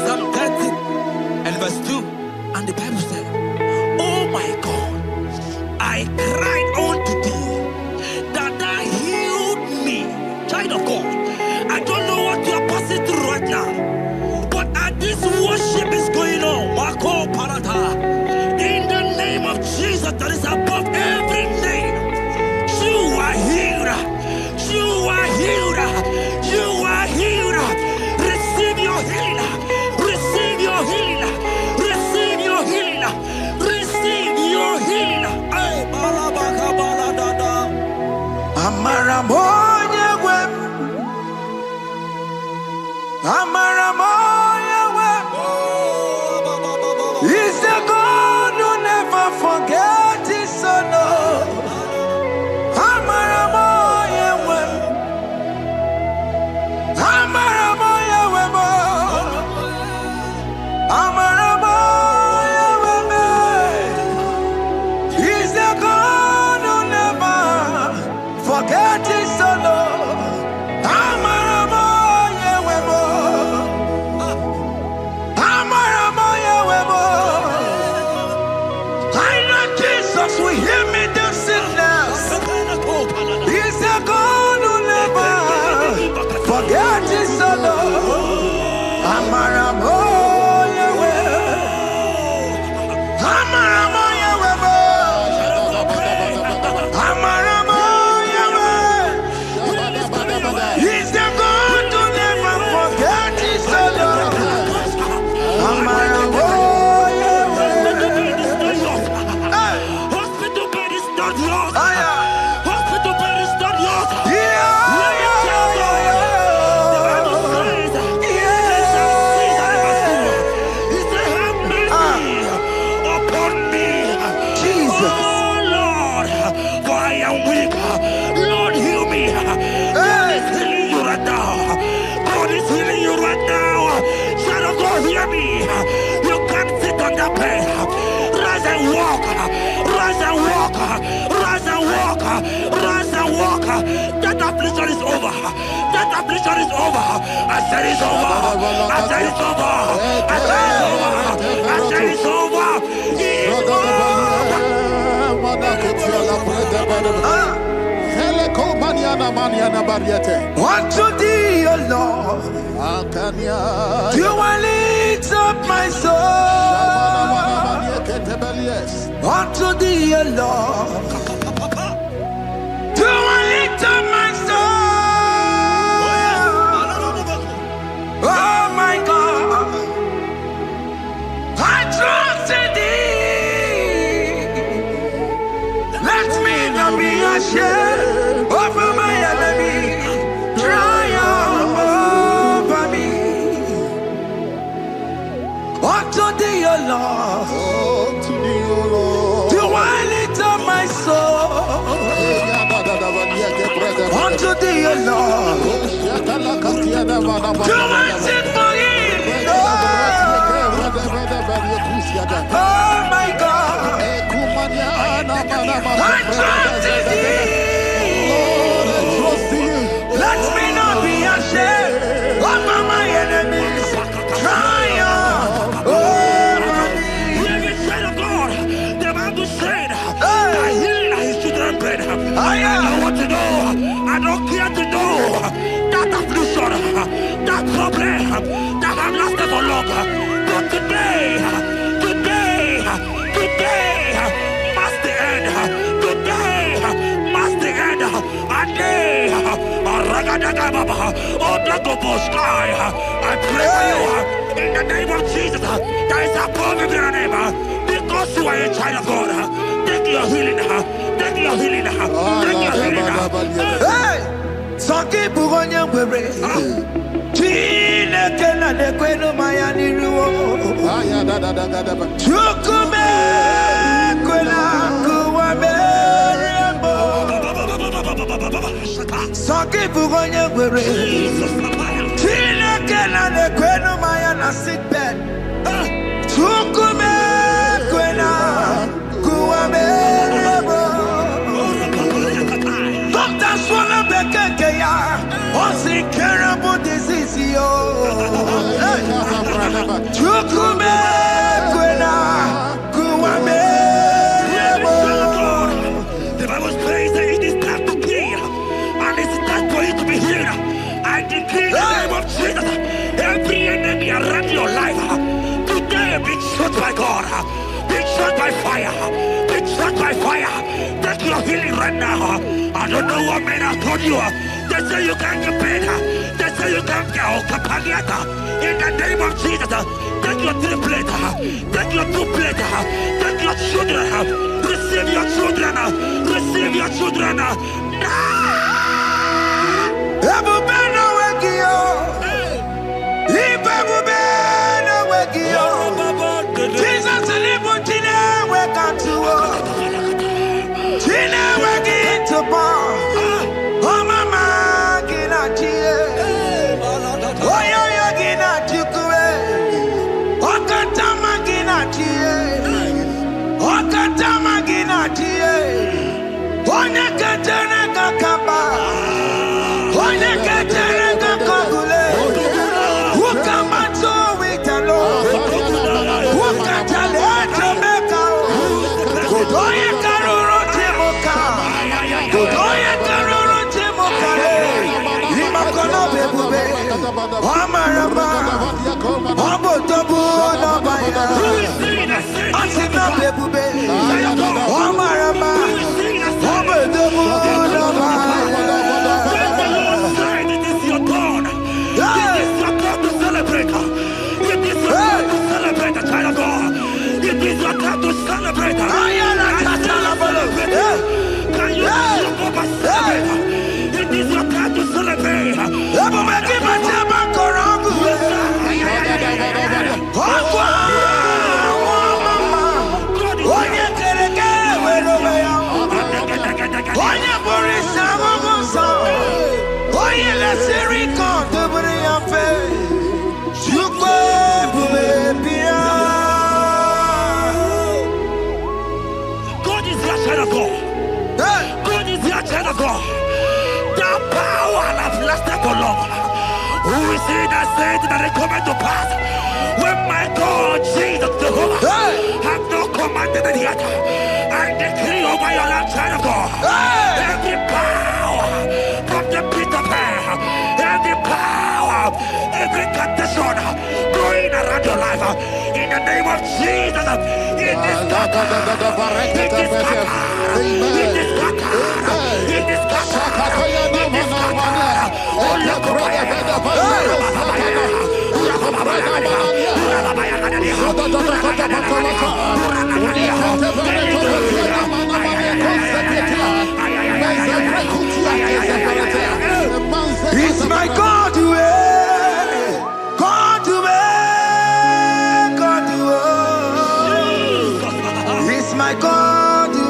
Psalm 30 and verse 2, and the Bible said, "Oh my God, I cried unto thee, that thou healed me." Child of God, I don't know what you are passing through right now, but as this worship is going on, in the name of Jesus that is above every name, you are healed. You are healed. You are healed. Receive your healing. Receive your healing. Receive your healing. Receive your healing. Amaramoya wem. Amaramoya wem. He's the God who never forgets his son. Amaramoya wem. Amaramoya wem. Amaramoya wem. He's the God who never forgets his son. Amaramoya wem. Amaramoya wem. I know Jesus will hear me this sickness. He's a God who never forgets his son. Amaramoya wem. Amaramoya wem. Amaramoya wem. He's the God who never forgets his son. Amaramoya wem. Hospital bed is not yours. Aya. Hospital bed is not yours. Yeah. Jesus. Oh Lord, for I am weak. Lord, heal me. God is healing you right now. God is healing you right now. Child of God, hear me. You can't sit on that bed. Rise and walk. Rise and walk. Rise and walk. Rise and walk. That affliction is over. That affliction is over. I said it's over. I said it's over. I said it's over. I said it's over. It's over. Unto thee, O Lord, do I lift up my soul. Unto thee, O Lord, do I lift up my soul. Oh my God, I trust in thee. Let me not be ashamed over my enemy. Triumph over me. Unto thee, O Lord, do I lift up my soul. Unto thee, O Lord, do I sing for him. Oh my God, I trust in thee. Let me not be ashamed over my enemies. Triumph over me. Hear the child of God. The Bible said, "I heal his children bread." I want to know. I don't care to know that affliction, that problem, that have lasted for long. But today, must the end. Today, must the end. And day, I pray for you in the name of Jesus. That is above your name. Because you are a child of God. Take your healing. Take your healing. Take your healing. Hey! Sanki bugonya wewe. Chine kena de kwenu mayani ruo. Chukume kwena kuwa merembo. Sanki bugonya wewe. Chine kena de kwenu mayana sick bed. Chukume kwena kuwa merembo. Be shot by fire. Be shot by fire. Take your healing right now. I don't know what men have told you. They say you can't get better. They say you can't get Kapaliata. In the name of Jesus, take your 3 plate. Take your 2 plate. Take your children. Receive your children. Receive your children. Jesus who is he that said that it cometh to pass when my God Jesus Jehovah have not commanded it yet? I decree over your life, child of God, every power from the pit of hell, every power, every condition going around your life, in the name of Jesus, it is scattered, it is scattered, it is scattered, it is scattered, it is scattered. Oh, look it's my God to God to God to it's my God to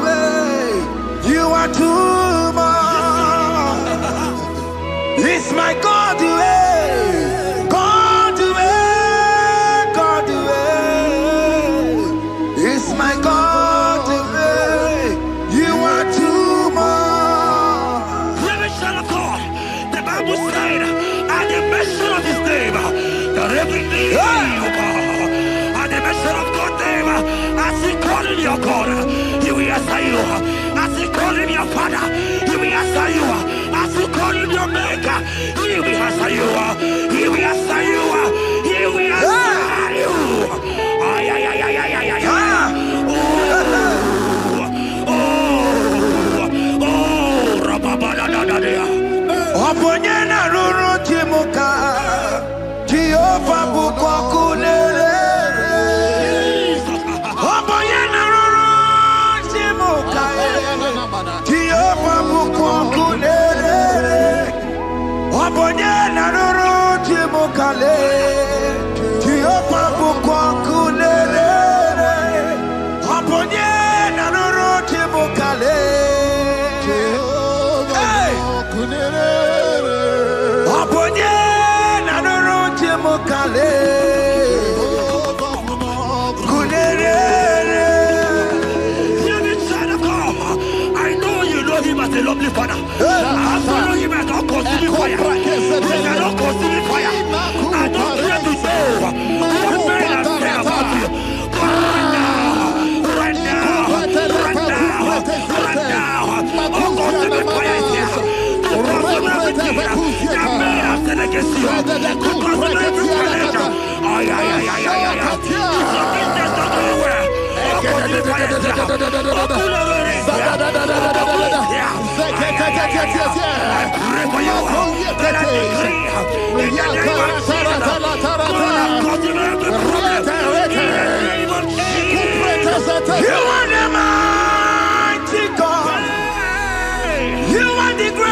you are too much. It's my God to God to God to it's my God to you are too much. Revelation of God, the Bible said, at the mention of his name, that every knee will bow. At the mention of God's name, as he called in your God, he will answer you. As he called in your Father, he will answer you. As he called in your Maker, he will answer you. He will answer you. He will answer you. Ay, ay, ay, ay, ay, ay, ay, ay. Oponyena ruru timuka Jehova bukwa kulele Oponyena ruru timuka Jehova bukwa kulele Oponyena ruru timuka le You are the mighty God. You are the great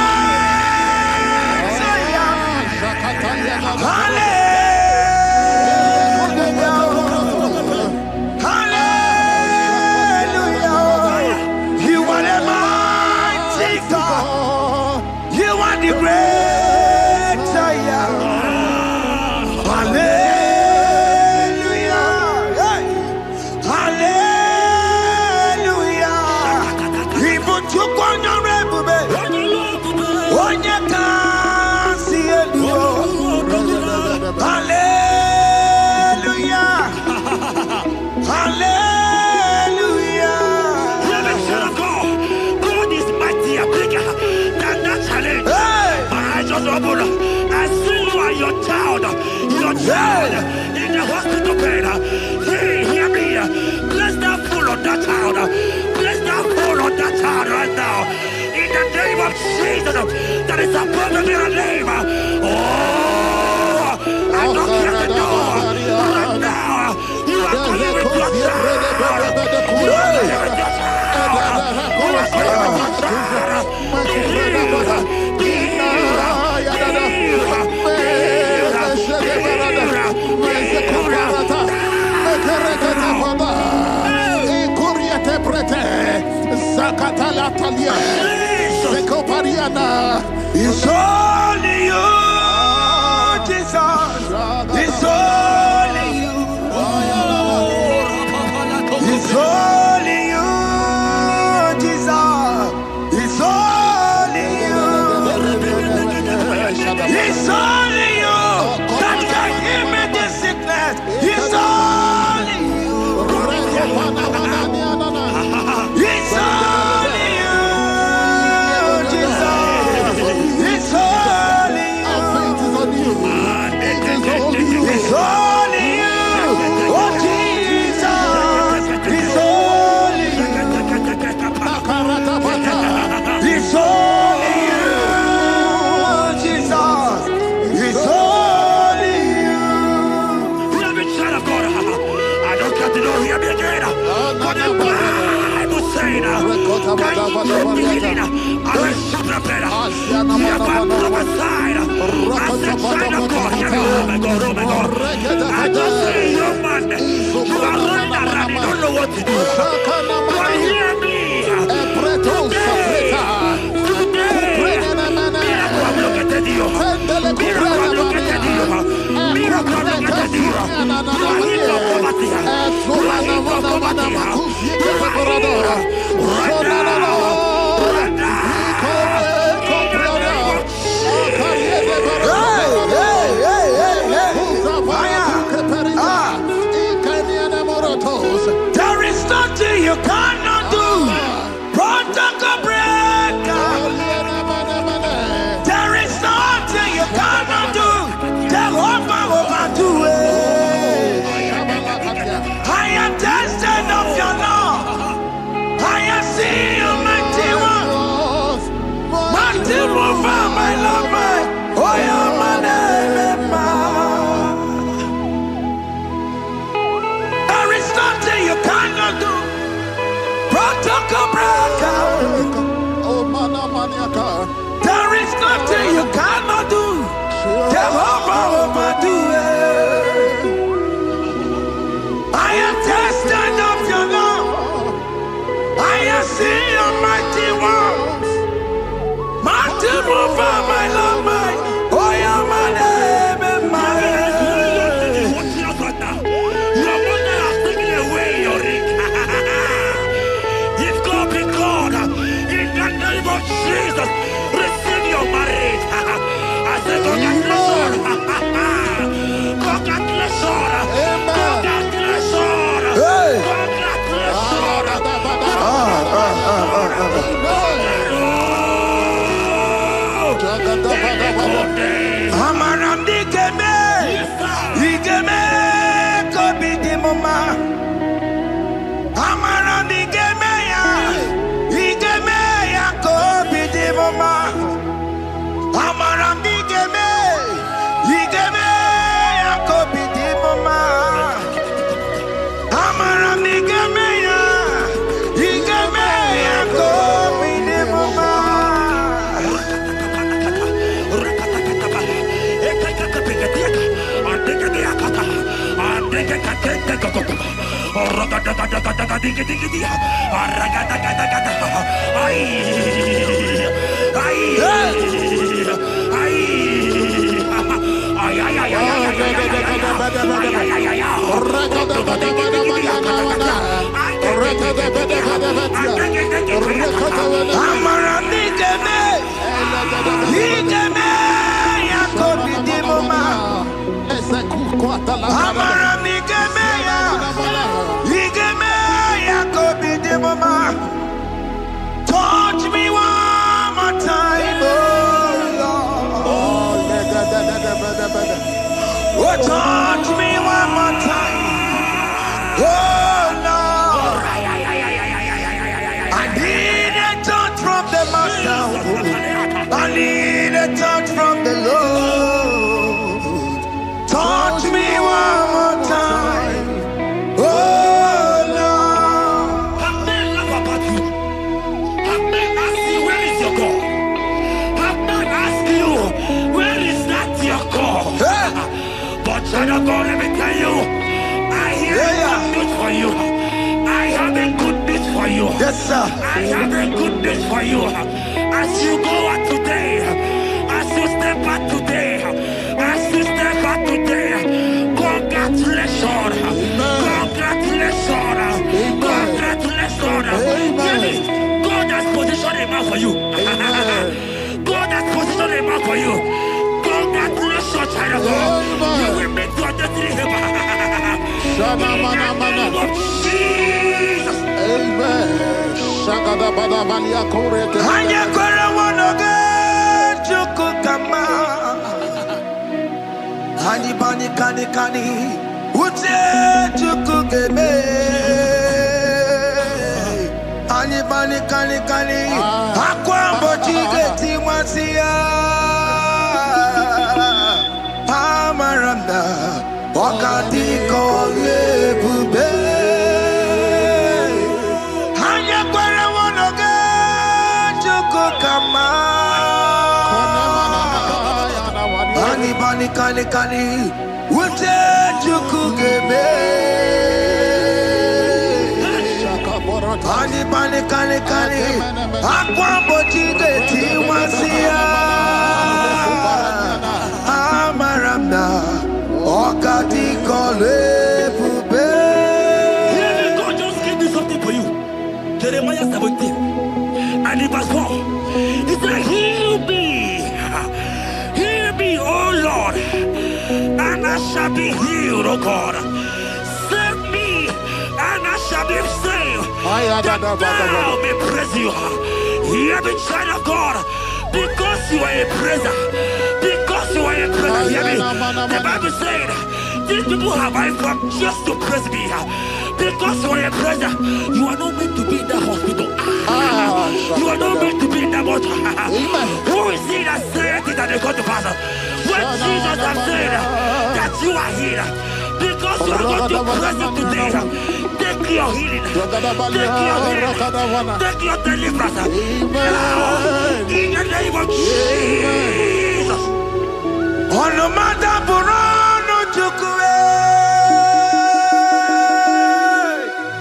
Zion. Hallelujah. Hallelujah. You are the mighty God. You are the great Zion. Hallelujah. Hallelujah. Hallelujah. God is mightier, bigger than that challenge. I just open. I see you are your child in the hospital bed. Hear me. Bless that fool on that child. Bless that fool on that child right now. In the name of Jesus, that is above every name. Oh, I don't hear the door right now. You are coming with your child. You are coming with your child. You are coming with your child. It's only you, Jesus. It's only you. It's only you, Jesus. It's only you. It's only you that can heal me this sickness. It's only you. It's only you, Jesus. It's only you. It's only you. Oh, Jesus. It's only you. It's only you, Jesus. It's only you. Child of God, I don't got to know hear me again. But the Bible saying, I receive the better. You have been prophesied. I said, child of God, hear me. Oh my God, oh my God. I just say, young man, you are running around, you don't know what to do. But hear me. There is nothing you cannot do. Protocol breaker. There is nothing you cannot do. Jehovah overdo it. I am tested of your law. I am seeing you, mighty one. Mighty mover, my lover. Oh, yeah, my name. There is nothing you cannot do. Protocol breaker. There is nothing you cannot do. Jehovah overdo it. I am tested of your love. I am seeing your mighty ones. Mighty mover, my love, my. Oh, yeah, my name and my Your mother has taken away your ring. If God be God, in the name of Jesus, receive your marriage. I say, congratulations. Congratulations. Congratulations. Congratulations. Amaram dikeme, dikeme ko bidi mama. Amaram dikeme ya, Touch me one more time, oh Lord. Oh, touch me one more time, oh Lord. I need a touch from the Master. I need a touch from the Lord. Touch me one more time, oh Lord. Have men laugh about you. Have men ask you, where is your God? Have men ask you, where is that your God? But child of God, let me tell you, I hear a good news for you. I have a good news for you. Yes, sir. I have a good news for you. As you go out today, as you step out today, as you step out today, congratulations. Congratulations. Congratulations. Really, God has positioned a man for you. God has positioned a man for you. Congratulations, child of God. You will meet your destiny helper. In the name of Jesus. Amen. Hanya kora wanoge chukukama. Hani bani kani kani uche chukugeme. Hani bani kani kani akwa mbochige timwasia. Amaranda wakati kole bube. Kani kani ute chukugeme. Ani bani kani kani akwambo chige tiwasia. Amaramna okati kole bube. God just gave me something for you. Jeremiah 17 and in verse 4. He said, heal me. Heal me, oh Lord, and I shall be healed, oh God. Save me, and I shall be saved, that thou may praise you. Hear me, child of God, because you are a praiser. Because you are a praiser, hear me. The Bible said, these people have I come just to praise me. Because you are a praiser, you are not meant to be in that hospital. You are not meant to be in that water. Who is he that said it and they got to pass? When Jesus has said that you are healed, because you are going to praise him today, take your healing, take your healing, take your deliverance. Now, in the name of Jesus. On the matter Burano Chukwe.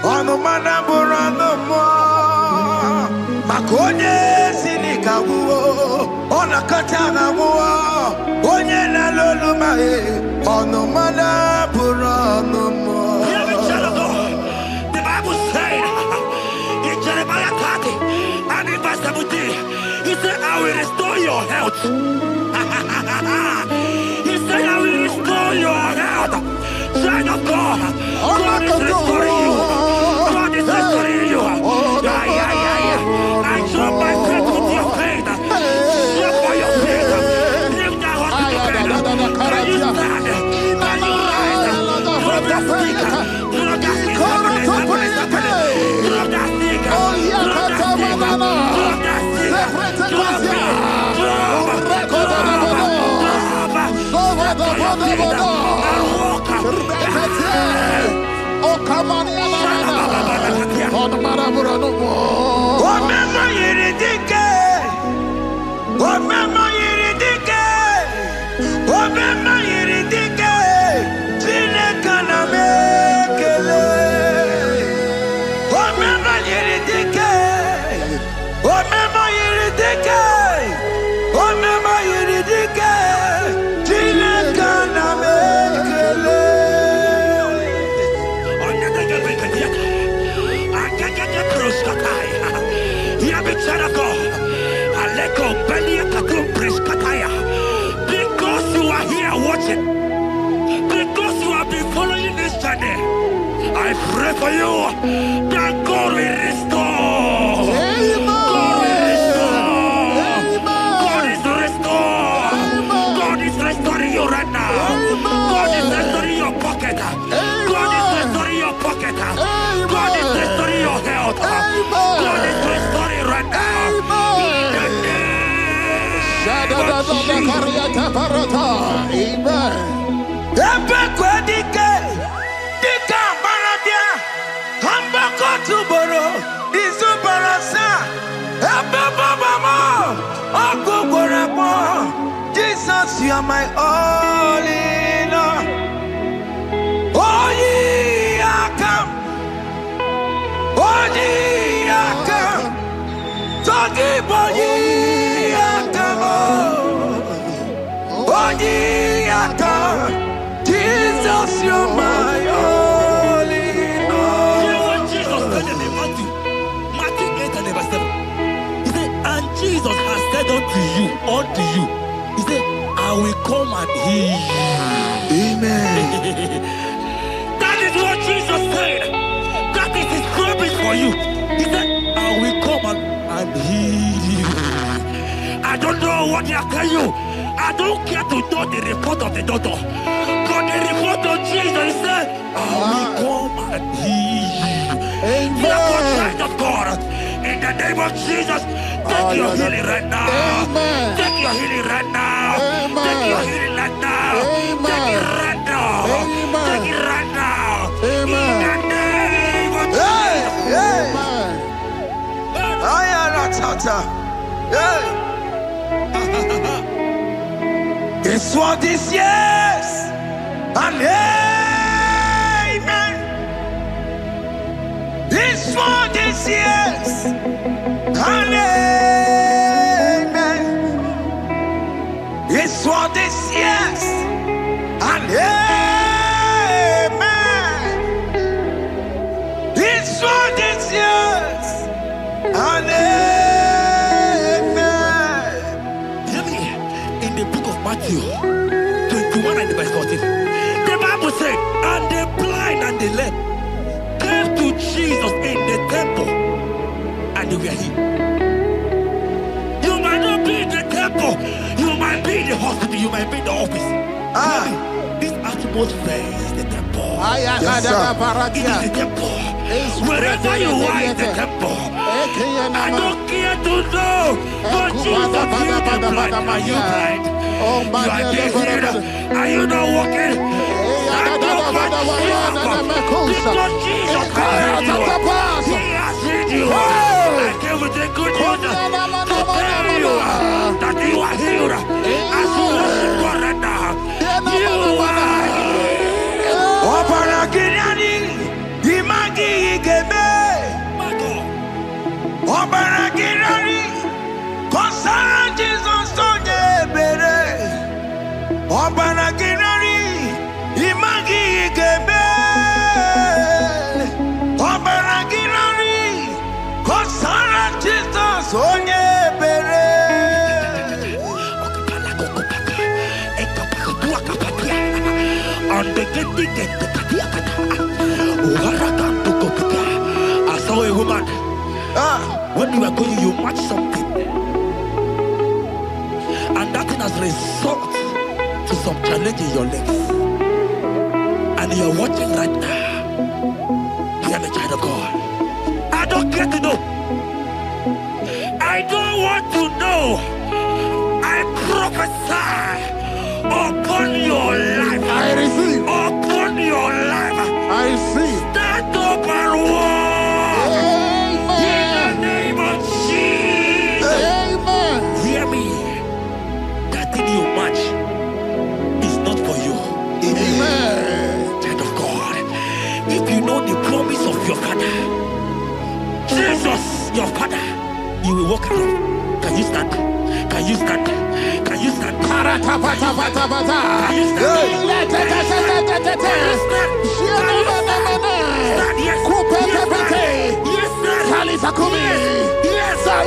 On the matter Burano Mo. Makonye sinika wuo. Ona katana wuo. Onye na lolu mae. On the matter Burano Mo. Hear me, child of God. The Bible said in Jeremiah 30 and in verse 17, he said, I will restore your health. He said, I will restore your health. Child of God, God is restoring you. God is restoring you. I drop my faith with your faith. Drop by your faith. Leave that hospital bed. Can you stand? Can you rise? Drop that stick. Drop that stick. Drop that stick. Drop that stick. Drop that stick. Drop it. Omema yiridike, Chineke na me. Hear me, child of God. Aleko Belia Katum Preskataya. Because you are here watching, because you have been following this journey, I pray for you that God will restore. God will restore. God is restoring. God is restoring you right now. God is restoring your pocket. God is restoring your pocket. God is restoring your health. God is restoring right now. Jesus, you are my all in all. Oh, ye are come. Oh, ye are come. Talking about ye are come. Oh, ye are come. Jesus, you are my all in all. You know what Jesus said in Matthew 8 and verse 7? He said, and Jesus has said unto you, he said, I will come and heal you. Amen. That is what Jesus said. That is his promise for you. He said, I will come and heal you. I don't know what they are telling you. I don't care to know the report of the doctor. But the report of Jesus, he said, I will come and heal you. Therefore, child of God, in the name of Jesus, take your healing right now. Amen. Take your healing right now. Amen. Take your healing right now. Amen. Take it right now. Amen. Take it right now. Amen. In the name of Hey, hey. Amen. I am not tata. Hey. It's what this yes and amen. It's for this yes and amen. It's for this yes and amen. It's for this yes and amen. Hear me. In the book of Matthew 21 and verse 14, the Bible said, and the blind and the lame came to Jesus in the temple, and they were healed. You might not be in the temple, you might be in the hospital, you might be in the office. Ah. This atmosphere is the temple. Yes, sir. It is the temple. Wherever you are in the temple, I don't care to know, but Jesus healed the blind. Are you blind? You are being healed. Are you not walking? Stand up and stand up. Because Jesus has healed you. He has healed you. I came with the good news to tell you that you are healed. As you worship God right now, you are healed. Opara Kirani, Imagi Igebe. My God. Opara Kirani, Kosara Jesus Sonye Bere. Opara Kirani, Imagi Igebe. Opara Kirani, Kosara Jesus Sonye Bere. I saw a woman. When you are going, you match something, and that thing has result to some challenge in your legs, and you are watching right now. Hear me, child of God. I don't care to know. I don't want to know. I prophesy upon your life. I receive. Upon your life. I receive. Stand up and walk. In the name of Jesus. Amen. Hear me. That thing you match is not for you. Amen. Child of God. If you know the promise of your father, Jesus, your father, you will walk around. Can you stand? Can you stand? Can you stand? Can you stand? Can you stand? Yes, sir. Yes, sir. Yes, sir. Yes, sir.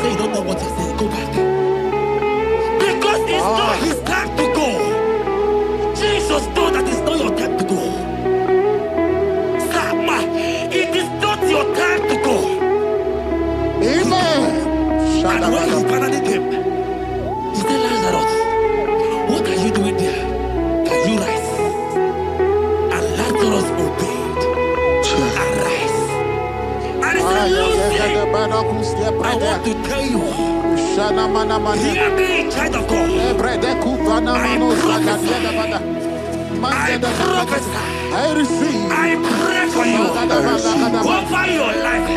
say you don't know what you're saying, go back. Because it's not his time to go. Jesus knows that it's not your time to go. Sama, it is not your time to go. Amen. And when he finally came, he said, Lazarus, what are you doing there? Can you rise? And Lazarus obeyed. Arise. And he said, Lucy, I want to tell you, hear me, child of God. I prophesy. I pray for you. Over your life.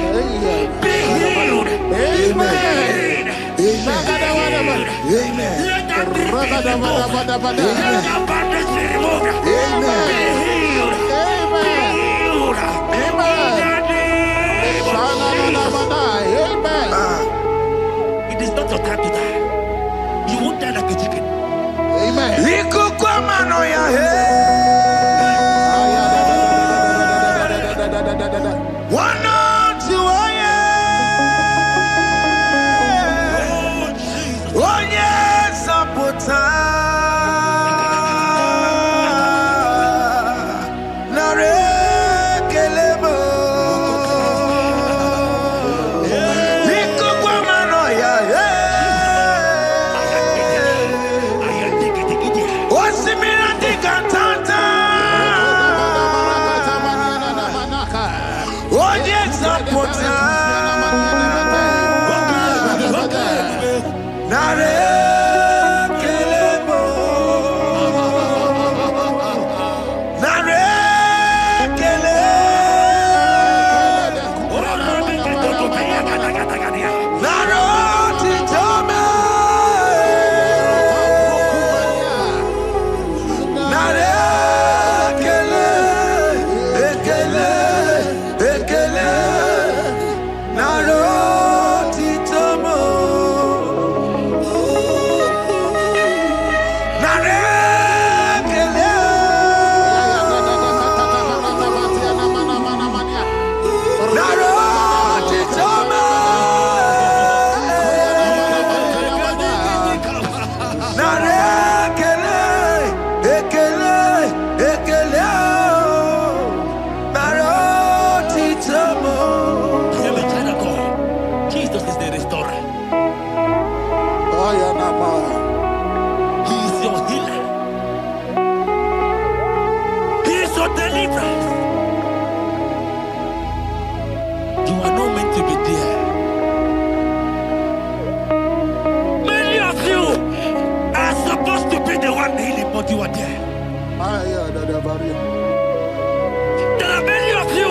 Be healed. Amen. Amen. Let that be removed. Let that bandage be removed. Be healed. Be healed. It is not your time to die. You won't die like a chicken. Amen. You are there. There are many of you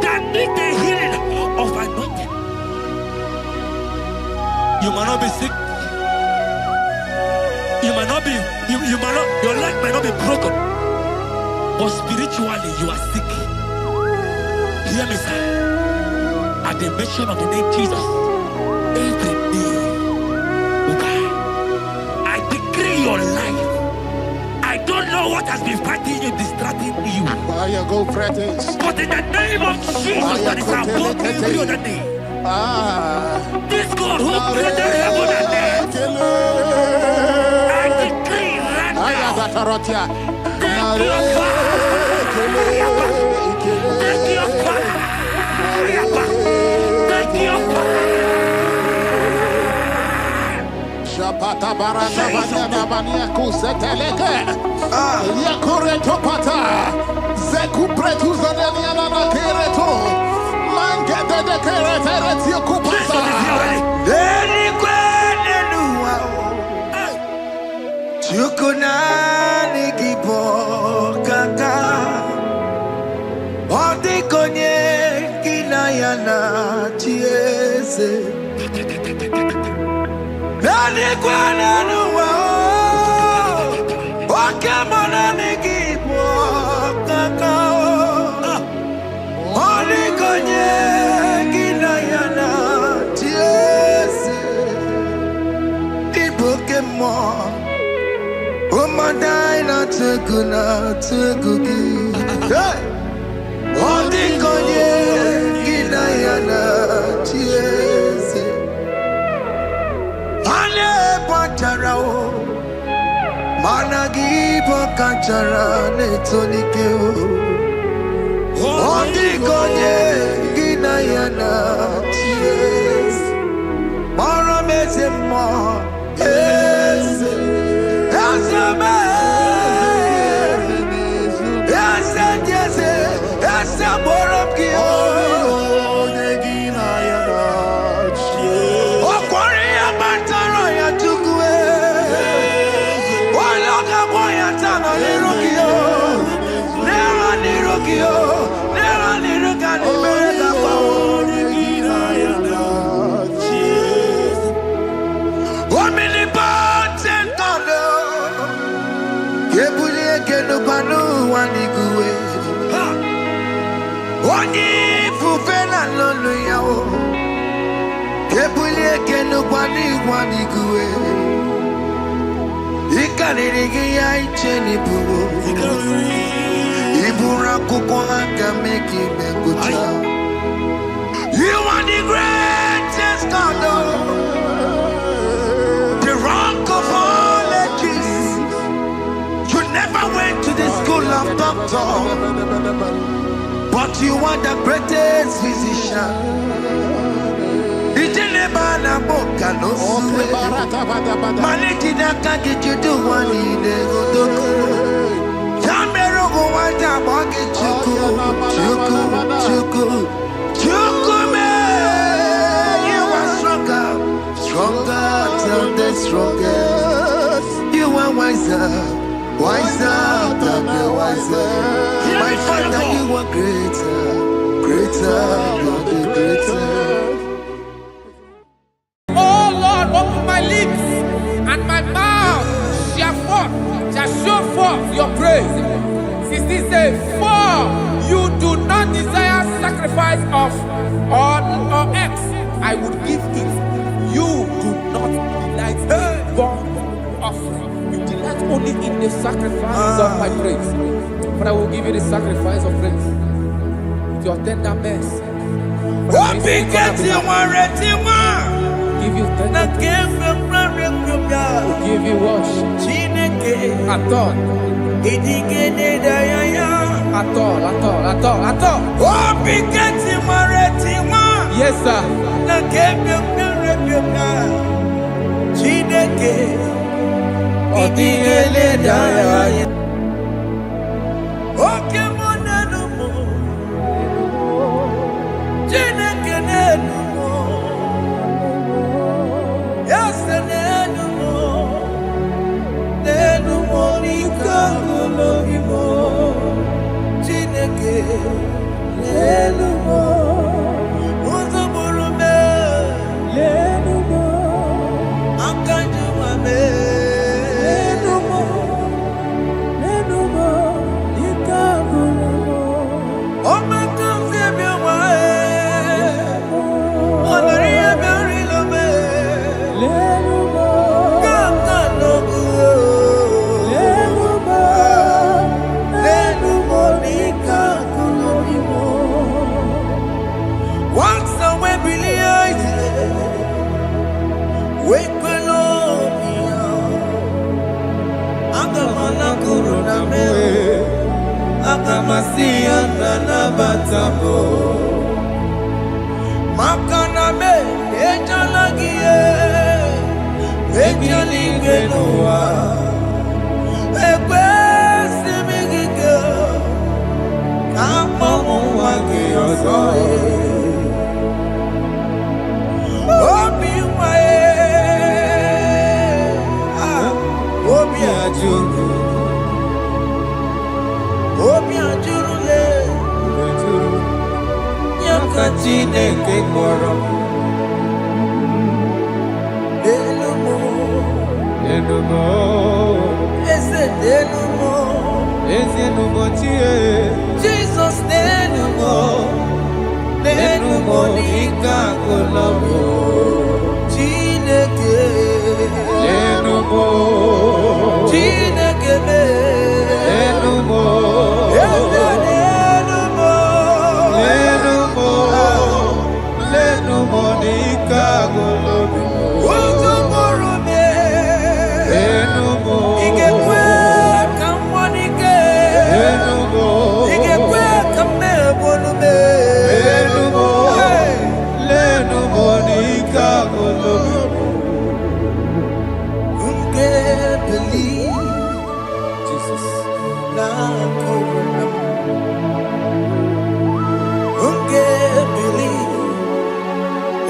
that need the healing of anointing. You might not be sick. You might not be, you might not, your leg might not be broken. But spiritually you are sick. Hear me, sir. At the mention of the name Jesus, every day will die. I decree your life. I don't know what has been fighting you, distracting you. But in the name of Jesus, that is above every other name. This God who created heaven and earth, I decree right now, take your fire. Take your fire. Take your fire. Shapata baranda bana bania kuseteleke. Yakore topata. Zeku pretu zadeliana na kereto. Mangete de keretere tio kupasa. Deni kwene nuwa. Chukuna ni gibo kaka. Odi konye kinayana chiese. Nani kwana nuwa wakemona nikipo kakao Oli konye kinayana tiese Ibokemo Umadai na tegugi Oli konye kinayana tiese machara netonike Ondi konye gina yana Yes Mara meze mo Yes Asame Asa jese Asa borom ki Onye gina yana Okwari ya matara ya tukwe Walaga boya tana nirukio Nera nirukio Nera niruka nimereka kwa Onegina yana Omnipotent God Kebulie kenupanu waniguwe Onyi fufena lolo yao Kebulie kenupanu waniguwe Ikanirigi ya icheni buwo Ibura kuko anga meki mekucha You are the greatest God The rock of all ages You never went to the school of doctor But you are the greatest physician Bana boka no suwe Maliki naka kichudu wani nego doko Chamero go wanta boki chuku me You are stronger than the strongest You are wiser than the wiser My Father you are greater than the greatest Open my lips and my mouth shall show forth your praise. 16 says, for you do not desire sacrifice of or X. I would give it. You do not delight in burnt offering. You delight only in the sacrifice of my praise. But I will give you the sacrifice of praise. With your tender mercy. Give you thanks. Give you worship. At all. Yes, sir. Ike kwe kamwani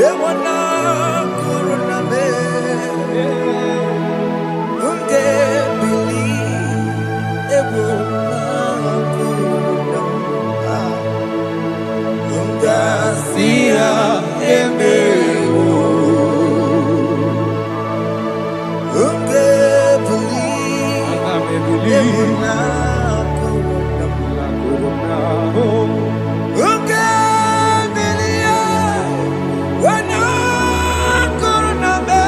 Ewana kuruna me unge bili ewana kuruna unga siya emewo unge bili ewana kuruna unge bili ewana kuruna me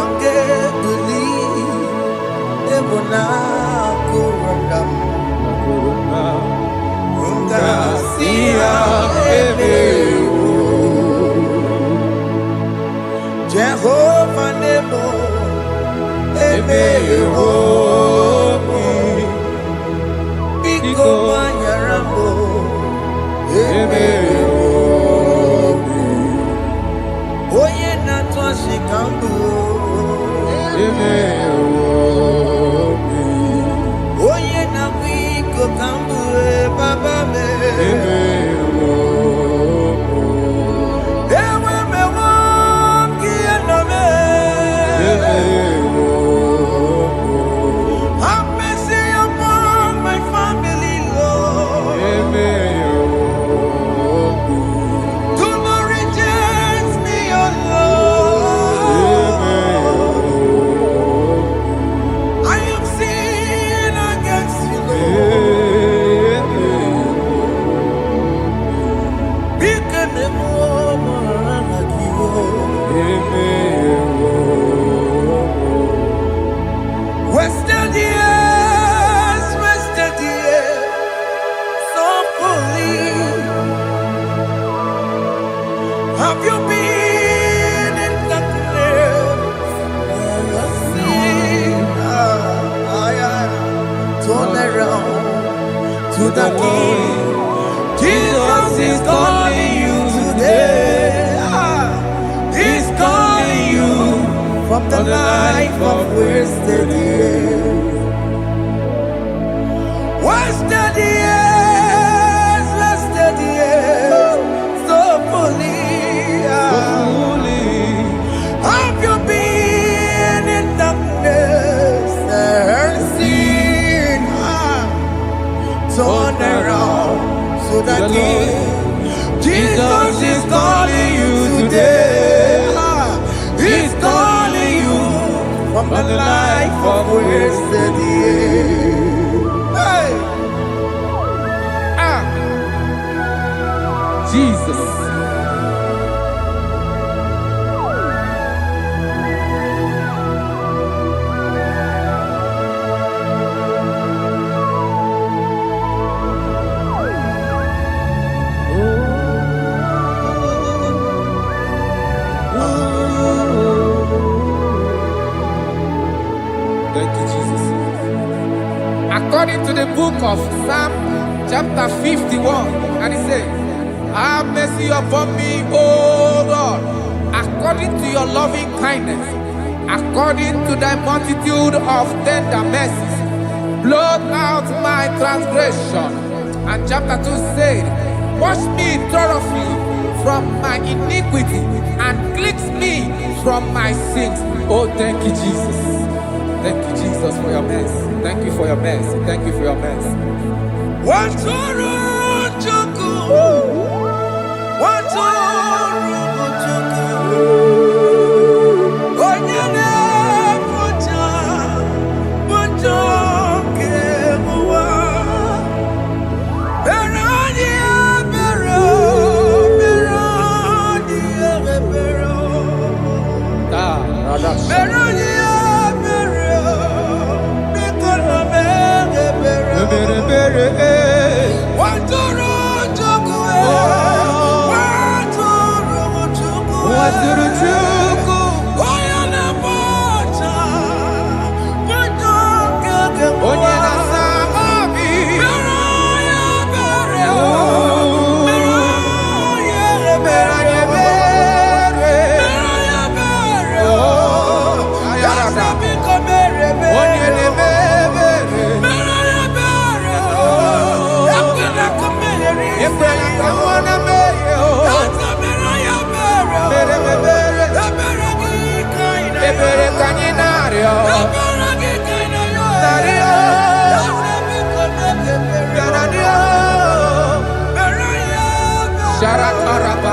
unge bili ewana kuruna unga siya emewo Jehovah Nebo emewo Biko Manyarambo emewo Oye na Twashikambu emewo Oye na Biko Kambu Baba me emewo Ewe mewo Kiano me emewo Have mercy upon my family, Lord. Do not reject me, oh Lord. I am sin against you, Lord. Because the woman like you. Wasted years, so fully. Have you been in darkness? Turn around to the King. Jesus is calling you today. He's calling you from the life of wasted years. Wasted years, so fully. Have you been in darkness and seen? Turn around to the King. Jesus is calling you today. He's calling you from the life of wasted years. Hey! Jesus. Thank you, Jesus. According to the book of Psalm chapter 51, and it says, have mercy upon me, O Lord, according to your loving kindness, according to thy multitude of tender mercies, blot out my transgression. And chapter 2 said, wash me thoroughly from my iniquity and cleanse me from my sins. Oh, thank you, Jesus. Thank you, Jesus, for your mercy. Thank you for your mercy. Thank you for your mercy. One, two,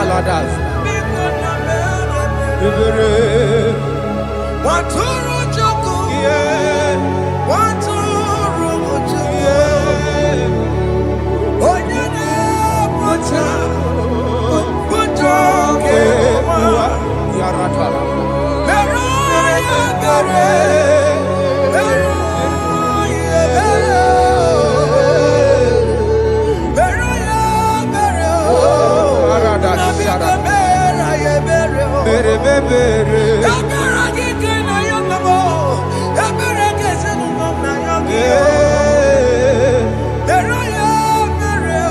baladas. Waturu joku, waturu joku, onyana pota, putoke wa Yaratala. mero ya bere, mero ya bere, Arada shara. bere ya bere, Bere bere. ya bere gike na yomo, ya bere gese no na yomo. Bere ya bere,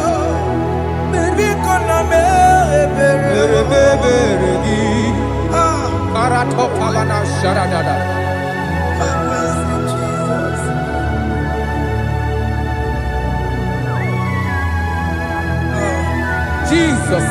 baby kona bere Bere gi. ah. Aratopalana sharadada. Jesus.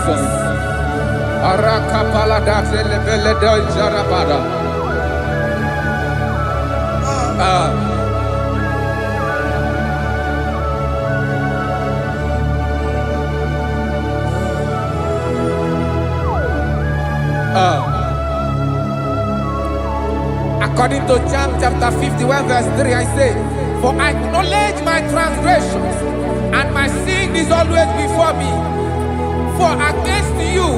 Jesus. Arakapalada zelebeleda jarabada. According to John chapter 51 verse 3, I say, for I acknowledge my transgressions, and my sin is always before me. For against you,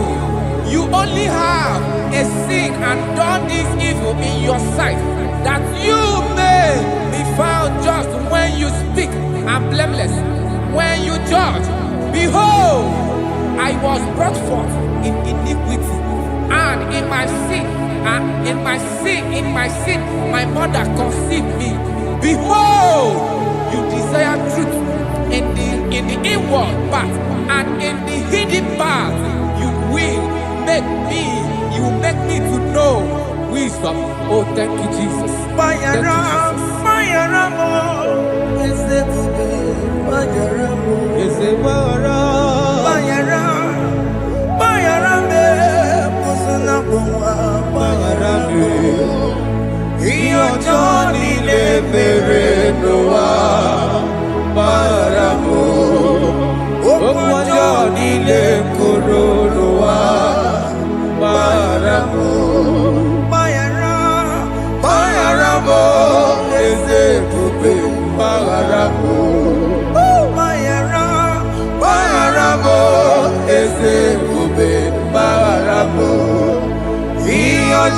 you only have a sin and done this evil in your sight, that you may be found just when you speak, and blameless when you judge. Behold, I was brought forth in iniquity, and in my sin, my mother conceived me. Behold, you desire truth in the inward part, and in the hidden part, you will make me to know wisdom. Oh, thank you, Jesus.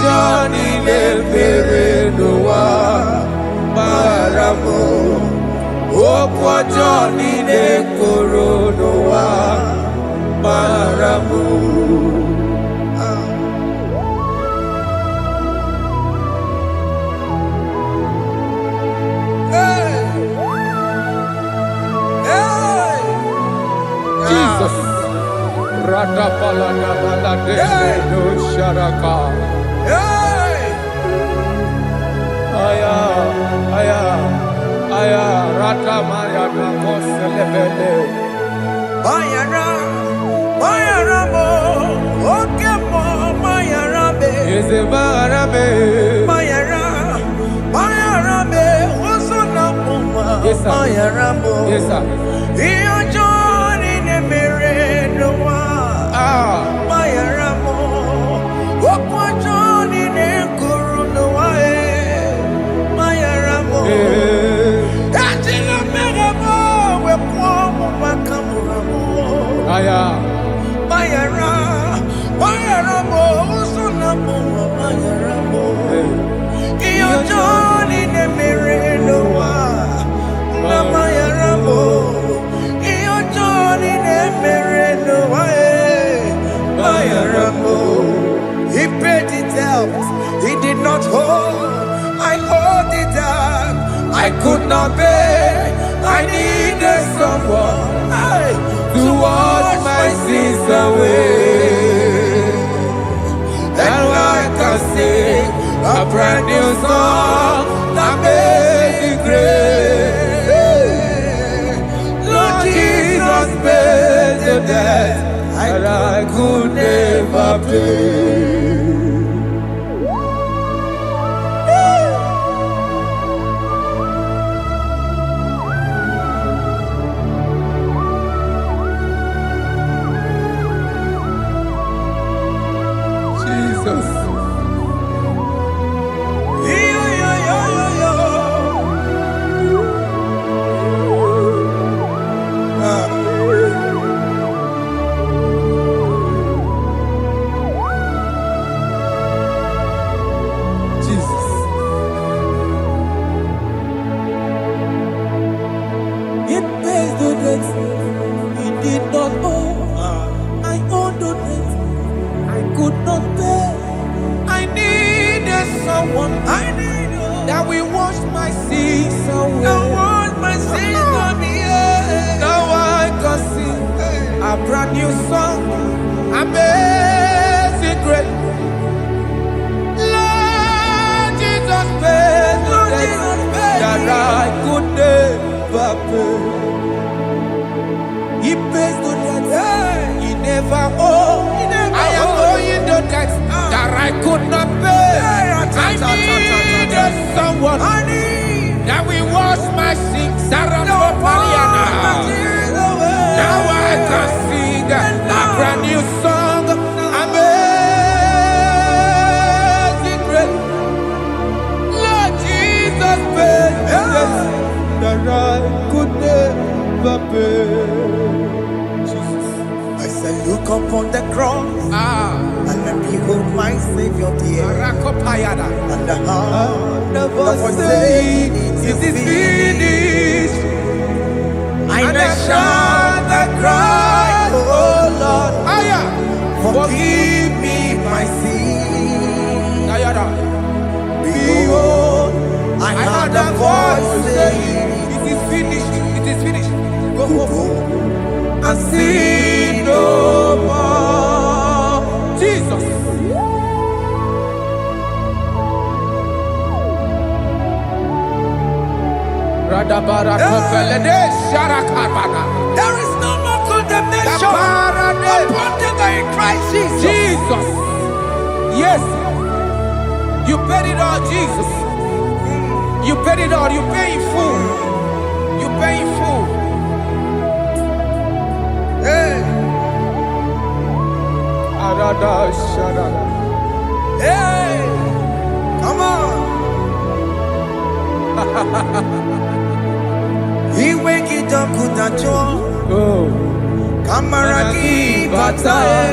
Johnny le bere noa baramo okwa Johnny le koro noa baramo Jesus Radapalada balade no sharaka. Aya, rata maya na koselebele. Bayara mo, okemo bayara be. Eze bayara be. Bayara be, osona muma. Yes sir. Bayara mo. Yes sir. Iyo Johnny ne mere noa. Bayara mo, okwa Johnny ne kuru noa. Bayara mo. Ajina mere mo, we kwa makamura mo. Aya. Bayara mo, osona muma. Bayara mo. Iyo Johnny ne mere noa. Bayara mo. Iyo Johnny ne mere noa. Bayara mo. He paid it out. He did not hold. I hold it out. I could not pay. I needed someone to wash my sins away. And I can sing a brand new song that made me great. Lord Jesus paid the debt that I could never pay. That we wash my sins away. Now I can sing a brand new song. Amazing grace. Lord Jesus paid the debt that I could never pay. He pays the debt he never owed. my Savior dear. Rakopayada. And the heart of us saying it is finished. And I shout and cry, oh Lord, forgive me my sin. Behold, I heard a voice saying, it is finished, it is finished. go and sin no more. Jesus. There is no more condemnation upon them that are in Christ Jesus. Jesus. Yes. You paid it all, Jesus. You paid it all. You pay in full. You pay in full. Hey. Hey. Come on. He wake it up with a joy. Kamaraki batae.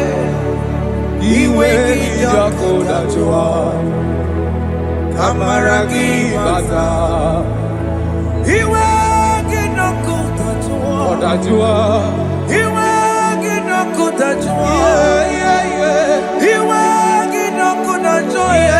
He wake it up with a joy. Kamaraki batae. He wake it up with a joy. He wake it up with a joy. He wake it up with a joy.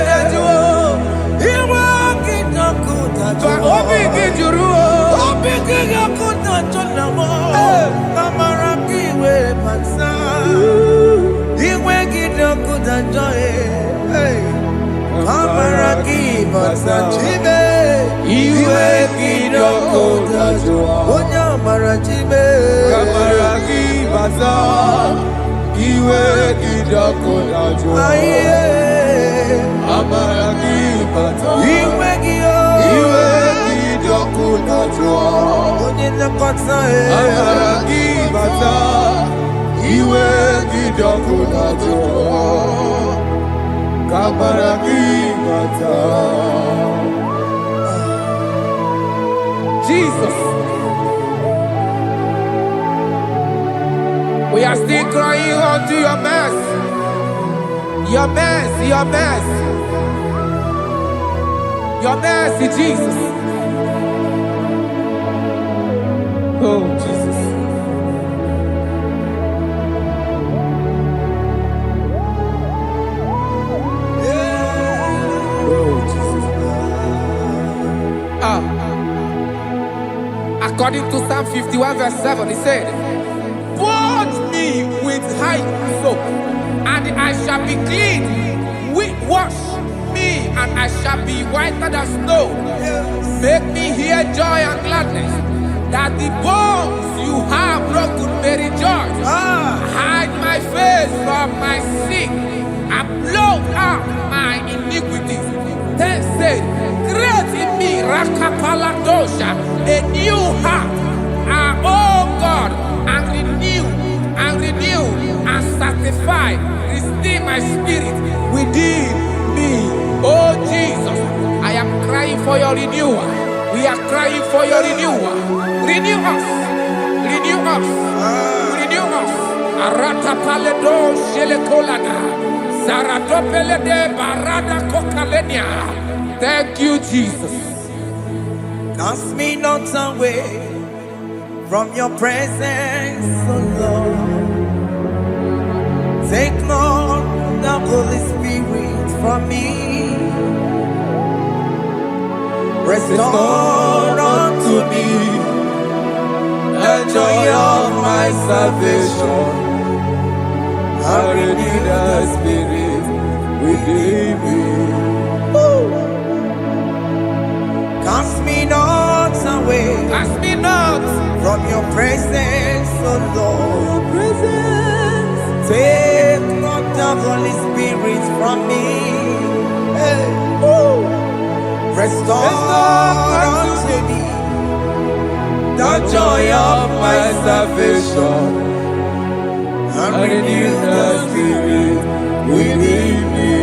He wake it up with a joy. Jesus. We are still crying unto your mercy. Your mercy, your mercy. Your mercy, Jesus. Oh, Jesus. Oh, Jesus. According to Psalm 51 verse 7, he said, "Wash me with hyssop, and I shall be clean. Wash me, and I shall be whiter than snow. Make me hear joy and gladness, that the bones you have broken may rejoice. Hide my face from my sin, and blot out my iniquities. Then say, create in me Rakapaladosha, a new heart, oh God, and renew, and sanctify, restore my spirit within me." Oh Jesus, I am crying for your renewal. We are crying for your renewal. Renew us, renew us, renew us. Arata paledo shelekolada, zaradopelede barada kokalenia. Thank you, Jesus. Cast me not away from your presence, oh Lord. Take not the Holy Spirit from me. Restore unto me the joy of my salvation, and renew the spirit within me. Cast me not away, Cast me not from your presence, oh Lord. Take not the Holy Spirit from me. Hey. Restore unto me the joy of my salvation, and renew the spirit within me.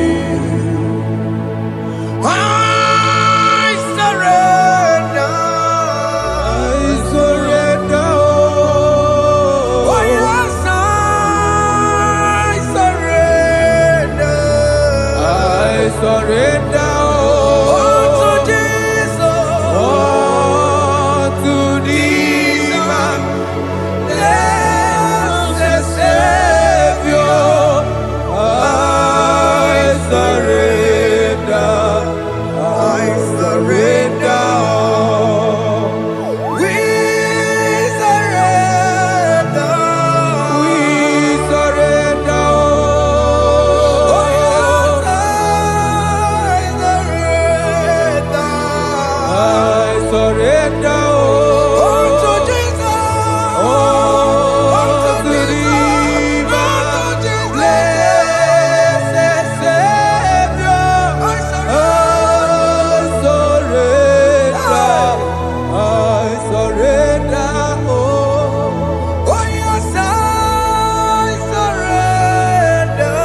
I surrender. Oh yes, I surrender. surrender. To Jesus. To thee, my Blessed Savior. I surrender. I surrender. We surrender. We surrender. Oh, yes, I surrender. I surrender. To Jesus. To thee, my blessed Savior. I surrender. Oh, yes, I surrender.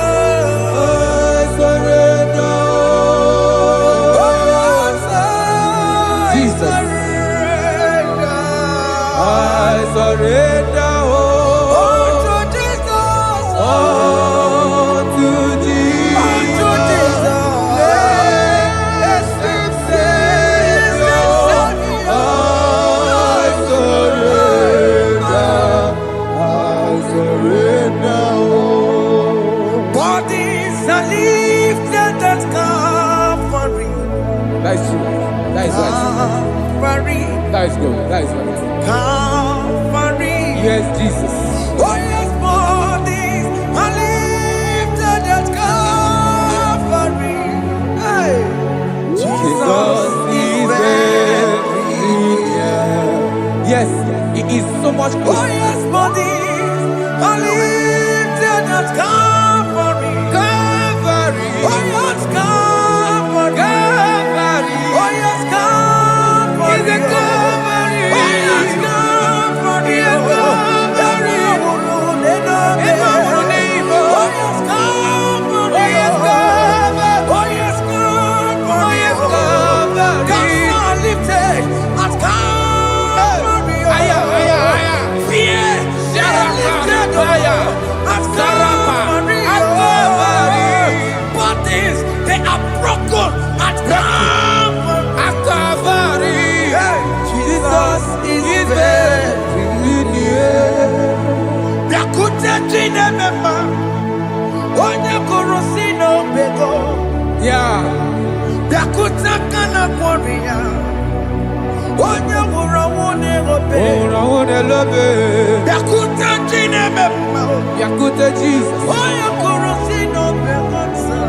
I surrender. Oh, yes, I Jesus. surrender. I surrender. To Jesus. To thee, To Jesus. blessed Savior. I surrender. Bodies are lifted at Calvary. That's true. That's right. Calvary. That's good. That's right. Calvary. Yes, Jesus. Oh, yes, bodies are lifted at Calvary. Hey. Jesus is very near. Yes, He is so much Oh, closer. yes, bodies are lifted at Calvary. Calvary. Oh, yes, Calvary. Calvary. Oh, yes, Calvary. Is a Calvary. Oh, yes, Calvary. Is a Calvary. Oh, yes, Calvary. Oh, yes, Calvary. Oh, yes, Calvary. Oh, yes, Calvary. Cast are lifted at Calvary. Aya, aya, aya. Fear is lifted at Calvary. At Calvary. Bodies, they are broken at Calvary. At Calvary. Jesus is very near. Yakute jine mema, onye kurusi no bego. Yeah. Yakuta kana kworiya, onye wurawo ne gobe. Oh, I wanna love it. Yakuta jine mema, Yakute Jesus. onye kurusi no bego sa.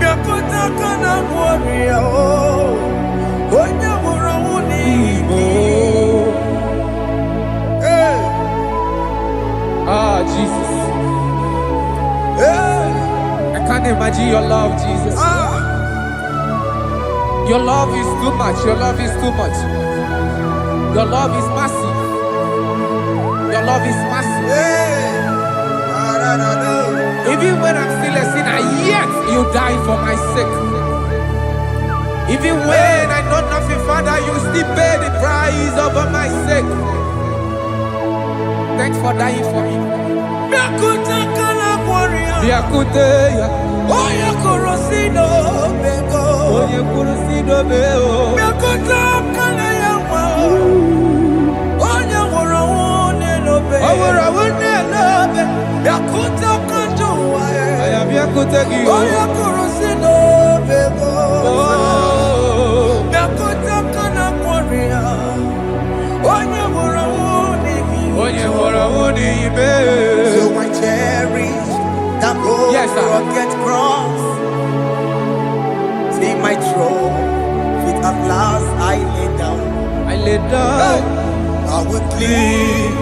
Yakuta kana kworiya, onye wurawo ne Igbo. Hey, Ah, Jesus. hey, I can't imagine your love, Jesus. Your love is too much. Your love is too much. Your love is massive. Your love is massive. hey. Even when I'm still a sinner, yet you die for my sake. Even when I know nothing, Father, you still pay the price over my sake. Thanks for dying for me. Yakuta kana kworiya. Yakute, Oya korosino bego. oye kurusido beo. Yakuta kana yawa. Oya wura wune lobe. Awura wune lobe. Yakuta kanjuwa. I am Yakute Gio. Oya korosino bego. Oh, Yakuta kana kworiya. Oya wura wune oye wura wune ibe. So I cherish that old Yes, sir. rugged cross. See my throne, feet at last I lay down. I lay down I will cling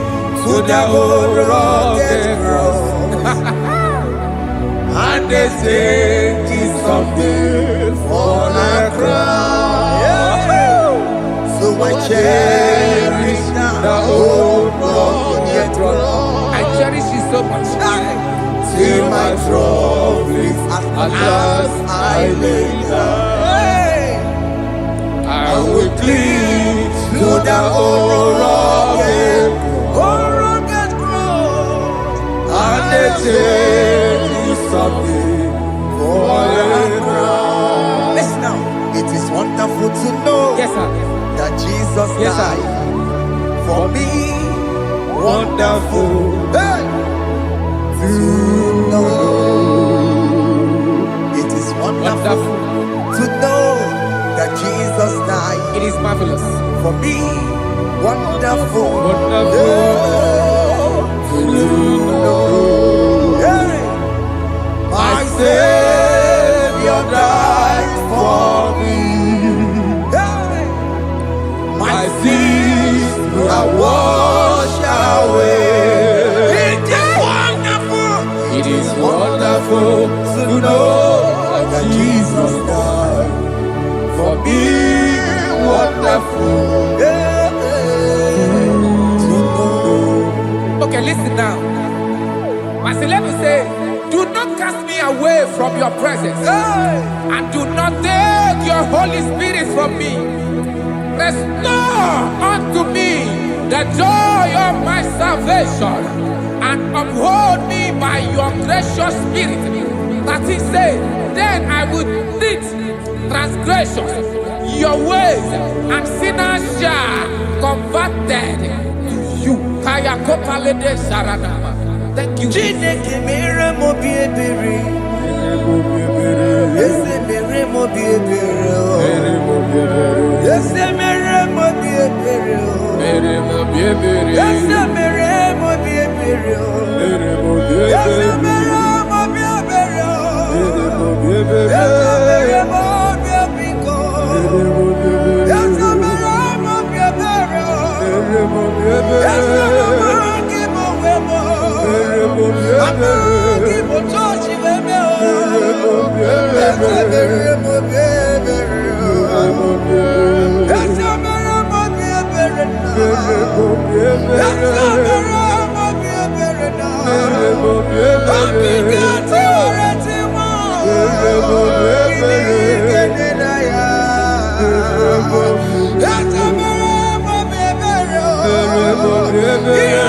to the old rugged cross. and they say it's something for a crown. So I cherish The old rugged cross. I cherish it so much. See my trophies at last I lay down. I will cling to the old rugged cross. and they say it's something for a wonderful to know that Jesus died. It is marvelous For me, wonderful. Wonderful To know. Hey. My Savior died for me. Hey. My sins are washed away. It is wonderful. It is wonderful To know that Jesus died for me. Wonderful. Yeah. To know. Okay, listen now. As the Bible says, do not cast me away from your presence, Hey. and do not take your Holy Spirit from me. Restore unto me the joy of my salvation, and uphold me by your gracious spirit. That he said, then I will teach transgressions your ways, and sinners shall converted to you. Kaya kopalede saranama. Thank you. Chineke mere mo bi ebere. Ese mere mo bi ebere. Ese mere mo bi ebere. Mere mo biebere. Ese mere mo bi ebere. Mere mo Ese biebere. mere mo bi ebere. Mere mo biebere. Ese mere mo bi ebiko. Ese mere mo bi ebere. Mere mo biebere. Ese mere mo ki mo we mo. Mere mo Ama biebere. ki mo church we me o. Mere mo biebere. Ese mere mo bi ebere. Mere mo biebere. Ese mere mo bi ebere na. Mere mo biebere. Ese mere mo bi ebere na. Mere mo biebere. Akike ti ore ti mo. Mere mo biebere. Kini na ya. Mere mo biebere. Ese mere mo bi ebere. Mere mo biebere. Iya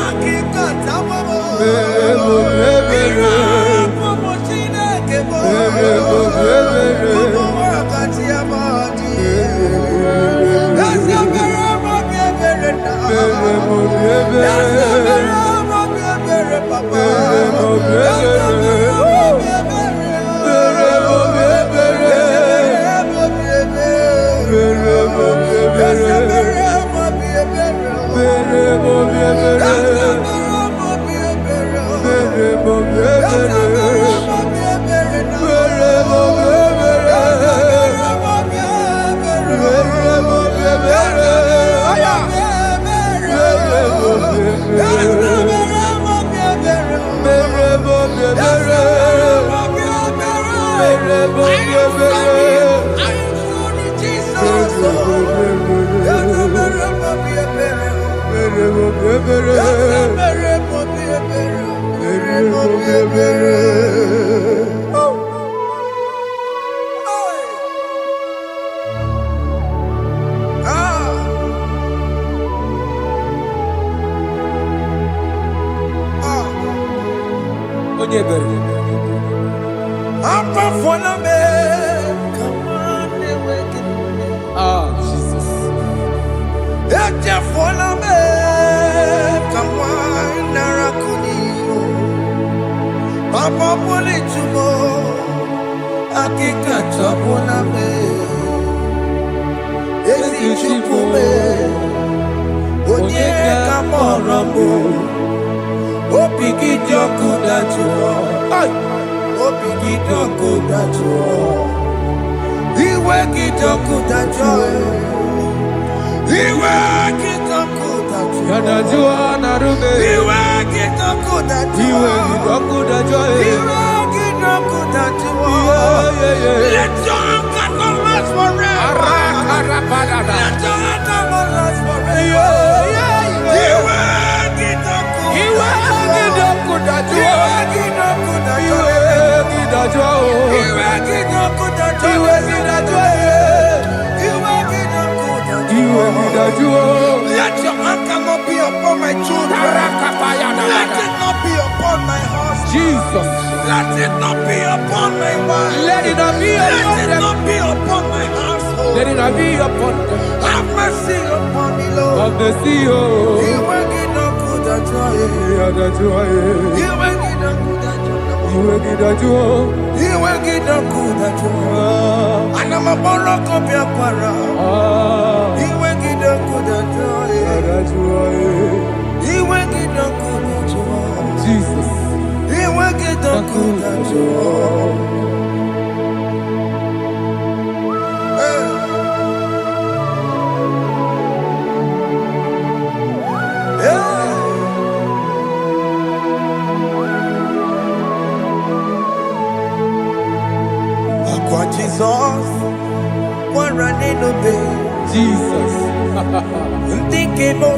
akike ta mo mo. Mere mo biebere. Iya mo Chineke mo. Mere mo biebere. Mo wakati ya madi. Ese mere mo bi ebere na. Mere mo biebere. Ese mere mo bi ebere papa. Mere mo biebere. Ese mere mo bi ebere. Mere mo biebere. Ese mere mo bi ebere. Mere mo biebere. Ese mere mo bi ebere. Mere mo biebere. Ese mere mo bi ebere. Mere mo Ese biebere. mere mo bi ebere na. Mere mo biebere. Ese mere mo bi ebere. Mere mo biebere. Aya. Mere mo biebere. Ese mere mo bi ebere. Mere mo biebere. Mere mo biebere. Mere mo biebere. Onye ebere. Ah, Jesus. Papa poli tumo, akika tabona me, esi chupu me, onye kamoramo, opiki joku dachuo, opiki joku dachuo, iwe kijoku dachuo, iwe kijoku dachuo, Yanajua narume. iwe kijoku dachuo, Iwe kidoku da joy. Let your anger not last forever. Arakarapadada. Let your anger not last forever. Iwe kidoku da joy. Iwe kidoku da joy. Iwe kida joy. Iwe kida joy. Let your anger not be upon my children. Arakapayada. Let it not be upon my husband. Jesus. Let it not be upon my wife. Let it not be Let it upon them. not be upon my household. Let it not be upon them. Have mercy upon me, Lord. Of the CEO. Iwe kidoku da joy. Yada joy. Iwe kidoku da joy. Iwe gidajo. Iwe gidakudajo. Anama boroko biakwara. Iwe gidakudajo. Iwe gidakudajo. Jesus. Iwe gidakudajo. Jesus, what running obey. Jesus. Ndikemo,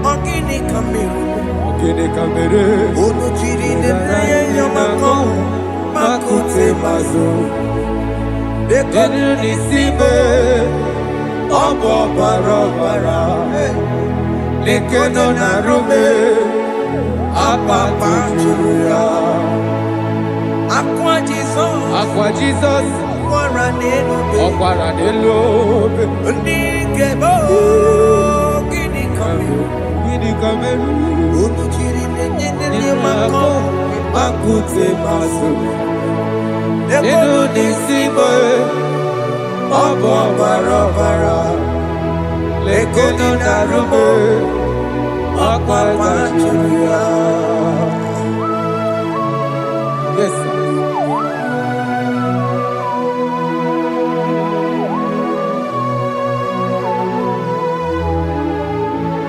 ogini kamere. Ogini kamere. Ono chiri nene yamako, makute mazo. Dekonu nisibe, obo barabara. Lekeno narume, apa juya. Aqua Jesus, Aqua Jesus, Okwara Nelobe, Ndikemo, ogini kamere. Ogini kamere. Ono chiri nene yamako, Makute maso. Dekonu nisibe, obo barabara. Lekeno narume, apa juya. Yes, sir.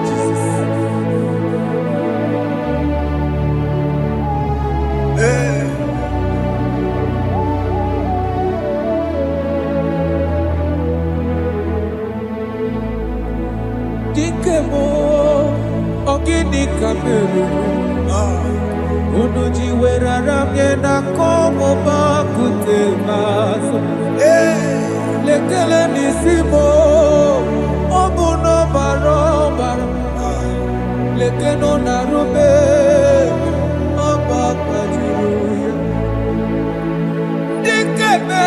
Jesus. Dikemo, ogini kamere. Unuji werara mjena komo bakute maso. Lekele nisimo, obuno barobara. Lekeno narume, abakwa jiruya. Dikeme,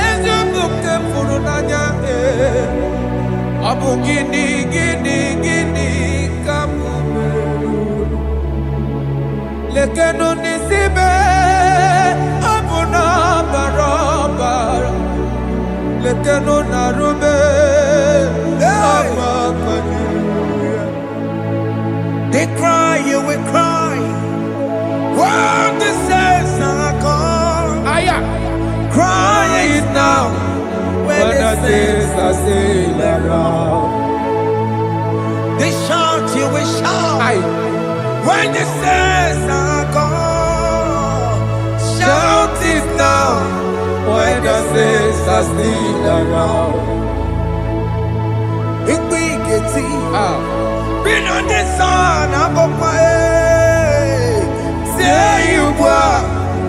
ezobuke furunanya. Abu gini kamumeru. Lekeno nisibe, abuna barabara. Lekeno narume, abakanyuya. They cry, you will cry. When the saints are gone, cry it now. When the saints are still around, they shout, you will shout. When the saints are gone, shout it now. When the saints are still around, it we get it. Been on the sun, I'm up my say you were,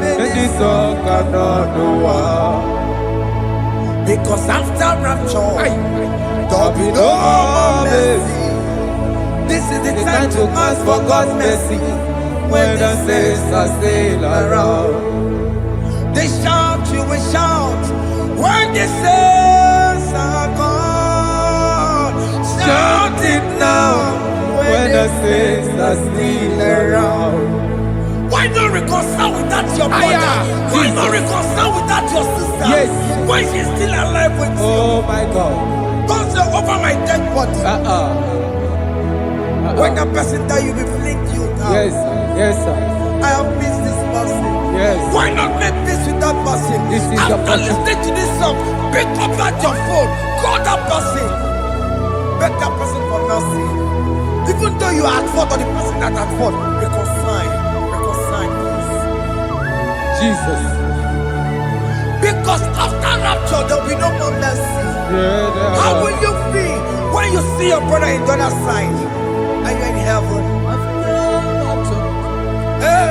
and this song cannot do. Because after rapture, there'll be no more mercy. This is the time to ask for God's mercy. When the saints are still around, they shout, you will shout. When the saints are gone, shout it now. When the saints are still around. Why not reconcile with that your brother? Why not reconcile with that your sister? Yes. Why she's still alive with you? Oh my God. Don't say over my dead body. When the person die, you will fling you down. Yes, sir. Yes, sir. I have missed this person. Yes. Why not make peace with that person? This is After the person. listening to this song, pick up that your phone, call that person, beg that person for mercy. Even though you are at fault or the person that at fault, reconcile, please. Jesus. Because after rapture, there will be no more mercy. How will you feel when you see your brother in the other side and you're in heaven? Hey.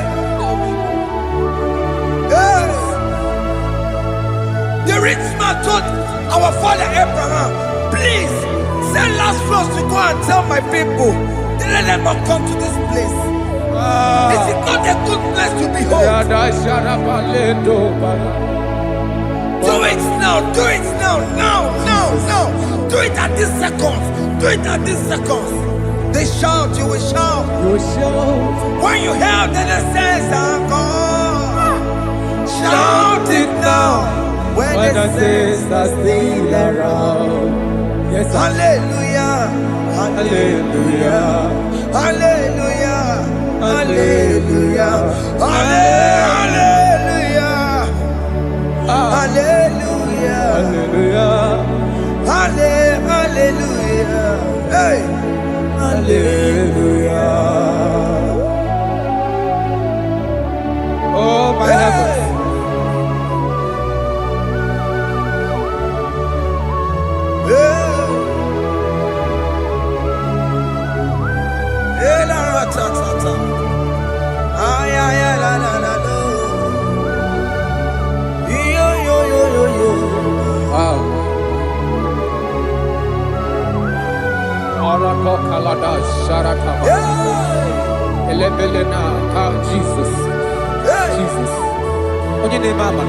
The rich man told our father Abraham, please send Lazarus to go and tell my people, let them not come to this place. This is not a good place to behold. Do it now, do it now, now. Do it at this second. Do it at this second. They shout, you will shout. You will shout. When you hear the saints are gone. ancestors still around. Yes, Hallelujah. hallelujah, Hallelujah. Hallelujah. Hallelujah. Hallelujah. hallelujah, Hallelujah. Hey. hallelujah. Oh, my heavens. Wow. Arako kalada sharataba. Elebelena ka Jesus. Jesus. Onye name ama.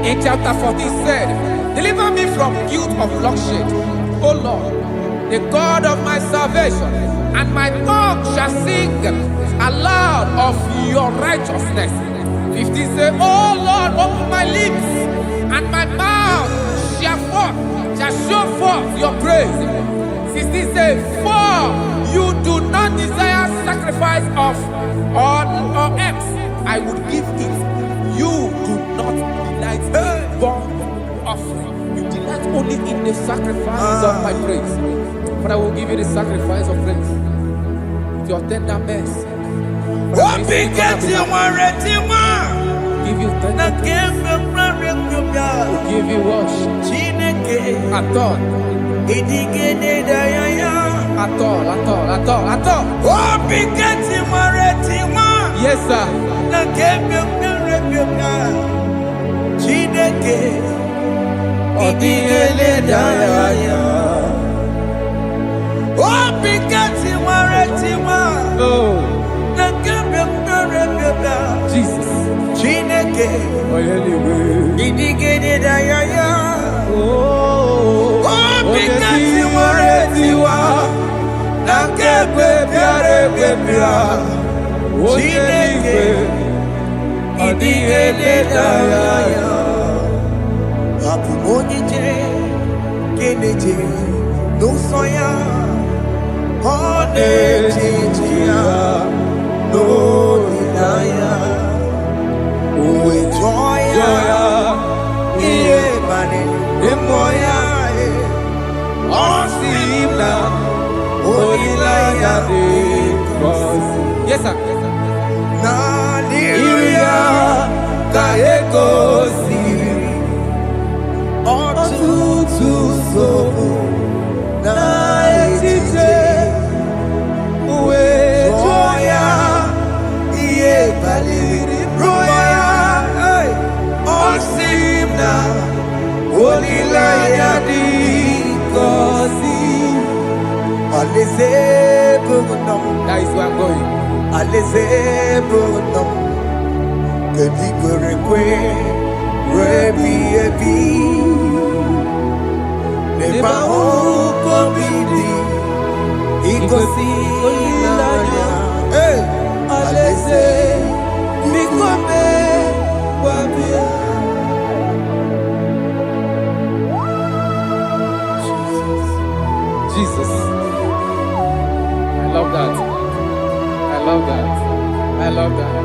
In chapter 14 said, deliver me from guilt of bloodshed, O Lord, the God of my salvation, and my tongue shall sing aloud of your righteousness. 15 say, O Lord, open my lips, and my mouth shall show forth your praise. 16 say, for you do not desire sacrifice of or X, I would give it. You do not delight in burnt offering. You delight only in the sacrifice of my praise. But I will give you the sacrifice of praise. With your tender mercy. Give you tender will give you worship. At all. At all. Yes, sir. Jesus. Yes, sir. That is where I'm going. Jesus. I love that. I love that. I love that.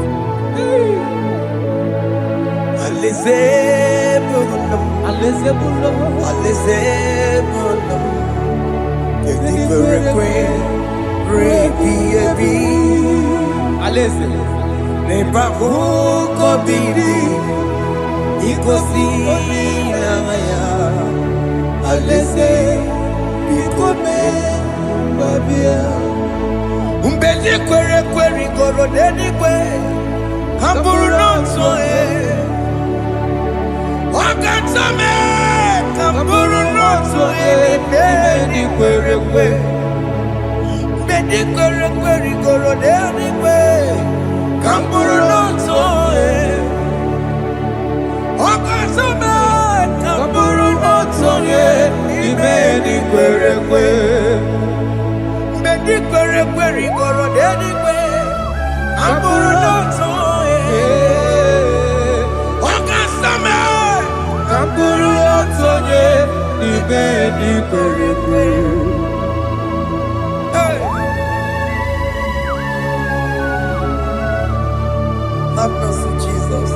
Have mercy, Jesus.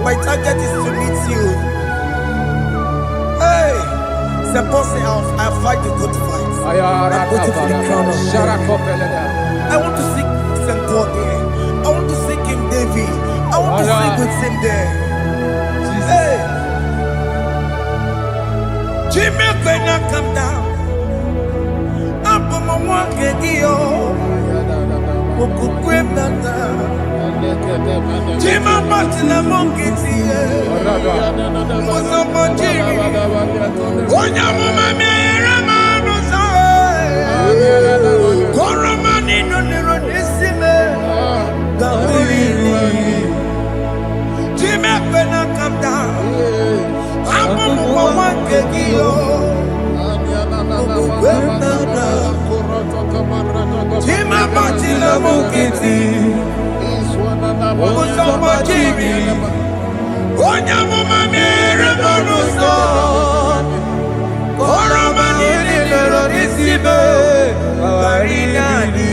My target is to meet you. Hey, suppose I fight the good fight. I'm waiting for the crown of glory. I want to seek St. God there. I want to seek King David. I want to sing with him there. Hey, Jimmy, when I come down, I'm on my one gegio. Jima Martina Monkiti, was a Monjiri. Onya Mama Mera Rosa, Coramani no Neronissime, Jimmy, when I come down, I'm on one gegio. Jima Martina Monkiti. Onya mama mere bonuso Koroma nili lero nisibe Warinani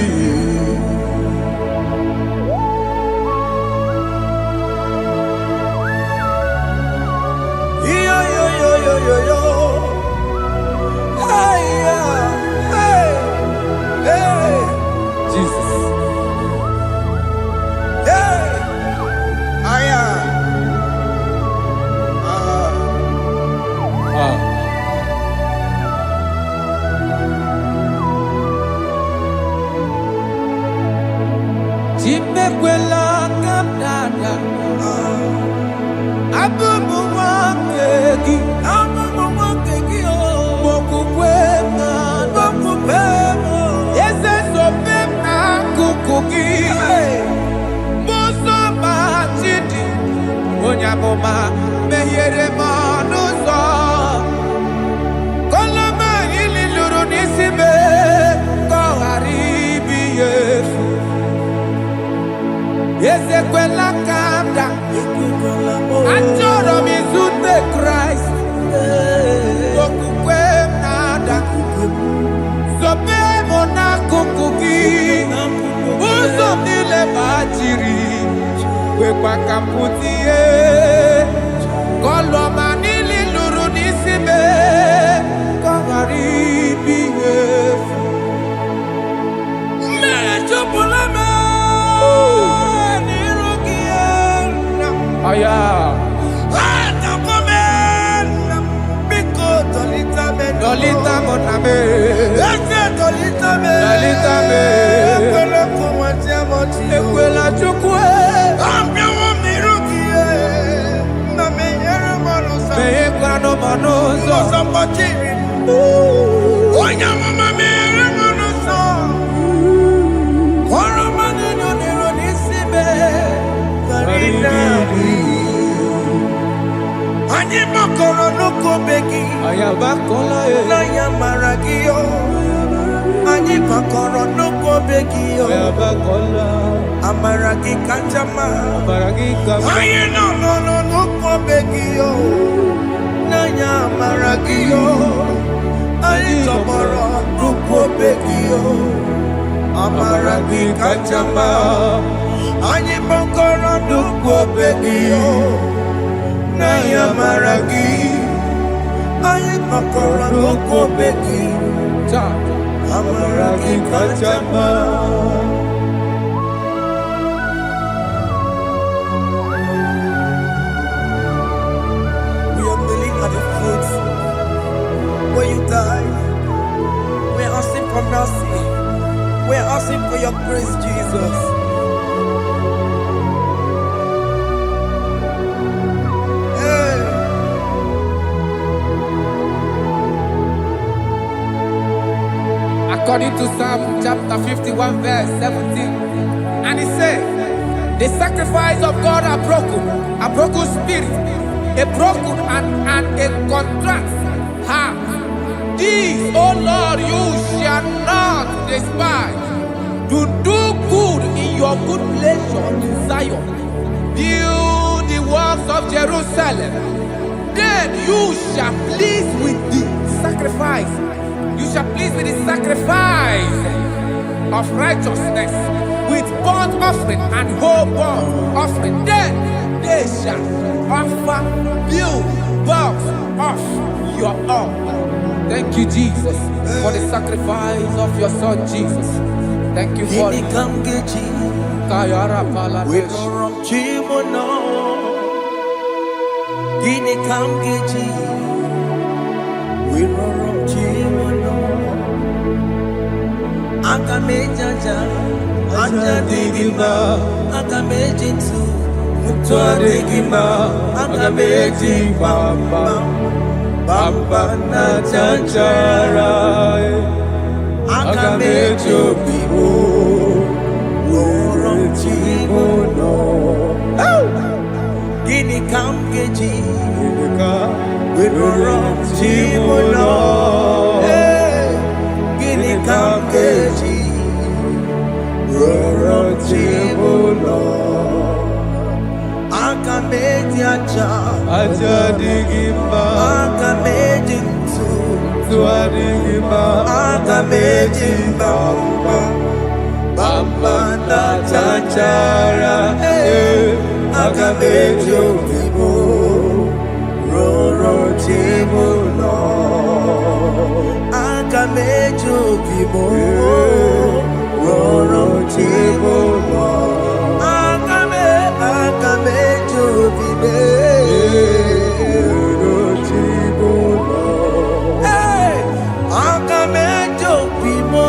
Yo yo yo yo yo yo Hey hey hey Jesus Jimekwela kamdada Abubu wakegi o Mokukwema Yese sopema kukugi Muso machidi Onyamoma mehiere manuso Koloma ili luru nisibe Koharibi yefu Ezekwela kamda Achoro mizute Christ Okukwe nada Sobe mona kukuki Uzo nile bajiri Wekwa kamputie Koloma nili luru nisibe Kogaribi yefu Mechopulame Aya. Ata komen. Biko dolita me. Dolita moname. Ese dolita me. Dolita me. Ekwela kumwatia moti. Ekwela chukwe. Ambia wamirukie. Na meyere manusa. Meyekwa no manusa. Mosa mpachiri. Onya mama meyere manusa. Koro manino niro nisibe. Ani makoro nuko begi ayabakola na yamaragio ani makoro nuko begi ayabakola amaragi kanjama amaragi kama ayi no nuko begi na yamaragio ani tomoro nuko begi amaragi kanjama ani makoro nuko begi na yamaragi ayi makoro nuko begi amaragi kanjama. We are kneeling at the foot where you died. We are asking for mercy. We are asking for your grace, Jesus. According to Psalm chapter 51 verse 17. And he said, the sacrifice of God are broken spirit, a broken and a contrite heart. These, O Lord, you shall not despise. To do good in your good pleasure in Zion. Build the works of Jerusalem. then you shall please with the sacrifice. You shall please with the sacrifice of righteousness, with burnt offering and whole burnt offering. Then they shall offer you bulks of your own. Thank you, Jesus, for the sacrifice of your Son, Jesus. Thank you for it. Kayara Pala. Gini kamgeji, we rorom chimono. Akamejaja, aja digima, akamejinsu, mutwa digima, akameji bamba, bamba na chanchara, akamejo bibo, rorom chimono. Gini kamgeji, we rorom chimono. Gini kamgeji, rorom chimono. Akameji aja digima, akameji digima, akameji bamba, bamba na chanchara. Akamejo bibo, roro chimono. Akamejo bibo, roro chimono. Akamejo bibo, roro chimono. Hey, akamejo bibo.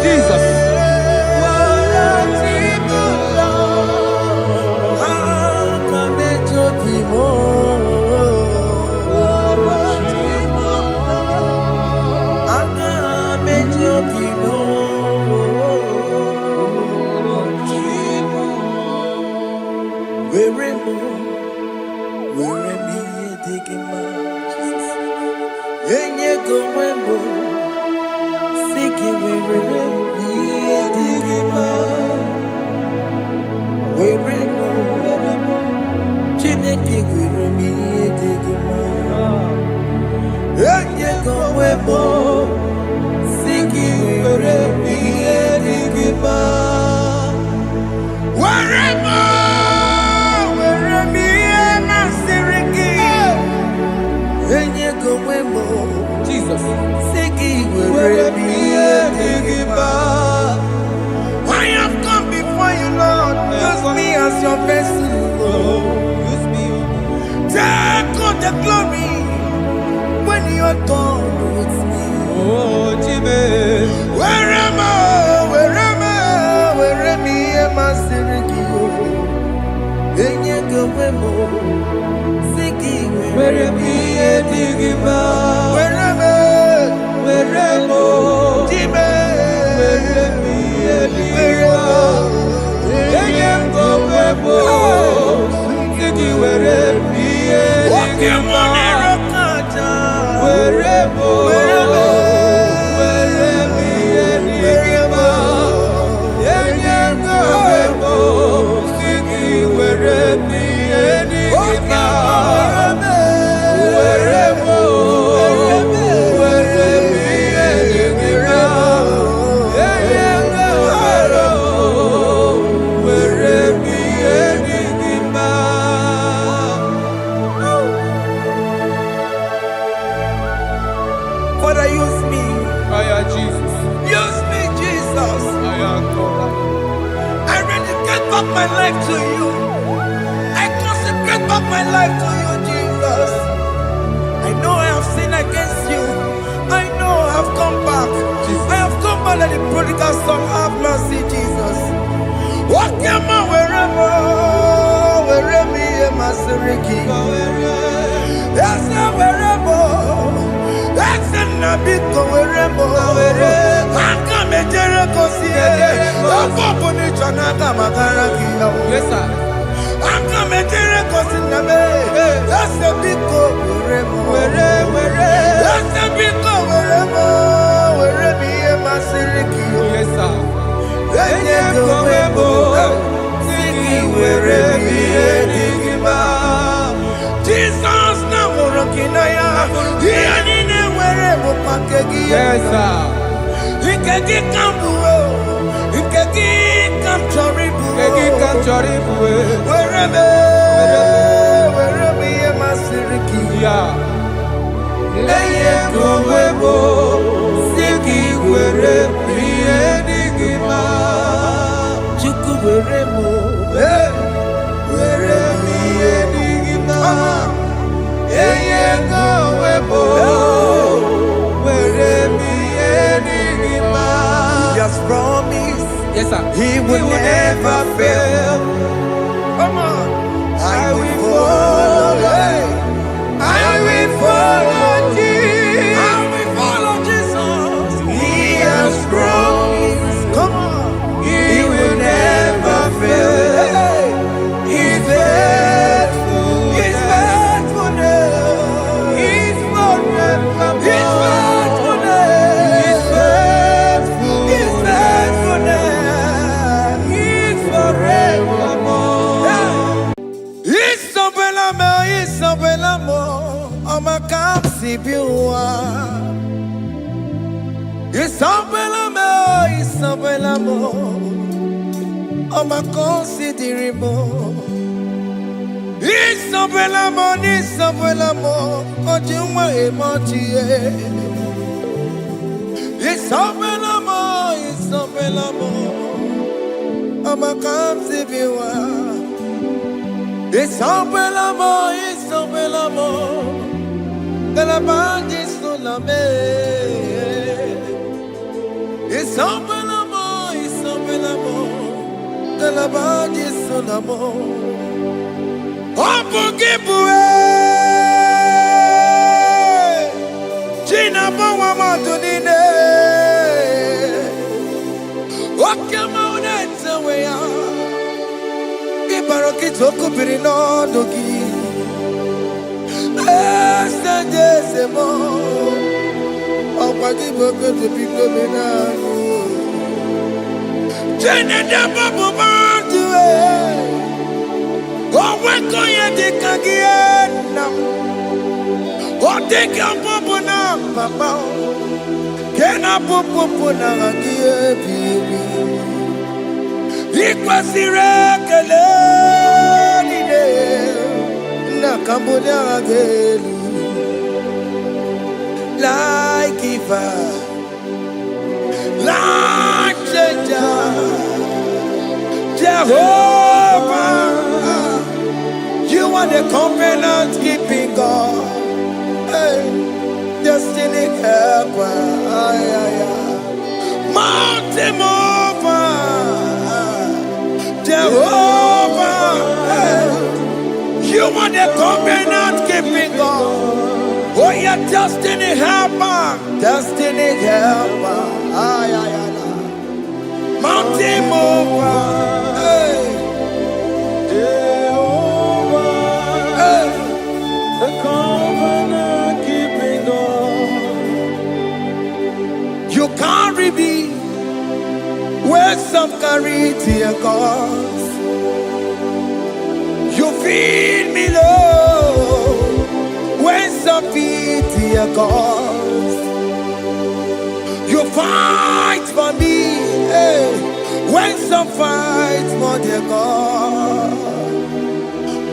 Jesus. I have come before you, Lord. Use me as your vessel. Use me. Take all the glory when you are done with me. Oh, Jimmy. Where am I? Where am I? Where am I? Sergio. Where am I? Digima. Where am I? Where am I? Jimmy. Where am I? back my life to you. I consecrate back my life to you, Jesus. I know I have sinned against you. I know I have come back. I have come back like the prodigal son. Have mercy, Jesus. Walk your man wherever me and my Siriki. Yes, wherever. That's a nabiko wherever. I come a Jericho see. Yes, sir. I come a Jericho see. That's a big go wherever. That's a big go wherever me and my Siriki. Yes, sir. Jesus na worokina ya yani ne wherever pakegi. Yes, sir. Ikegi kambuo, ikegi kamchoribu, Egi kamchoribu. wherever ye masiriki. Yeah. Eye kowebo, siki wherever ye digima. Chuku wherever, wherever ye digima. Eye kowebo, wherever ye digima. Just promise. Yes, sir. He will never fail. Come on. I will follow. I will follow Jesus. I will follow Jesus. He has promised. Come on. He will never fail. He's faithful. He's faithful. He's forever. He's faithful. He's faithful. He's faithful. He's forevermore. Isabelamo, I'ma come see you. Isabelamo, I'ma consider more. Isabelamo, Ojuma emoji. Isabelamo, I'ma come see you. Isabelamo, de la bande solame. Isabelamo, de la bande solamo. Opogibue, Gina Bawa Matunine. Okama unetse weya. Ibaroki toko pirino dogi. Mo, oh, what give a good to be coming out. Jenny, the bubble bar to it. Oh, what can you take again? Oh, take your bubble now, Papa. Can I put now again, baby? It was the regular. Cambodia again. Like giver, like changer, Jehovah, you are the covenant keeping God, hey, destiny helper, mountain mover, Jehovah, hey, you are the covenant keeping God. Oh, your destiny helper, mountain mover, hey, Jehovah, hey, the covenant keeping God. You carry me where some carry tear gods. You feed me, Lord, when some feed tear gods. You fight for me, hey, when some fight for their God.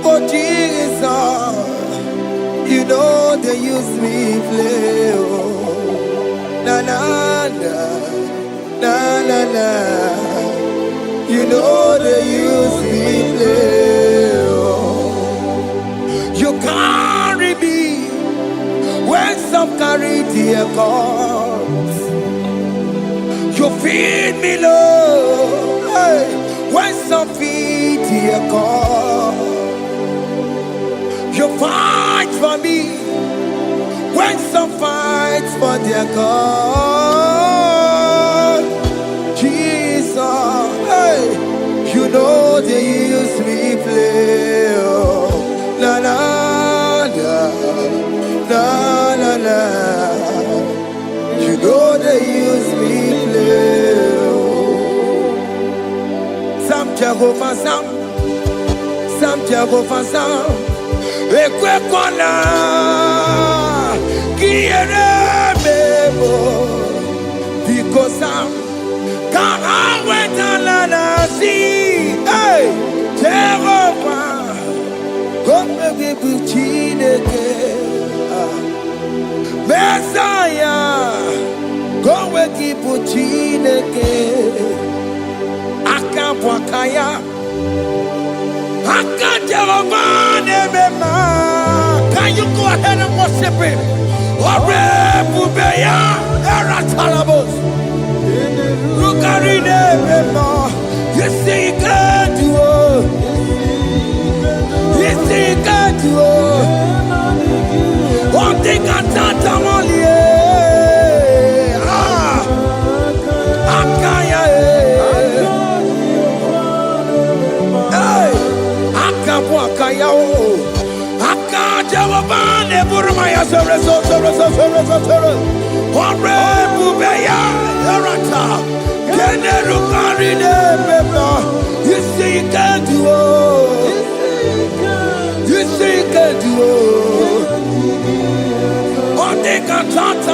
Oh Jesus, you know they use me play. Oh, na na na, na na na. You know they use me play. Oh. You carry me when some carry their gods. You feed me, Lord, hey, when some feed their gods. You fight for me when some fight for their God. Jesus, hey, you know they use me play. Oh, la la la, la la la. You know they use me play. Oh. Some Jehovah, some Jehovah, some. Ekwe kona kiere mebo because I'm can't wait on see hey Jehovah come be buchineke Messiah go we keep buchineke akabwakaya can you go ahead and worship him? You see, he can do it. You see, he can do it. One thing I can't only. You see, you can do it. You see, you can do it. One thing I can't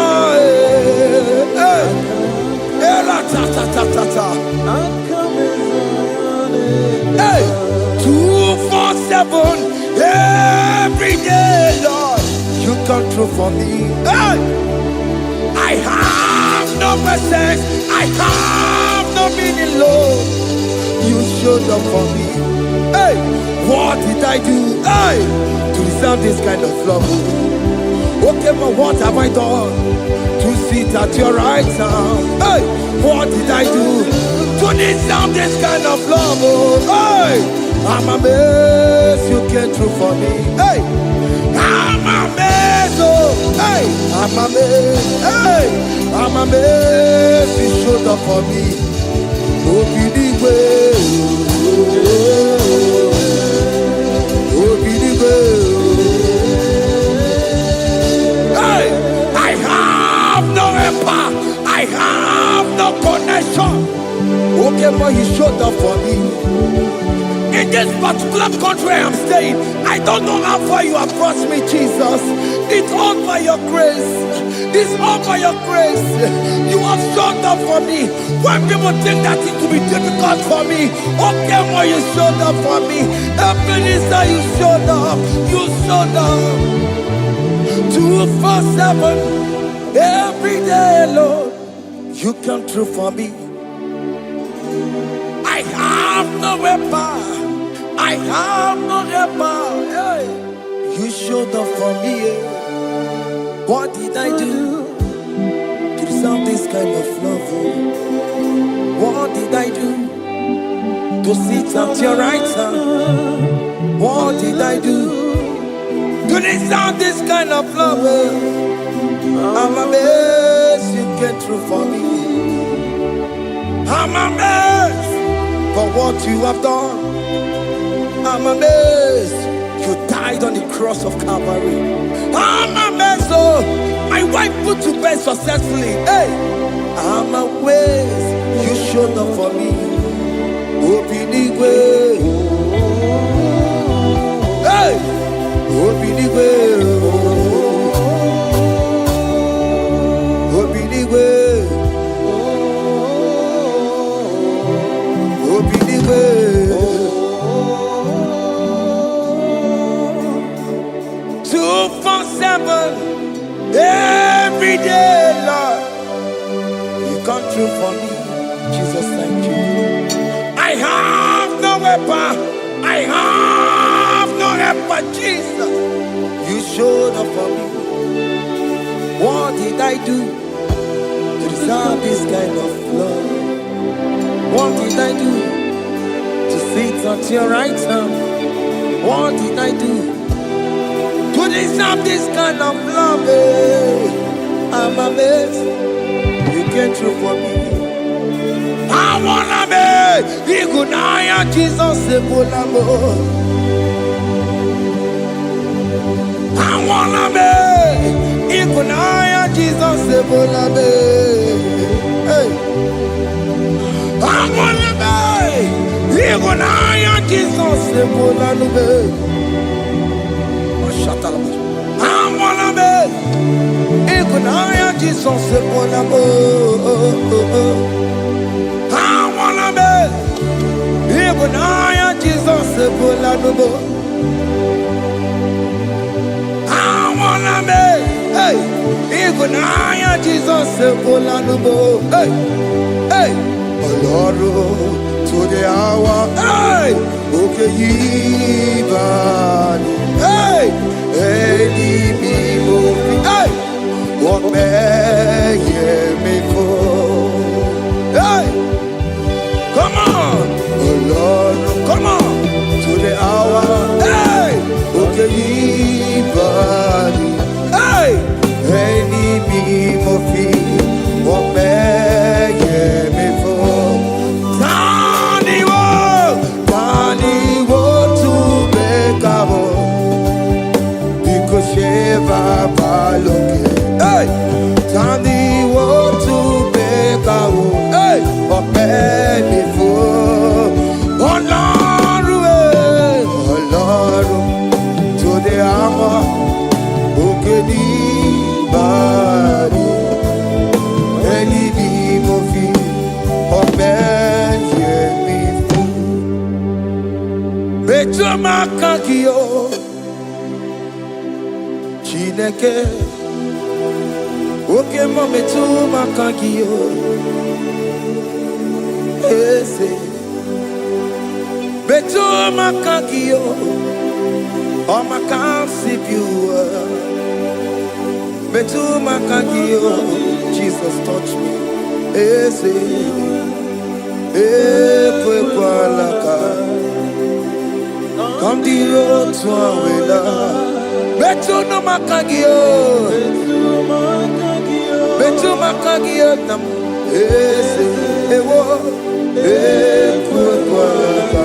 hey, 247 every day, Lord, you come through for me. Hey, I have no message, I have no meaning, Lord. You showed up for me. Hey, what did I do? Hey, to deserve this kind of love? Okay, but what have I done to sit at your right hand? Hey, what did I do to deserve this kind of love? Hey, I'm amazed you came through for me. Hey, I'm amazed. Oh, hey, I'm amazed. Hey, I'm amazed you showed up for me. Oh, be the way. Oh, be the way. Hey, I have no empire. I have no connection. Okay, but you showed up for me. In this particular country I am staying, I don't know how far you have brought me, Jesus. It's all by your grace. It's all by your grace. You have showed up for me. When people think that it will be difficult for me, okay, well, you showed up for me. Ebenezer, you showed up. You showed up. 247 every day, Lord. You come through for me. I have no weapon. I have no weapon. Hey. You showed up for me. What did I do to deserve this kind of love? What did I do to sit at your right hand? What did I do to deserve this kind of love? I'm amazed you came through for me. I'm amazed for what you have done. I'm amazed you died on the cross of Calvary. I'm amazed, oh, my wife put to bed successfully. Hey, I'm amazed you showed up for me. Open the way. Hey, open the way. Open the way. Open the way. 247 every day, Lord. You come through for me. Jesus, thank you. I have no weapon. I have no weapon, Jesus. You showed up for me. What did I do to deserve this kind of love? What did I do to sit at your right hand? What did I do to deserve this kind of love? I'm amazed you came through for me. I wanna be Igunaya Jesus Sebulamo. I wanna be Igunaya Jesus Sebulamo. Hey. I wanna be Igunaya Jesus Sebulamo. I wanna be Igunaya Jesus Sebulamo. I wanna be Igunaya Jesus Sebulamo. I wanna be hey Igunaya Jesus Sebulamo. Hey hey Oloro to the hour hey okay Yiban hey any people hey what may me for hey come on oh Lord come on to the hour hey okay body hey any people what may me for Tani wo to make up because Sheva Baloke hey Tani wo to make up hey what may me for oh Lord to the hour okay body any people what may me for Betuma kakio Chineke oke mo betuma kakio ese betuma kakio o makansi piwa betuma kakio Jesus touch me ese ekwe kwalaka come the road to Awela Betu makagio nam ese ewo ekwe kwala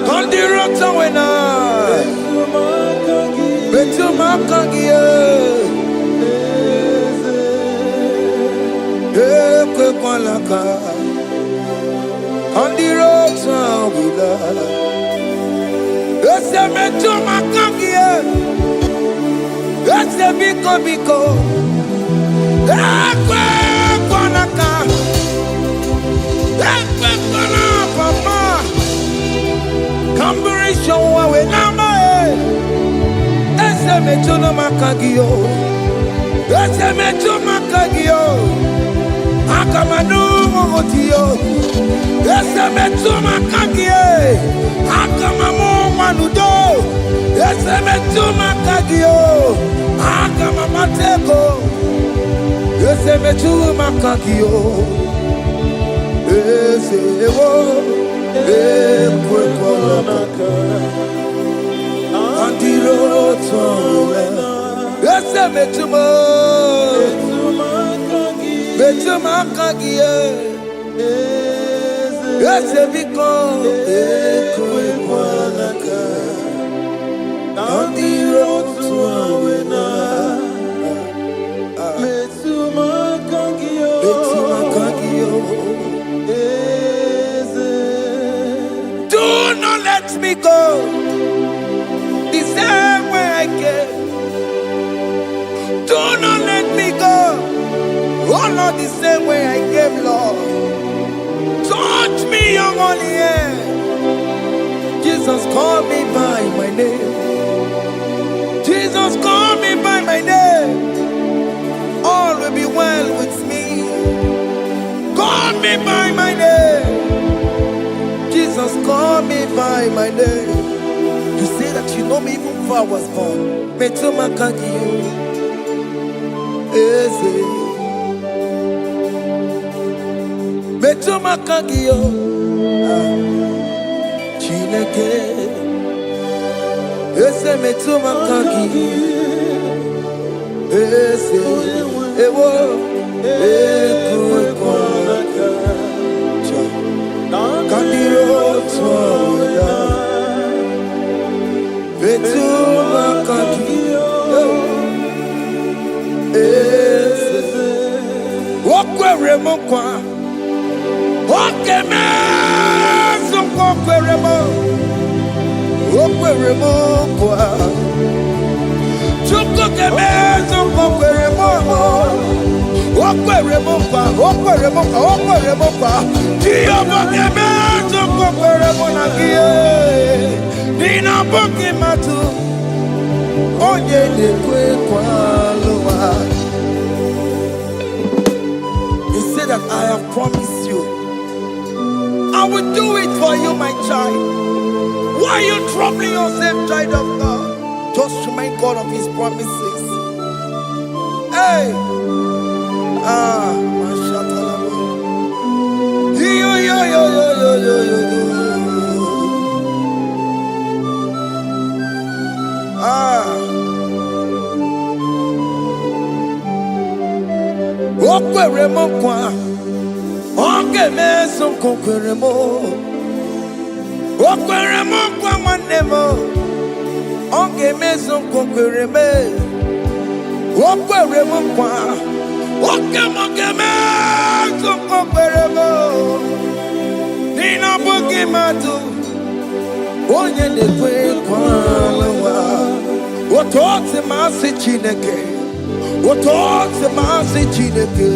come the road to Awela Betu makagio ekwe kwala on the road to Awela, it's a meto makagie, it's a biko, ekwe kwanaka, papa, combination we nama, it's a meto makagio, it's a meto makagio, akamanu motio. Ese metuma kagie, akamamu manudo. Ese metuma kagio, akamamatego. Ese metuma kagio, ese ewo, ekwe kwalaka. Andiro towe, ese metuma kagie. Ese biko ekwe kwalaka on the road to Awela Betuma kagio do not let me go the same way I came do not let me go oh not the same way I came Lord touch me, your holy hand. Jesus, call me by my name. Jesus, call me by my name. All will be well with me. before I was born. Metuma kangiyo. Eze. Metuma kangiyo. Chineke. Eze metuma kangiyo. Eze. Ewo. Ekwa. Kandiro tsoya. Metuma kangiyo. Okwere mokwa. Okeme sonko kwere mo. Okwere mokwa. Chuko keme sonko kwere mo. Okwere mokwa. Okwere mokwa. Okwere mokwa. Diyo keme sonko kwere mo na kiye. Nina boki matu. Onye de kwe kwa loa. He said that I have promised you. I will do it for you, my child. Why are you troubling yourself, child of God? Just remind God of His promises. Hey! Mashallah. Yo, yo, yo, yo, yo, yo, yo, yo. Okwere mo kwa. Oke meso kokwere mo. Okwere mo kwa mwane mo. Oke meso kokwere me. Okwere mo kwa. Oke mo ke meso kokwere mo. Nina boki matu. Onye de kwe kwa lawa. Otote masi chineke. Otote masi chineke.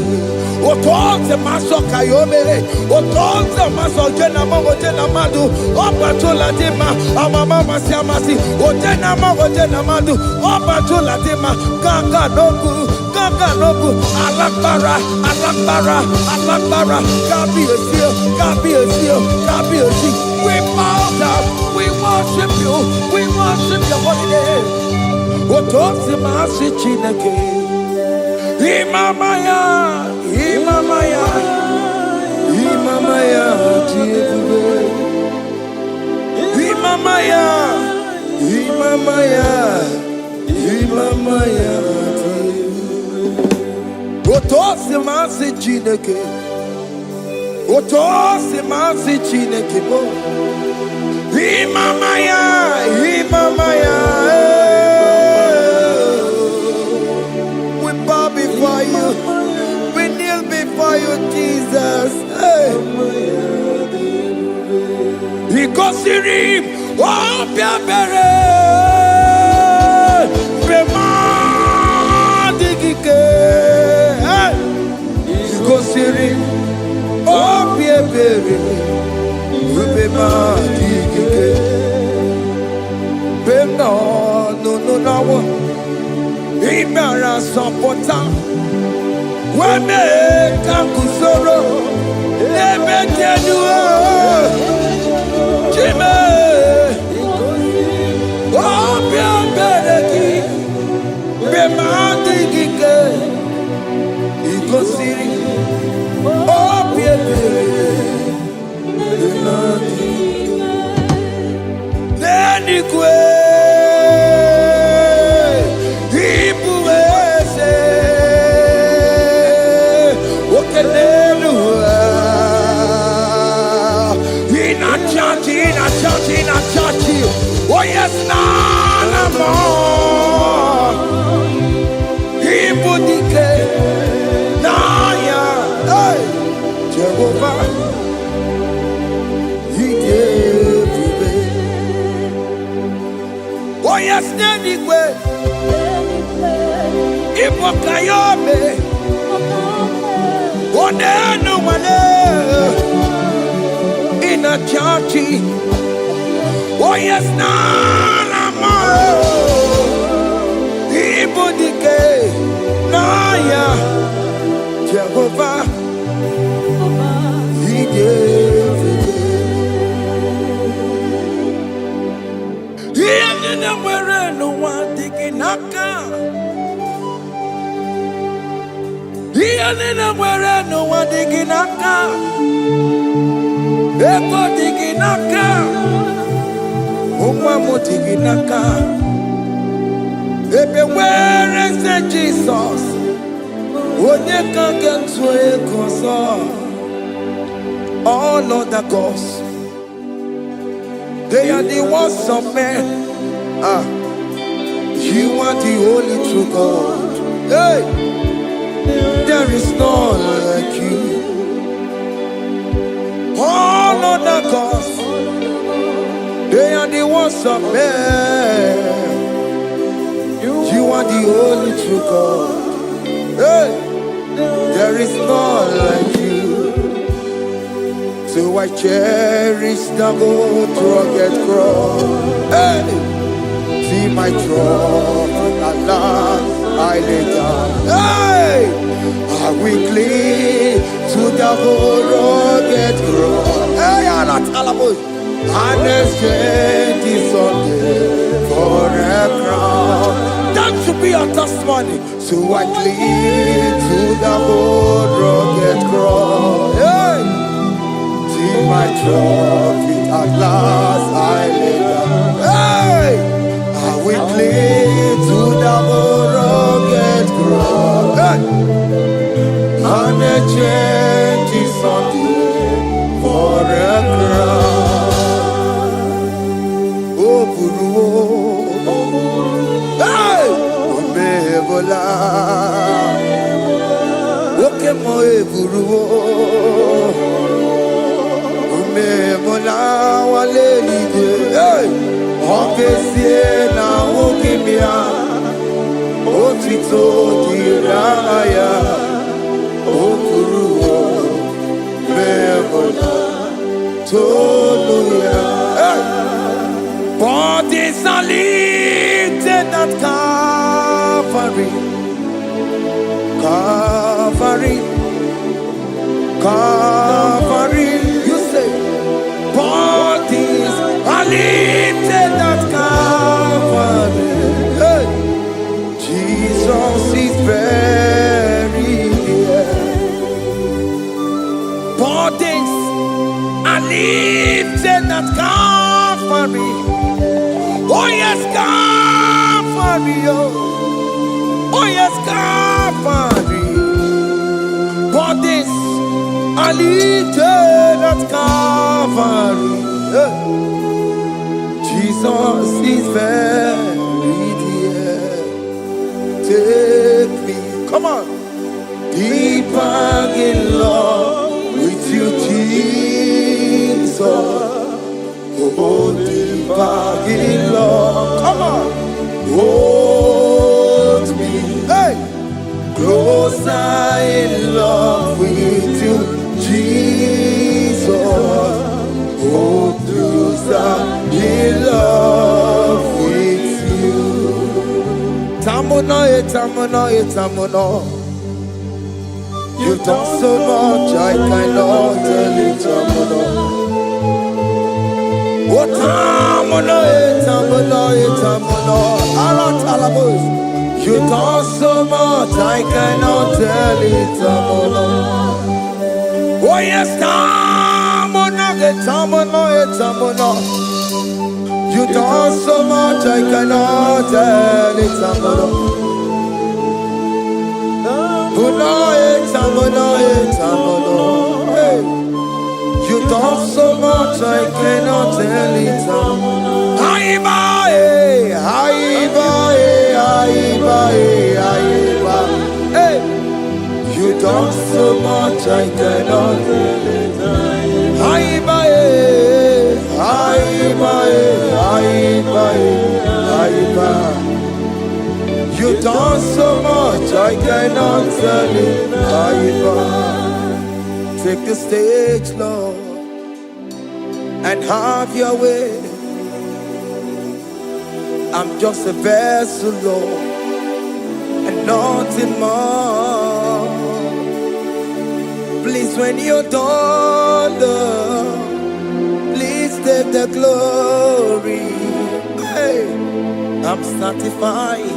Otote maso kayome. Otote maso jena mo jena madu. Opa tola dima. Amama masi amasi. Ojena mo jena madu. Opa tola dima. Gaga nogu. Gaga nogu. Alakbara. Alakbara. Alakbara. Gabi osio. Gabi osio. Gabi osio. We bow down. We worship you. We worship your holy name. Otote masi chineke. Imamaya, Imamaya, Imamaya, Imamaya, Imamaya, Imamaya. Otosi masi chineke, Otosi masi chineke bo. Imamaya, Imamaya. Before you, we kneel before you, Jesus. Hey. Because you reap, oh, Piabere, Pemadike. Because you reap, oh, Piabere, Pemadike. No, no, no, no. Imara sapota, wame kakusoro, ebe kedua, chime, obia bereki, bemadi gike, ikosiri, obia bereki, neni kwe. Oh yes, nana more. Ibudike, naya, hey, Jehovah, He gave me. Oh yes, anyway, Ibokayome, oh no mane, in a churchy. Oh yes, nana more. Ibudike, naya, Jehovah, He gave it. He ended up wearing no Iyanina were no one digging aka. Ego digging aka. Umamo digging aka. Ebe where is the Jesus? Onye can get to a console. All other gods, they are the ones of men. You are the only true God. Hey, there is none like you. All other gods, they are the ones of men. You are the only true God. Hey, there is none like you. So I cherish the gold rugged cross. Hey, see my throne at last I lay down. Hey, I will cling to the gold rugged cross. Hey, I'm not alabos. And exchange is Sunday for a crown. That should be a testimony. So I cling to the gold rugged cross. Hey, see my trophy at last I lay down. Hey, I will cling to the rugged cross. Hey, and the change is Sunday for a crown. Oh, Guru, hey, Omebola, okay, my Guru. Mola wale lide, hey, onkesie na ukimia, otito diraya, okuruo, memola, toluya, hey, bodies are lifted at Calvary, Calvary, Calvary. Bodies are lifted at Calvary. Hey. Jesus is very near. Bodies are lifted at Calvary. Oh yes, Calvary. Oh yes, Calvary. Bodies are lifted at Calvary. Jesus is very dear. Take me, come on, deeper in love with you, Jesus. Oh, deeper in love, come on, hold me, hey, closer in love with you, Jesus. Oh, closer in love with you. Tamuno, tamuno, tamuno. You've done so much, I cannot tell it, tamuno. Oh, tamuno, tamuno, tamuno. Arat alabos. You've done so much, I cannot tell it, tamuno. Oh, yes, tamuno, tamuno, tamuno. You done so much, I cannot tell it, tamuno. Hey, you done so much, I cannot tell it. Hey, you done so much, I cannot tell it. You done so much, I cannot tell it. Take the stage, Lord, and have your way. I'm just a vessel, Lord, and nothing more. Please, when you're done, Lord, please take the glory. Hey, I'm satisfied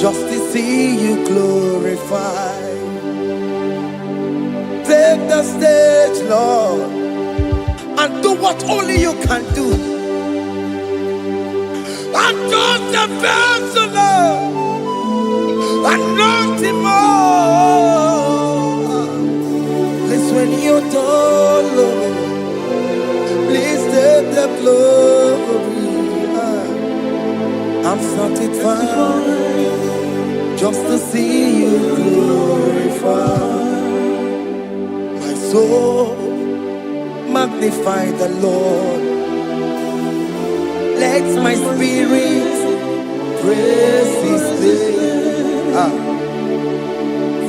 just to see you glorified. take the stage, Lord, and do what only you can do. I'm just a vessel, Lord, and nothing more. Please, when you're done, Lord, please take the glory. I'm satisfied just to see you glorified. My soul magnify the Lord. Let my spirit praise His name.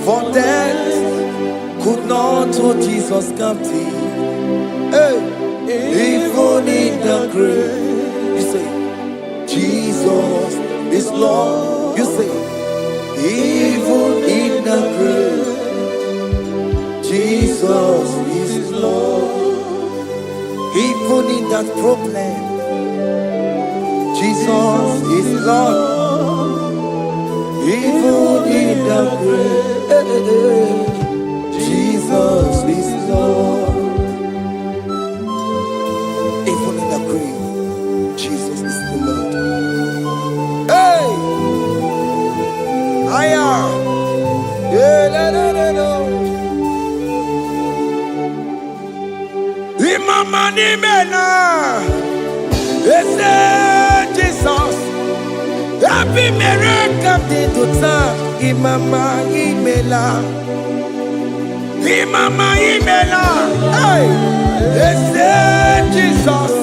For death could not hold Jesus captive. Hey, even in the grave, you say, Jesus is Lord. You say, even in the grave, Jesus is Lord. Even in that problem, Jesus is Lord. Even in the grave, Jesus is Lord. Even in the grave, Jesus is the Lord. Hey! I am. Yeah, no. Imama ni mena. Jesus. Happy miracle to time. Imama imela. Imama imela. Hey. Jesus.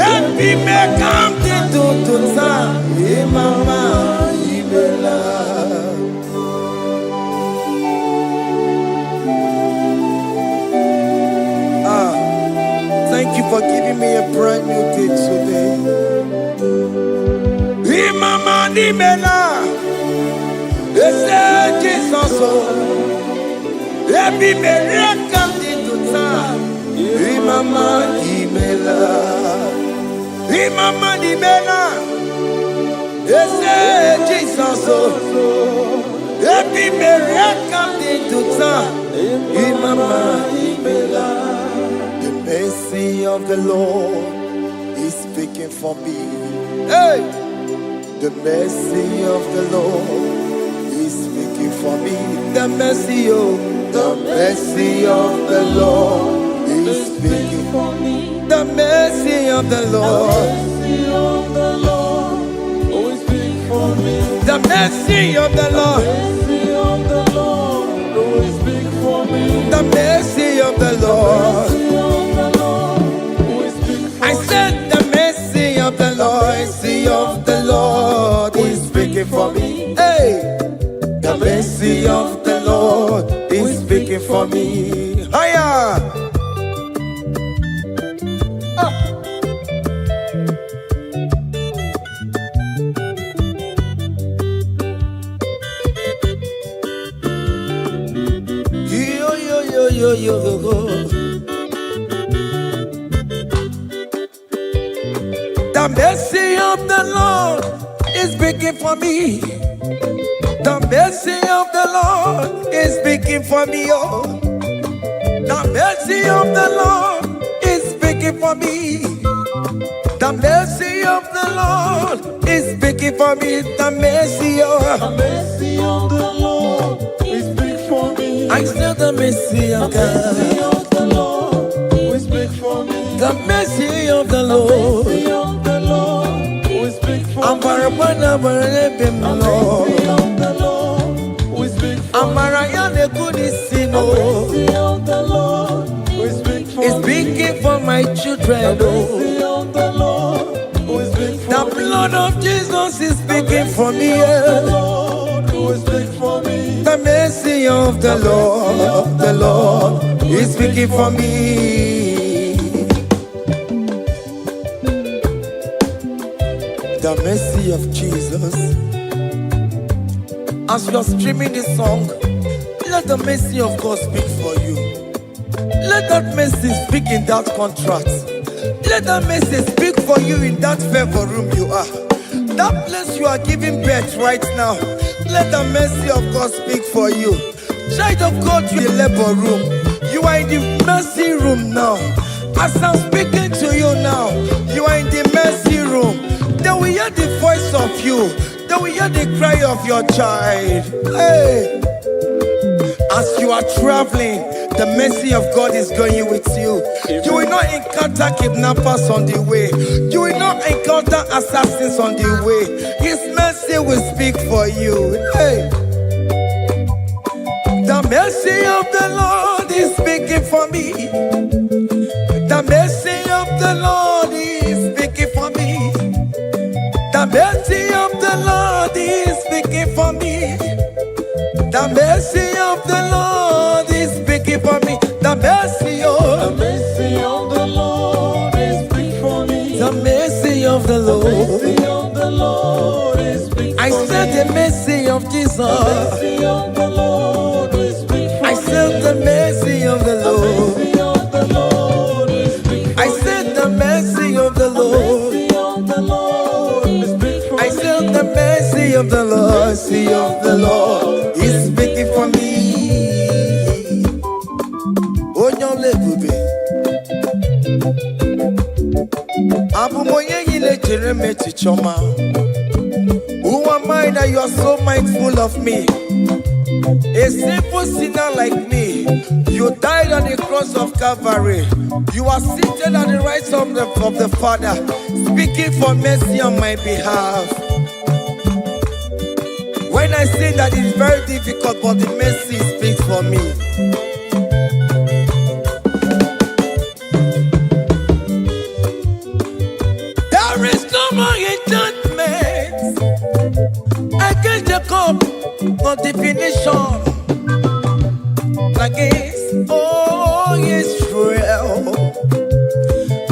Happy miracle to time. Imama imela. Thank you for giving me a brand new day today. Imama nimela, Jesus, every miracle to time. Imama nimela, Imama nimela, Jesus, every miracle to time. Imama nimela. The mercy of the Lord is speaking for me. Hey! The mercy of the Lord is speaking for me. The mercy of the Lord is speaking for me. The mercy of the Lord always speak for me. The mercy of the Lord always speak for me. The mercy of the Lord. I said the mercy of the Lord is speaking for me. Hey, the mercy of the Lord is speaking for me. Hiya. Yo. The mercy of the Lord is speaking for me. The mercy of the Lord is speaking for me. Oh, the mercy of the Lord is speaking for me. The mercy of the Lord is speaking for me. The mercy of the Lord is speaking for me. I still the mercy of God. The mercy of the Lord will speak for me. The mercy of the Lord. I'm the Lord. It's speaking for my children. The blood of Jesus is speaking for me. The mercy of the Lord is speaking for me. The mercy of Jesus. As you are streaming this song, let the mercy of God speak for you. Let that mercy speak in that contract. Let that mercy speak for you in that favor room you are. That place you are giving birth right now. Let the mercy of God speak for you. Child of God, you in the labor room. You are in the mercy room now. As I'm speaking to you now, you are in the mercy room. They will hear the voice of you. They will hear the cry of your child. Hey. As you are traveling, the mercy of God is going with you. You will not encounter kidnappers on the way. You will not encounter assassins on the way. His mercy will speak for you. Hey. The mercy of the Lord is speaking for me. The mercy of the Lord is speaking for me. The mercy of the Lord is speaking for me. The mercy of the Lord is speaking for me. The mercy of The Lord is big for me. the mercy of the The Lord. mercy of the Lord is big for me. I said the mercy of Jesus. The mercy of the Lord is big for me. I said the mercy of the The Lord. mercy of the Lord is big for I me. said the mercy of the Lord. The mercy of the Lord is big for I me. said the mercy of the Lord. Mercy of the Lord is speaking for me. Onyolebube. Abumoye yile jereme chichoma. Who am I that you are so mindful of me? A simple sinner like me. You died on the cross of Calvary. You are seated at the right side of the Father, speaking for mercy on my behalf. When I say that it's very difficult, but the mercy speaks for me. There is no more enchantment against Jacob, no definition against Israel.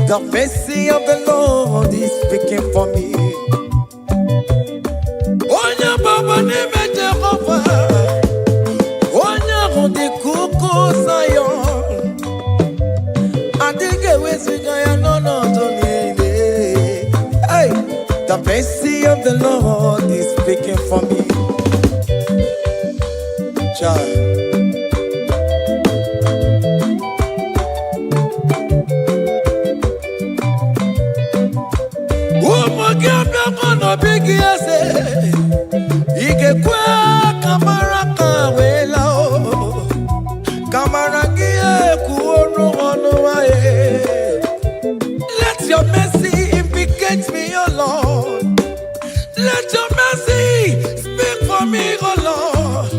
The mercy of the Lord is speaking for me. Onya baba neme Jehovah, onya hundi kuku Zion. Adige wesigaya no to nene. Hey, the mercy of the Lord is speaking for me. Child. Let your mercy implicate me, oh Lord. Let your mercy speak for me, oh Lord.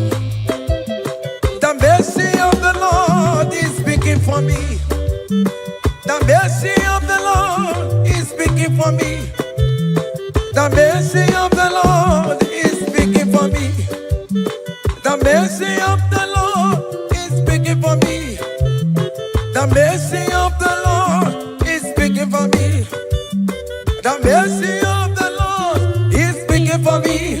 The mercy of the Lord is speaking for me. The mercy of the Lord is speaking for me. The mercy of the Lord is speaking for me. The mercy of the Lord is speaking for me. The mercy of the Lord is speaking for me. The mercy of the Lord is speaking for me.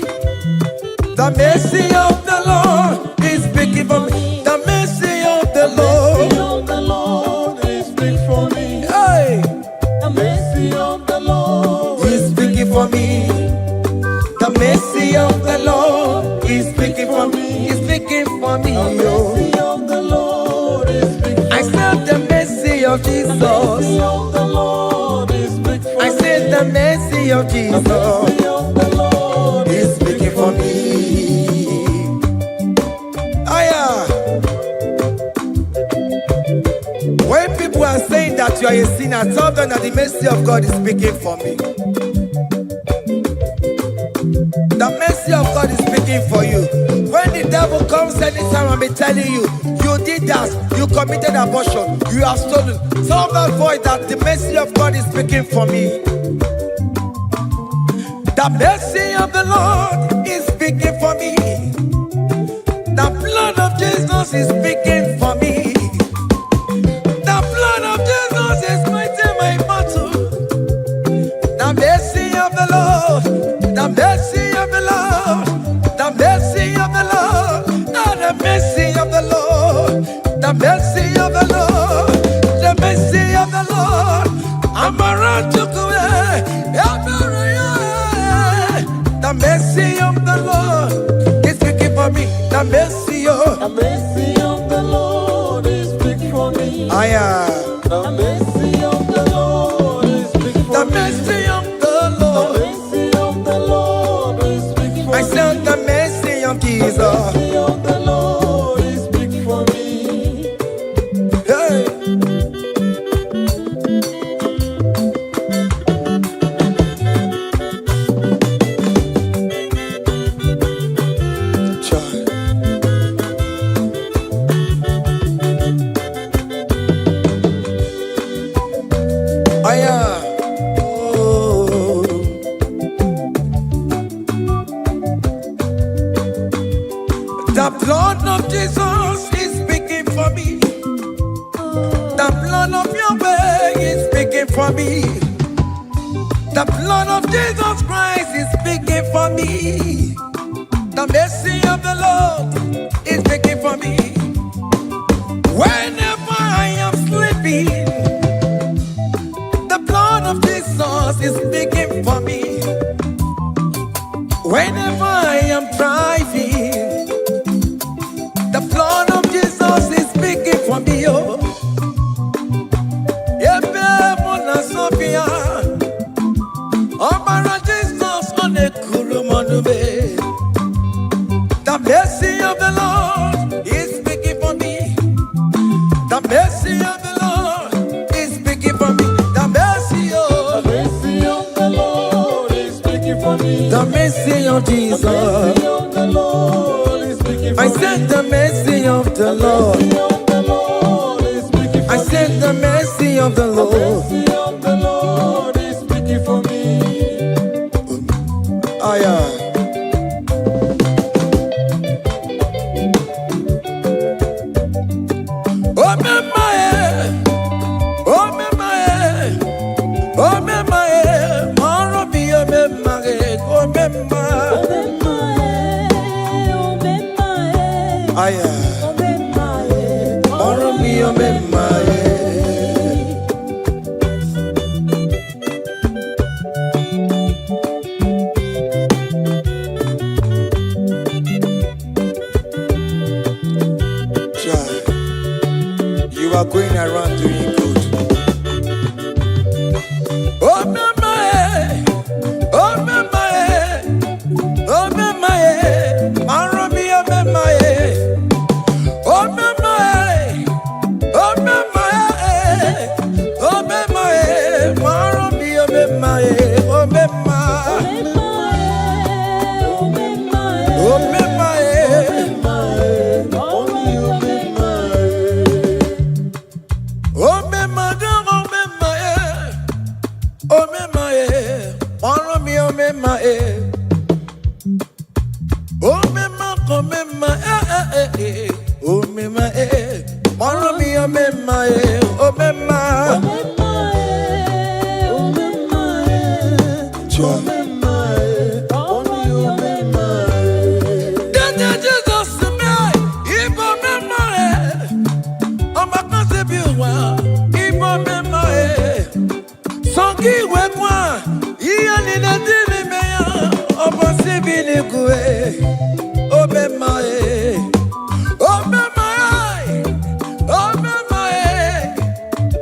The mercy of the Lord is speaking for me. The mercy of the Lord. The Lord is big for me. Hey. The mercy of the Lord He's speaking for me. The mercy of the Lord is speaking for me. He's speaking for me. The mercy of the Lord is big for me. I said the mercy of Jesus. The mercy of the Lord is big for me. I said the mercy of The Jesus mercy of the Lord is speaking for me. Aya. When people are saying that you are a sinner, tell them that the mercy of God is speaking for me. The mercy of God is speaking for you. When the devil comes anytime and be telling you, you did that, you committed abortion, you have stolen, tell that voice that the mercy of God is speaking for me. The mercy of the Lord is speaking for me. The blood of Jesus is speaking for me. The blood of Jesus is fighting my battle. The mercy of the Lord, the mercy of the Lord, the mercy of the Lord, the mercy of the Lord, the mercy of the Lord, the mercy of the Lord. I'm around to go. The mercy of the Lord is speaking for me. The mercy of the mercy of the Lord is big for mercy of the Lord is speaking for me. Hey. Child. Aya. Oh. The blood of Jesus is speaking for me. The blood of Yahweh is speaking for me. The blood of Jesus Christ is speaking for me. The mercy of the Lord is speaking for me. Whenever I am sleeping, the blood of Jesus is speaking for me. Whenever I am driving, the blood of Jesus is speaking for me. Oh, Ebe Mona Sophia, Obara Jesus on a Kurumanube. The mercy of the Lord is speaking for me. The mercy of the Lord is speaking for me. The mercy of The Lord is speaking for me. the mercy of Jesus. The mercy of the Lord is speaking for I me. said the mercy of the Lord. The mercy of the Lord is speaking for I me. said the mercy of the The Lord. mercy of the Lord is speaking for me. Aya. Oh me mae, oh me mae, oh me mae, maro bi oh me mae, oh me mae. Aya, maro bi oh me mae. Child, you are going around doing good. Oh me mae, oh me mae, oh me mae, maro bi oh me mae. Oh me mae, oh me mae, oh me mae, maro bi oh me mae, oh me mae, oh me mae. Oh me madam, oh me mae, oh me mae, maro bi oh me mae. Oh me ma, oh me mae, oh me mae, maro bi oh me mae, oh me mae. Child. Then Jesus me, Igbo me mae, oh my God se bi wa, Igbo me mae. Songi we kwa, iya ni na dili me ya, oh bo se bi ni kue, oh me mae, oh me mae, oh me mae,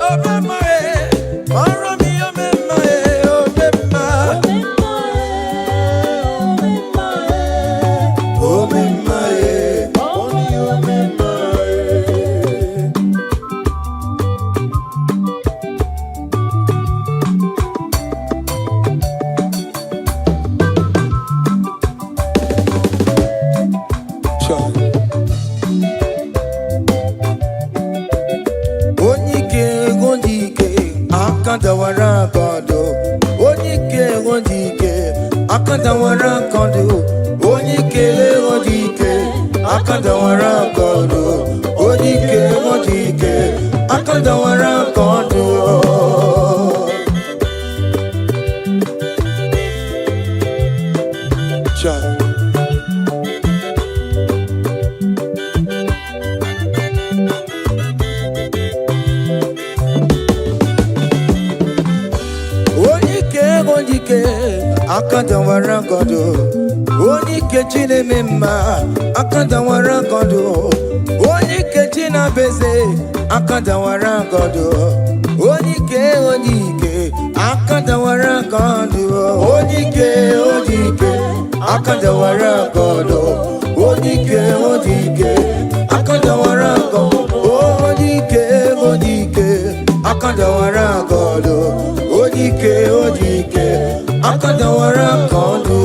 oh me mae, maro bi oh me mae, oh me mae. Oh me mae, child. Onyike, akadawara kodo. Onyike, akadawara kodo. Onyike, akadawara kodo. Onyike, akadawara kodo. Child. Onyike, akadawara kodo. Onyike chineme mma, akadawara kodo. Onyike chinabeze, akadawara kodo. Onyike, akadawara kodo. Onyike, akadawara kodo. Onyike, odike, akadawara godo, odike, akadawara godo, odike, akadawara godo.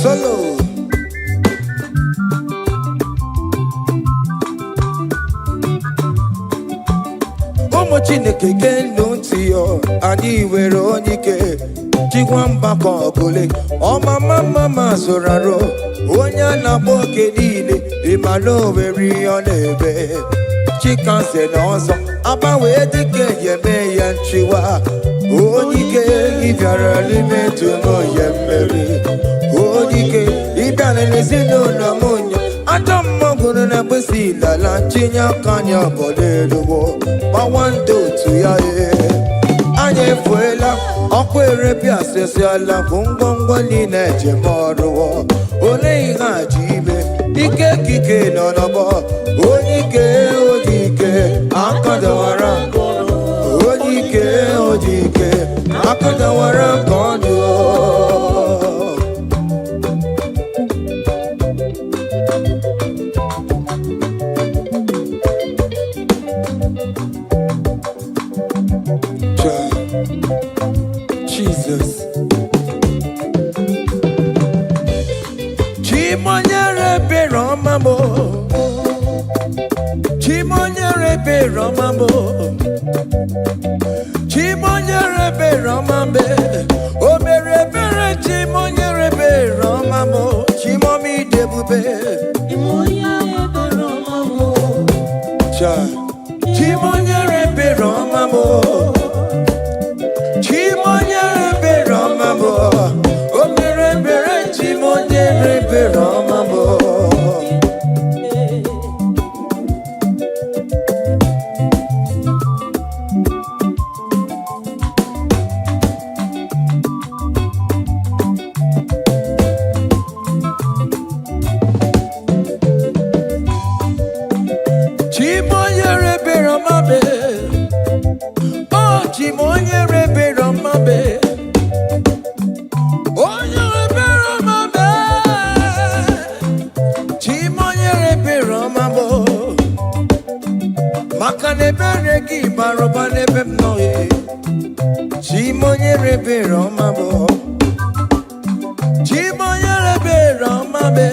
Solo. Chineke genu ntị yo, anyị were onye chikwa mbakọ ọbụle ọmama zụrụ arụ onye a na-agba oke niile ịmara owere ihe ọ na-eme chikanse na ọzọ agbanwe dịka eme ya nchiwa onye ike ịbịara n'ime tụnụ ya mmeri onye ike ịbịara n'ezinụlọ m onye ajọ mmọgụrụ na mgbesi ilala tinye aka anya obodo elugo gbawa ndị otu ya anyị efuela ọkụ erepịa asịsịala bụ ngwongwo niile ejem ọrụwo ole ihe aji ime ike kike nọ n'ọgbọ onye ike odike akadawara onye ike odike akadawara nke ọdụ Jesus. Chimonyere beromamo. Chimonyere beromamo. Chimonyere beromambe. O mere bere chimonyere beromamo. Chimomi debube. Chimonyere beromamo. Chimonyere beromamo. Chimonyere beromamo, o mere bere chimonyere beromamo. Chimonyere beromame, oh chimonyere beromame. Makanebere ki baroba nebe mnoye Chimonyere beromabo Chimonyere beromabe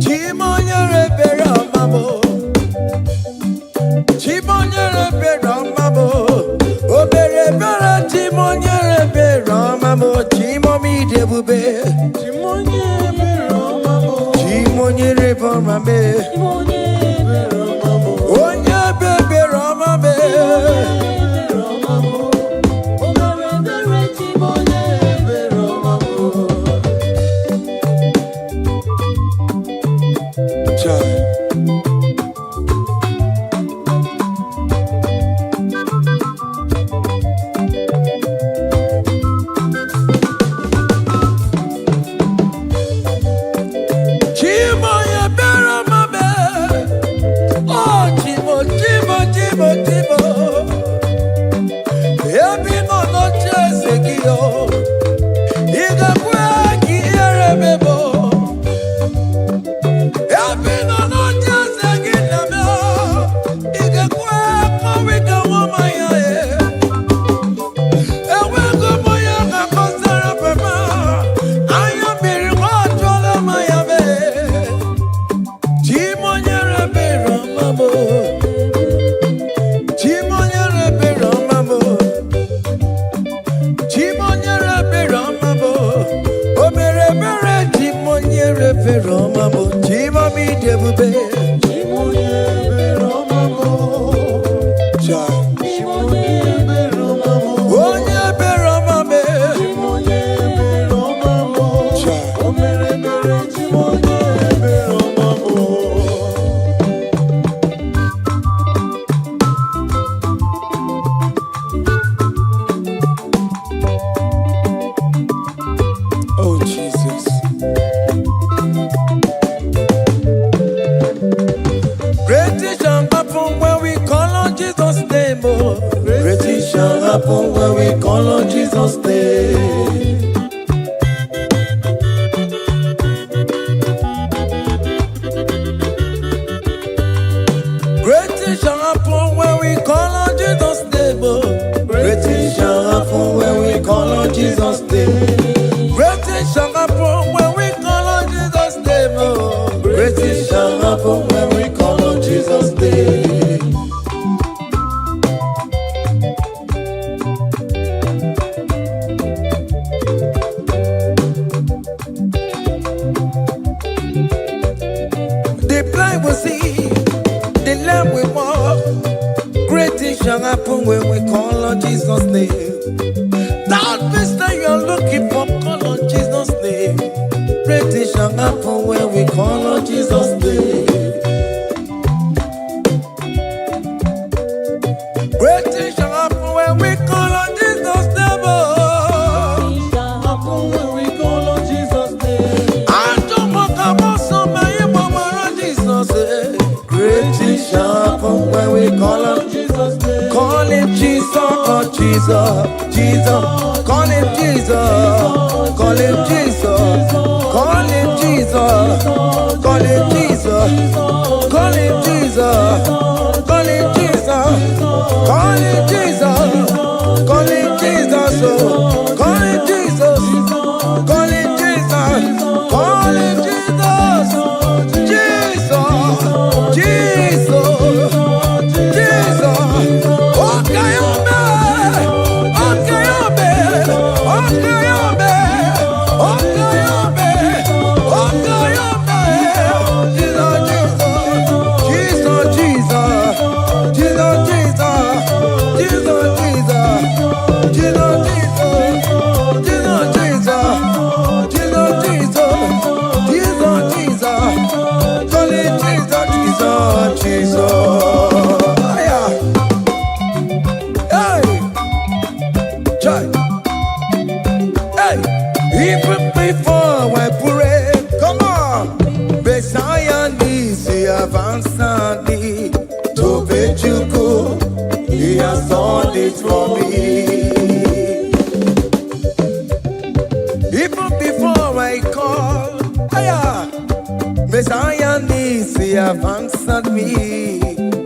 Chimonyere beromabo Chimonyere beromabo Obere bera chimonyere beromabo Chimomi debube Chimonyere beromabo Chimonyere beromame Onye bebe romabe happen when we call on Jesus' name. Great things shall happen when we call on Jesus' name. Great things shall happen when we call on Jesus' name. Great things shall happen when we call on Jesus' name. Great things shall happen when we call on Jesus' name. The blind will see, the lame will walk. Great things shall happen when we call on Jesus' name. That means that you're looking for, call on Jesus' name. Great things shall happen when we call on Jesus' name. Great things shall happen when we call on Jesus' name. Happen when we call on Jesus' name. I don't want to go so many more on Jesus' name. Great things shall happen when we call on Jesus' name. Call him Jesus, oh Jesus, Jesus. Call him Jesus, call him Jesus, call him Jesus, call him Jesus, call him Jesus, call him Jesus, call him Jesus, call him Jesus, oh, call him Jesus, call him Jesus, call him Jesus, Jesus, Jesus, Jesus. Okay, even before I pray, come on. Messiah needs to have answered me. To bet you go, he has done it for me. Even before I call, Messiah needs to have answered me.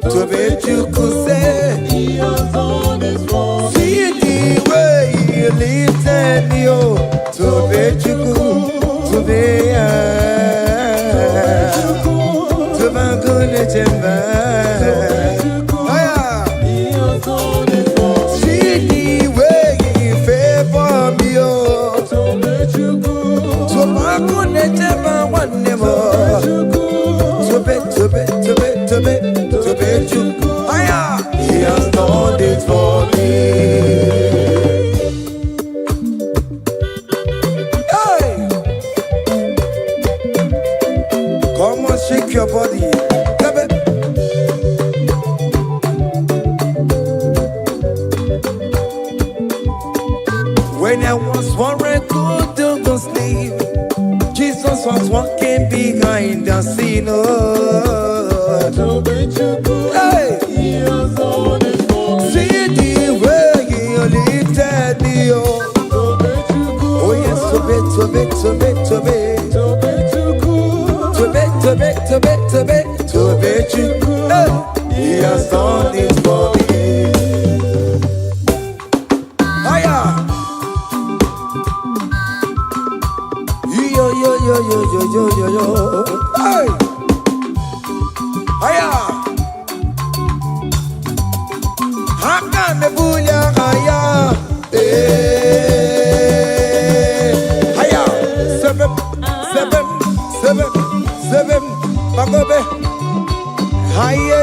To bet you could say, He has done it for me. see the way he lifted me, oh. To bet you could, to be to my goodness and He has done it for me. see the way he favor me, oh. So let you go. To my goodness and one never. To bet you. He has done it for me. Hey! Come on, shake your body. Come on. When I was worried, good to go sleep, Jesus was walking behind the scene. Oh. So let you go. Hey! He has done it for me. See the way he lifted me, oh. So let you go. Oh yes, to bet. So let you go. To bet you. Hey. He has done it for me. Hiya. Yo. Hey. Hiya. Haka nebulia hiya. Hiya. Seven. Magobe. Hiya.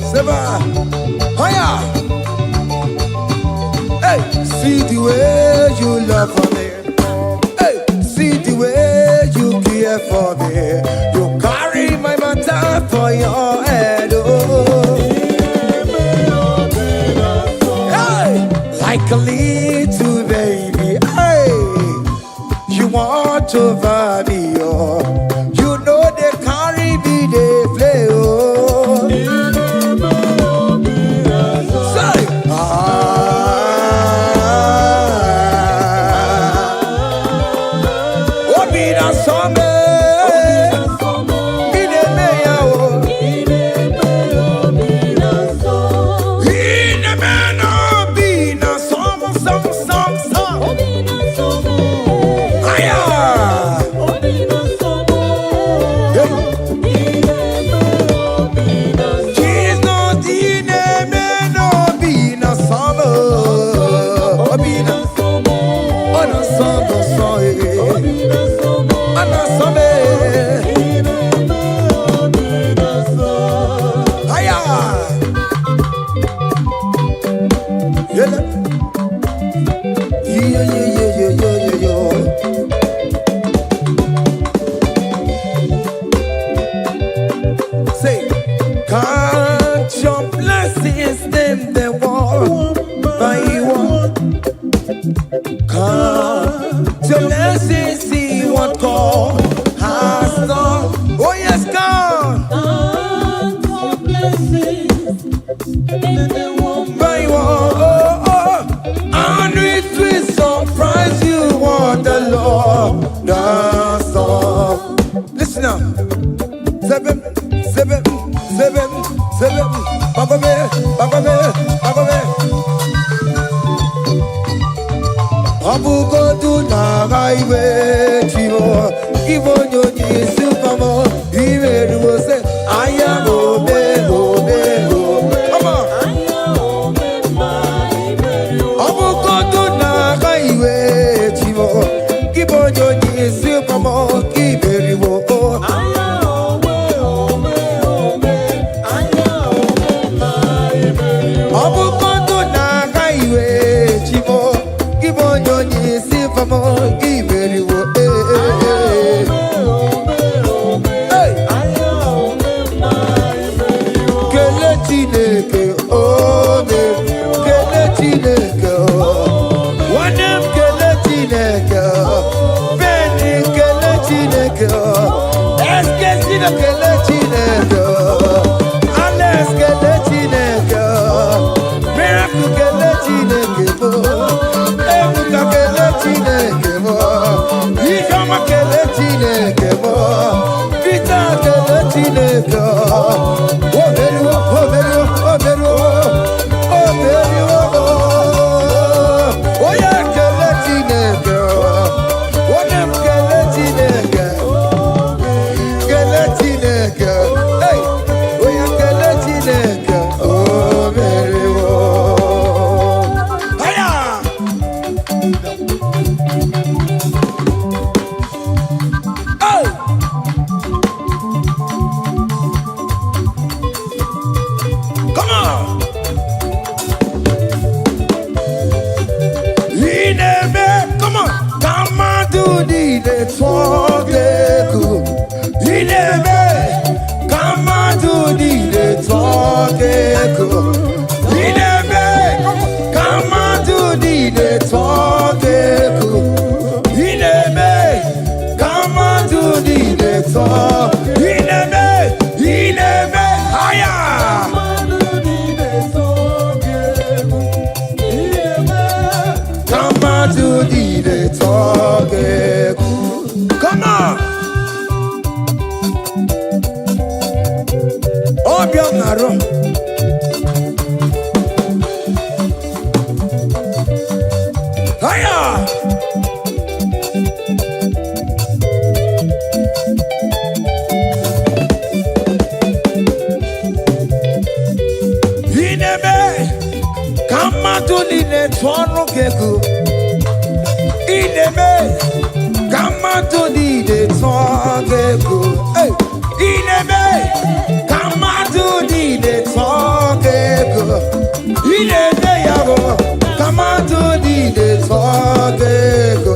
Seba. Hiya. Hey, see the way you love for me. Hey, see the way you care for me. You carry my matter for your head. Oh. Hey, like a little baby. Hey, you want over me, oh. You know they carry me, they play, oh. Say, oh, be that summer. Say, count your blessings, them they walk by one. Count your blessings, see what God has done. Oh yes, God. Count your blessings, them they walk by one. Oh, oh. And it will surprise you what the Lord does done. Listen up. Seven. Bagome. Abugo do na gaiwe chivo. Ivo nyoni supamo. Iwe ruo se aya obe. Come on. Abugo do na gaiwe chivo. Ivo nyoni supamo. Iwe ruo.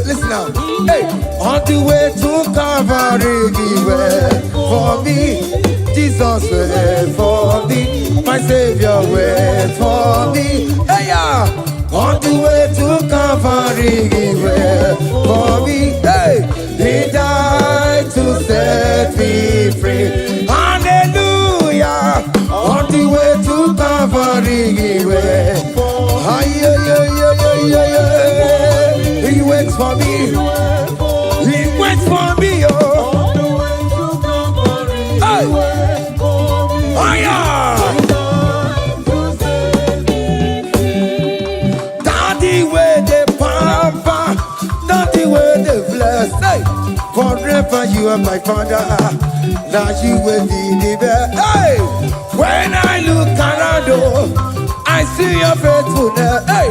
Listen now. Hey, on the way to Calvary, give way for me. Jesus wait for me. My Savior wait for me. Hey, yeah. On the way to Calvary for me. Hey, he died to set me free. Hallelujah. On the way to Calvary he waits for me. He waits for me. Hey. Oh yeah. Daddy way the pamper, daddy way the bless. Hey. Forever you are my father. Now you will be the best. Hey. When I look around, I see your faithfulness. Hey.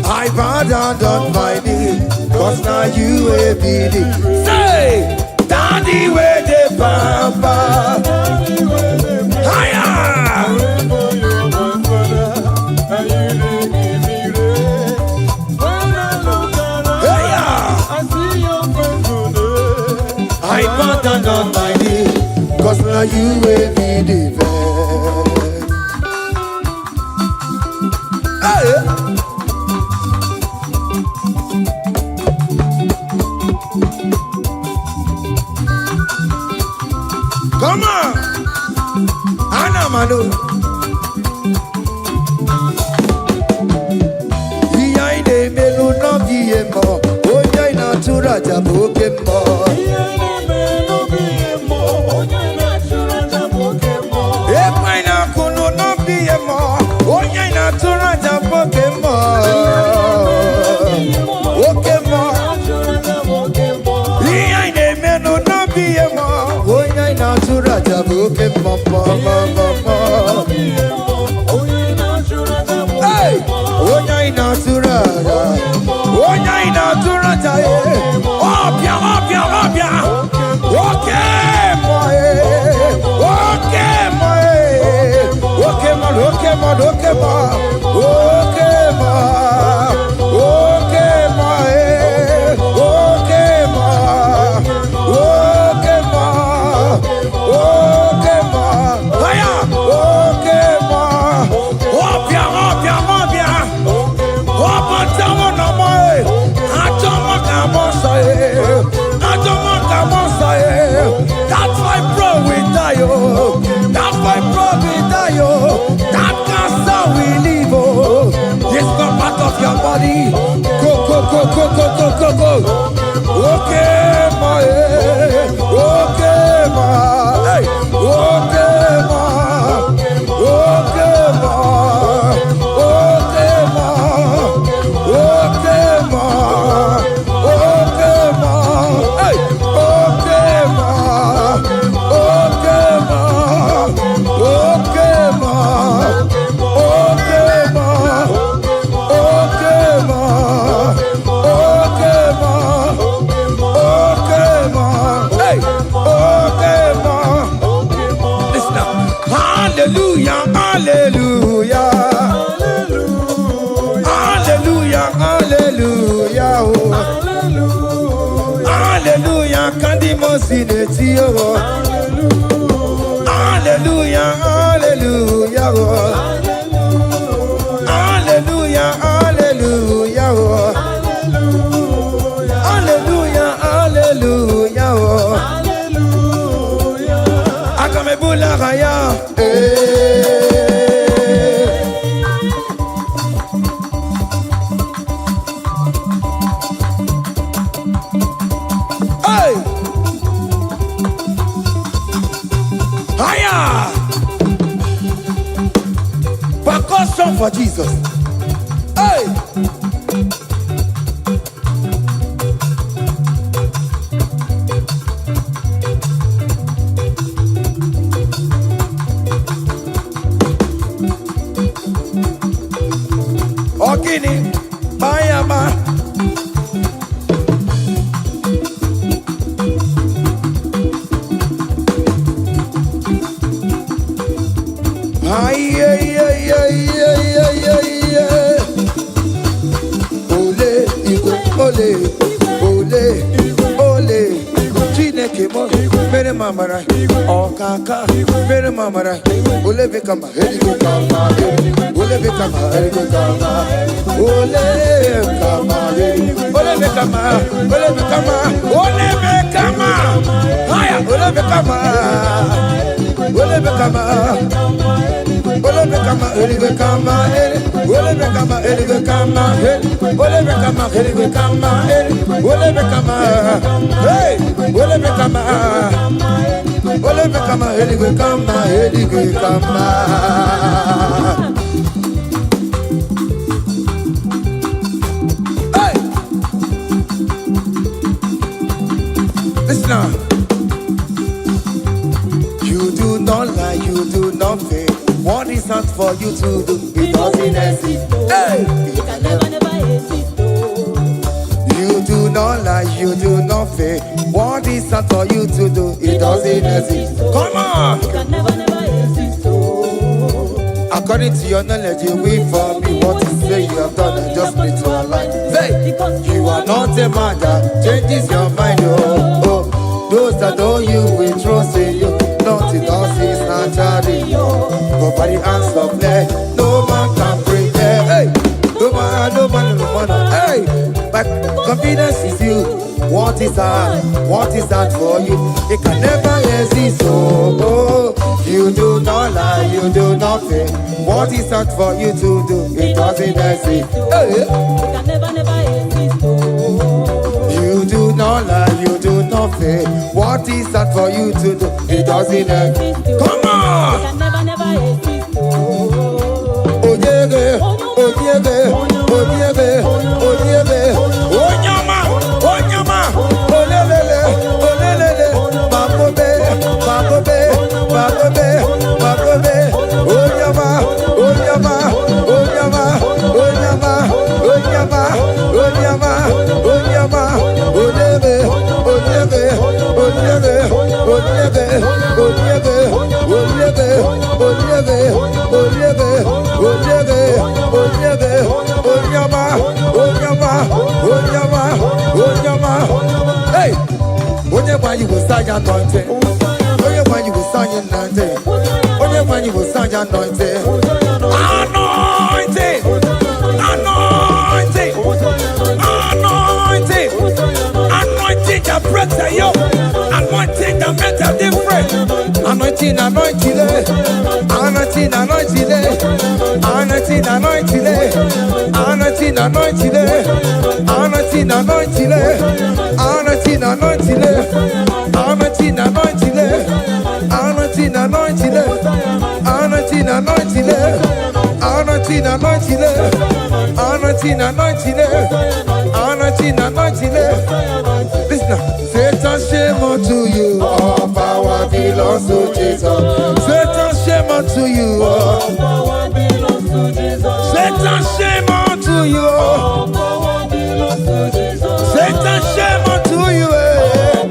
I bow down on my knees, cause now you will be the. Say, daddy where the pamper. Higher. I bow down on my knees, cause now you will be the best. Hey. Come on, Anna Manu. Behind the melu no biemo, oja ina tura jabokemo. Epa ina kunu no biemo, oja ina tura jabokemo. Okemo. Behind the melu no biemo. Natura jabuke mama. Hey, onya natura jaye. Opia. That's my bro with Dio. That's my bro with Dio. That cancer we live. It's not part of your body. Go. Okay, my. Hey. Hallelujah, Kandi Mosineti. Hallelujah. Akamebula Raya. Percussion for Jesus. Hey! Ogini, Bayama. Mere mamara, oh kaka, mere mamara, ole bekama, hele bekama, ole bekama, hele bekama, ole. Listen now. You do not lie, you do not fail. What is not for you to do, it doesn't exist. Hey! It can never exist. You do not lie, you do not fail. What is not for you to do, it doesn't exist. Come on! It can never exist. According to your knowledge, you will for me. What you say you have done, I just need to align. Say, you are not a man that changes your mind, oh. Those that know you will trust in you. Nothing else is naturally. But by the hands of flesh, no man can break it. Hey, no man. Hey, but confidence is you. What is that? What is that for you? It can never exist. Oh, you do not lie, you do not fail. What is that for you to do? It doesn't exist. Hey, it can never exist. you do not lie, you do not fail. What is that for you to do? It doesn't exist. Come on! It can never exist. Oh yeah, Onyama, olelele, babobe, Onyama, Hey, when you will sign your anointing, when you will sign your anointing, when you will sign your anointing, anointing that breaks the yoke, anointing that makes a difference, anointing, anointing, Listen now. Satan, shame unto you, all power belongs to Jesus. Satan, shame unto you, all Power belongs to Jesus. Satan, shame unto you, Power belongs to Jesus. Satan, shame unto you,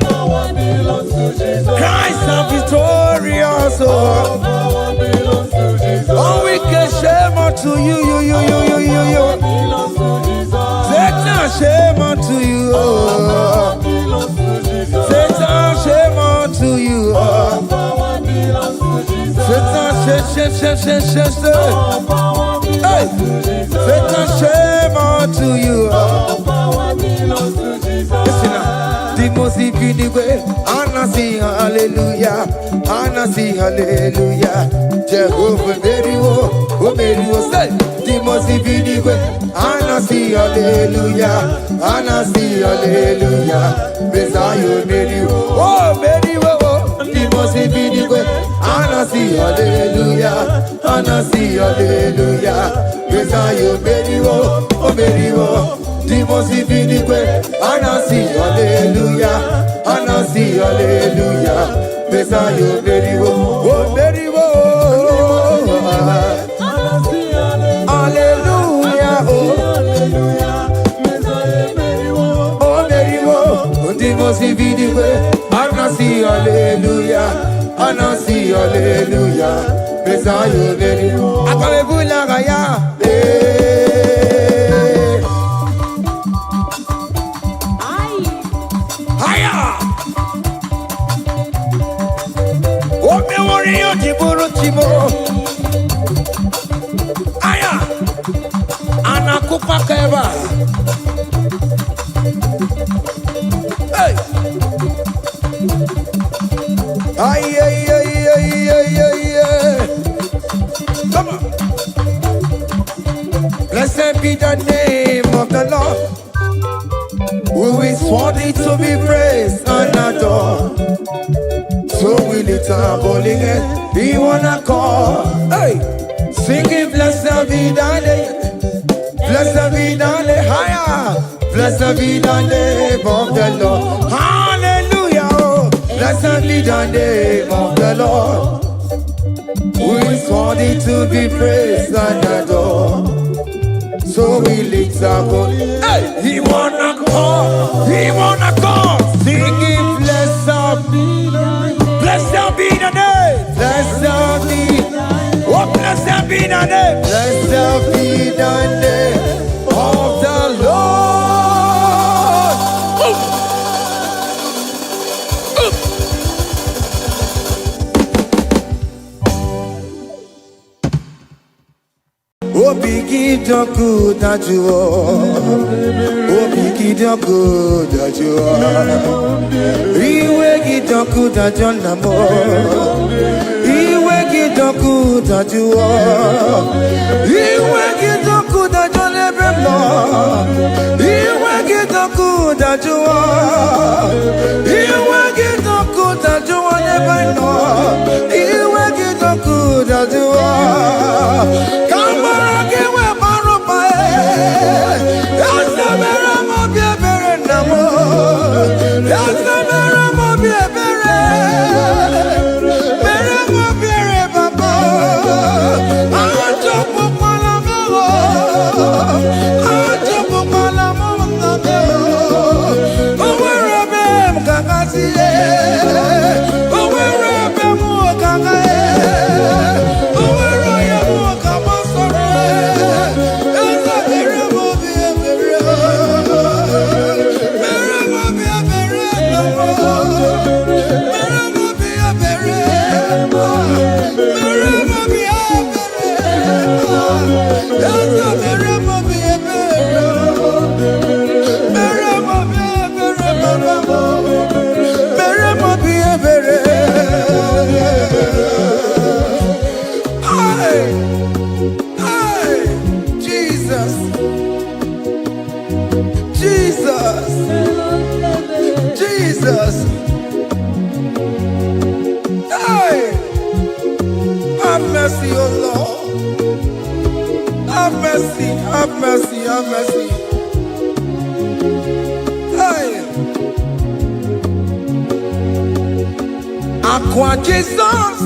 Power belongs to Jesus. Christ is victorious, Power belongs to Jesus. all wicked shame unto you, Belongs to Jesus. Satan, shame unto you, Belongs to Jesus. Satan, shame unto you, Power belongs to Jesus. Satan, shame. Power Hey, belongs to Jesus. Satan, shame unto you. Power belongs to Jesus. Listen now. The most infinite Anna sing hallelujah, Anna sing hallelujah. Jehovah Mary, say. The most infinite Anna sing hallelujah, Anna sing hallelujah. Messiah Mary, oh Mary, oh. The most infinite Anna sing hallelujah, Anna sing hallelujah. Messiah Mary, oh Mary, oh. The most infinite Anna sing hallelujah, Anna sing hallelujah. Messiah Mary, oh Mary, oh. Hallelujah, oh. Oh Mary, oh. The most infinite Anna sing hallelujah, Anna sing hallelujah. Messiah Mary, oh. Akabebula gaya, Ay, ay, ay, ay, ay, ay, ay. Come on. Blessed be the name of the Lord, who is worthy to be praised and adored. So we lift our holy hands, we wanna call, hey, singing blessed be the name, blessed be the name, higher, blessed be the name of the Lord. Hallelujah, oh. Blessed be the name of the Lord, who is worthy to be praised and adored. So we lift our voice. Hey, he wanna call, singing blessed be the name, blessed be, oh blessed be the name, blessed be the name of the Lord. Obiki doku dajuo, obiki doku dajuo, iwe gidoku dajonamo, iwe gidoku dajuo, iwe gidoku dajonebemo, iwe gidoku dajuo, iwe gidoku dajuo nebeno, iwe gidoku dajuo. Jesus, hey, have mercy, oh Lord, have mercy, have mercy, have mercy, hey, Aqua Jesus,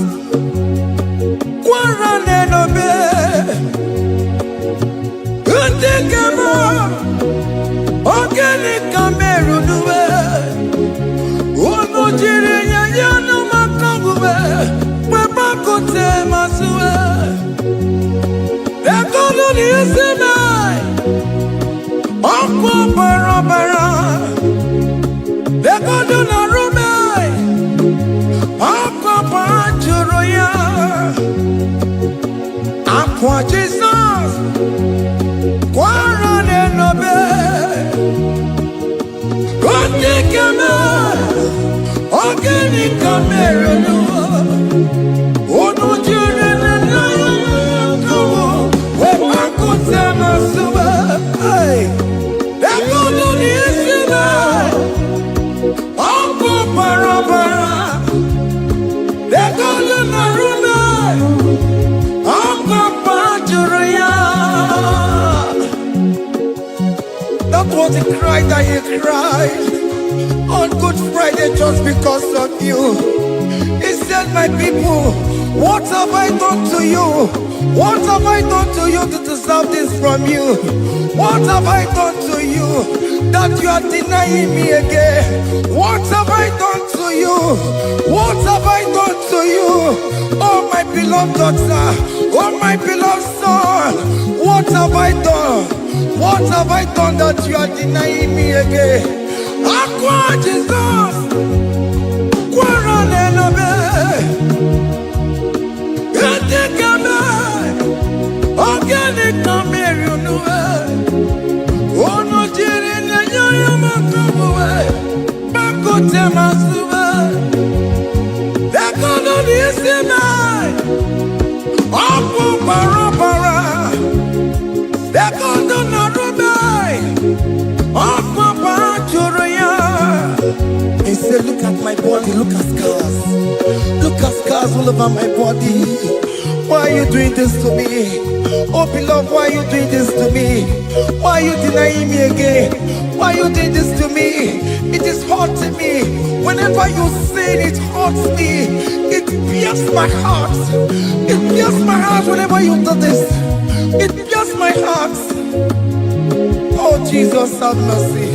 Quarane no be, Utekamo, Organic Cameroon. Ojiriya yanu makangube, wepa kote masue. Ekono ni esemai, okwa barabara. Ekono na rumai, okwa pachuroya. Akwa Jesus, kwarane nobe. Kote kama. Organic Cameroon, ono jure na yo, we pakote masuba, hey, ekono ni esima, onko parabara, ekono na rume, onko pajuria. That was a cry that you cried on Good Friday just because of you. He said, my people, what have I done to you? What have I done to you to deserve this from you? What have I done to you that you are denying me again? What have I done to you? What have I done to you? Oh my beloved daughter, oh my beloved son, what have I done? What have I done that you are denying me again? Aqua Jesus, Quarane no be, Etekame, Organic Cameroon no be, ono jiri na yoyo makabuwe, bakote masube, all over my body. Why are you doing this to me? Oh beloved, why are you doing this to me? Why are you denying me again? Why are you doing this to me? It is hurting me. Whenever you sin, it hurts me. It pierces my heart. It pierces my heart whenever you do this. It pierces my heart. Oh Jesus, have mercy.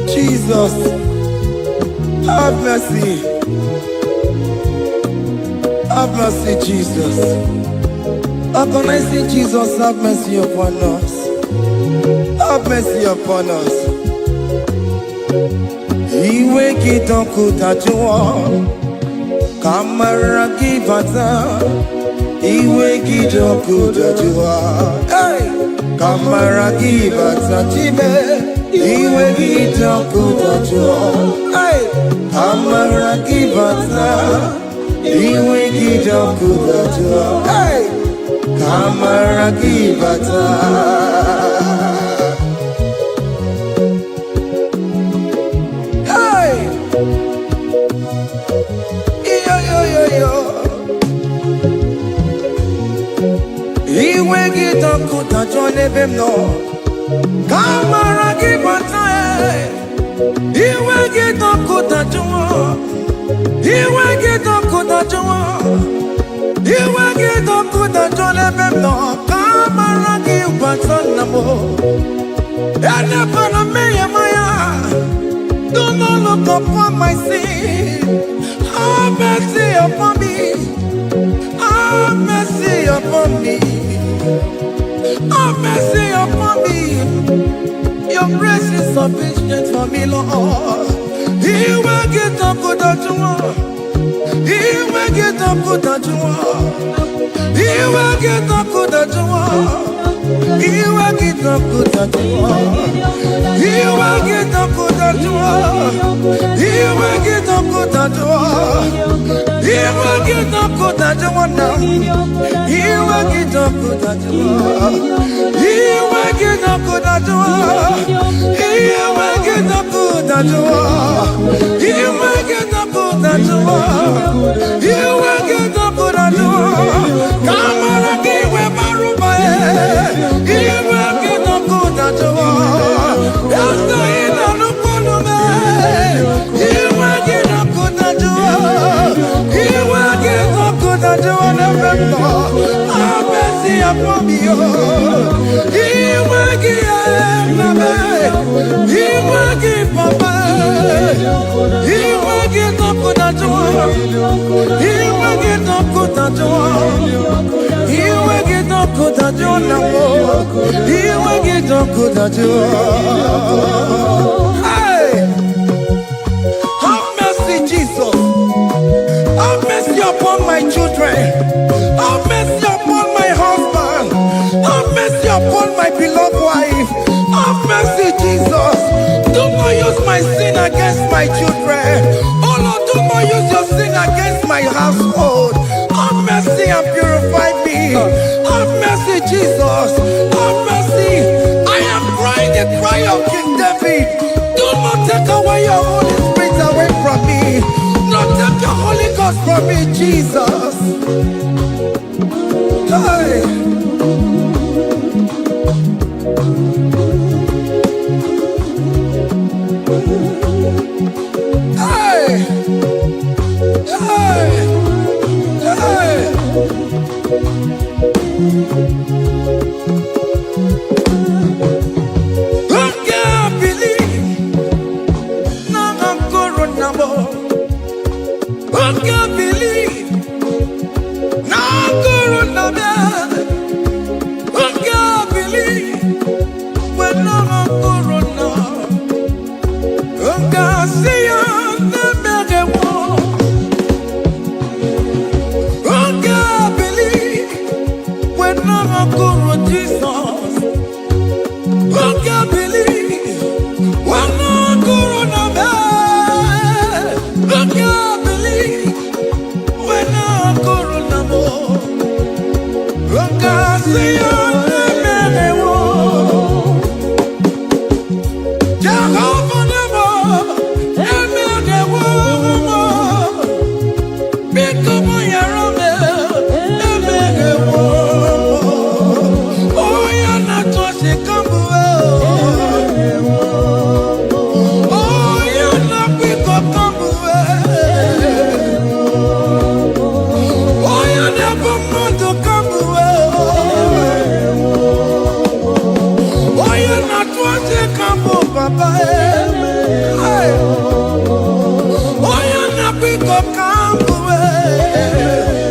Jesus, have mercy. Have mercy, Jesus. How can I say, Jesus, have mercy upon us? Have mercy upon us. Iwe kitoko tajua, kamara kibata. Iwe kitoko tajua, hey, kamara kibata chibe. Iwe kitoko tajua, hey, kamara kibata. Iwe kitoko tajua, hey, kamara kibata. Iwe kitoko tajua nebem no. Kamara kibata, iwe kitoko tajua, iwe kitoko tajua, iwe kitoko tajua lebem no. Kamara kibata namo, ene pana meye maya. Do not look upon my sin. Have mercy upon me. Have mercy upon me. Have mercy upon me. Your grace is sufficient for me, Lord. He will get up good at you. He will get up good at you. He will get up good at you. He will get up good at you. He will get up good at you. He will get up good at you. He will get up good at you now. He will get up good at you. He will get up good at you. He will get up good at you. He will get up good at you. He will get up good at you. Come on, give me Maruba. He will get up good at you. That's the end of the problem. He will get up good at you. He will get up good at you. Have mercy upon me. He will give me. He will give Papa. He will get up good at you. He will get up good at you. He will get up good at you now. He will get up good at you. Hey, have mercy, Jesus. Have mercy upon my children. Have mercy upon my husband. Have mercy upon my beloved wife. Have mercy, Jesus. Do not use my sin against my children. Oh Lord, do not use your sin against my household. Have mercy and purify me. Have mercy, Jesus. Have mercy. I am crying the cry of King David. Do not take away your Holy Spirit away from me. Not take your Holy Ghost from me, Jesus. Hey. Hey. Hey. Hey. I can't believe now I'm corona. I can't believe now I'm corona. I can't believe when I'm corona. I can't see you. Jesus, I can't believe when I'm corona. I can't believe when I'm corona. I can't see you. papa. Hey. Oh, you're not big up, come away.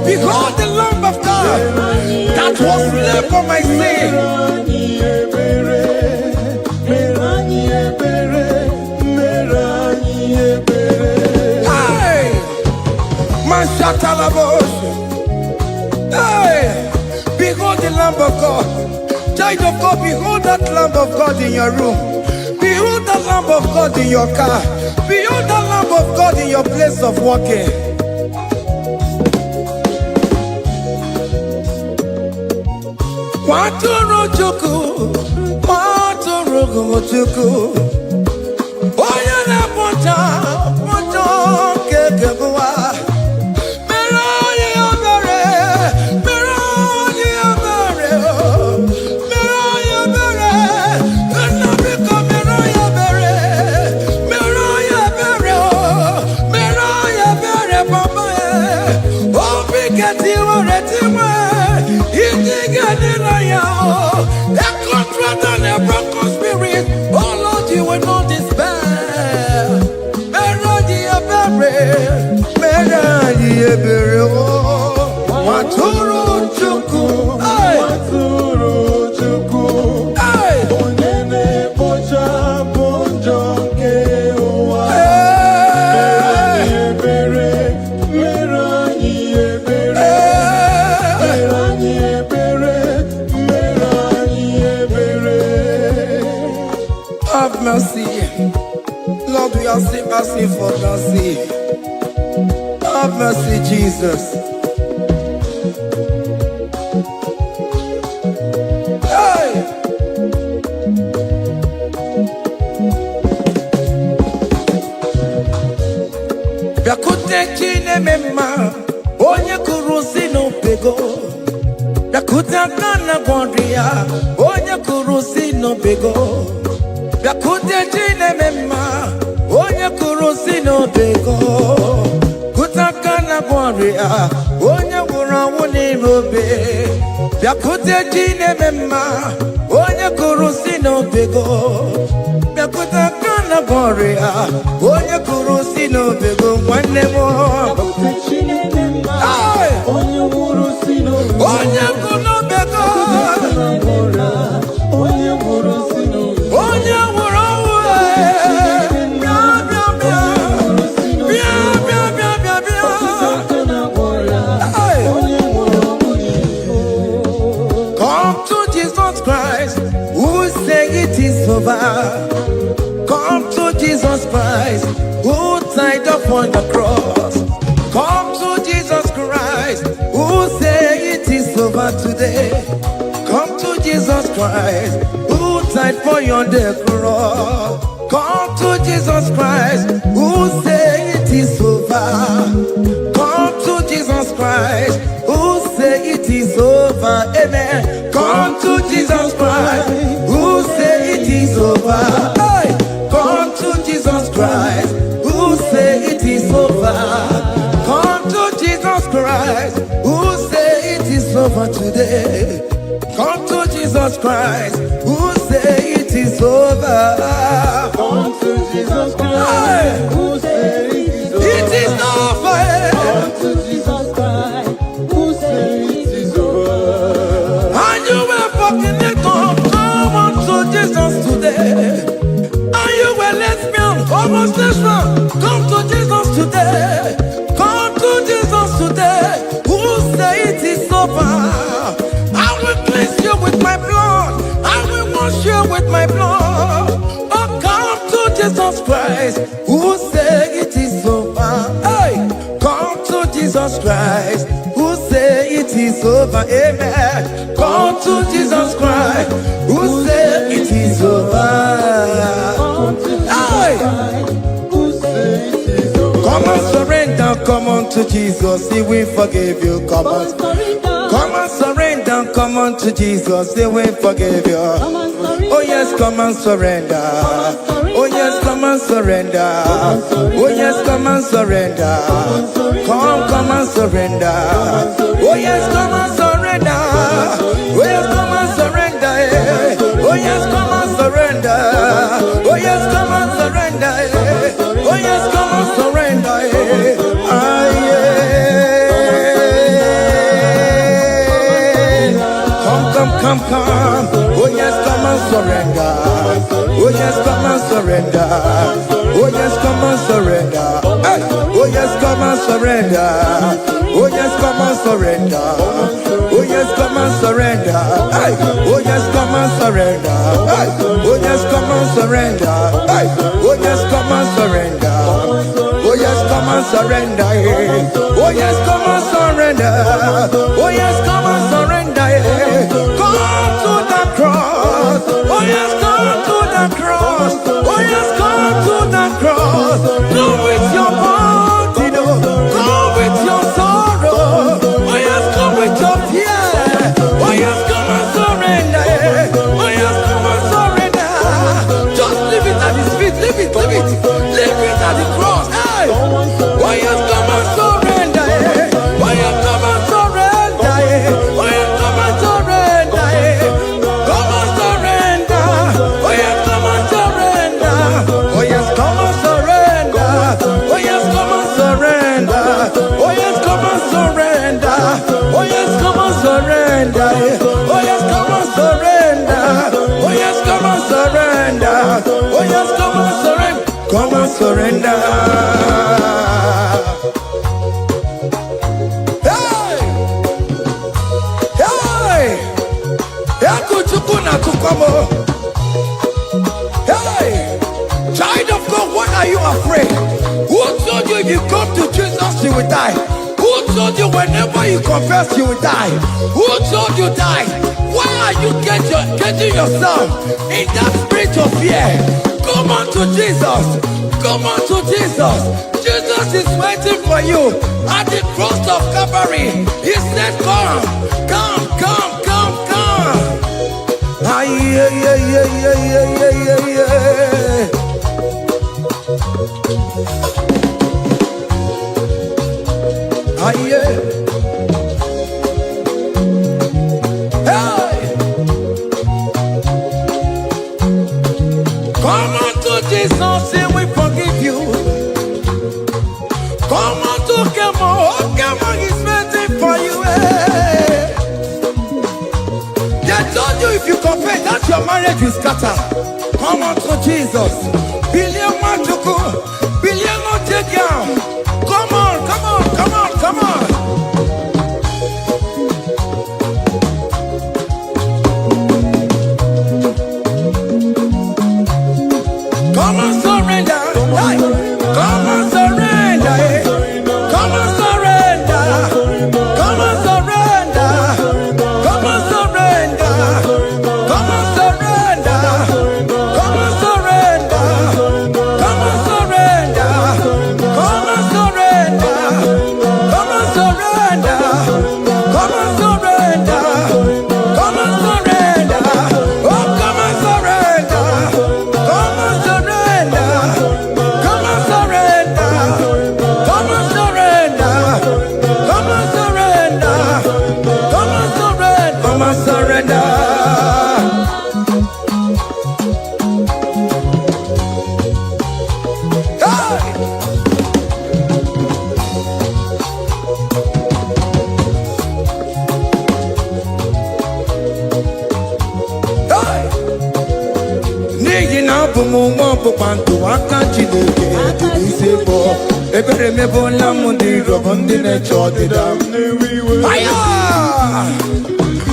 Behold the Lamb of God that was slain for my sin. Hey, hey, behold the Lamb of God. Child of God, behold that Lamb of God in your room. Behold that Lamb of God in your car. Behold that Lamb of God in your place of working. Waturu chuku, waturu chuku. Oya na poncha, poncha kekebuwa. Meroye obere, meroye obere, meroye obere. Nabiko meroye obere, meroye obere, meroye obere papa. Obiketi oretiwe, itigani. A contract and a broken spirit. Oh Lord, you will not despair. Meradi ebere, Maturu chuku, Maturu chuku, Onyene boja bonjo kewa. Meradi ebere. Have mercy, Lord, we are still asking for mercy. Have mercy, Jesus. Hey! Yakute chine mema, onye kurusi no pego. Yakuta kana bondria, onye kurusi no pego. Yakute chine mema, onye kurusi no bego. Kutaka na boria, onye wura wuni robe. Yakute chine mema, onye kurusi no bego. Yakutaka na boria, onye kurusi no bego. Mwane mo. Yakute chine mema, onye kurusi no bego. Onye kuno bego. Onye kurusi no bego. Onye it is on the cross. Come to Jesus Christ, who say it is over today. Come to Jesus Christ, who died for you on the cross. Come to Jesus Christ, who say it is over. Come to Jesus Christ, who say it is over. Amen. Come to Jesus Christ, who say it is over. Hey. Come to Jesus Christ, who say it is over. Come to Jesus Christ, who say it is over today. Come to Jesus Christ, who say it is over. Come to Jesus Christ, who say it is over. It is over. Come to Jesus Christ, who say it is over. And you were fucking it up. Come on to Jesus today. And you were lesbian, homosexual. Come to Jesus today. Come to Jesus today. Who say it is over. I will cleanse you with my blood. I will wash you with my blood. Oh, come to Jesus Christ, who say it is over. Hey, come to Jesus Christ, who say it is over. Amen. Come to Jesus Christ, who say it is over. Hey, come and surrender. Come on to Jesus, He will forgive you. Come on. Come and surrender, come on to Jesus, He will forgive you. Oh yes, come and surrender. Oh yes, come and surrender. Oh yes, come and surrender. Come and surrender. Oh yes, come and surrender. Oh yes, come and surrender. Oh yes, come and surrender. Oh yes, come and surrender. Oh yes, come and surrender. Come, oh yes, come and surrender. Oh yes, come and surrender. Oh yes, come and surrender. Hey. Oh yes, come and surrender. Oh yes, come and surrender. Oh yes, come and surrender. Hey. Oh yes, come and surrender. Hey. Oh yes, come and surrender. Hey. Oh yes, come and surrender. Oh yes, come and surrender. Oh yes, come and surrender. Oh yes, come and surrender. Come to the cross. Oh yes, come to the cross. Oh yes, come to the cross. Go with your body, go with your sorrow. Oh yes, come with your fear. Oh yes, come and surrender. Oh yes, come and surrender. Just leave it at His feet. Leave it, leave it, leave it at the cross. Hey. Oh yes, come and surrender. Oh yes, come and surrender. Oh yes, come and surrender. Come and surrender. Oh yes, come and surrender. Oh yes, come and surrender. Oh yes, come and surrender. Oh yes, come and surrender. Oh yes, come and surrender. Oh yes, come and surrender. Oh yes, come and surrender. Oh yes, come and surrender. Come and surrender. Hey! Hey! Hey! Child of God, why are you afraid? Who told you if you come to Jesus you will die? Who told you whenever you confess you will die? Who told you die? Why are you getting yourself in that spirit of fear? Come on to Jesus. Come on to Jesus. Jesus is waiting for you at the cross of Calvary. He said, come, come, come, come, come. Ah, yeah, yeah, yeah, yeah, yeah, yeah, yeah. Ah, yeah. Hey. Come on to Jesus, He will forgive you. Come on to Kemo is waiting for you. Hey. They told you if you confess that your marriage will scatter. Come on to Jesus. Billion Machuku, billion Otegiam. Come on, come on, come on, come on. Come and surrender. Come and surrender. surrender. Come and surrender. Come and surrender. Oh, come and surrender. Come and surrender. Come and surrender. Come and surrender. Come and surrender. Come and surrender. Come and surrender. Panto akanchi deke ise bo ebere mebo lamundi robondi ne chodida fire.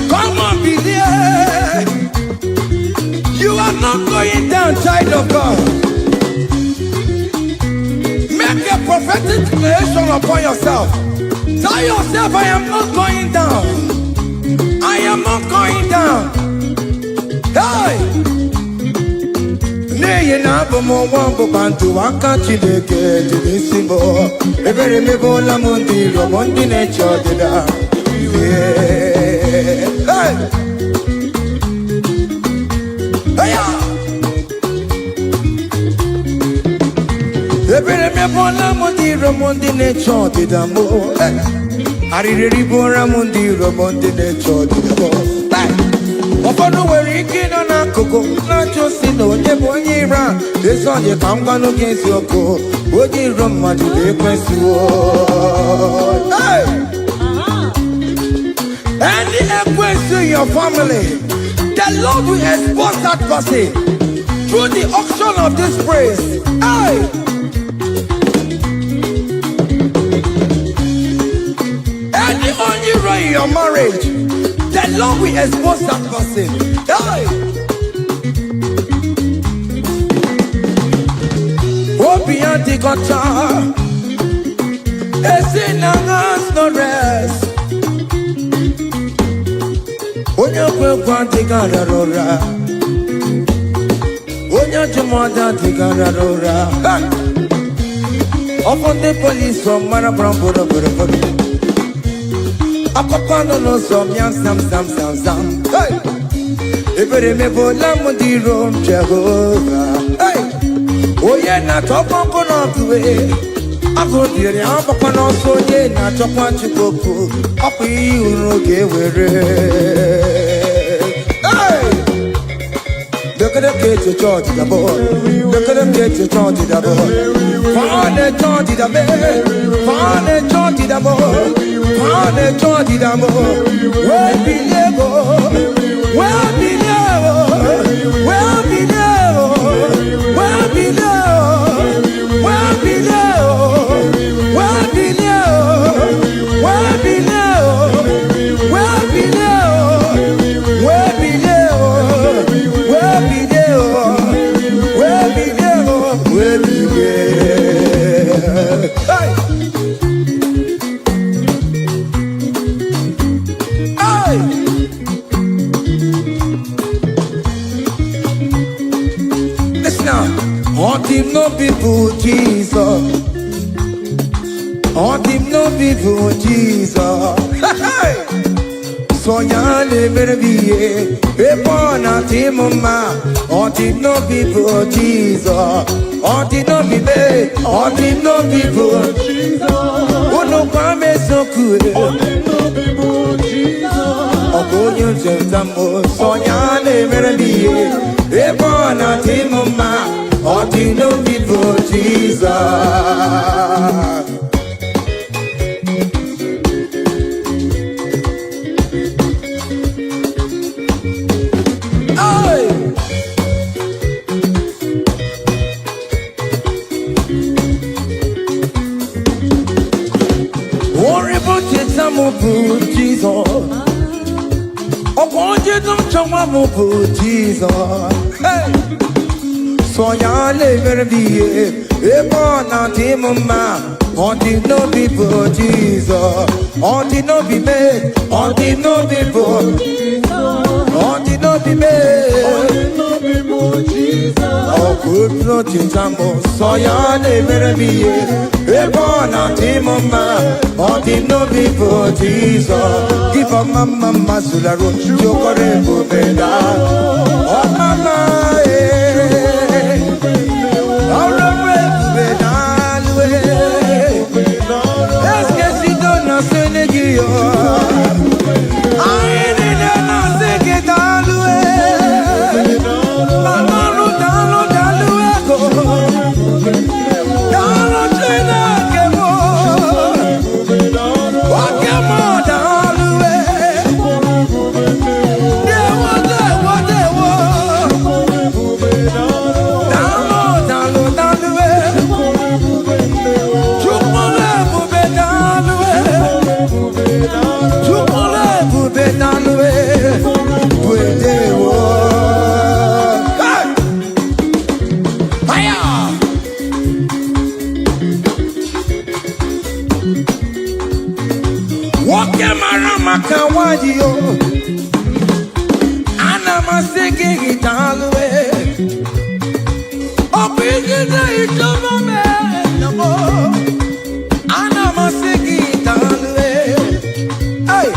Come on, believe you are not going down, child of God. Make a prophetic declaration upon yourself. Tell yourself, I am not going down. I am not going down. Hey, ye na bomo wambo bantu wakanchi deke jidisimo ebere mebo la mundi robondi ne chodida. Hey, hey, ebere mebo la mundi robondi ne chodida mo. Aririri bora mundi robondi ne chodida mo. Ofono were ike no na koko na chosi no debo nyira eso je kangwa no gensi oko oji roma ju de kwesi o. Hey, any equence in your family, the Lord will expose that person through the auction of this praise. Hey, any onyiro in your marriage, the Lord will expose that person. Hey! Obian the gotcha. Esin has no rest. Onya kwe the gararora. Onya jumada the gararora. Upon the police from Marabram Boro. Akopano no som yam sam. Hey, ebere mebo lamundi rom Jehovah. Hey, oye na topo kono tuwe. Ako dire ampa no so ye na topo chukoko. Api uroge were. Hey, look at the kids to charge the boy. Look at the kids to charge the boy. Find the charge the boy. Find the charge the boy. Find the charge the boy. Where be level? Where be level? Where be level? Where be level? Where be level? Where be level? Where be level? Where be level? Where be level? Where be level? Where be level? Where be level? Hey! On him no people Jesus. On him no people Jesus. So yale merviye epona timuma. On him no people Jesus. On him no people. On him no people Jesus. Ono kwame sokue. On him no people Jesus. Ogonyo jentamo. So yale merviye epona timuma. All the no people, Jesus. Hey! Worry about it, some of Jesus. Oh, won't you don't show up, Jesus? Hey! So yale merviye epona timuma. On the no people Jesus. On the no be made. On the no people Jesus. On the no be made. On the no people Jesus. Oh Good floating tambo, so ya de meremiye. Ebona timoma, on the no people Jesus. Give a mama masularo, chokore bubeda. Oh mama, already bubeda, let's get it done, no senegio. I ain't no second Kawadio, Anna Masiki Italwe, Opinion Italwe, Anna Masiki Italwe, hey,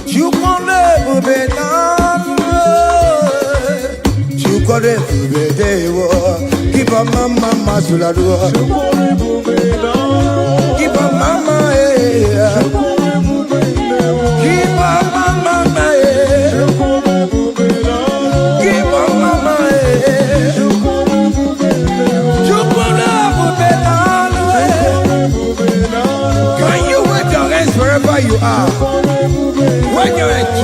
you can live with it, you can live with it, keep a mama Masulado, keep a mama, wherever you are, when you're at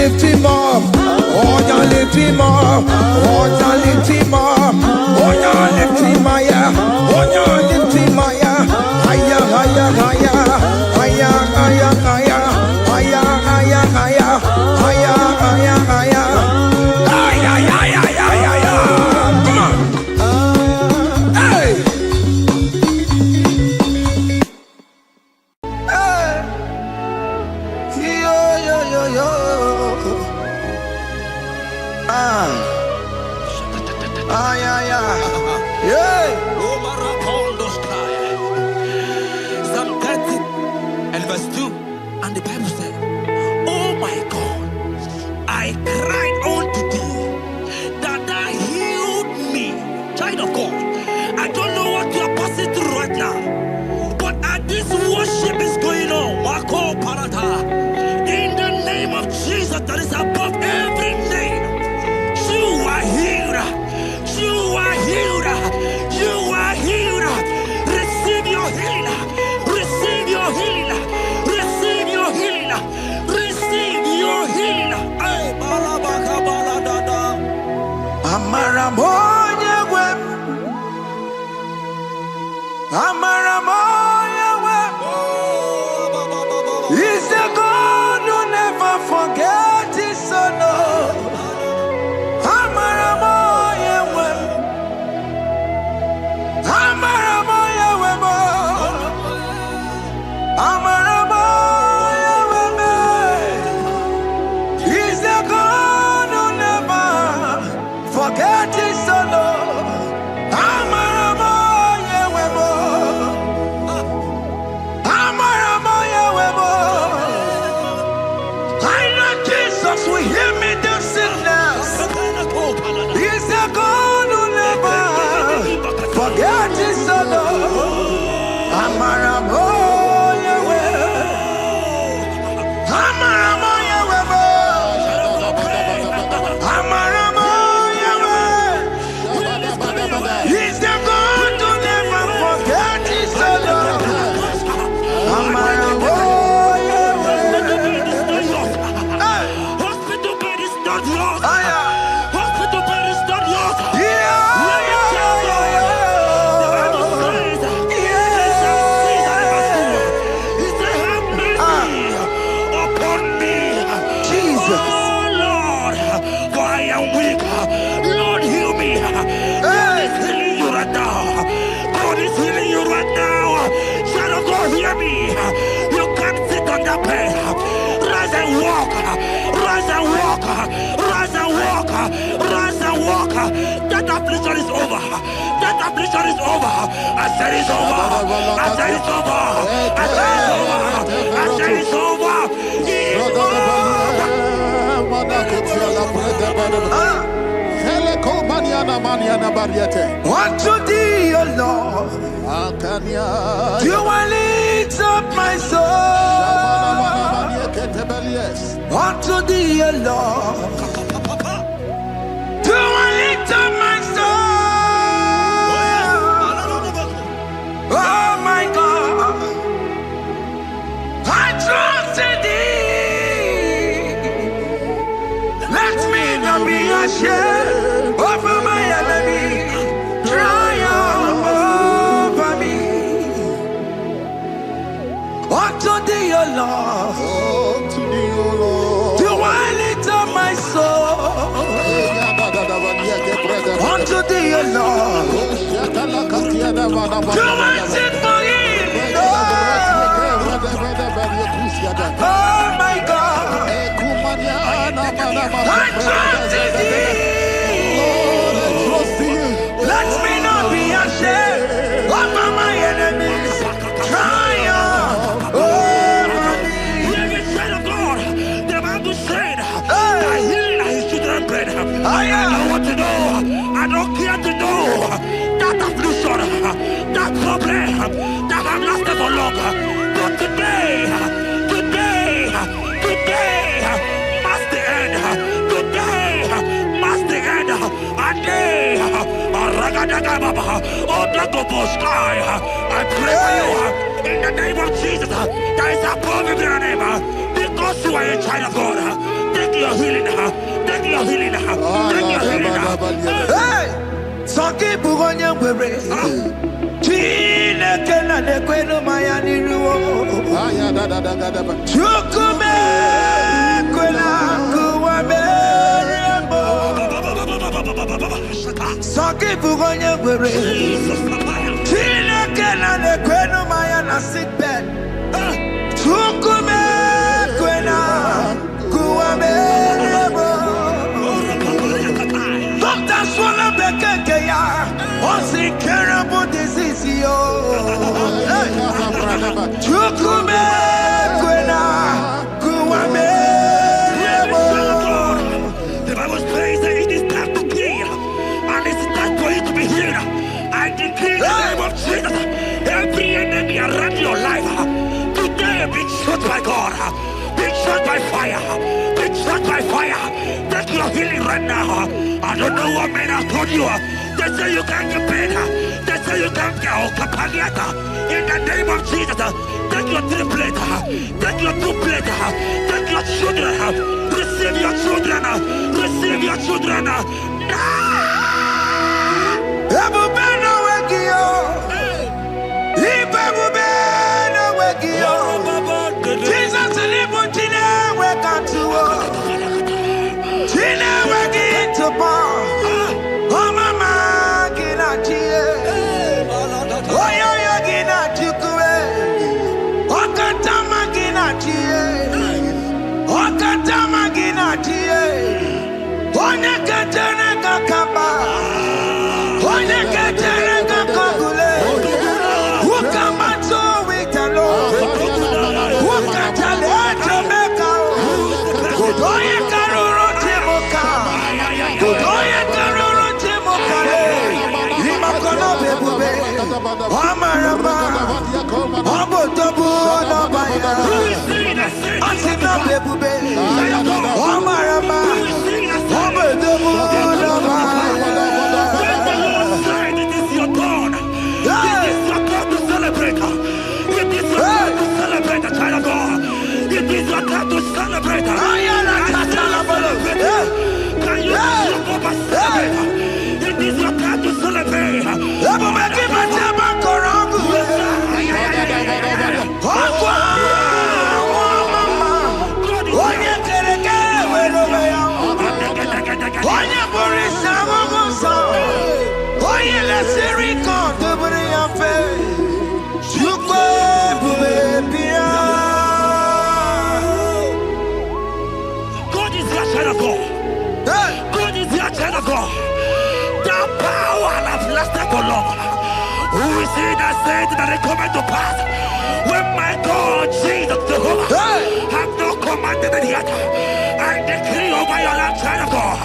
lift him up, lift him up, lift him up, lift him higher, lift him higher, higher, higher, higher, higher, higher, higher, higher, higher, higher, higher, higher, higher. Come on. Hey. Yo, yo, yo, yo. Psalm 30 and verse 2, and the Bible said, oh my God, I cried unto thee, that thou healed me. Child of God, I don't know what you are passing through right now, but as this worship is going on, Wako Parata, in the name of Jesus that is above every name, you are healed. You are healed. that pain. Rise and walk. Rise and walk. Rise and walk. Rise and walk. That affliction is over. That affliction is over. I said it's over. I said it's over. I said it's over. I said it's over. It's Unto thee, O Lord, do I lift up my soul. Unto thee, O Lord, do I lift up my soul. Oh my God, I trust in thee. Let me not be ashamed over my enemy. Triumph over me. Unto thee, O Lord, do I lift up my soul. Unto thee, O Lord, do I sing for him. Oh my God, I trust in thee. Let me not be ashamed over my enemies. Triumph over me. Hear the child of God. The Bible said, I heal his children bread. I don't want to know. I don't care to know. That affliction, that problem, that have lasted for long. But today, must the end. Today, must the end. A day, I pray for you in the name of Jesus. There is a problem in your name. Because you are a child of God. Take your healing. Take your healing. Take your healing. Hey! Sanki bugonya kwere. Chine kena de kwenu mayani ruo. Chukume kwena kuwame. Sanki bugonya kwere. Chine kena de kwenu mayana sick bed. Chukume kwena kuwame. Doctor swallow bekeke ya. What's incurable disease yo? Chukume kwena kuwame. The Bible says that it is time to kill, and it's time for you to be healed. I decree in the name of Jesus, every enemy around your life today be shot by God, be shot by fire, be shot by fire. Take your healing right now. I don't know what men have told you. They say you can't get paid. They say you can't get capaniata. In the name of Jesus, take your 3 plate, take your 2 plate, take your children, receive your children, receive your children. Ebubena wegio, ibebubena wegio. Jesus libu tine wekantuo, tine wegi topa. Oh mama gina tie, oh yo gina chukue, oh katama gina tie, oh katama gina tie, oh nekatene kakaba. He that said that it cometh to pass. When my God, Jesus Jehovah, have not commanded it yet, I decree over your life, child of God,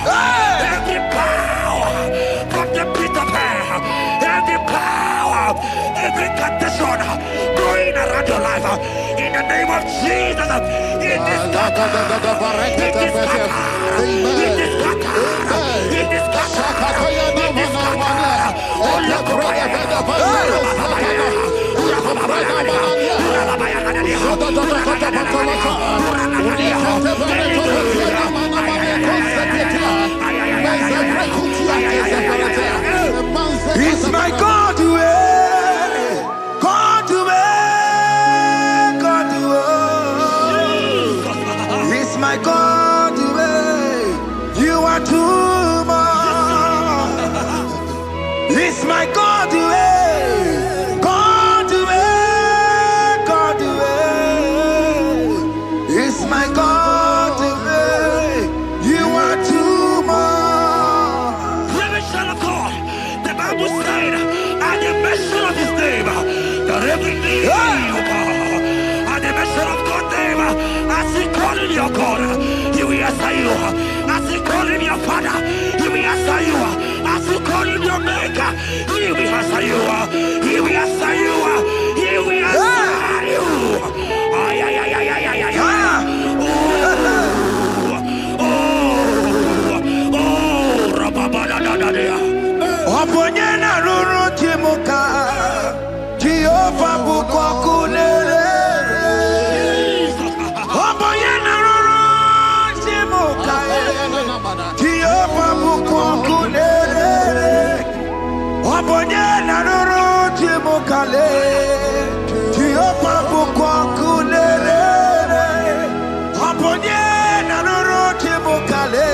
every power from the pit of hell, every power, every condition going around your life, in the name of Jesus, it is scattered, it is scattered, it is scattered, it is scattered, it is scattered. It's my God to way, God to way, God to way. It's my God to way. You are too much. It's my God to way, God to way, God to way. It's my God to way. You are too much. Revelation of God. The Bible said, at the mention of his name, that every knee will bow. At the mention of God's name, as he called him your God, he will answer you. As he called him your Father, he will answer you. As you call him your Maker, he will answer you. He will answer you. He will answer you. Ay, ay, ay, ay, ay, ay, ay. Oh, rababadadadadea. Oponyena ruru timuka, Jehovah bukokulele. Oponyena ruru timuka, Jehovah bukokulele. Oponyena ruru timuka le, Jehovah bukokulele. Oponyena ruru timuka le.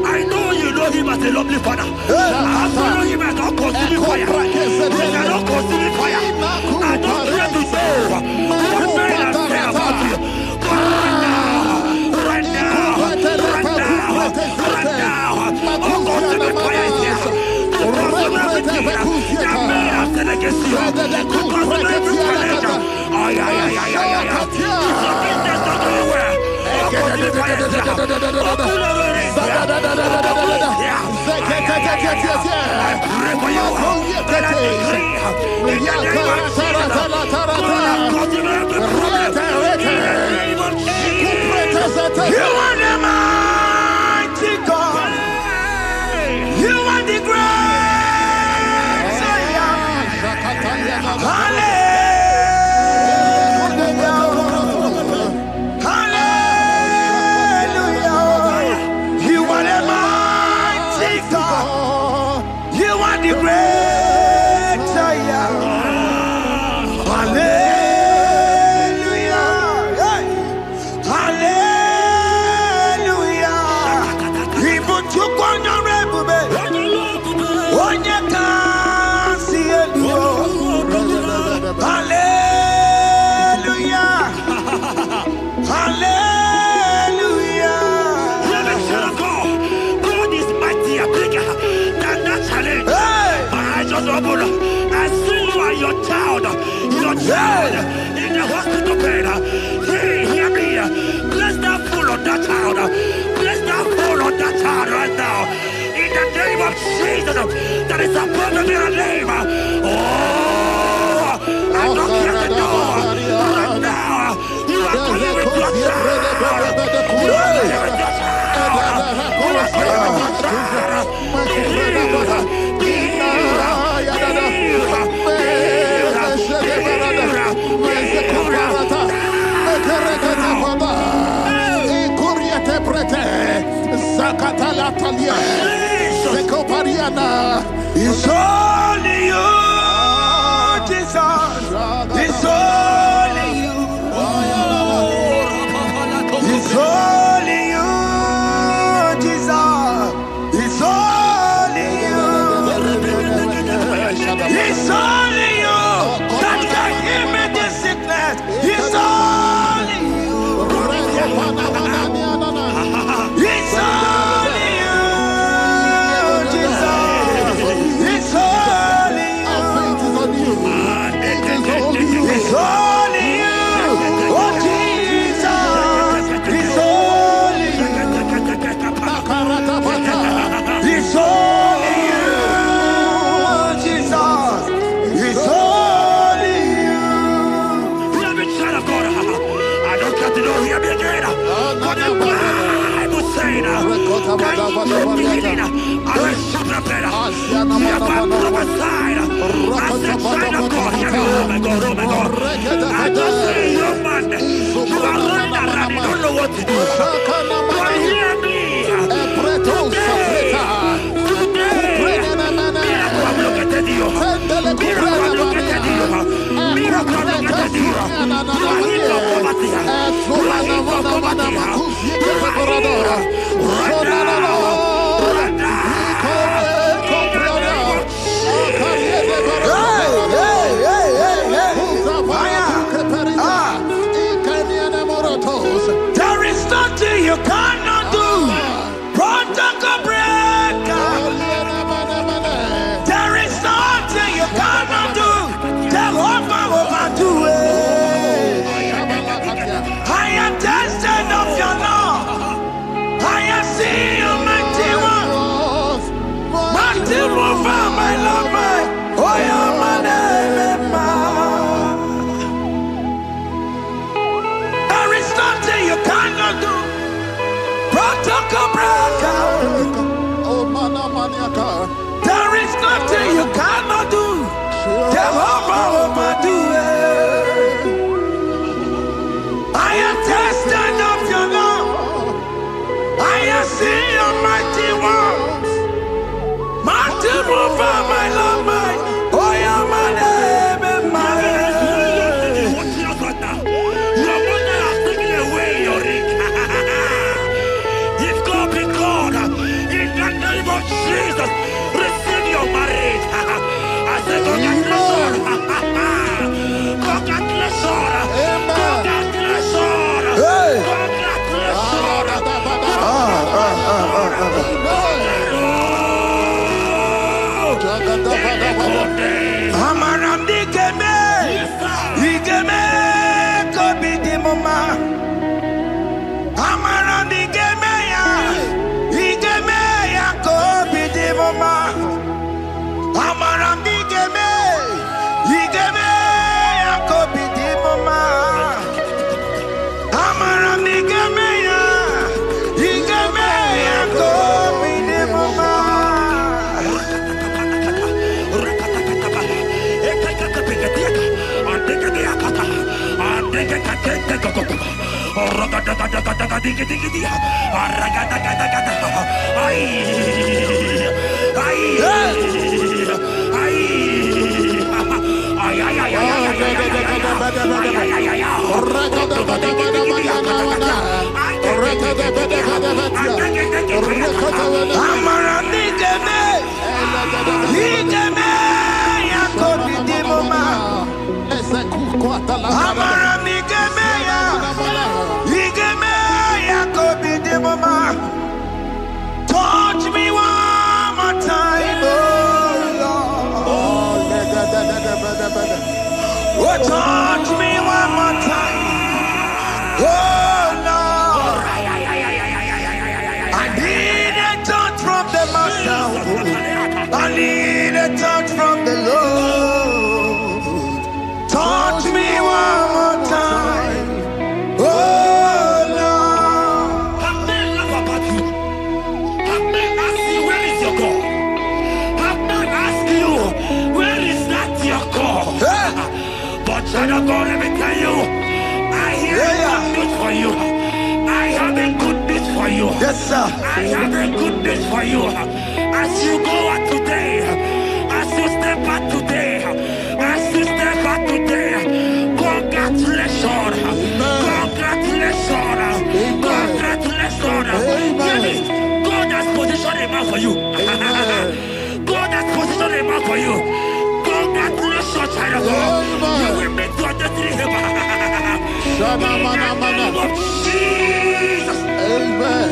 I know you know him as a lovely father. I follow him as a consuming fire. He cannot consuming fire. I don't care to know what men are saying about you. But right now, oh, consuming fire is here. To consume everything that men are saying against you. To consume every challenge. Ay, ay, ay, ay, ay, ay. It's your business not going well. Oh, consuming fire is here. Oh, pull over it. I pray for you that I decree in the name of Jesus, God, consume every problem in the name of Jesus. You are the mighty God. You are the great Savior. Hallelujah. In the hospital bed, hear me. Bless that fool on that child. Bless that fool on that child right now. In the name of Jesus, that is above every name. Oh, I don't care to know. Right now, you are going with your child. You are going with your child. You are going with your child. It's only you, Jesus. It's only you. It's only you, Jesus. It's only you. It's only you. the Bible said, can you begin I just see you, man. You are running around, you don't know what to do. But hear me. There is nothing you cannot do. Protocol breaker. There is nothing you cannot do. Jehovah overdo it. I am tested of your law. I have seen your mighty ones. Mighty mover, my love, my. Oh, your man. There is nothing you cannot do. Protocol breaker. There is nothing you cannot do. Jehovah overdo it. I am tested of your love. I have seen your mighty ones. Mighty mover, my love, my. Oh, your man, my. Your mother has taken away your ring. If God be God, in the name of Jesus, receive your marriage. I say, congratulations. Congratulations. Touch me one more time, oh Lord. Oh, touch me one more time, oh Lord. I need a touch from the Master. I need a touch from the Lord. Touch me one more time, oh Lord. Have men laugh about you. Have men ask you, where is your God? Have men ask you, where is that your God? But child of God, let me tell you, I hear a good news for you. I have a good news for you. Yes, sir. I have a good news for you. As you go out today, as you step out today, as you step out today, congratulations. Congratulations. Congratulations. Hear me. God has positioned a man for you. God has positioned a man for you. Congratulations, child of God. You will meet your destiny. In the name of Jesus. Amen.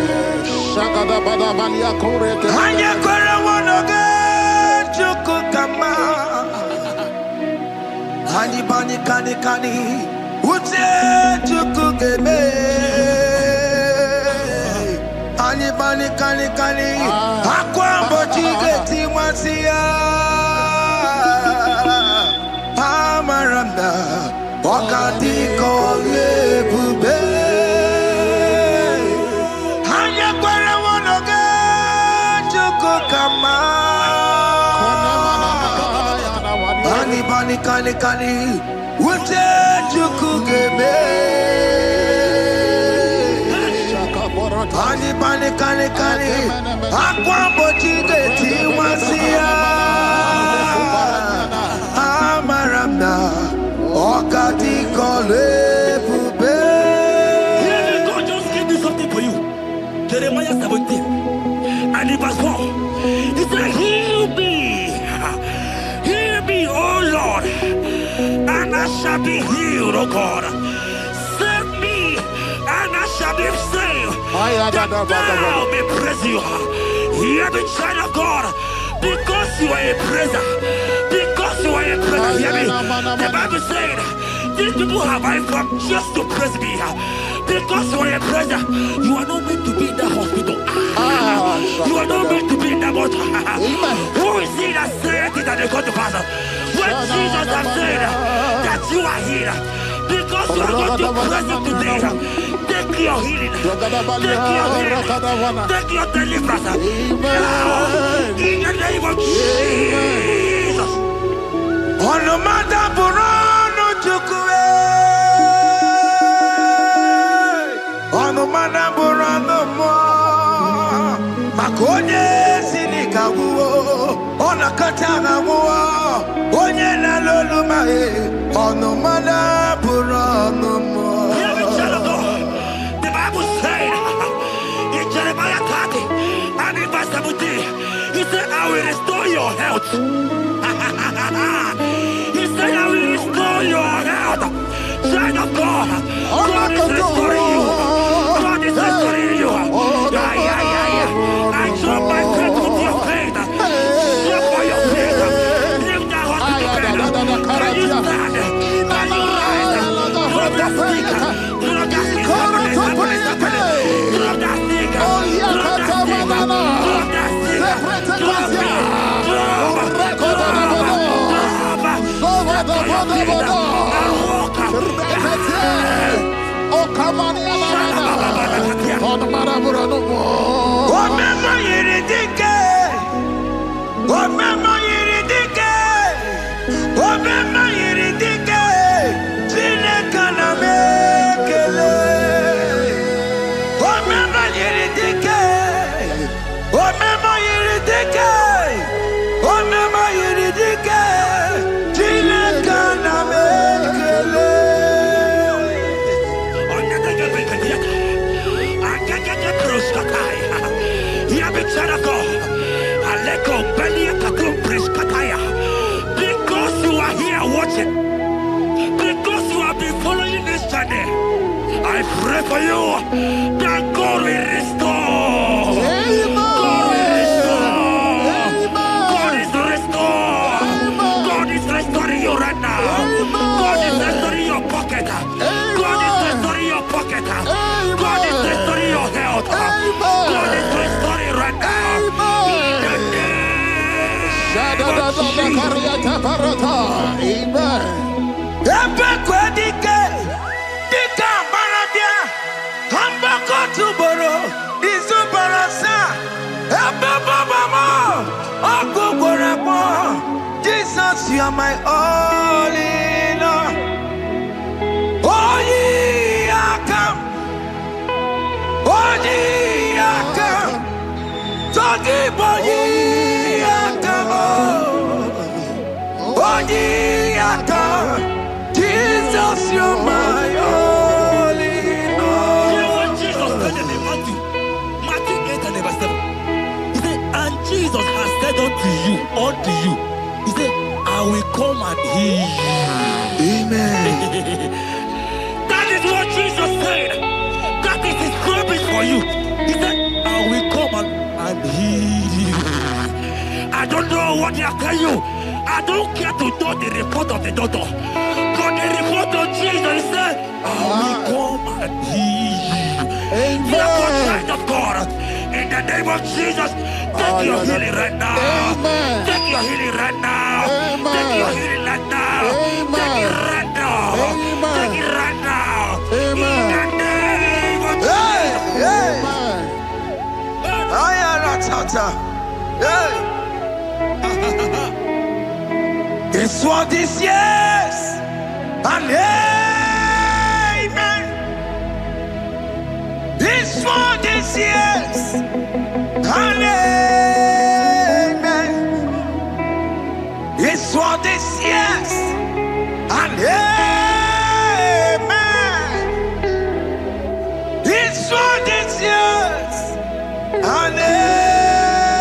Bani kani kani uche chukugeme ani bani kani kani akwambo chigeti mwasia amaranda wakati kole bube kani. Uche chukugeme. Kani. Akwambo chigeti wasia. Amaramna. Okati kole bube. God just gave me something for you. Jeremiah 17 and in verse 4. He said, heal me, oh Lord, and I shall be healed, oh God. Save me, and I shall be saved. That thou may praise you. Hear me, child of God, because you are a praiser. Because you are a praiser, hear me. The Bible said, these people have I come just to praise me. Because you are a praiser, you are not meant to be in that hospital. You are not meant to be in that motor. Who is he that said it and they got to pass? When Jesus has said that you are healed, because you are going to praise him today, take your healing, take your deliverance. Now, in the name of Jesus. On the matter Burano Chukwe. On the matter Burano Mo. Makonye Sinika Wo. On a Katana Wo. Onye na Loluma. On the matter Burano Mo. Hear me, child of God. The Bible said in Jeremiah 30 and in verse 17, he said, I will restore your health. He said, I will restore your health. Child of God, God is restoring you. God is restoring you. I drop my faith with your faith. Drop by your faith. Lift that hospital bed. Can you stand? Can you rise? Drop that stick. Drop that stick. Drop that stick. Because you are here watching, because you have been following this journey, I pray for you that God will restore. God will restore. God is restoring. God is restoring you right now. God is restoring your pocket. God is restoring your pocket. God is restoring your health. God is restoring right now. Jesus, you are my all in all. Oh, ye are come. Oh, ye are come. Talking about ye are come. Oh, ye are come. Jesus, you are my all in all. You know what Jesus said in Matthew 8 and verse 7? He said, and Jesus has said unto you, he said, I will come and heal you. Amen. That is what Jesus said. That is his promise for you. He said, I will come and heal you. I don't know what they are telling you. I don't care to know the report of the doctor. But the report of Jesus, he said, I will come and heal you. Therefore, child of God, in the name of Jesus, take your healing right now. Take your healing right now. Take your healing right now. Take it right now. Take it right now. In the name of Jesus. This world is yes and amen. This world is yes and amen. This world is yes and amen. This world is yes and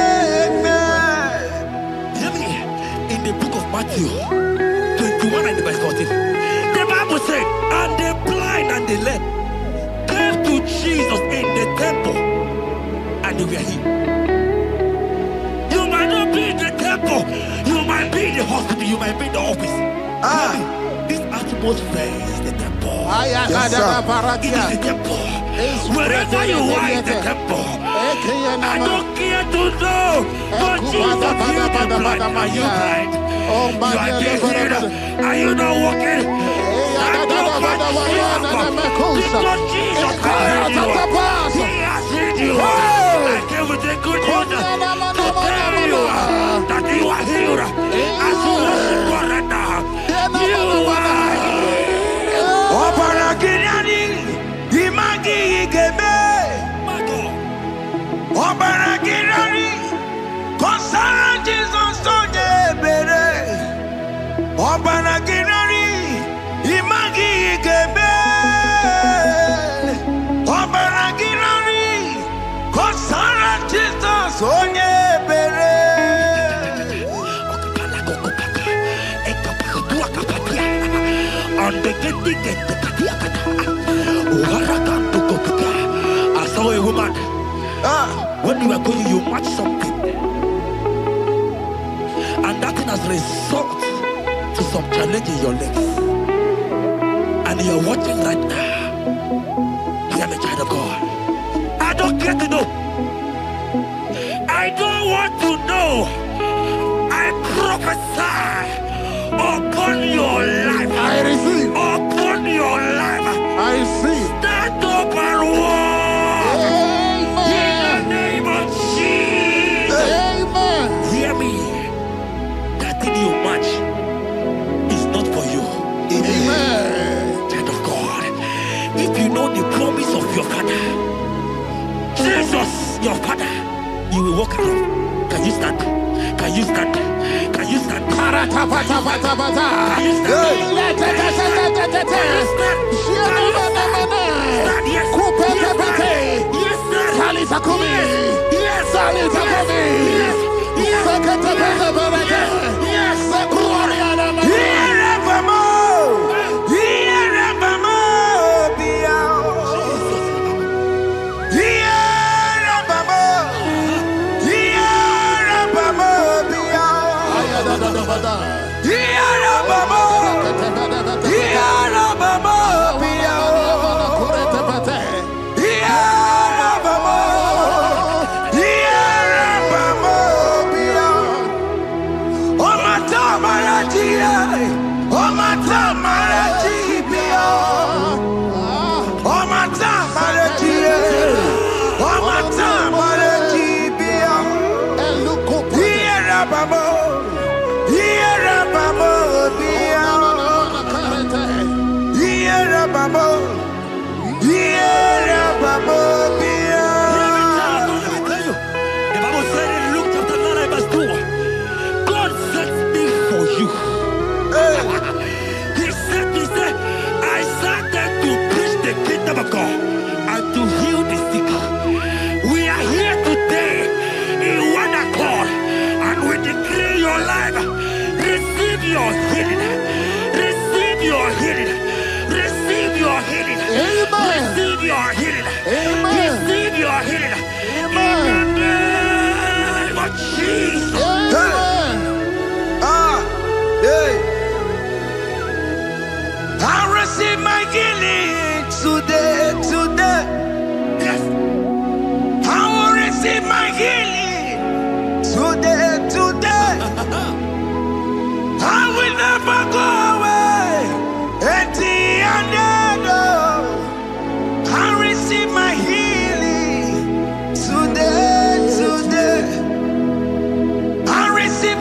amen. Hear me. In the book of Matthew 21 and verse 14, the Bible said, and the blind and the lame came to Jesus in the temple, and they were healed. You might not be in the temple, you might be in the hospital, you might be in the office. This atmosphere is the temple. Yes, It is the temple. Wherever you are in the temple, I don't care to know, but Jesus healed the blind. Are you blind? You are dead here. Are you not walking? Because Jesus healed you. He has healed you. I came with a good news to tell you that you are healed. As you worship God right now, you are healed. Obaragirani, imagi igebe. My God. Obaragirani, konsara Jesus sonye bere. Obaragirani, imagi igebe. Obaragirani, konsara Jesus sonye bere. I saw a woman. When you were going, you match something, and that thing has resulted to some challenge in your legs. And you're watching right now. I am a child of God. I don't care to know. I don't want to know. I prophesy upon your life. I receive. Upon your life. I receive. Stand up and walk. In the name of Jesus. Amen. Hear me. That thing you match is not for you. Amen. Child of God. If you know the promise of your father, Jesus, your father, you will walk around. Can you stand? Can you stand? Can you stand? Can you stand? Can you stand? Yes. Yes, sir. Yes, sir. Yes,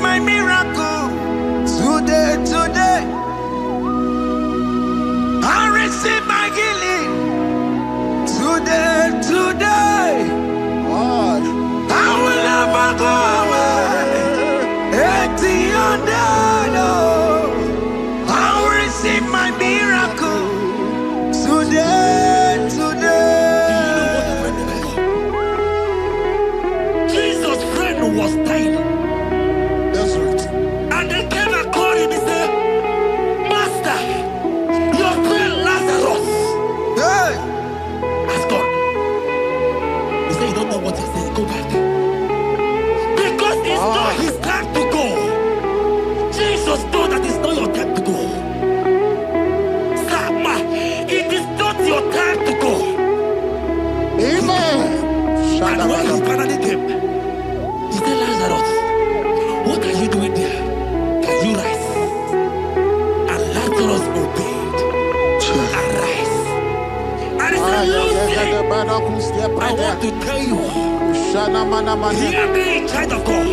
my miracle today. today, I will never go away. Empty handed, I will receive my miracle today, today. Jesus' friend was dying. That's right. And they came and called him. He said, Master, your friend Lazarus Hey, has gone. He said, you don't know what he said. Go back. Because it's not his time to go. Jesus knows that it's not your time to go. Sama, it is not your time to go. amen. And when he finally came, he said, Lazarus, what are you doing there? Can you rise? And Lazarus obeyed and rise. And he said, Lucy, I want to tell you, hear me, child of God.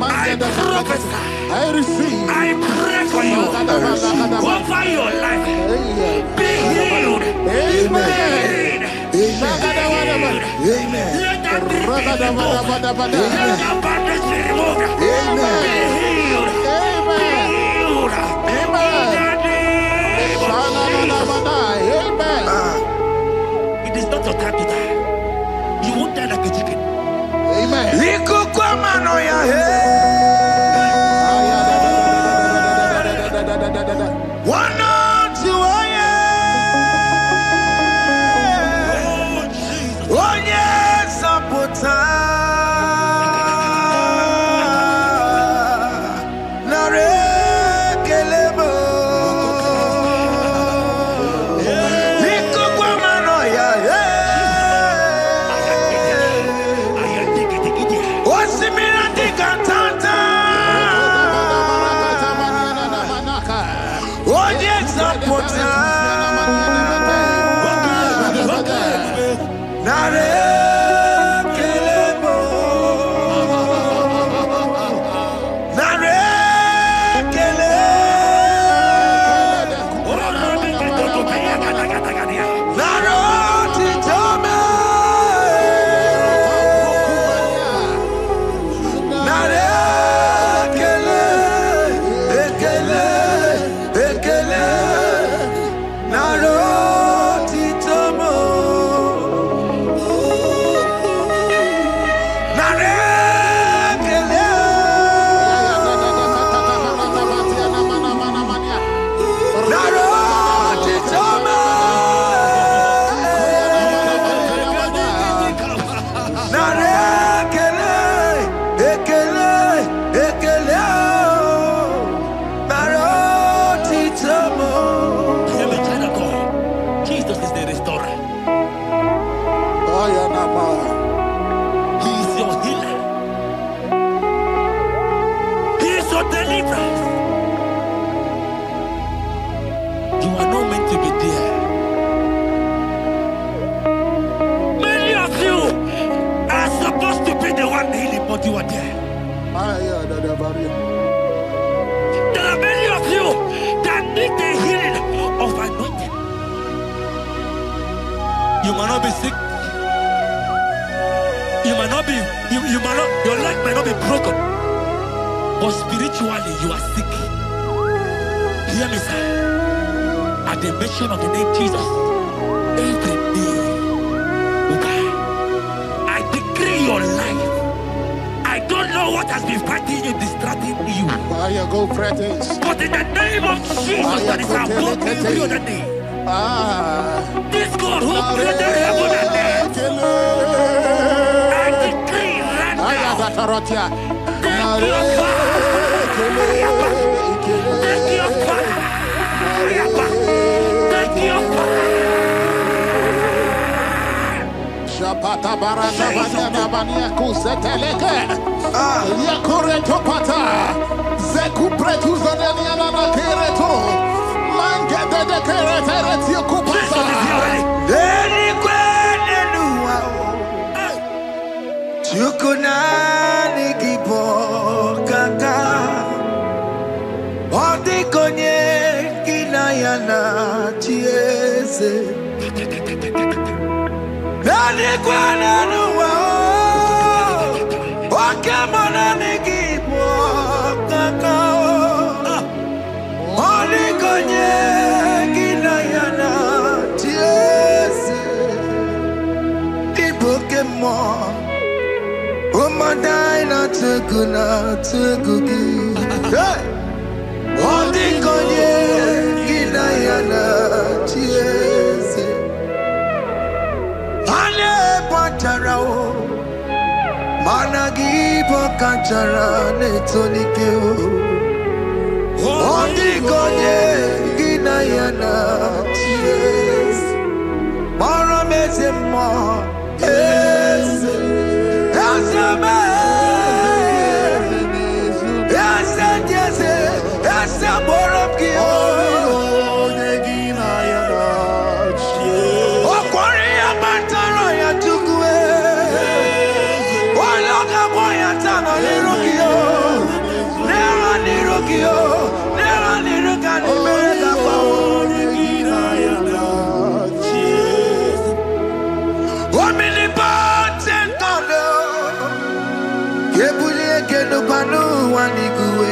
I prophesy. I receive. I pray for you over your life. Be healed. Amen. Be healed. Amen. Let that be removed. Let that badness be removed. Amen. Be healed. Be healed. In the name of Jesus. It is not your time to die. You won't die like a chicken. Amen. One on two, oh yes, Sapota. Nare kelebo. Liko kwa mano ya Osimira tikatata. Oh yes, Sapota. Nare kelebo. Nare kele. Naro titome. Nare kele. Ekele. Ekele. Naro titomo. Nare kele. Naro titomo. Nare kele. Ekele. Ekele. Naro titomo. Hear me, child of God. Jesus is the restorer. He is your healer. He is your deliverer. You are not meant to be there. Many of you are supposed to be the one healing, but you are there. There are many of you that need the healing of anointing. You might not be sick. You might not be, you might not, your leg might not be broken. But spiritually, you are sick. Hear me, sir. At the mention of the name Jesus, every day will die. I decree your life. I don't know what has been fighting you, distracting you. Go practice. But in the name of Jesus, that is above every other name. This God who created heaven and earth, I decree right now, take your fire. Take your fire. Take your fire. Shapata barata banana bania kuseteleke. Yakure topata. Zeku pretu zaneliana na kereto. Mangede de keretere tio kupasa. Deni kwene nuwa. Chukunani gibo kaka. Odi konye kinayana ties eze n'eluigwe na n'ụwa oke mmanụ n'gị bụ ọkaka ọ dịghị onye gị na ya na-achị eze ịbụ oke mmụọ ụmụada anyị na-atụ egwu gị ọ dịghị onye gị na ya na-achị eze a na-ebọchara mana gị bụ ọkachara na-etolike ọ dịghị onye gị na ya na-achị eze kpọrọ m eze mmụọ eze eze eze eze kpọrọ m gị onye gị na ya na-achị eze ọkwara ya kpatara ya Chukwu onye ọ ga-agwọ ya taa nọ n'iru gị n'era n'iru gị n'era n'iru ka n'imere ga-agba onye gị na ya na-achị eze omnipotent God ebuli eke n'ụkwa n'ụwa n'iguwe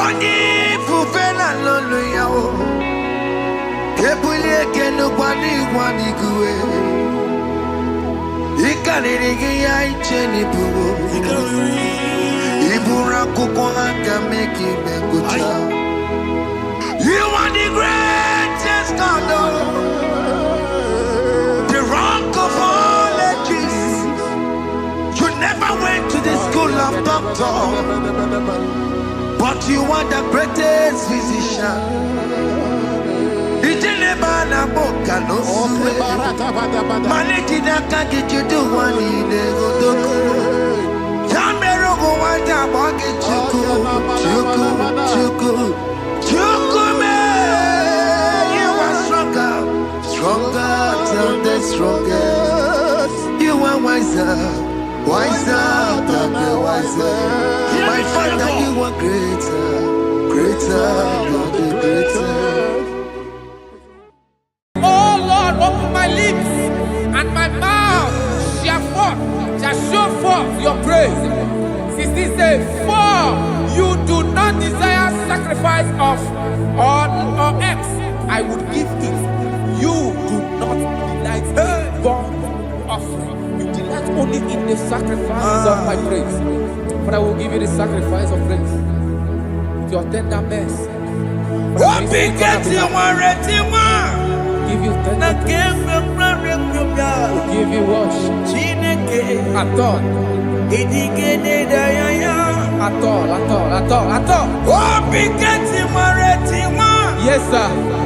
onye ifufe na n'olu ya ebuli eke n'ụkwa n'ịgwa n'iguwe ịkarịrị gị ya iche n'iburu iburu akwụkwọ ha ga-eme ka ime ngụcha you are the greatest God the rock of all ages you never went to the school of doctor but you are the greatest physician na boka no suwe maliki na kaki judu wani ne godoko jamero go wata boki chuku me you are stronger than the strongest you are wiser than the wiser my Father you are greater than the greatest. Open my lips and my mouth shall show forth your praise. 16 says, for you do not desire sacrifice of or X, I would give it. You do not delight in burnt offering. You delight only in the sacrifice of my praise. But I will give you the sacrifice of praise with your tender mercy. Give you tender praise. Give you worship. At all. Yes, sir.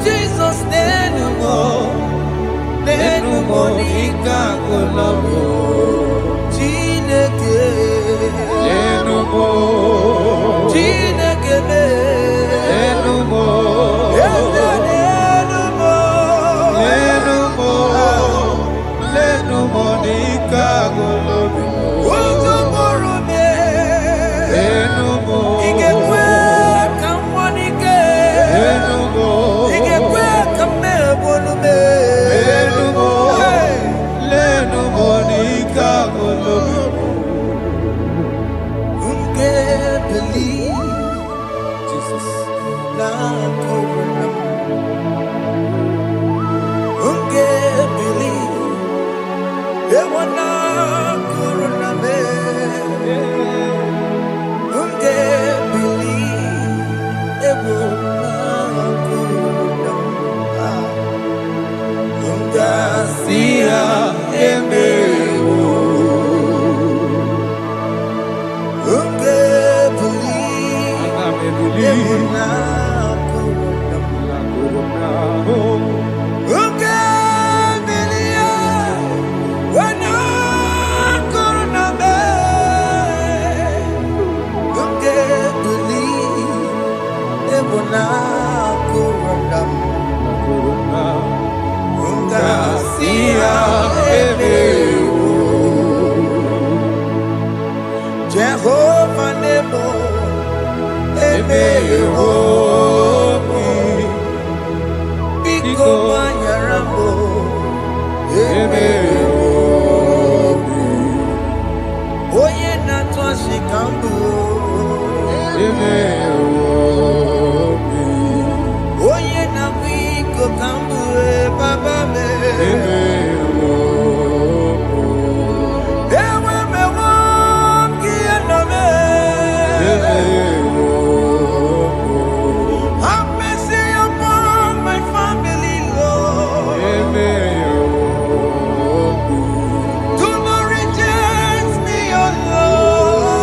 Jesus, Nenumo, Ika Kolabo, Chineke, Nenumo, Chineke, Nenumo, Nenumo, Ika Kolabo, Uzumorume, Nenumo, Igekwe, Kamwanike, Nenumo, Igekwe, Kamebolume, Nenumo, Nenumo, Ika Kolabo. Unge believe Jesus na corona. Unge believe they wanna corona me. Unge believe they wanna corona. Unga sia eme. Jehovah Nebo, Emehomi, Biko Manyarambo, Emehomi, Oye Natwa Shikambu, Emehomi, Oye Nabiko Kambu, Baba Me, have mercy upon my family, Lord. Do not reject me, oh Lord.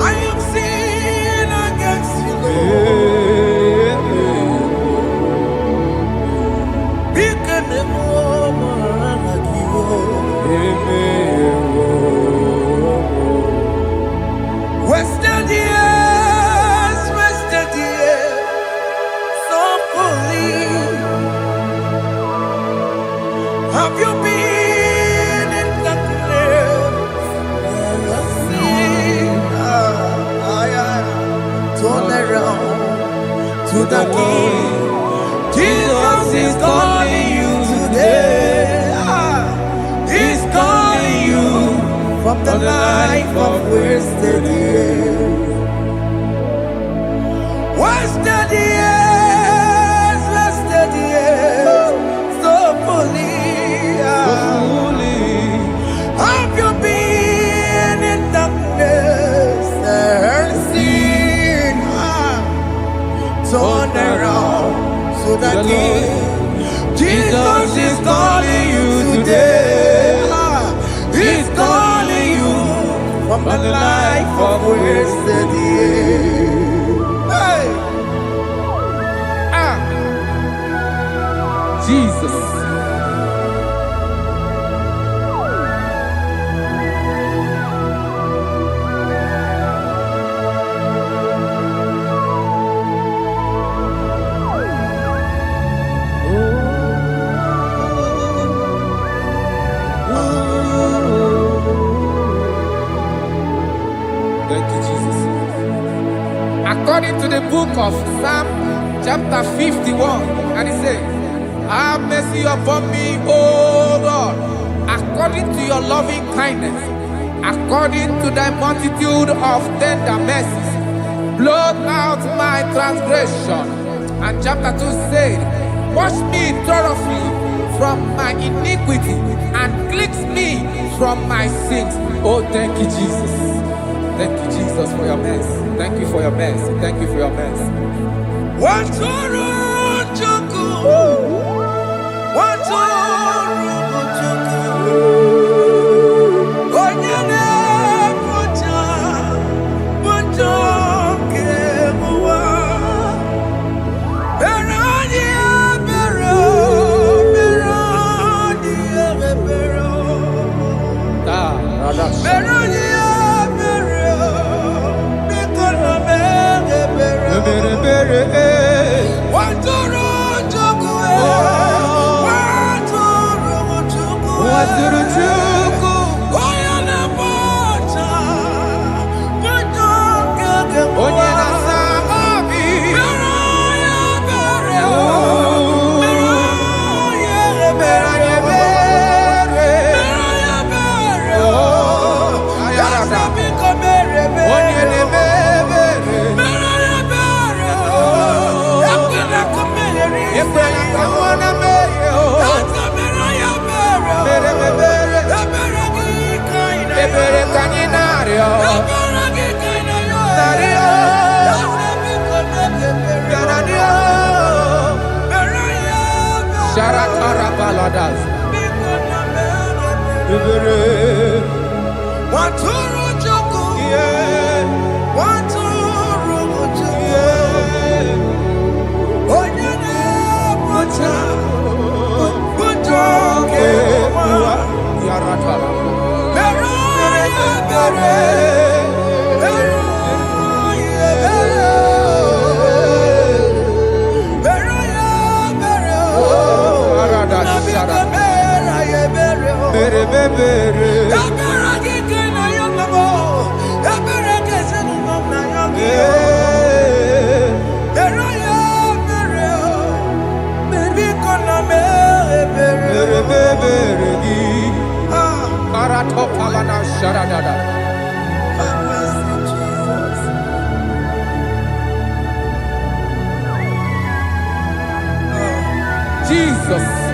I am sin against you, Lord. Become a woman like you. Wasted years, so fully. Have you been in darkness? Turn around to the King. Jesus is calling you today. He's calling you from the life of wasted years. Wasted years, so fully. Have you been in darkness and seen? Turn around so that Jesus is calling you today. He's calling you from the life of wasted years. Hey! Jesus. Thank you, Jesus. According to the book of Psalm chapter 51, and it says, have mercy upon me, O Lord, according to your loving kindness, according to thy multitude of tender mercies, blot out my transgression. And chapter 2 said, wash me thoroughly from my iniquity and cleanse me from my sins. Oh, thank you, Jesus. Thank you, Jesus, for your mercy. Thank you for your mercy. Thank you for your mercy. Onye Jesus.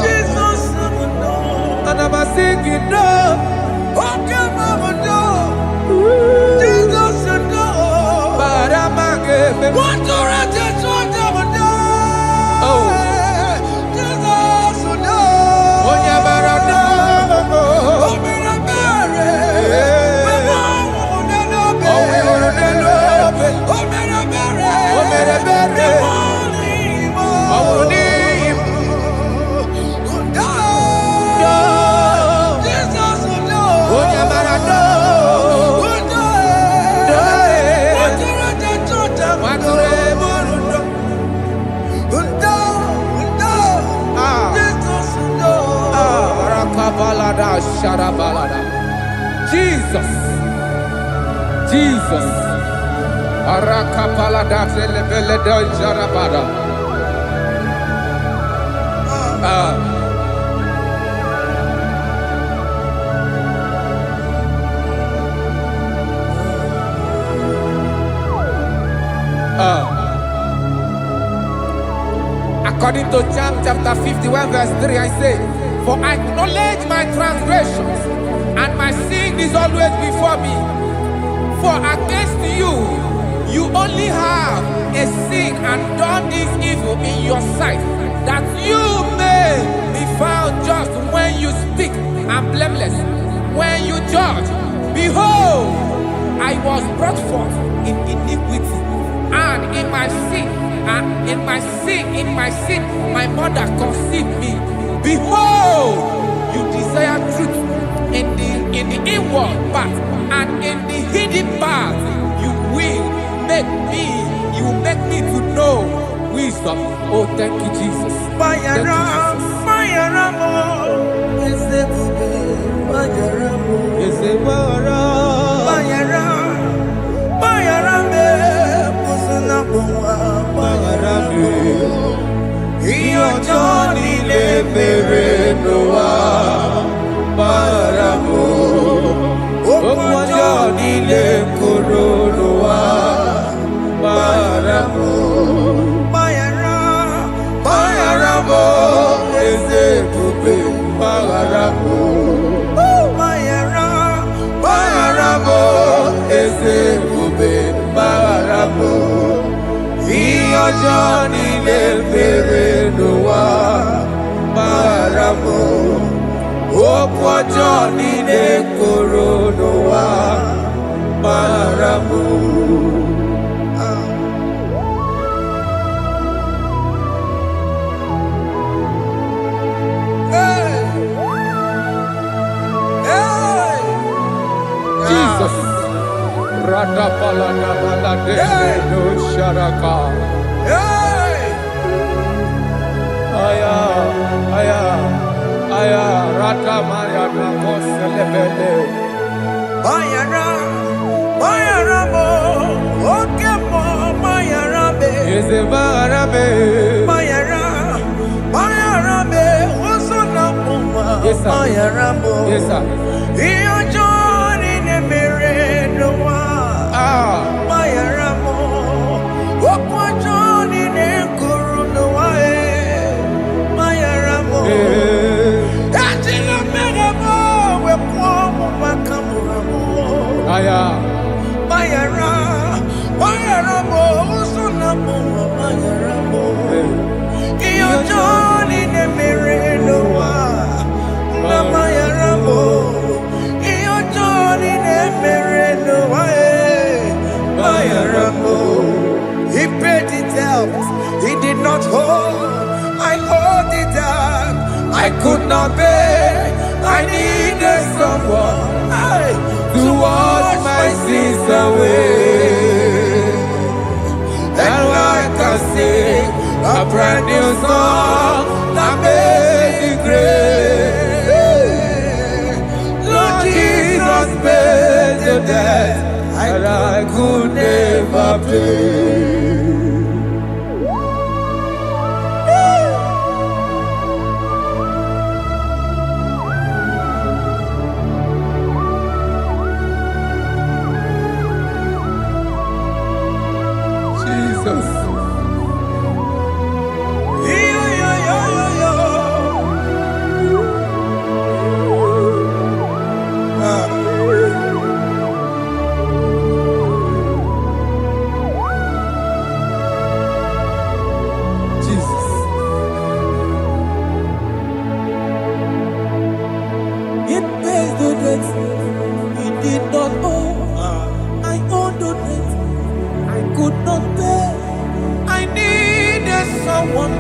Jesus, And I'm singing no. okay, mama, no. Jesus, no. But I'm a game. What to rest is what I would do. Oh. Jesus, no. Oh, yeah, but I know. Oh, me a berry. Me mama, no berry. Oh, we wanna know. Oh, me a berry. Oh, me a berry. Me money, Oh, we need. no. Jesus, no. Oh, yeah, but I know. Jesus, Jesus, Arakapalada Zelebeleda Jarabada. According to John chapter 51 verse 3, I say, for I acknowledge my transgressions, and my sin is always before me. For against you, you only have a sin and done this evil in your sight, that you may be found just when you speak and blameless when you judge. Behold, I was brought forth in iniquity, and in my sin, my mother conceived me. Behold, you desire truth in the inward part, and in the hidden part you will make me to know wisdom. Oh, thank you, Jesus. Thank you, Jesus. Johnny le mere noa paramu Okwa Johnny le koronoa paramu Bayaramo eze bube bayaramo Bayaramo eze bube bayaramo Johnny le mere noa paramu Okwa Johnny le koronoa paramu Jesus. Radapalana balade no sharaka. Aya, Rata Maya Namo Celebele. Bayaramo, Okemo, Bayarabe. Is a Barabe. Bayarabe, Wasuna Puma. Yes, sir. Bayaramo. Yes, sir. Iyo Johnny ne mere noa. Bayaramo. Okwa Johnny ne kuru noa. Bayaramo. Ajina meramo, we pomo makamuramo. Aya. Bayaramo, Usuna Puma. Bayaramo. Iyo Johnny ne mere noa. Bayaramo. Iyo Johnny ne mere noa. Bayaramo. He paid it out. He did not hold. I owed it out. I could not pay. I needed someone to wash my sins away. And I can sing a brand new song that made me great. Lord Jesus paid the debt that I could never pay. Jesus. It pays the debt he did not owe. I owe the debt I could not pay. I needed someone.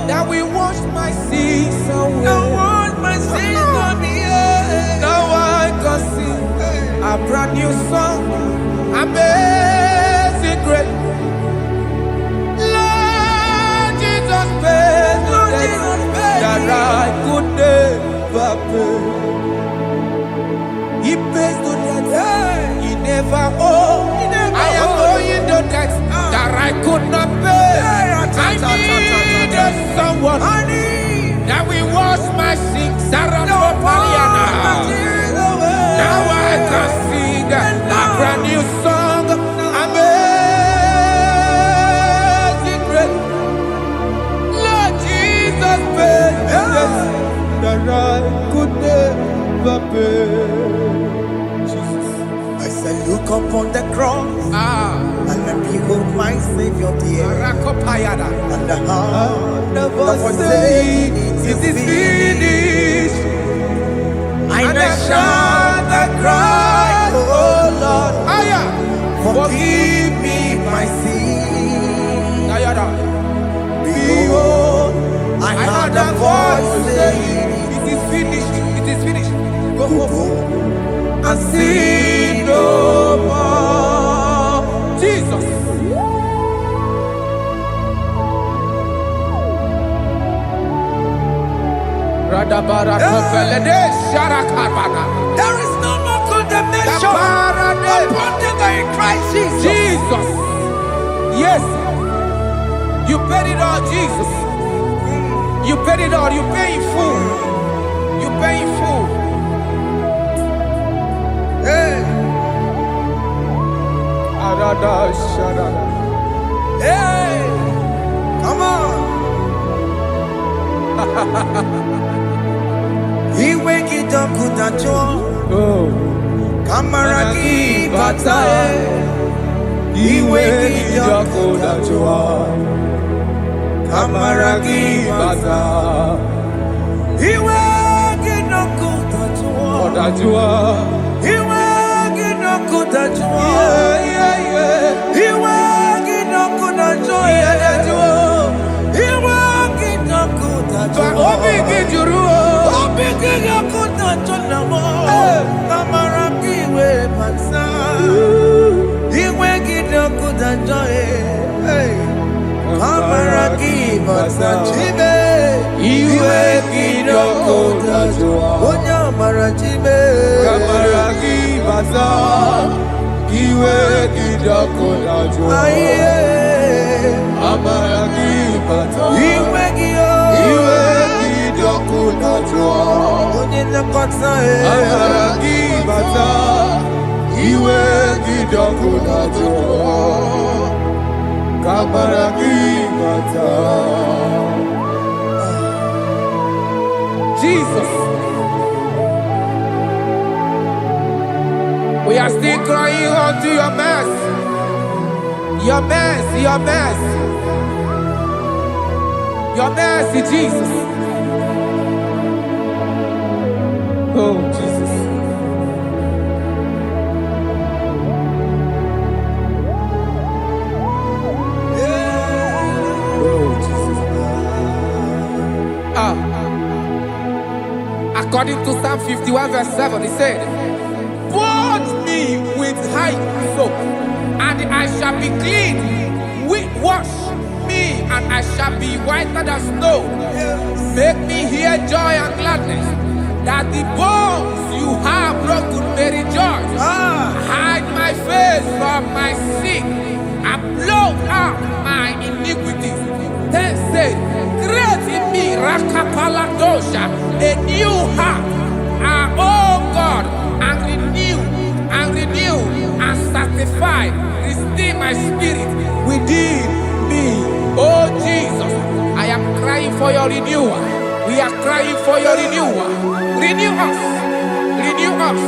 That will wash my sins away. Now I can sing a brand new song. Amazing grace. Lord Jesus paid the debt that I could never pay. He pays the debt he never owed. I am owing the debt that I could not pay. I needed someone that will wash my sins. Now I can sing a brand new song. Amazing grace. Lord Jesus paid the debt that I could never pay. Jesus. I said, look upon the cross and then behold my Savior dear. And the heart of us saying, it is finished. I shall not cry, oh Lord, forgive me my sin. Behold, I heard a voice saying, It is finished. It is finished. Go go home and sin no more. Jesus. There is no more condemnation upon them that in Christ Jesus. Jesus. Yes. You paid it all, Jesus. You paid it all. You pay in full. You pay in full. Hey, hey, come on. He wake it up, good at Kamaraki Batae. He wake it up, good at Kamaraki Batae. He wake it up, good at He wake it up, good at He wake it up, good at He wake it up, good at Jesus. We are still crying unto your mercy. Your mercy, your mercy. Your mercy, Jesus. Oh, Jesus. Oh, Jesus. According to Psalm 51 verse 7, he said, "Wash me with hyssop, and I shall be clean. Wash me, and I shall be whiter than snow. Make me hear joy and gladness, that the bones you have broken may rejoice. Hide my face from my sin, and blot out my iniquities." Then said, "Create in me Rakapaladosha, a new heart, oh God, and renew, and sanctify, redeem my spirit within me. Oh Jesus, I am crying for your renewal. We are crying for your renewal. Renew us. Renew us.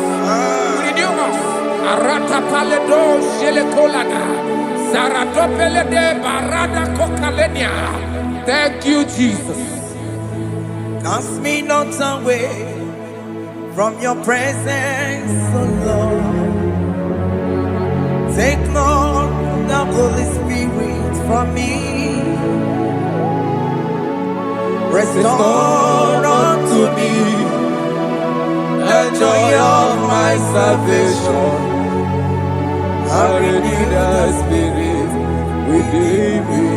Renew us. Arata paledo shelekolada. Saratopele de barada kokalenia. Thank you, Jesus. Cast me not away from your presence, oh Lord. Take not the Holy Spirit from me. Restore unto me the joy of my salvation. I renew the spirit within me.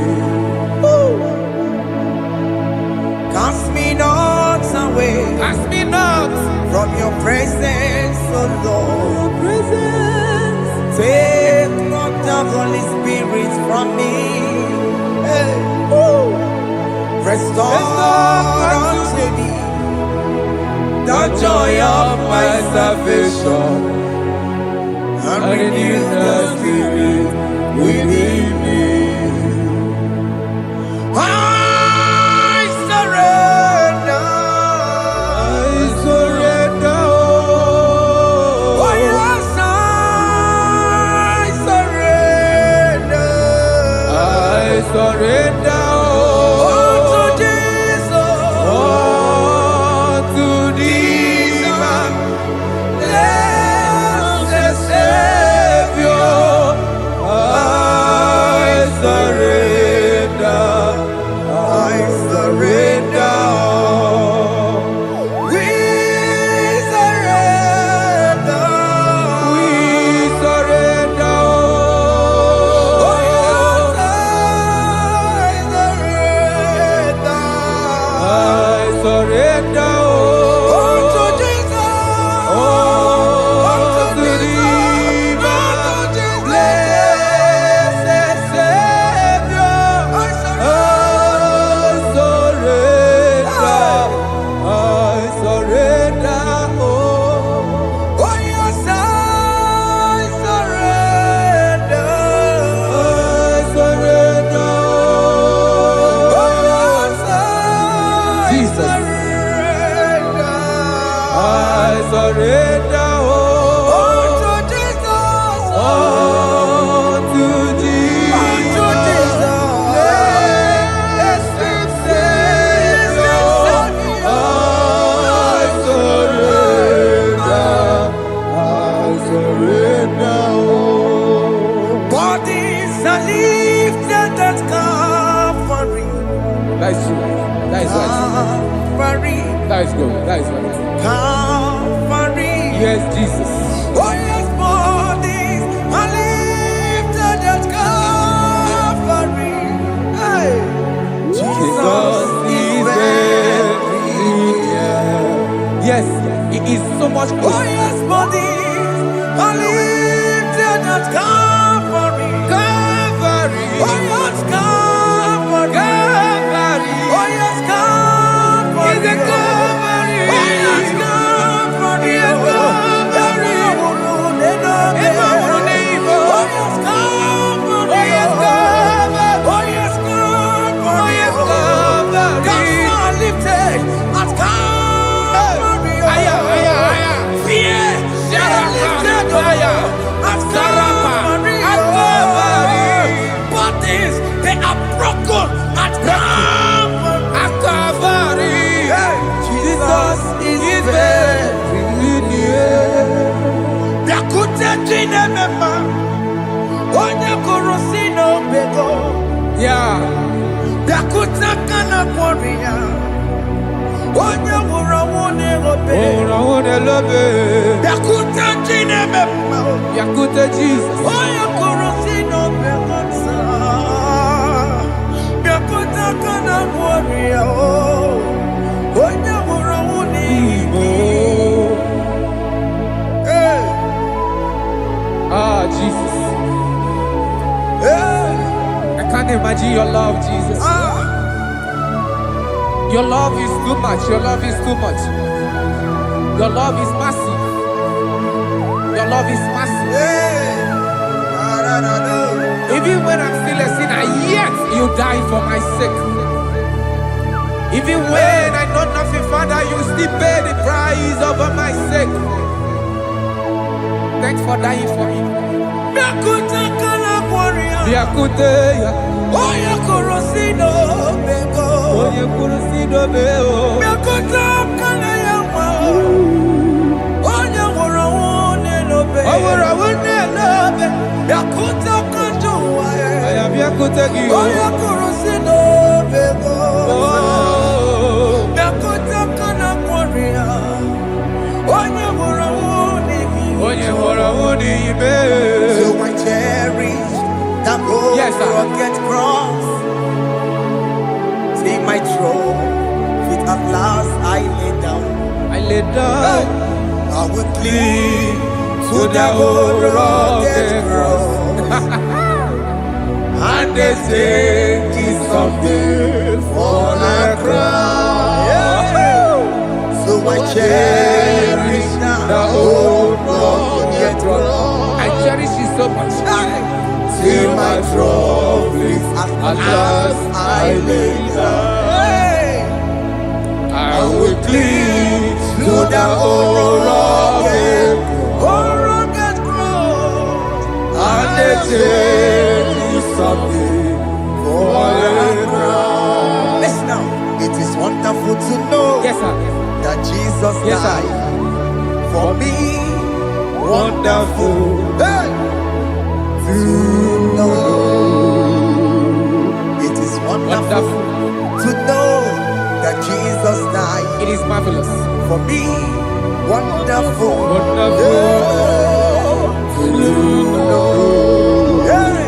Cast me not away. Cast me not from your presence, oh Lord. Take not the Holy Spirit from me. Hey. Restore unto me the joy of my salvation. And renew the spirit within me. I surrender. Oh yes, I surrender. I surrender. Oh to Jesus. Oh, to thee, blessed Savior. I surrender. I surrender. We surrender. We surrender. Oh yes, I surrender. I surrender. Oh to Jesus. Oh, to thee, blessed Savior. I surrender. Oh, Oh yes, I surrender. I surrender. Oh yes, I Jesus. surrender. I surrender. Oh to Jesus. Oh, to thee, to Jesus. blessed Savior. I surrender. Bodies are lifted at Calvary. That is true. That is right. Calvary. That is good. That is right. Calvary. Yes, Jesus. Oh yes, bodies are lifted at Calvary. Hey. Jesus is very near. Yes, it is so much Oh closer. yes, bodies are lifted at Calvary. Calvary. Oh yes, Calvary. Calvary. Oh yes, Calvary. Is a Calvary. Oh yes, Calvary. Is a Calvary. Oh yes, Calvary. Oh yes, Calvary. Oh yes, Calvary. Oh yes, Calvary. Gods are lifted at Calvary. Aya, aya, aya. Fear lifted at Calvary. At Calvary. Bodies, they are broken at Calvary. At Calvary. Jesus is very near. Biakute chinemema, onye kụrụ si n'obego. Yeah. Biakute kana kwọrị ya, onye gwụrụ ọnwụ n'egobe. Oh, I love it. Biakute chinemema, Yakute Jesus. onye kụrụ si n'obego nsa. Biakute kana kwọrị ya, onye gwụrụ ọnwụ n'igbo. Hey, Ah, Jesus. hey, I can't imagine your love, Jesus. ah. Your love is too much. Your love is too much. Your love is massive. Your love is massive. Hey, da, da, da, da. Even when I'm still a sinner, yet you die for my sake. Even when I know nothing, Father, you still pay the price over my sake. Thanks for dying for me. Biakuteya, Oya kurosido bego. oye kurusido beo. Biakuta kana yawa. Oya worawone lobe. Awura wune lobe. Biakuta kanjuwa. Aya biakutegi o. Oya kurosido bego. Biakuta kana kwaria. Oya worawone mi. Oye worawone ibe. So I cherish that road, Yes, sir. rugged cross. See my throne, feet at last I lay down. I lay down I will cling to the old rugged cross. and they say It's something for a crown. So I cherish the old rugged cross. I cherish you so much. Till my trophies at last I lay down. I will cling to the old rugged cross, and they tell you something for a crown. Listen now, it is wonderful to know Yes, sir. that Jesus Yes, sir. died for me. Wonderful. Hey! To know. It is wonderful to know that Jesus died It is marvelous. for me. Wonderful. Wonderful. To know. Hey.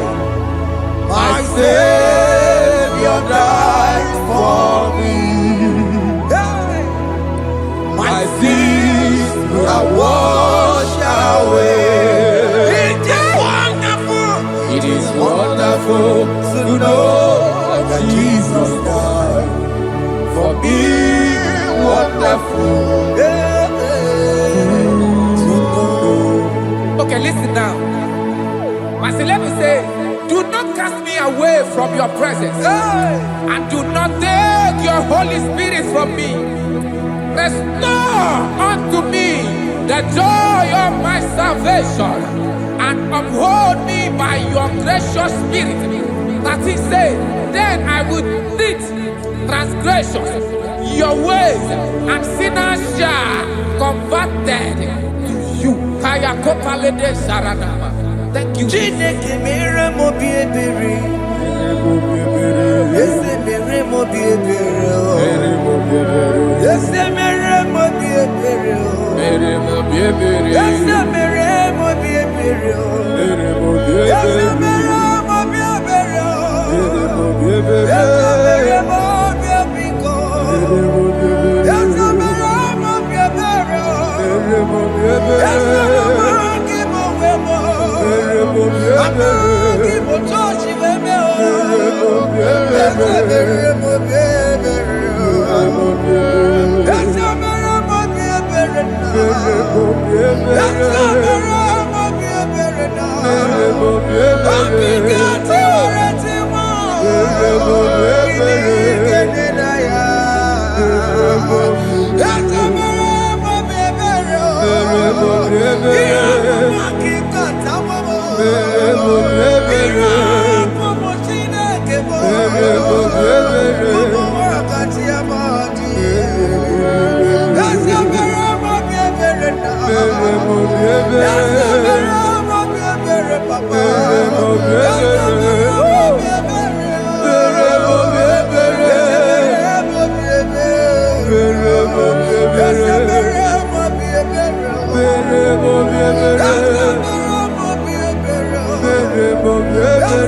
My Savior died for me. Hey. My sins are washed away. It is wonderful to know that Jesus died for me. Wonderful to know. Okay, listen now. My celeb say, do not cast me away from your presence, and do not take your Holy Spirit from me. Restore unto me the joy of my salvation, and uphold me by your gracious spirit. That he said, then I would teach transgressions your ways, and sinners shall converted to you. Kaya kopalede saranama. Thank you. Chineke mere mo bi ebere. Ese mere mo bi ebere. Ese mere mo bi ebere. Ese mere mo bi ebere. Ese mere mo bi ebere. Ese mere mo bi ebere. Ese mere mo bi ebiko. Ese mere mo bi ebere. Ese mere mo wemo. Amagi mo chochi wemo. Ese mere mo bi ebere. Ese mere mo bi ebere na. Ese mere mo bi ebere na. Amigati oreti mo. Iligene na ya. Ese mere mo bi ebere. Iramaki kata mo. Iramu Chineke mo. Mo wakati amadi. Ese mere mo bi ebere na. Ese mere mo bi ebere papa. Ese mere mo bi ebere. Ese mere mo bi ebere. Ese mere mo bi ebere. Ese mere mo bi ebere.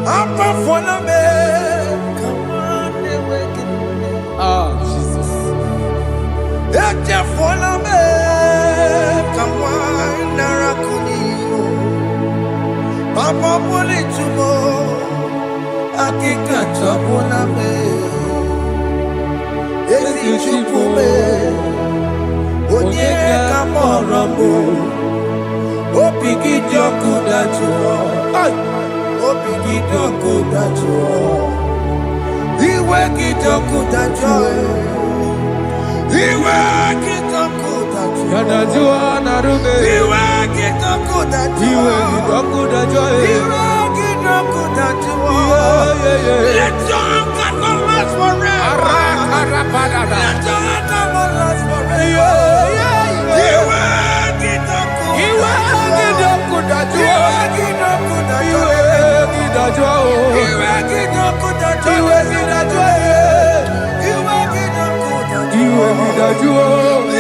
Apa fona me, come on, Ah, Jesus. Eja fona me, come on, narakuni. Papa poli chumo, akika chapona me. Ezi chupume, onye kamorambo. Opigi joku dachuo, opigi joku dachuo. Iwe kijoku dachuo, iwe kijoku dachuo. Yadajua narume. Iwe kijoku dachuo, Iwe kijoku dachuo. Iwe kijoku dachuo. Let your anger not last forever. Let your anger not last forever. Iwe kijoku. Iwe kijoku dachuo. Iwe kijoku dachuo. Iwe kidachuo. Iwe kijoku dachuo. Iwe kidachuo. Iwe kidachuo.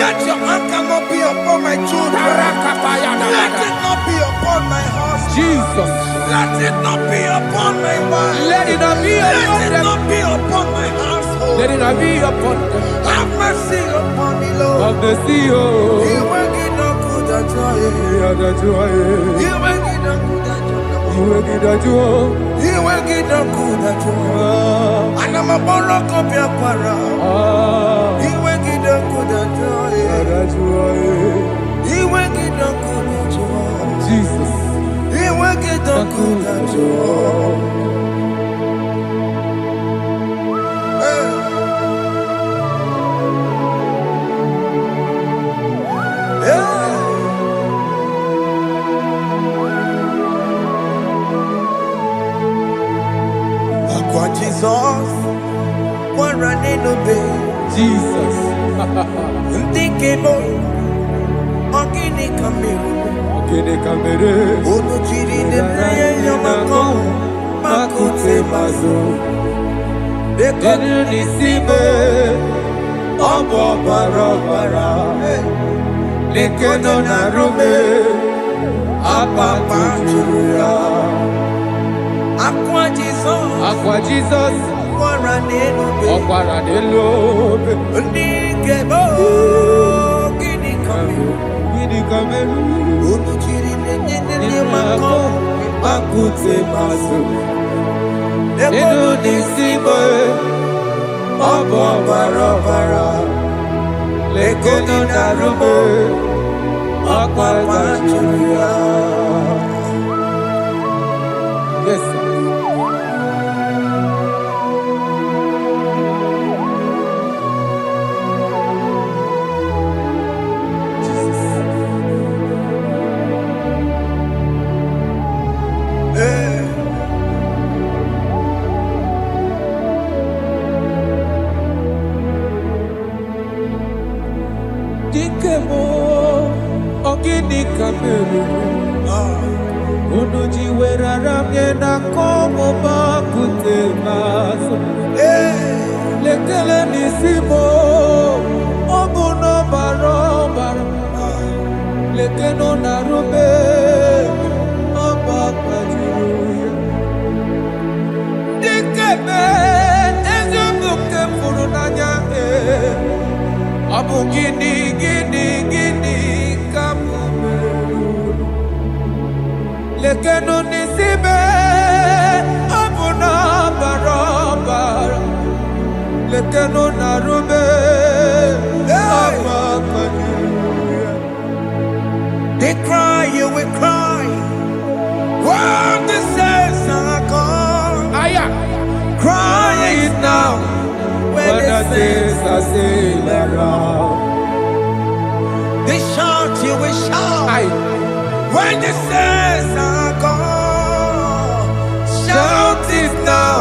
Let your anger not be upon my children. Let it not be upon my house. Jesus. Let it not be upon my wife. Let it not be upon Let it them. not be upon my household. Let it not be upon them. Have mercy upon me, Lord. Of the sea, oh. Iwe kijoku dachuo. Yadajua. Iwe kijoku dachuo. Iwe kidachuo. Iwe kijoku dachuo. Anamaboro kopia kwara. Iwe kijoku dachuo. Yadajua. Iwe kijoku dachuo. Jesus. Iwe kijoku dachuo. Aqua Jesus, one running obey. Jesus. Ndikemo, ogini kamiru. Kede kamere. Ono chiri de praye yamako, makute mazo. Denu nisibe. Obo barabara. Lekono narume. Apa pachuya. Aqua Jesus, Aqua Jesus. one running obey. Ọ̀pára dé lóbe. Ndikemo, ogini kamiru. Gidi kamere. Ono chiri de yamako, Makute maso. Denu Lekono nisibe. Obo barabara. Lekono narume. Apa pachuya. Yes, sir. Dikemo, ogini kamere. Unu jiwera ramye na komo bakute maso. Lekele nisimo, obuno barobara. Lekeno narube, abakajuya. Dikeme, ezobuke furunanya abu gini kamume. Lekeno nisibe, abu na barabara. Lekeno narube, abakajuya. They cry, you will cry. When the saints are gone, Aya, cry it now. When when the the days saints are still around. they shout, you will shout. Aye. When the saints are gone, shout it now.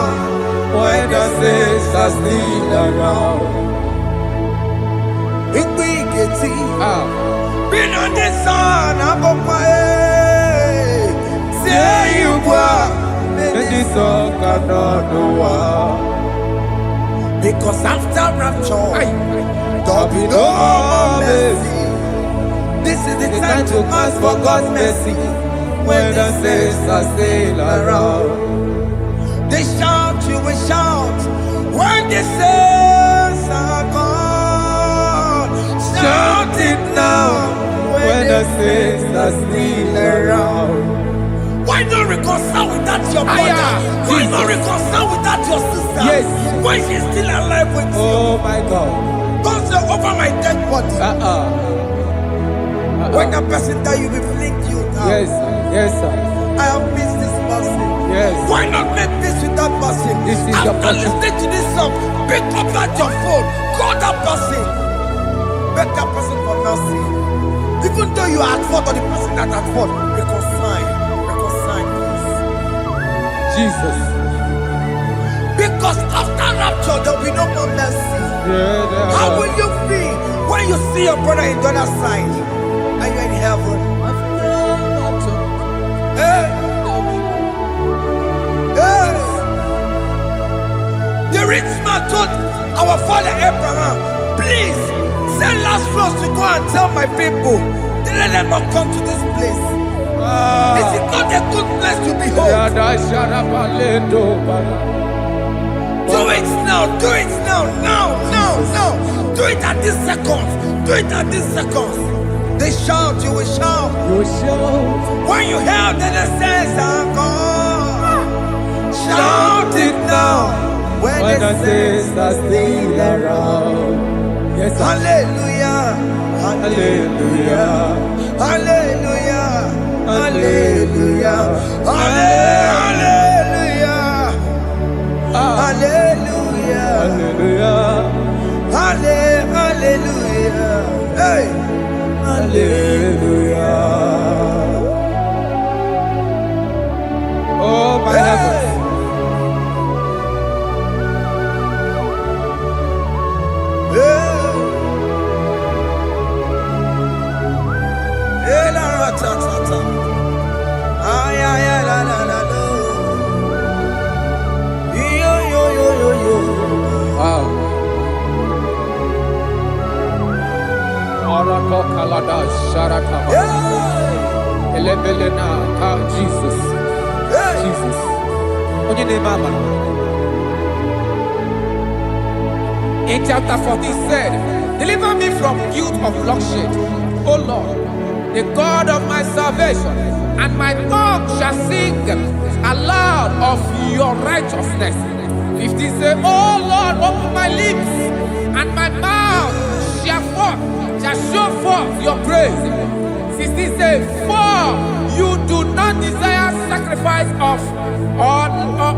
When the days are still around. Big big Ah, been on the sun, I'm on my head. Say you what? and the song cannot know why. Because after rapture, Aye. there'll be no more mercy. This is the time to ask for God's mercy. When the days are still around. are still around. Why not reconcile with that your brother? Why not reconcile with that your sister? Yes. Why she's still alive with you? Oh my God. Don't say over my dead body. When that person die, you will flick you down. Yes, sir. Yes, sir. I have missed this person. Yes. Why not make peace with that person? This is your After person. listening to this song, pick up that your phone, call that person, beg that person for mercy. Even though you are at fault or the person that at fault, reconcile, please. Jesus. Because after rapture, there will be no more mercy. Yeah, How will you feel when you see your brother in the other side and you're in heaven? Hey. Hey. The rich man told our father Abraham, please send Lazarus to go and tell my people, let them not come to this place. Is it not a good place to behold? Do it now, do it now, now. Do it at this second. Do it at this second. They shout, you will shout. You will shout. When you hear the saints are gone, shout it now. When the saints are still around. Yes, sir. Hallelujah. Hallelujah. Hallelujah. Hallelujah. Hallelujah. Hallelujah. Hallelujah. Hallelujah. Hey. Hallelujah. Oh, my heavens. Wow. Arako kalada sharaka. Elebelena ka Jesus. Jesus. Onye name mama. In chapter 14 said, deliver me from guilt of bloodshed, O Lord, the God of my salvation, and my tongue shall sing aloud of your righteousness. 15 say, oh Lord, open my lips, and my mouth shall show forth your praise. 16 say, for you do not desire sacrifice of or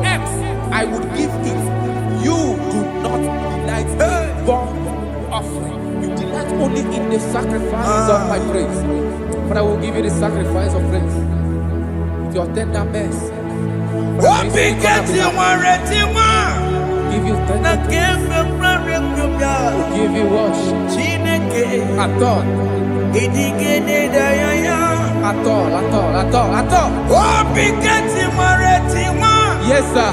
X, I would give it. You do not delight in burnt offering. You delight only in the sacrifice of my praise. But I will give you the sacrifice of praise with your tender mercy. Give you tender praise. Give you worship. At all. At all. Yes, sir.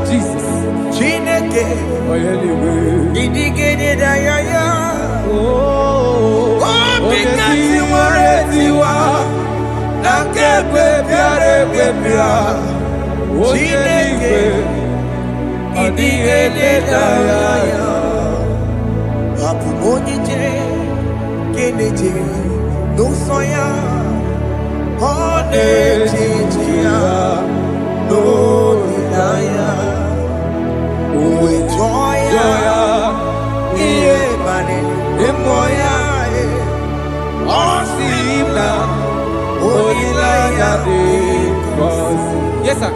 Jesus. Yes, sir.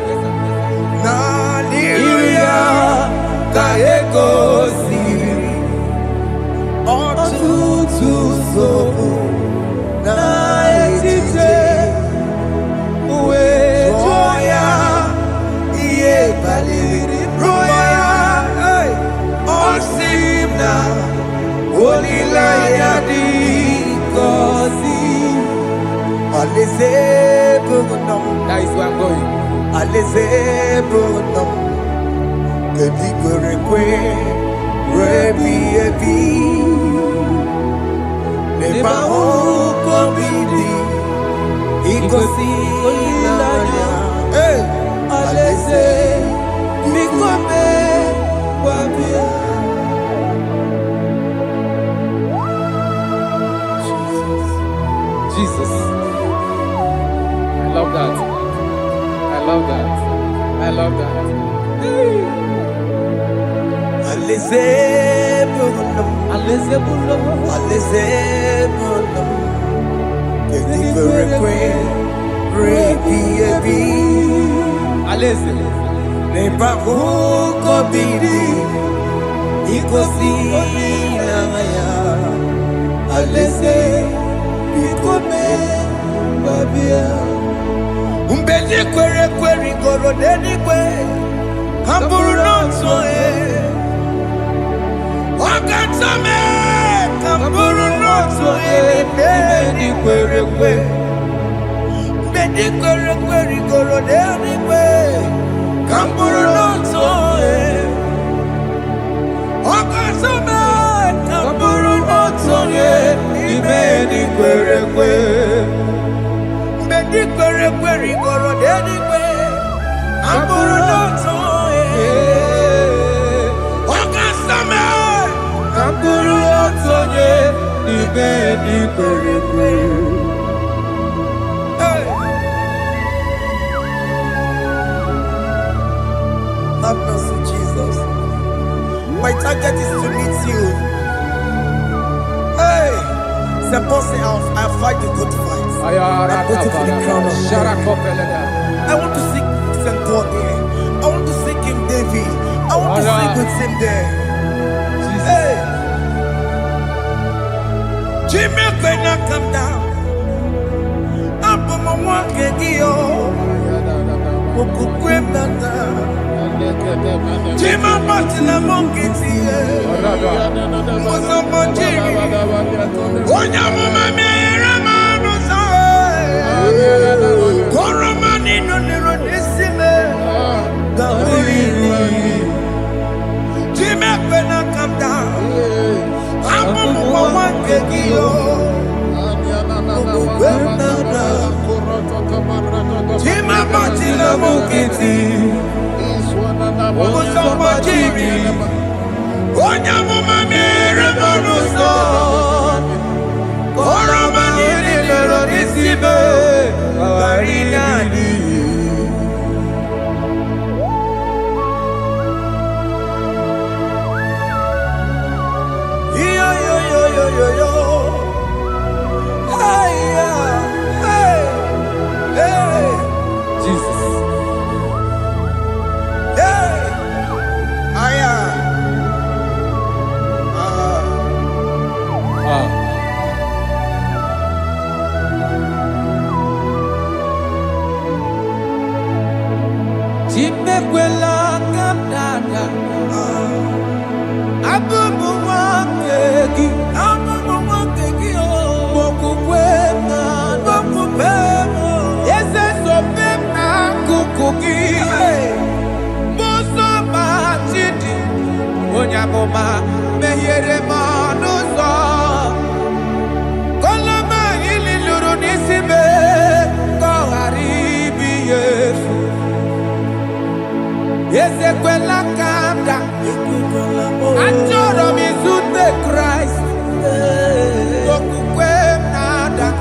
That is where I'm going. Ikosi Olilanya. Hey, Alese, Mikome, Wabia. Jesus. I love that. I love that. I love that. Alese, Bulum. Alese Bulum. Alese, Bulum. Kekikwerekwe, Rebi, Alese. Nebavuko Bidi, Ikosi Olilanya. Alese, Mikome, Wabia. Umbedi kwere goro dedi kwe Kamburu nonso Wakatame Kamburu nonso Umbedi kwere goro dedi kwe Kamburu nonso Wakatame Kamburu nonso Umbedi kwere Kweri goro dedi kwe Amburu noto Wakasame Amburu noto Ibedi kweri kwe Have mercy, Jesus. My target is to meet you. Hey, c'est pensé I fight the good fight. I'm waiting for the crown of glory. I want to seek St. Paul there. I want to seek King David. I want to sing with him there. Hey, Jimmy cannot come down. I'm from my one Kedio. Jimmy Martin among it here. Was on my Jimmy. One young Koromani no nero nisime Gawiri Jime pena come down Amu mwa kegiyo Jime bati la mukiti Musoma jimi Onya muma mere manuso Koromani nero nisime Barinani Yo Hey Jesus. Hey Chimekwela kamdada Abubu wakegi Mokukwema Yese sopema kukugi Muso machidi Onyamoma Mehere manuso Koloma hili luru nisime Koharibi Yesu Yesekwela kamda Anjoro mizute Christ Kokukwe nada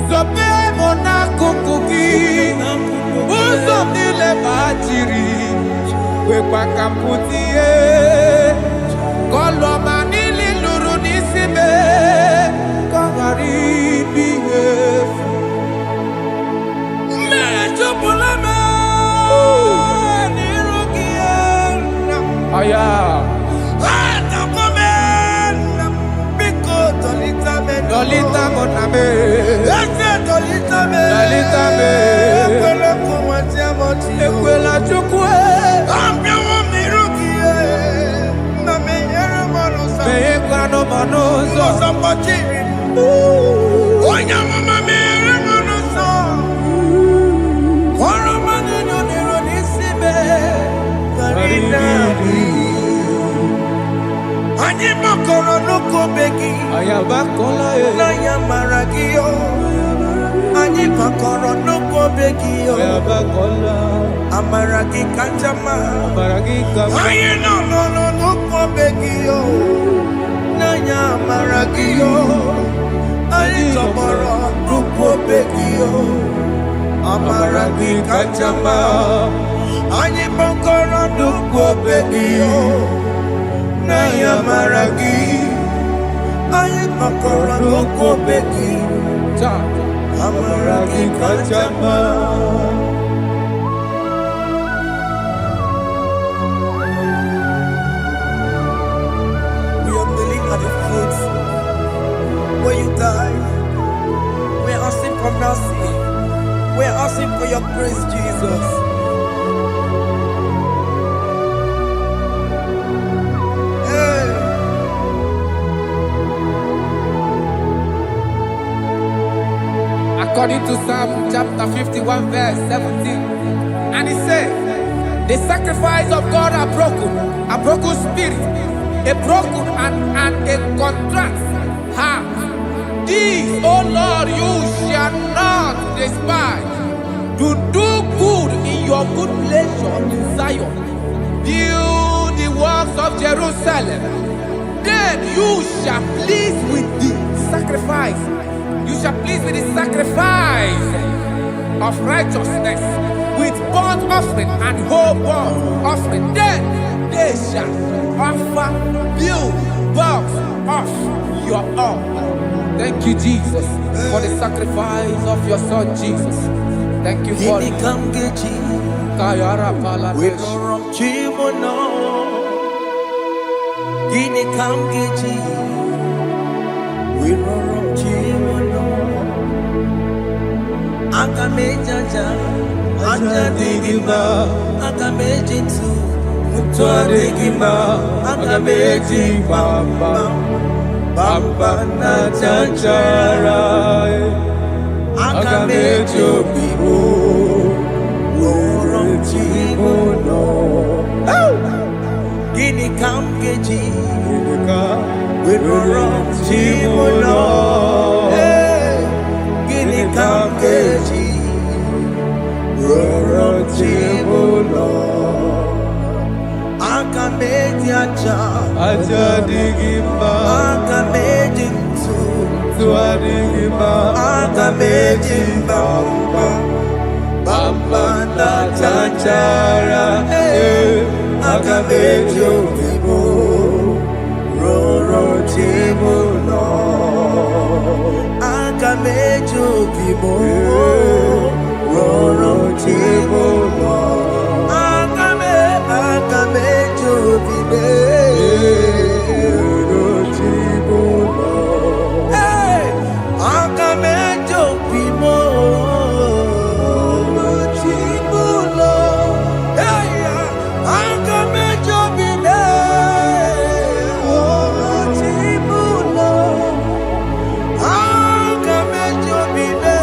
Sobe mona kukuki Uzo nile bachiri Wekwa kamputie Koloma nili luru nisime Koharibi Yesu Mechopulame Aya. Dolita moname. Dolita me. Ekwela chukwe. Meye kwano monozo. Onya mama mere monozo. Koromani no nero nisibe. Anyimakoro no kobeki Ayabakola na yamaragio Anyị bakọrọ n'okwu obe gị o. Amara gị kacha mma. Anyị nọ n'okwu obe gị o. N'anya amara gị o. Anyị tọgbọrọ n'okwu obe gị o. Amara gị kacha mma. Anyị bakọrọ n'okwu obe gị o. N'anya amara gị. Anyị bakọrọ n'okwu obe gị. Amara gị kacha mma. We are kneeling at the foot where you died. We are asking for mercy. We are asking for your grace, Jesus. Hey. According to Psalm chapter 51 verse 17. And he said, the sacrifice of God are broken spirit, a broken and a contrite heart. These, O Lord, you shall not despise. To do good in your good pleasure in Zion. Build the works of Jerusalem. Then you shall please with the sacrifice. You shall please with the sacrifice of righteousness, with burnt offering and whole burnt offering. Then they shall offer build works of your own. Thank you, Jesus, for the sacrifice of your Son, Jesus. Thank you for Gini kam geji. Kayara We Paladesh. don't run chimono. Gini kam geji. We don't run chimono. Aga mejaja. Aja digima. Aga mejintu. Mutua digima. Aga meji bamba. Bamba na chanchara. Aga mejo bibo. Woron chimono. Gini kam geji. We woron chimono. Gini kam geji. Woron chimono. Aga meji aja. Aja digima. Aga meji ntu. Tua digima. Aga meji bamba. Bamba na chanchara. Aga meji obibo. Roro chimono. Aga meji obibo. Roro chimono. Aga meji obibo. Roro chimono. Hey! Aga meji obibo. Roro chimono. Hey! Aga meji obibo. Roro chimono. Aga meji obibo.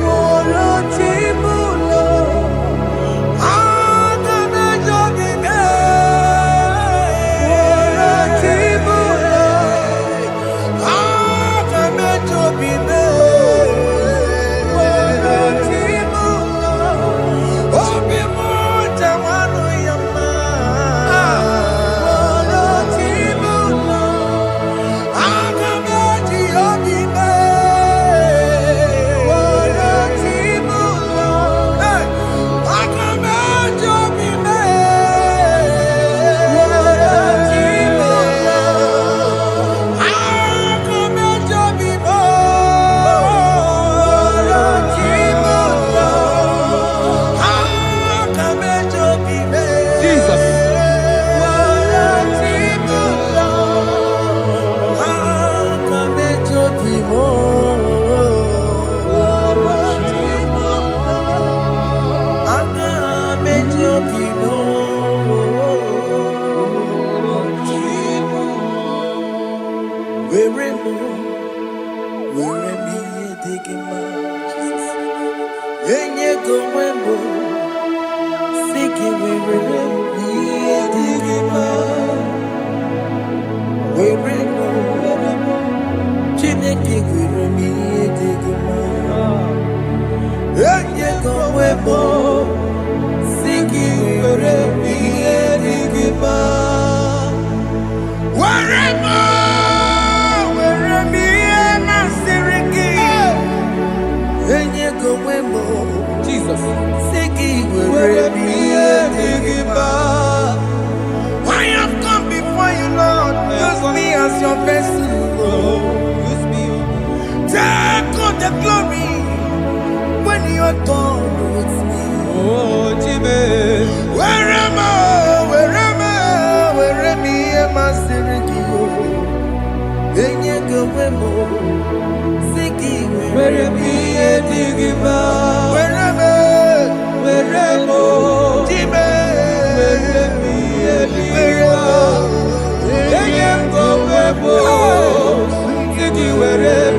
Roro chimono. Aga meji obibo. Roro chimono. Aga meji obibo. Roro chimono. Obi mo jawanu yama. Roro chimono. Aga meji obibo. Roro chimono. Hey! Aga meji obibo. Roro chimono. Aga meji obibo. Roro chimono. Aga meji obibo. Jesus. Roro chimono. Aga meji obibo. Roro chimono. Aga meji obibo. Roro chimono. Were me digima. Enye go wembo. Siki were me digima. Were mo. Chineke were me digima. the glory when you are done with me. Oh, Jimmy. Where am I? Where am I? Where am I? Sirikio. Enye gowemo. Siki. Where am I? Digima. Where am I? Where am I? Jimmy. Where am I? Digima. Enye gowemo. Siki. Where am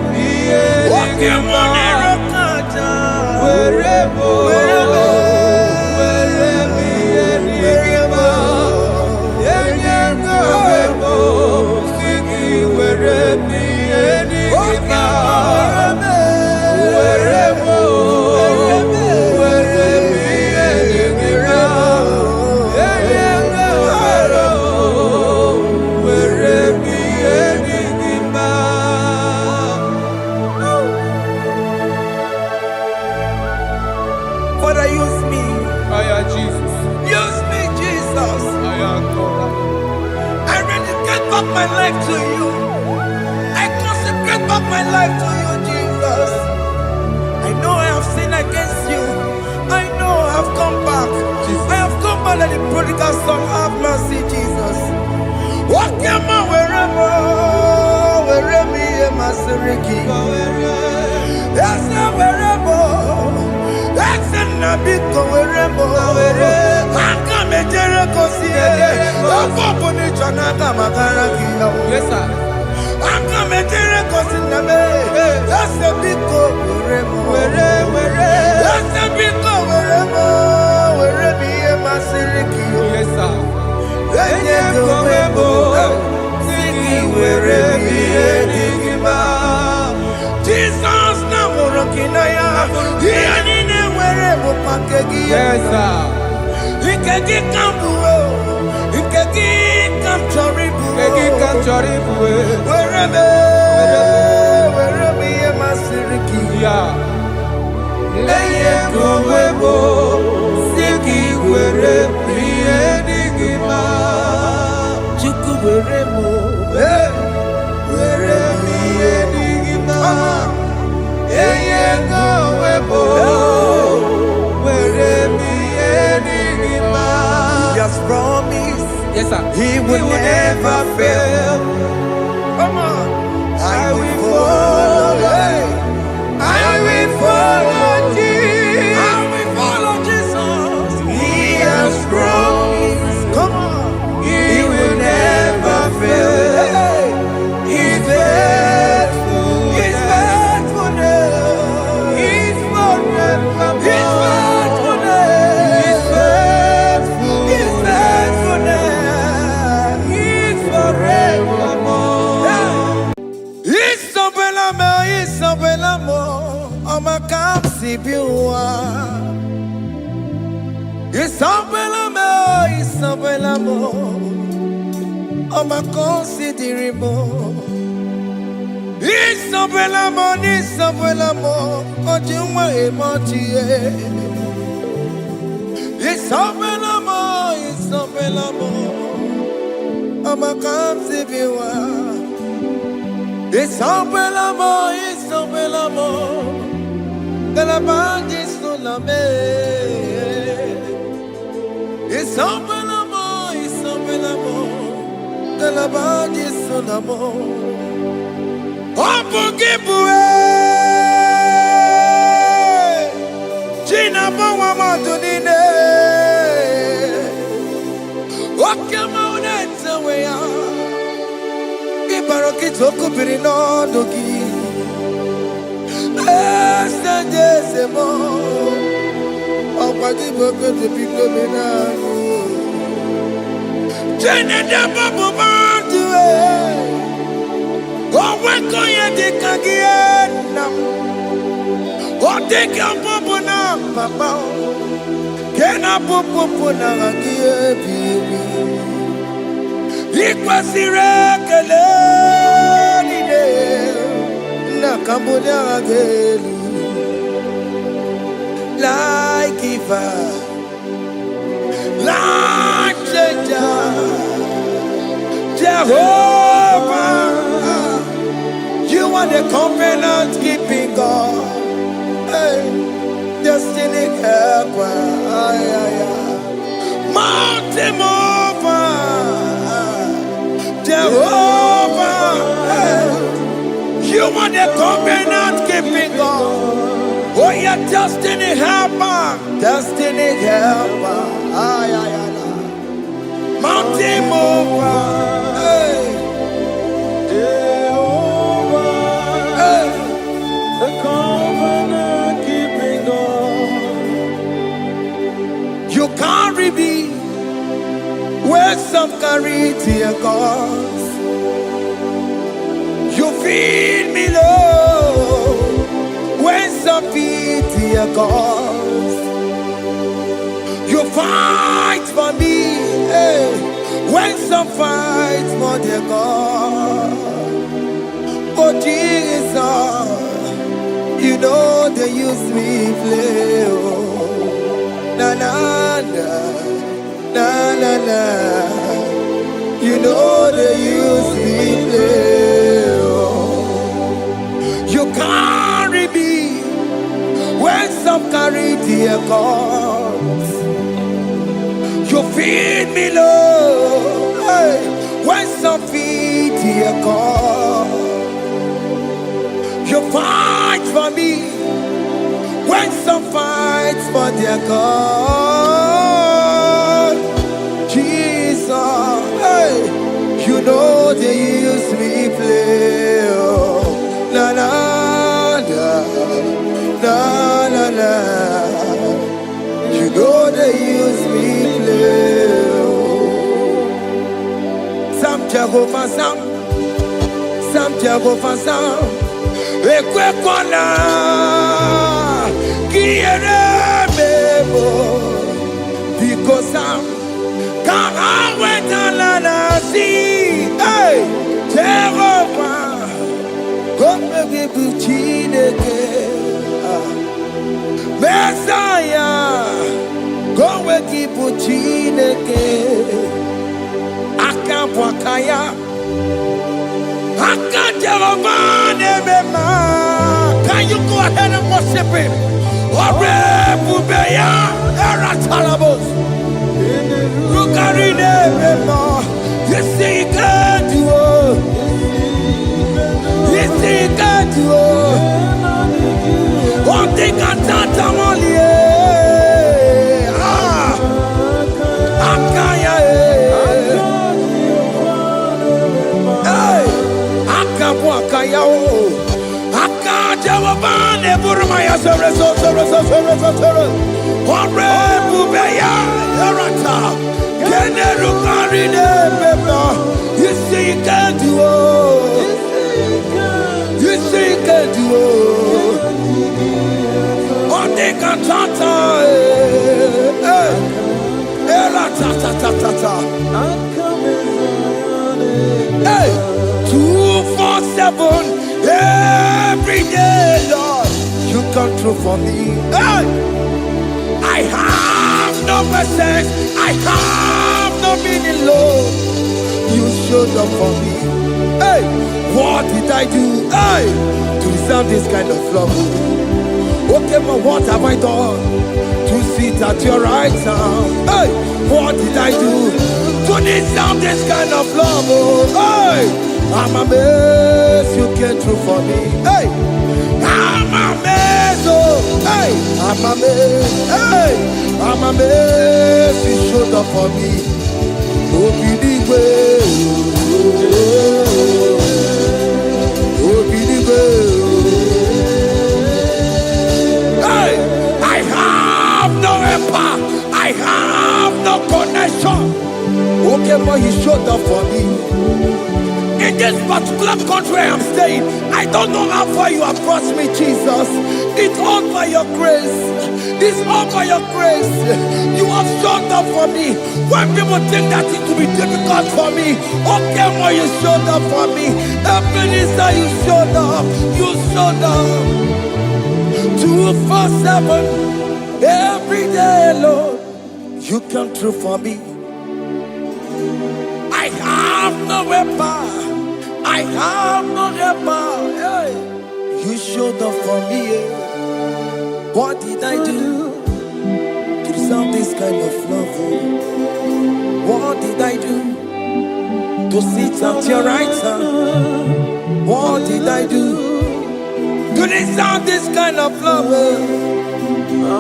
I? Digima. Where am I? Father, use me. Jesus. Use me, Jesus. I dedicate back my life to you. I consecrate back my life to you, Jesus. I know I have sinned against you. I know I have come back. I have come back like the prodigal son. Have mercy, Jesus. Walk your man wherever me and my Siriki. Yes, wherever. That's a nabiko wherever. I come a Jericho see. Yes, sir. I'm coming to the that's a big go wherever. That's a big go wherever me and my Siriki. Yes, sir. Jesus now working Yes, sir. He can get wherever me and my Siriki. Yeah. Siki wherever Digima. Chuku wherever He has promised. Yes, sir. He will never fail. Come on. I will follow. I will follow Jesus. I will follow Jesus. He has promised. Come on. He will never fail. He's faithful. He's faithfulness. He's forever. He's faithfulness. He's faithful. He's faithfulness. He's forevermore. Isabelamo, I'ma come see you. Isabelamo, I'ma consider more. Isabelamo, Ojuma emotie. Isabelamo, I'ma come see you. Isabelamo, de la bande sur la mer. Isabelamo, de la bande sur la mer. Oh, pour Giboué, Gina Bawa Donine. Oh, come on, it's a way out. Ibaroki Toko Pirino Dogi. Sadezemo, Opadi Boko to Pico Menano. Jenna Babu Bantu, oh, when Koya de Kagiana, oh, take your Popona, Papa, can I Popona Giabi? Equasiracale. Cambodia again, like Eva, like Jehovah, you are the covenant keeping God. mountain mover, Jehovah. You are the covenant keeping God. Oh, your destiny helper, destiny helper. Ay, ay, ay, ay. Mountain mover, hey. Jehovah, Hey. the covenant keeping God. You carry me where some carry tear gods. You feed me low when some feed tear gods. You fight for me, hey, when some fight for their God. Oh Jesus, you know they use me play. Oh. Na na na, na na na. You know they use me play. Oh. You carry me when some carry their gods. You feed me low, hey, when some feed their God. You fight for me when some fight for their God. Jesus, hey, you know they use me play. Oh. Na na na, na na na. You know they use me play. Oh. Some Jehovah, some Jehovah, some. Ekwe kwana kiere bebo because I'm kahawetala si hey Jehovah come give chineke Messiah come give chineke akapwakaya can you go ahead and worship him? Look at it, you see he can do it. You see he can do it. One thing I thought I'm only you see you can do it. You see you can do it. One day can tata, hey, 247 every day, Lord. You come through for me. Hey, I have no message. I have no meaning, Lord. You showed up for me. Hey, what did I do? Hey, to deserve this kind of love? Okay, but what have I done to sit at your right hand? Hey, what did I do to deserve this kind of love? Oh, hey, I'm amazed you came through for me. Hey, I'm amazed. Oh, hey, I'm amazed. Hey, I'm amazed you showed up for me. Oh, be the way. Oh, be the way. Hey, I have no helper. I have no connection. Okay, but you showed up for me. In this particular country I'm staying, I don't know how far you have brought me, Jesus. It's all by your grace. It's all by your grace. You have showed up for me. When people think that it will be difficult for me, okay, well, you showed up for me. Ebenezer, you showed up. You showed up. 247 every day, Lord. You come through for me. I have no weapon. I have no helper. Hey. You showed up for me. What did I do to deserve this kind of love? What did I do to sit at your right hand? What did I do to deserve this kind of love?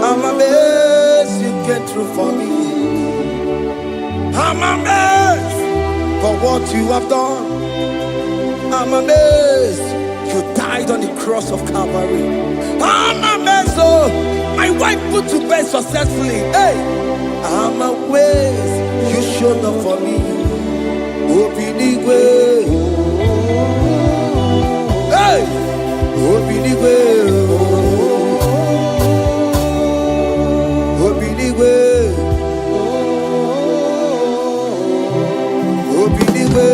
I'm amazed you came through for me. I'm amazed for what you have done. I'm amazed you died on the cross of Calvary. I'm amazed, oh, my wife put to bed successfully. Hey, I'm amazed you showed up for me. Obinigwe, hey, Obinigwe, Obinigwe, Obinigwe.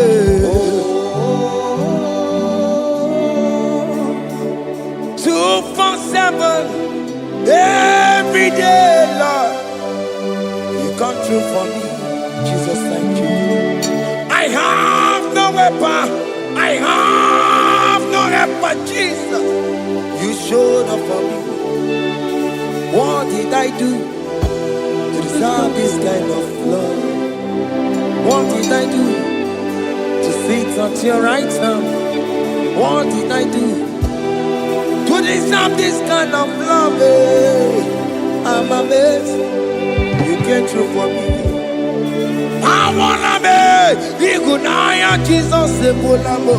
247 every day, Lord. You come through for me, Jesus. Thank you. I have no weapon. I have no weapon, Jesus. You showed up for me. What did I do to deserve this kind of love? What did I do to sit at your right hand? What did I do to deserve this kind of love? I'm amazed you came through for me. I wanna be Igunaya Jesus Ebulamo.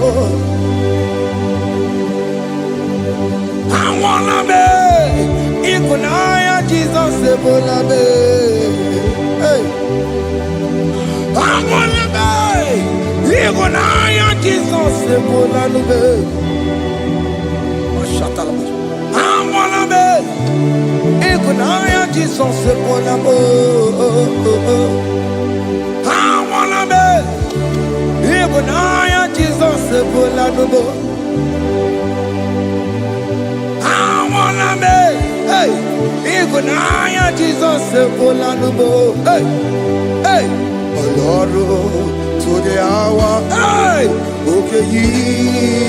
I wanna be Igunaya Jesus Ebulamo. Hey, I wanna be Igunaya Jesus Ebulamo. I wanna be Igunaya Jesus Ebulamo. Igunaya Jesus Ebulamo. I wanna be, hey, Igunaya Jesus Ebulamo. Hey, hey, Oloro to the hour, hey, okay,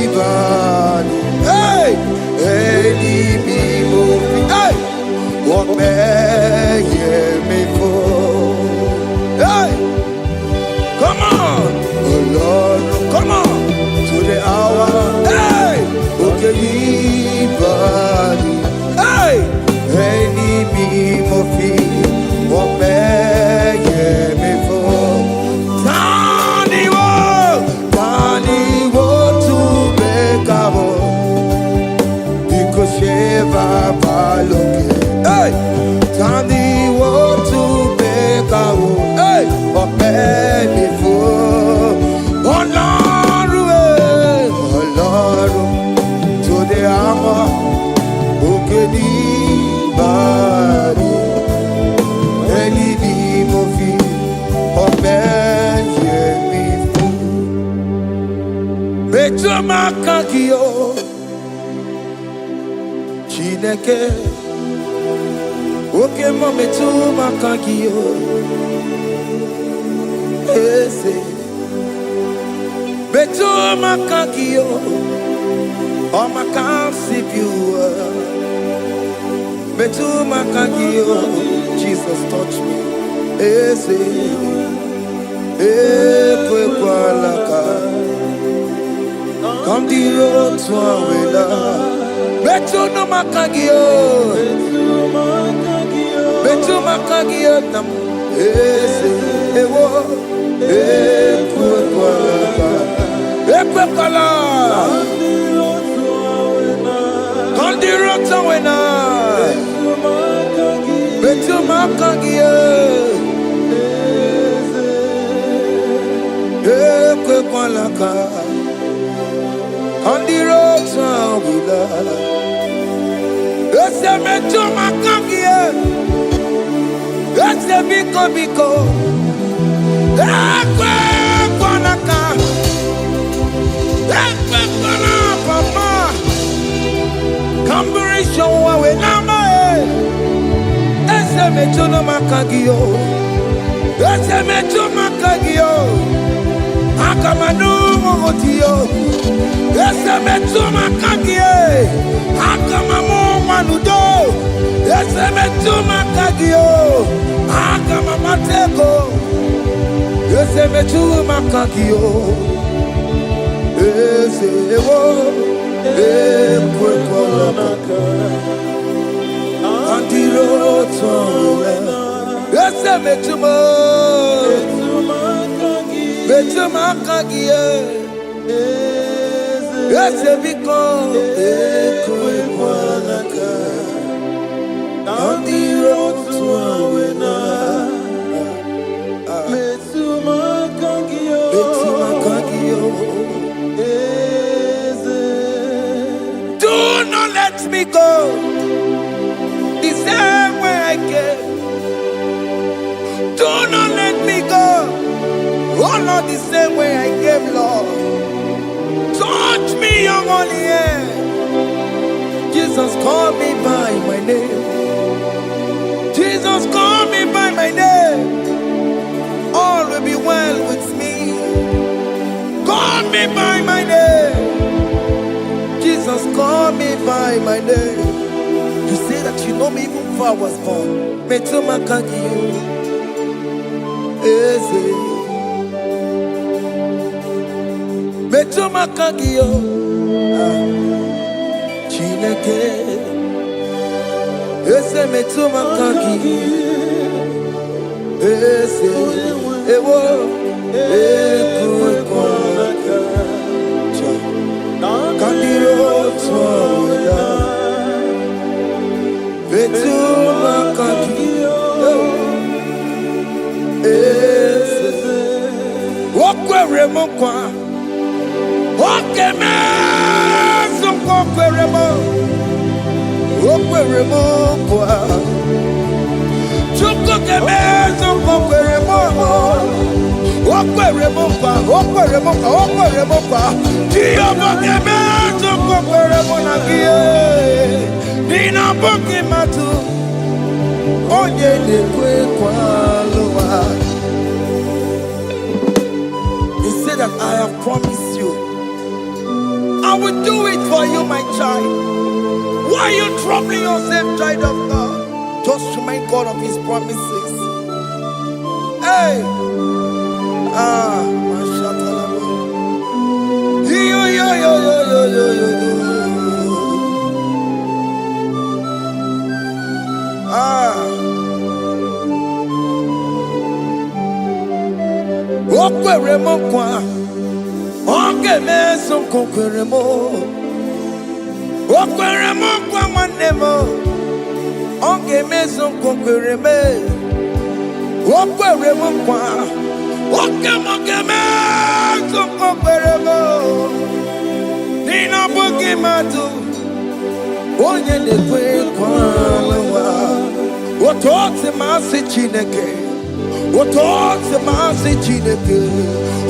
Ibani, hey, any people, hey, what may me for, hey, come on. Oh Lord, come on to the hour. Hey, okay, body. Hey, any me mofi, what may me for? Tani wo to make up. Because Sheva Baloke. Hey, Tani wo to make up. Hey, what may me for? To the hour, okay, body, any mofi, or man, Betuma Kakio, Chineke, okay, Betuma Kakio, Betuma Kakio. Oh, my can't see you. Betuma Kakio, Jesus touch me. Ese, come the road to Awela. Betuma Kakio, Betuma Kakio, Ese, Ewo, Ekwala. Condirota wena, Betuma Kagia, Ekwalaka, Condirota wila, Ese Betuma Kagia, Ese Biko, Ekwalaka, Ekwala, Papa. Camberisho we nama ese mechono makagio, ese mecho makagio, akamanu mogotio, ese mecho makagie, akamamu manudo, ese mecho makagio, akamamateko, Ese metu makakio. Ese wo. Ekwe kwa maka. Andiro towe. Ese metu mo. Metu makakio. Ese biko. Ekwe kwa maka. Andiro towe na. Do not let me go the same way I came. Do not let me go. Oh, not the same way I came, Lord. Touch me, your holy hand. Jesus, call me by my name. Jesus, call me by my name. All will be well with me. Call me by my name. Jesus, call me by my name. You say that you know me even before I was born. Metuma kagiyo. Eze. Metuma kagiyo. Chineke. Eze metuma kagiyo. Eze. Ewo. Ekwe kwa naka. Kandiro toya. Betuma kagiyo. Eze. Wokwere mokwa. Okeme. Zonkokwere mo. Wokwere mokwa. Chukokeme. Zonkokwere mo. Okwere mokwa, okwere mokwa, okwere mokwa. Diyo bokeme, zokokwere monagie. Nina boki matu, onye nekwe kwa loa. He said that I have promised you. I will do it for you, my child. Why are you troubling yourself, child of God? Just remind God of His promises. Hey! Mashatalabo. Yo. Okwere mo kwa. Onge meso kokwere mo. Okwere mo kwa manemo. Onge meso kokwere me. Okwere mo kwa. Okemokeme, zokoperemo. Nina boki matu, onye nekwe kwalewa. Otote masi chineke, otote masi chineke,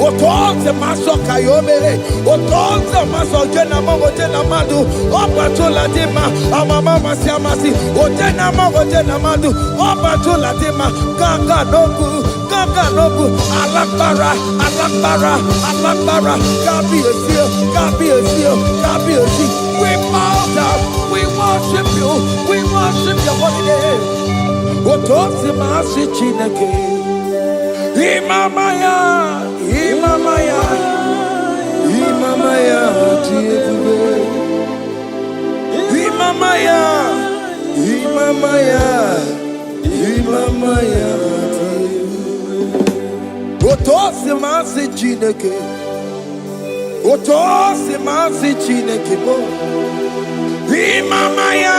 otote maso kayome, otote maso jena madu. Opatola dima, amama masi amasi, ojena madu. Opatola dima, ganga noku. Alakbara, Kabiyesi. We bow down, we worship your holy name. Otosi masi chineke, Imamaya, Tiebube, Imamaya. Otosi masi chineke, bo. Imamaya.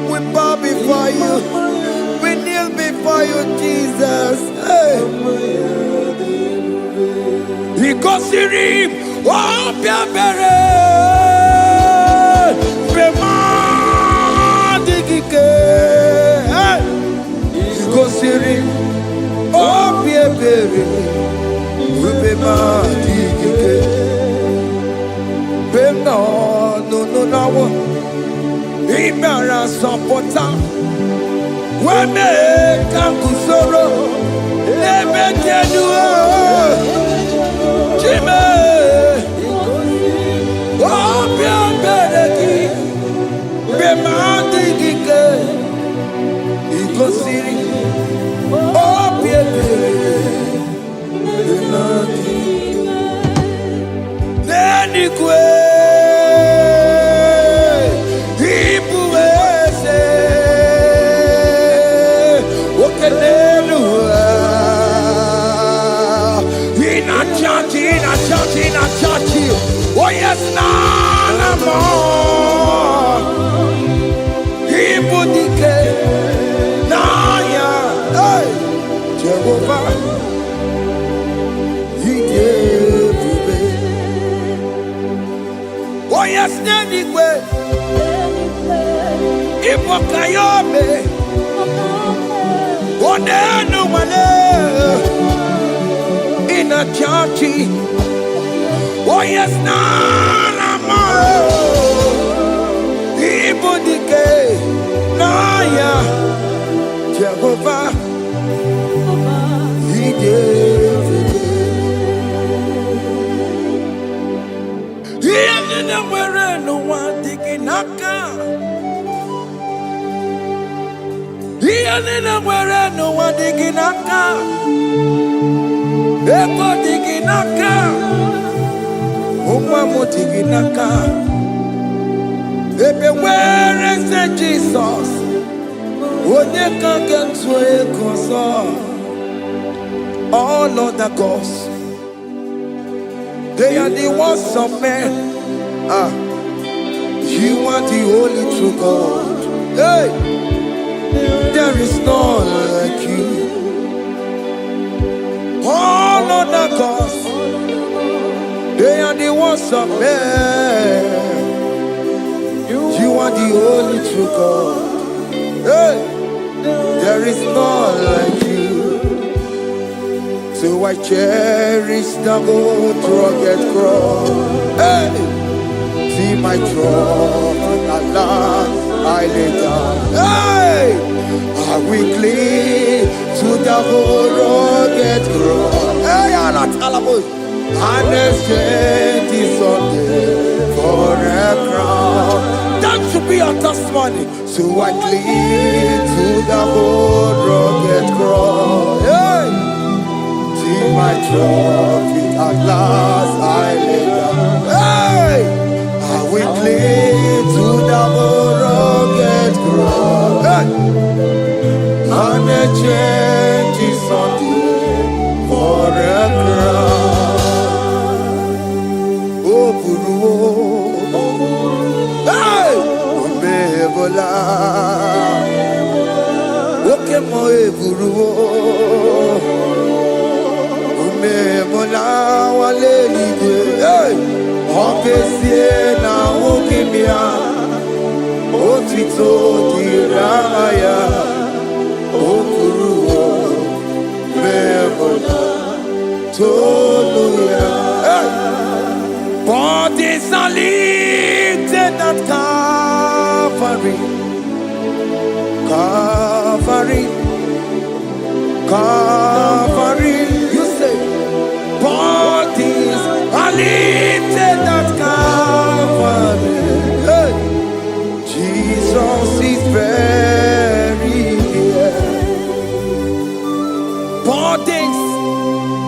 We bow before you, we kneel before you, Jesus. Ikosirim, opia bere, bema digike. Ikosirim, opia bere, bema digike. Bema no. Imara sapota, weme kankusoro, lebe kenua, chime, opia bereki, bema digike, n'igwe ịbụ eze oke n'elu ị na-achị oh yes na more ịbụ dike n'anya Jehovah oh yes, n'eluigwe ịbụ ka ya ome ọ na-enu nwale ị na-achị achị oh yes na ama ịbụ dike n'anya Jehovah ide ihe niile nwere n'ụwa dị gị n'aka ihe niile nwere n'ụwa dị gị n'aka ego dị gị n'aka ụmụ m dị gị n'aka ebe nwere eze Jizọs onye ka ga-etu ego ọzọ all other gods they are the works of men. You are the only true God. Hey, there is none like you. All other gods, they are the works of men. You are the only true God. Hey, there is none like you. So I cherish the old rugged cross. Hey, see my throne, Allah, I lay down. Hey, I will cling to the old rugged cross. Hey, Allah, Talabus, and exchange this Sunday for a crown. That should be our testimony. So I cling to the old rugged cross. Hey. My trophy at last I lay down. Hey, I will cling to the rugged cross. Hey, and a change is something for a crown. Oh, Guru, hey, Umebola, okay, my Guru. Mola wale ligwe, opesie na ukimia, otito diraya, okuruo, memola, toluya. Bodies are lifted at Calvary, Calvary, Calvary. Bodies are lifted at Calvary. Hey. Jesus is buried here. Bodies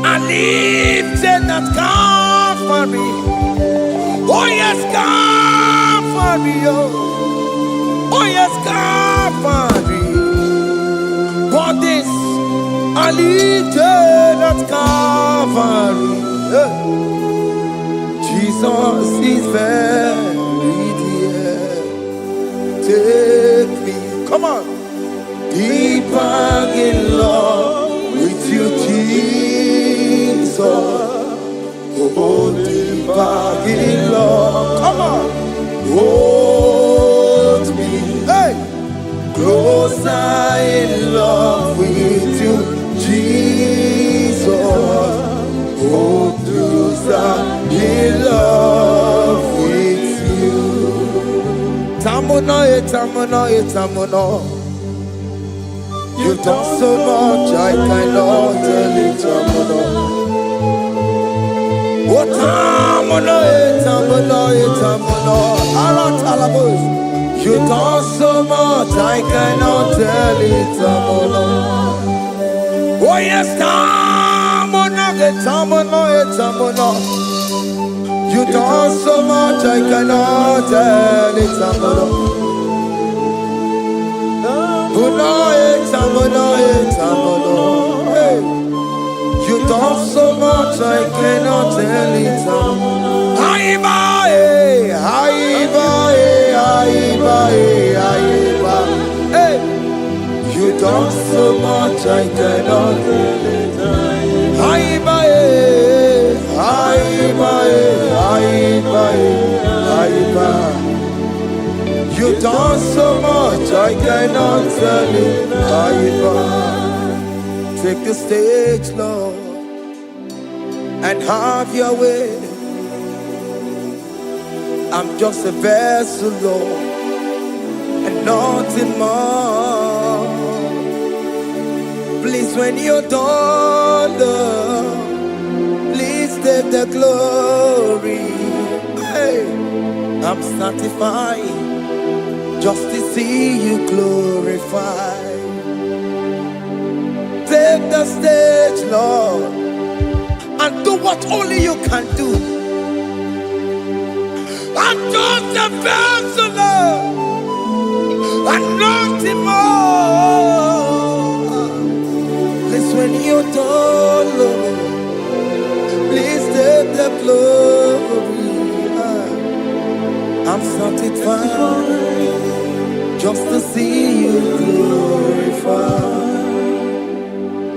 are lifted at Calvary. Oh yes, Calvary. Oh yes, Calvary. Bodies are lifted at Calvary. Jesus is buried here. Take me, come on, deeper in love with you, Jesus. Oh, deeper in love, come on, hold me, hey, closer in love with you, Jesus. Oh, closer in love with you. Tamuno, tamuno, tamuno. You've done so much, I cannot tell it, tamuno. Oh, tamuno, tamuno, tamuno. Alatalabos. You've done so much, I cannot tell it, tamuno. Oh, yes, tamuno, tamuno, tamuno. You done so much I cannot tell it. Hey. You done so much I cannot tell it. Hey. You done so much I cannot tell it. You done so much I cannot tell it. Take the stage, Lord, and have your way. I'm just a vessel, Lord, and nothing more. Please, when you're done, Lord, please take the glory. Hey, I'm satisfied just to see you glorified. Take the stage, Lord, and do what only you can do. I'm just a vessel, Lord, and nothing more. Please, when you're done, Lord, please take the glory. I'm satisfied just to see you glorified.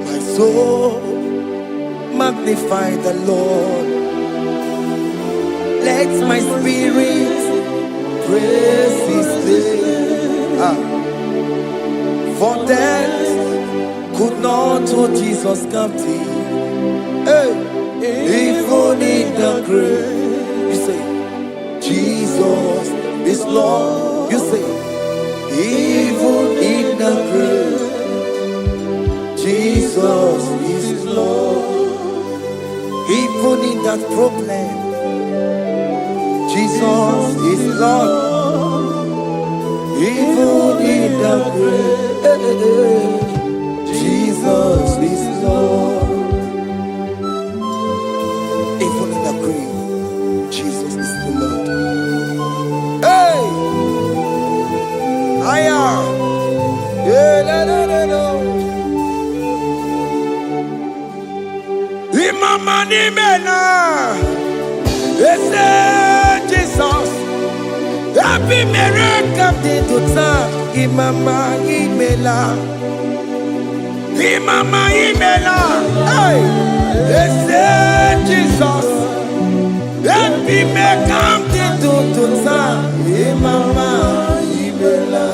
My soul magnify the Lord. Let my spirit praise His name. For death could not hold Jesus captive. Hey, even in the grave, you say, Jesus is Lord. You say, even in the grave, Jesus is Lord. Even in that problem, Jesus is Lord. Even in the grave, Jesus is Lord. Even in the grave, Jesus is the Lord. Hey! I am. Imama ni mena, ese Jesus. Happy miracle de tuta. Imama imela, Imama imela. Hey, ese Jesus. Happy miracle de tuta. Imama imela.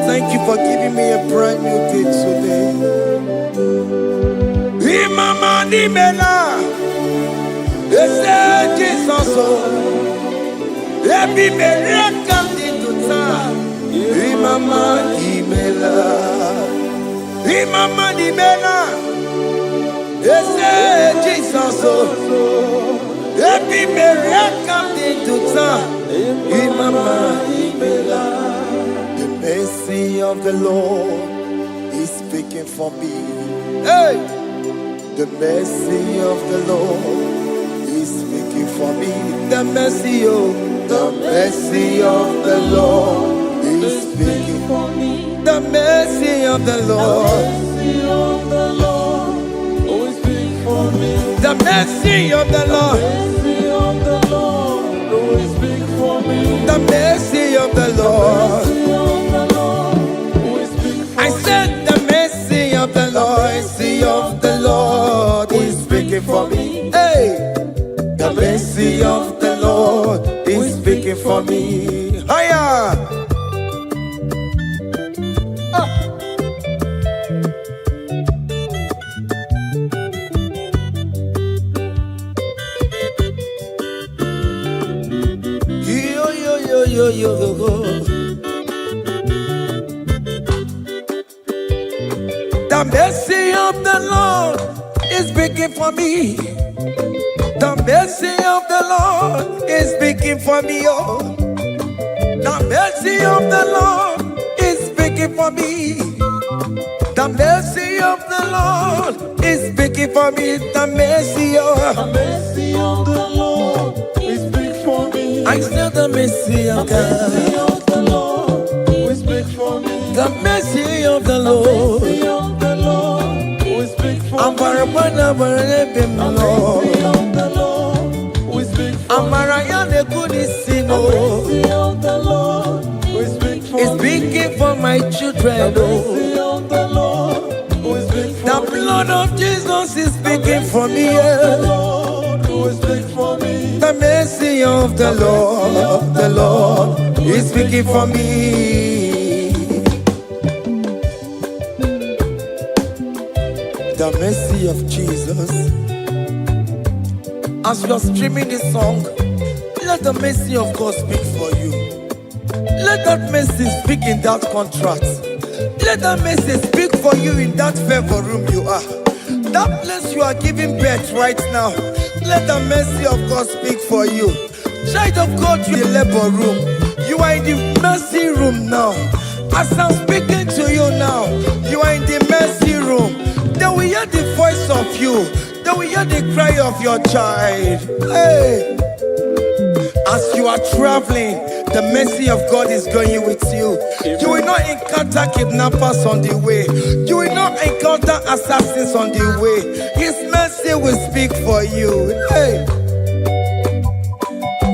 Thank you for giving me a brand new day today. Imama nimela, ese Jesus o, ebi mereka dituta. Imama nimela, Imama nimela, ese Jesus o, ebi mereka dituta. Imama nimela. The mercy of the Lord is speaking for me. Hey! The mercy of the Lord is speaking for me. The mercy of the Lord is speaking for me. The mercy of the Lord. The mercy of the Lord. The mercy of the Lord. I said the mercy of the Lord, mercy of the Lord is speaking for me. Hey, the mercy of the Lord is speaking for me. Hiya. Yo. The mercy of the Lord is speaking for me. The mercy of the Lord is speaking for me. Oh, the mercy of the Lord is speaking for me. The mercy of the Lord is speaking for me. The mercy of the Lord is speak for me. I still the mercy of God. The mercy of the Lord will speak for me. The mercy of the Lord. The mercy of the Lord will speak for me. The mercy of the Lord will speak for me. The mercy of the Lord will speak for me. It's speaking for my children. The mercy of the Lord will speak for me. The blood of Jesus is speaking for me. The Lord will speak for me. The mercy of the Lord is speaking for me. The mercy of Jesus. As you are streaming this song, let the mercy of God speak for you. Let that mercy speak in that contract. Let that mercy speak for you in that favor room you are. That place you are giving birth right now. Let the mercy of God speak for you. Child of God, you in the labor room. You are in the mercy room now. As I'm speaking to you now, you are in the mercy room. They will hear the voice of you. They will hear the cry of your child. Hey. As you are traveling, the mercy of God is going with you. You will not encounter kidnappers on the way. You will not encounter assassins on the way. His mercy will speak for you. Hey.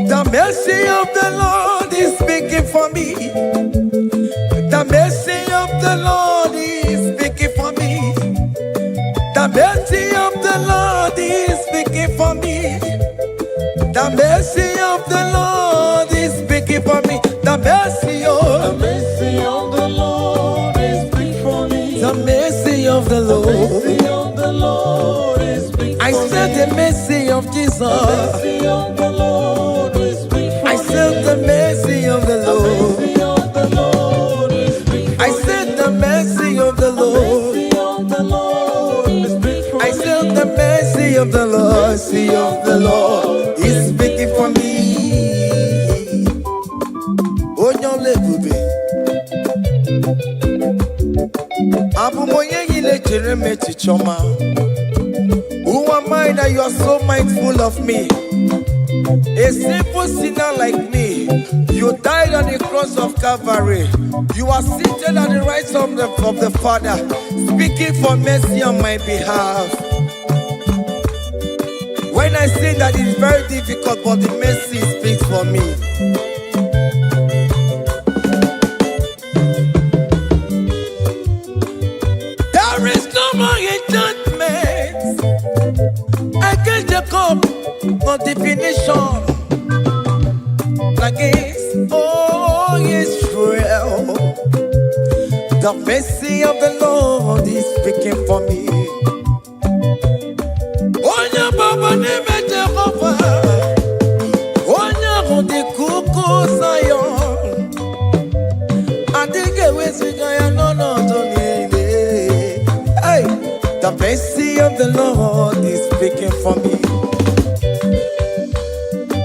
The mercy of the Lord is speaking for me. The mercy of the Lord is speaking for me. The mercy of the Lord is speaking for me. The mercy of the Lord is speaking for me. The mercy of the Lord is speaking for me. The mercy of the Lord. The mercy of the Lord is speaking for me. I said the mercy of Jesus. The mercy of the Lord is speaking for me. I said the mercy of the Lord. The mercy of the Lord is speaking for me. I said the mercy of the Lord. The mercy of the Lord is speaking for me. I said the mercy of the Lord. Mercy of the Lord is speaking for me. Oh, your little bit. Who am I that you are so mindful of me? A simple sinner like me. You died on the cross of Calvary. You are seated at the right side of the Father, speaking for mercy on my behalf. When I say that it's very difficult, but the mercy speaks for me. There is no more enchantment against Jacob, no definition against Israel. The mercy of the Lord is speaking for me. Onya baba neme Jehovah, onya hundi kuku Zion. Adige wesigaya no tonile. Hey, the mercy of the Lord is speaking for me.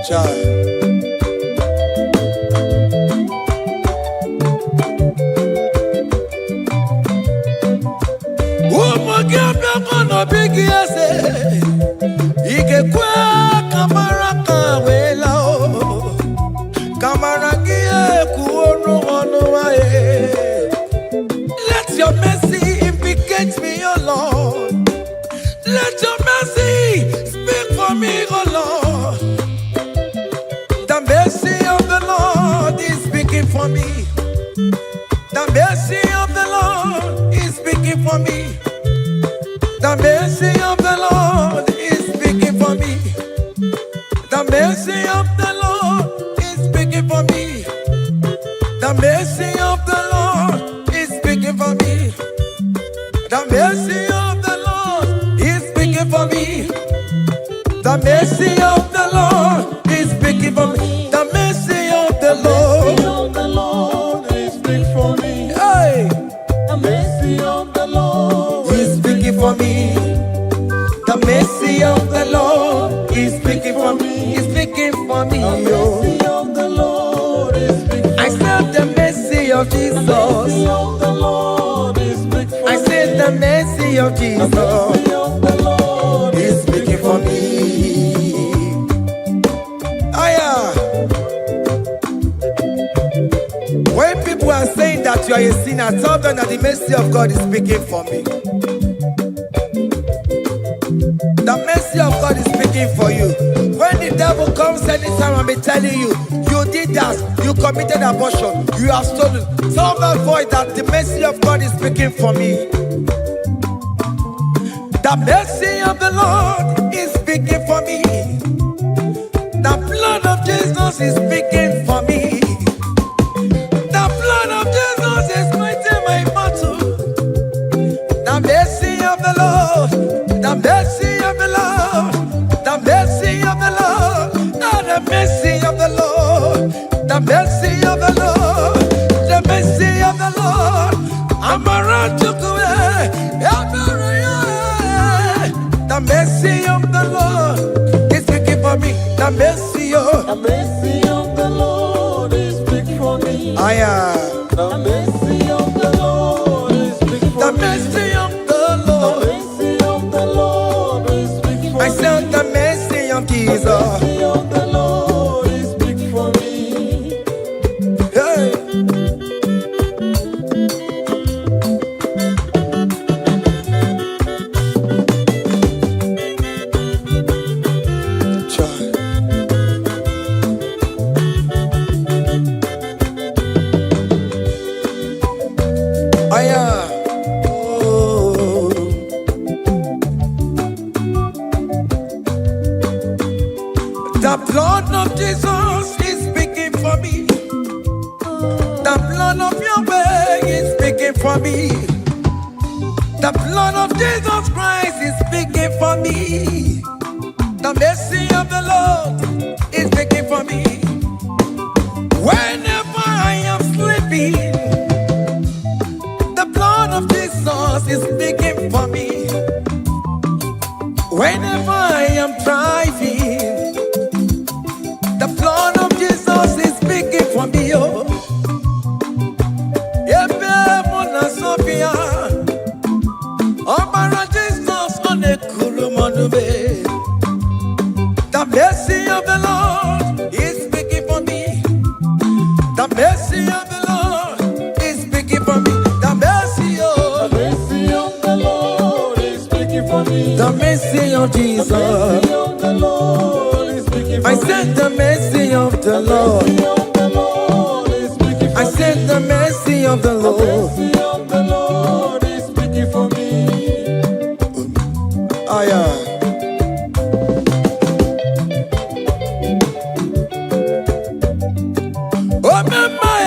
Child. Big yes, Igekwe kamara kawela o kamara gie kuonu onu aye. Let your mercy implicate me, O Lord. Let your mercy speak for me, O Lord. The mercy of the Lord is speaking for me. The mercy of the Lord is speaking for me. The mercy of the Lord is speaking for me. The mercy of the Lord is speaking for me. The mercy of the Lord is speaking for me. The mercy of the Lord is speaking for me. The mercy of the Lord is speaking for me. The mercy of the Lord is speaking for me. Hey. The mercy of the Lord is speaking for me. The mercy of the Lord is speaking for me. Is speaking for me. The mercy of the Lord is speaking for me. I said the mercy of Jesus. The mercy of the Lord is speaking for me. I said of Jesus is speaking for me. When people are saying that you are a sinner, tell them that the mercy of God is speaking for me. The mercy of God is speaking for you. When the devil comes anytime and be telling you, you did that, you committed abortion, you have stolen, tell that voice that the mercy of God is speaking for me. The mercy of the Lord is speaking for me. The blood of Jesus is speaking for me. The blood of Jesus is fighting my battle. The mercy of the Lord, the mercy of the Lord, the mercy of the Lord, the mercy of the Lord, the mercy of the Lord, the mercy of the Lord. I'm around to go away. The mercy of the Lord is speaking for me. The mercy of the Lord is speaking for me. I am. The mercy of the Lord is speaking for The me. mercy of the Lord. The mercy of the Lord is speaking for I me. said the mercy of Jesus. The mercy of the Lord is speaking for me. Hey. Child. I am. Oh. The blood of Jesus is speaking for me. The blood of Yahweh is speaking for me. The blood of Jesus Christ is speaking for me. The mercy of the Lord is speaking for me. Whenever I am sleeping, the blood of Jesus is speaking for me. Whenever I am driving, the blood of Jesus is speaking for me. Oh, Ebe Mona Sophia, Obara Jesus on a Kurumanube. The mercy of the Lord is speaking for me. The mercy of the Lord is speaking for me. The mercy of The mercy of the Lord is speaking for me. the mercy of The Jesus. mercy of the Lord is speaking for I me. said the mercy of the Lord. The mercy of the Lord is speaking for I me. said the mercy of the The Lord. mercy of the Lord is speaking for me. I am. Oh, me, my,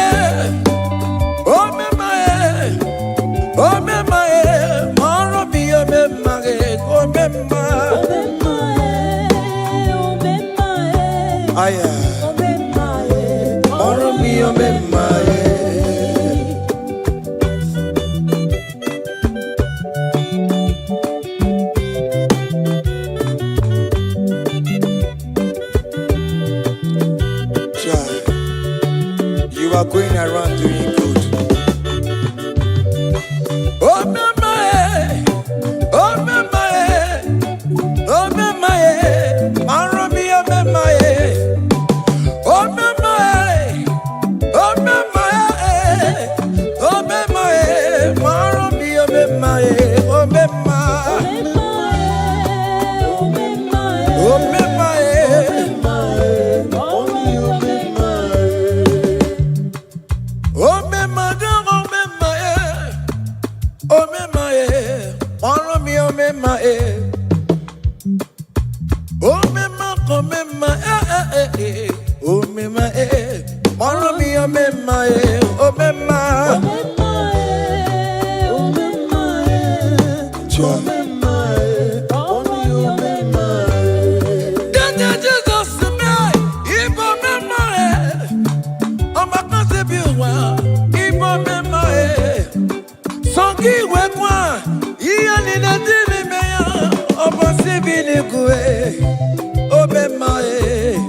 oh, me, my, oh, me, my, Mara be a me, my, oh, me, my. I am. Mara be a me, my. Child, you are going around doing good. Oh, me, my, oh, me, my, oh, me, my, Mara be a me, my. Oh, me, my, oh, me, my, oh, me, my, Mara be a me, my. Oh, me, my, oh, me, my. Oh, me, madam, oh, me, my, oh, me, my, follow me, oh, me, my, oh, me, my, oh, me, my, oh, me, my, follow me, oh, me, my, oh, me, my, John. Jesus, me, Igbo, me, my, oh, my, can't be one, Igbo, me, my, Songi, wekwa, iya ni na dimi meya, obo sibi ni kue, obe mae,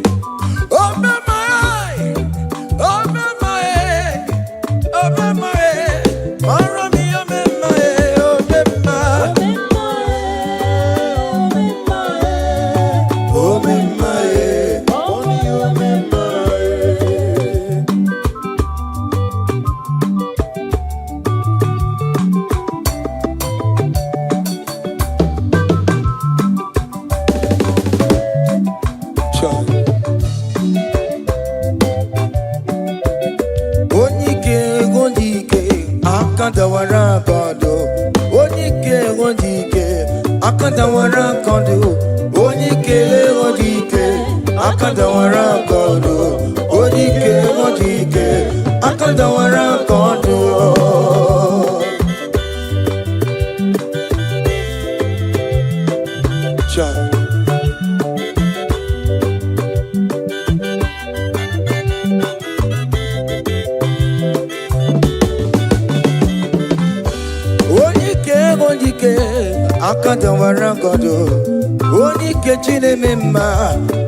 akandawara kondo onike odike akandawara kondo onike odike akandawara kondo onike odike akandawara kondo. Akandawara kondo onike chinemema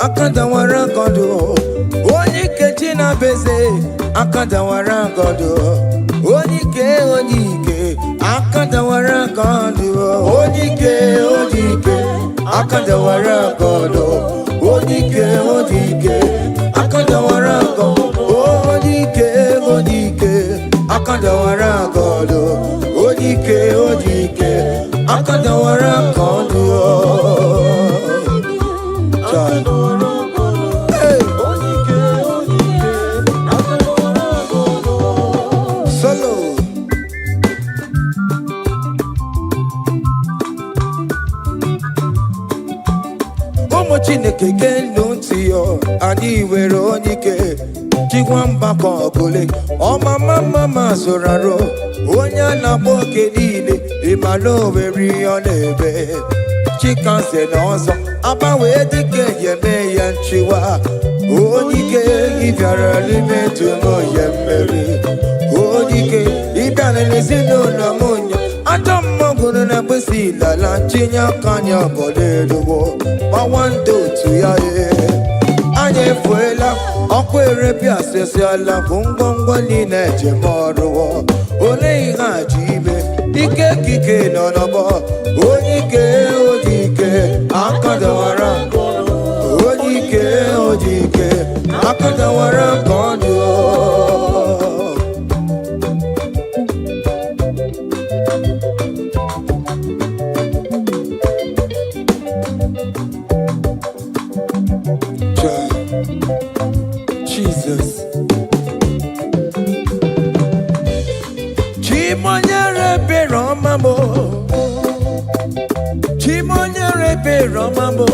akandawara kondo onike chinabeze akandawara kondo onike odike akandawara kondo onike odike akandawara kondo onike odike akandawara kondo onike odike akandawara kondo onike odike akandawara kondo. Solo. Omo Chineke kendo ntiyo ani were onike chigwamba kogole oma mama zoraro onya na boke niile imalo weri onebe chikanse n'ọzọ abawe dike yeme ya nchiwa onike ibyara n'ime tumo yemeri onike ịbịara n'ezinụlọ mụnya atọ mmọgụrụ na mgbesi lala chinya kanya bọleluwo gbawando otu ya anyị efuela ọkụ erepịa asịsị ala bụ ngwongwo niile ejem ọrụwo ole ihe a ji ime ike kike nọ n'ọgbọ onike odike akadawara onike odike akadawara kondo. Jesus. Chimonyere beromamo, chimonyere beromamo,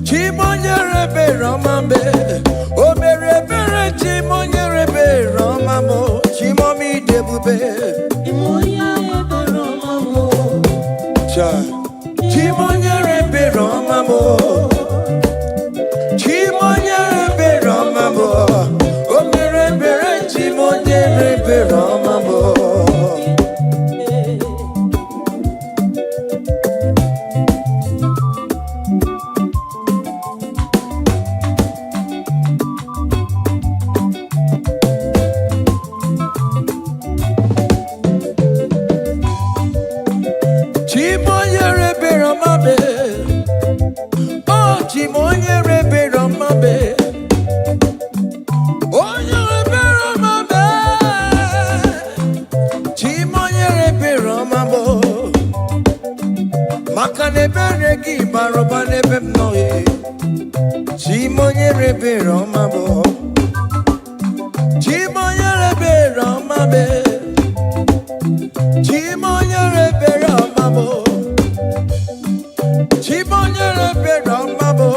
chimonyere beromambe, obere bere chimonyere beromamo, chimomi debube, chimonyere beromamo, chimonyere beromamo, chimonyere beromamo, obere bere chimonyere beromamo. Chimonyere beromame, oh chimonyere beromame, onyere beromame, chimonyere beromamo, makane beregi baroba nebem noye, chimonyere beromamo, chimonyere beromame, chimonyere beromamo. Chimonyere beromamo,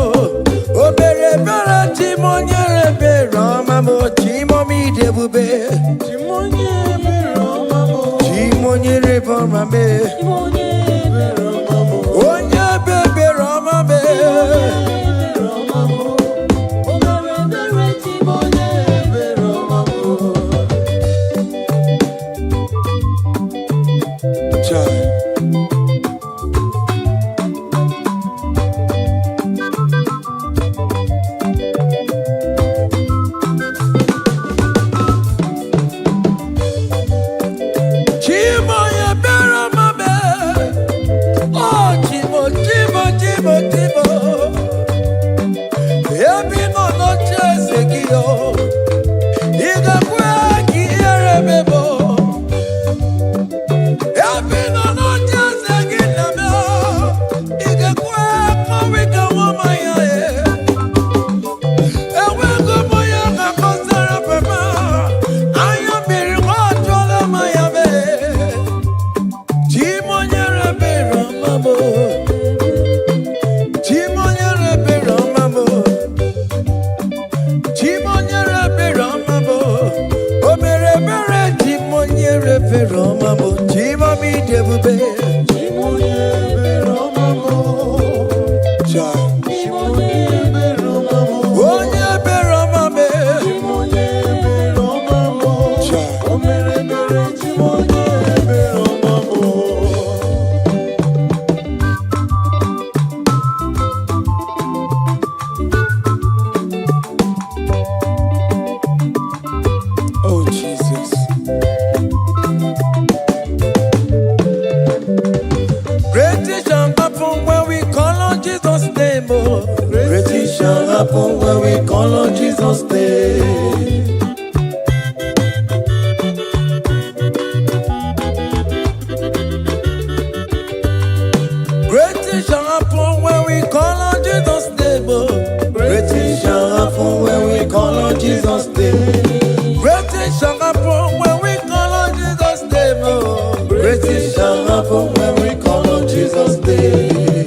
obere bere chimonyere beromamo, chimomi debube, chimonyere beromamo, chimonyere beromame, chimonyere beromamo, onya beromame, beromamo, obere bere happen when we call on Jesus' name. Great things shall happen when we call on Jesus' name. Oh. Great things shall happen when we call on Jesus' name. Great things shall happen when we call on Jesus' name. Oh. Great things shall happen when we call on Jesus' name.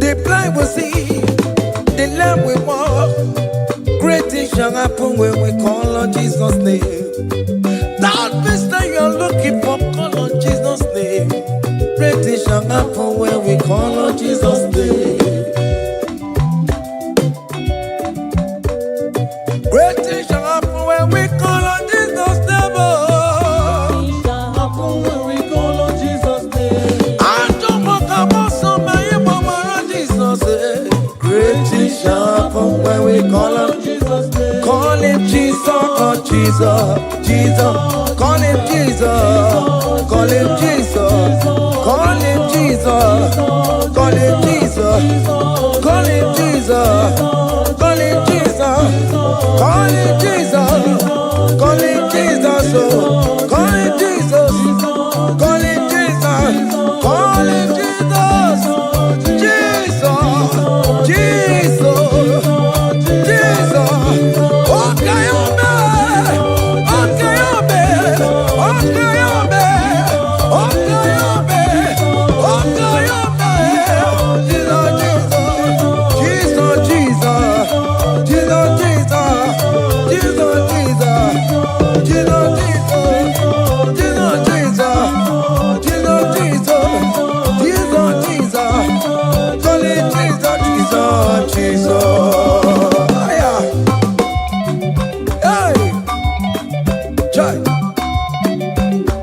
The blind will see, the lame will walk. Great things shall happen when we call on Jesus' name. That mister you're looking for, call on Jesus' name. Great things shall happen when we call on Jesus' name. Great things shall happen when we call on Jesus' name. Oh. It shall happen when we call on Jesus' name. I don't want to go somebody, mama, Jesus. Great things shall happen when we call on Jesus' name. Call him Jesus, oh Jesus, Jesus. Call him Jesus, call him Jesus, call him Jesus, call him Jesus, call him Jesus, call him Jesus, call him Jesus, call him Jesus, oh, call him Jesus, call him Jesus, call him Jesus, Jesus, Jesus, Jesus.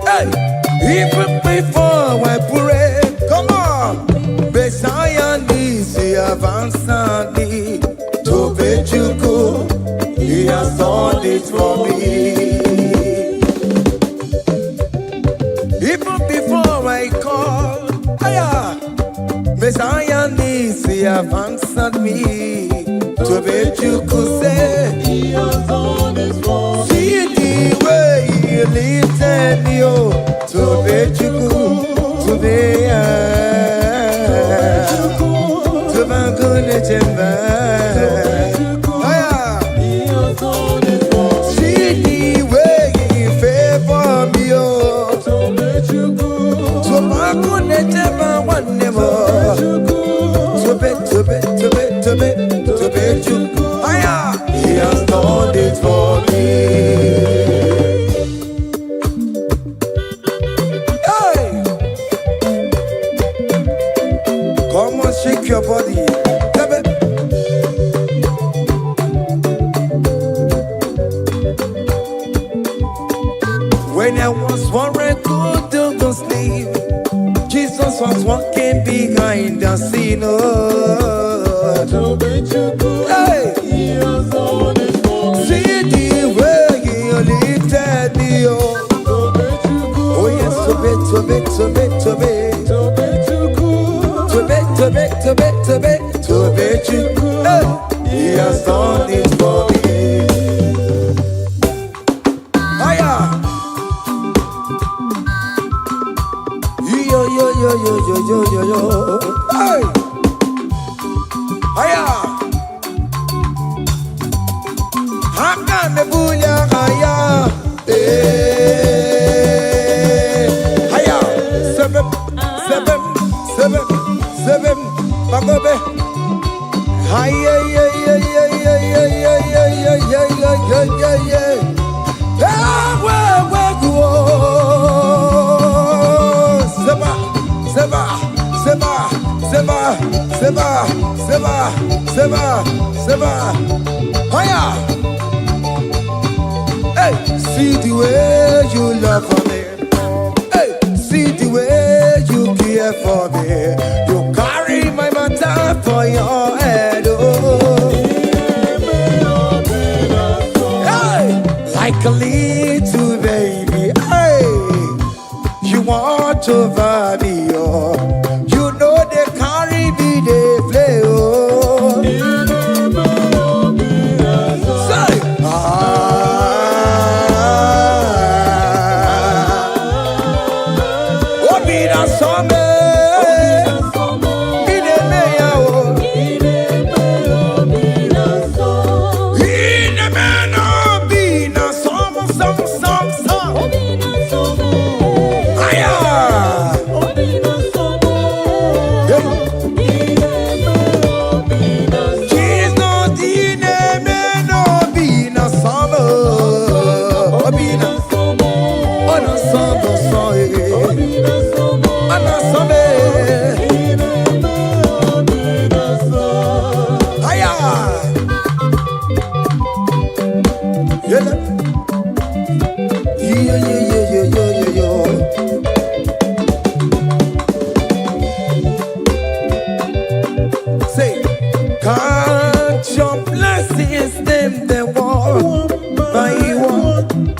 Okay, even before I pray, come on. Messiah needs to answered me. To bet you go, he has done it for me. Even before I call, Messiah needs to answered me. To bet you could say, He has done it for me. see the way he lifted me, oh, to bet you could, to be to my goodness and He has done it for me. see the way he favored me, oh, To let you go. to my goodness and one never. To bet you could. He has done it for me. Hey! Come on, shake your body. When I was worried, couldn't sleep, Jesus was walking behind the scene. Oh. To let you go. Hey! He has done it for me. See the way he lifted me, oh. To let you go. Oh yes, to be. To let you go. To bet you could. He has done it for me. Hiya! Yo. Hey! Hiya! Haka me bunya hiya! Hiya! Seven, Bagobe! Hiya! Seba. Hiya! Hey, see the way you love for me. Hey, see the way you care for me. You carry my matter for your head. Oh. Hey, like a little baby. Hey, you want over me, oh. You know they carry me, they play, oh. Say, oh, be that summer. Say, count your blessings, them they walk by one.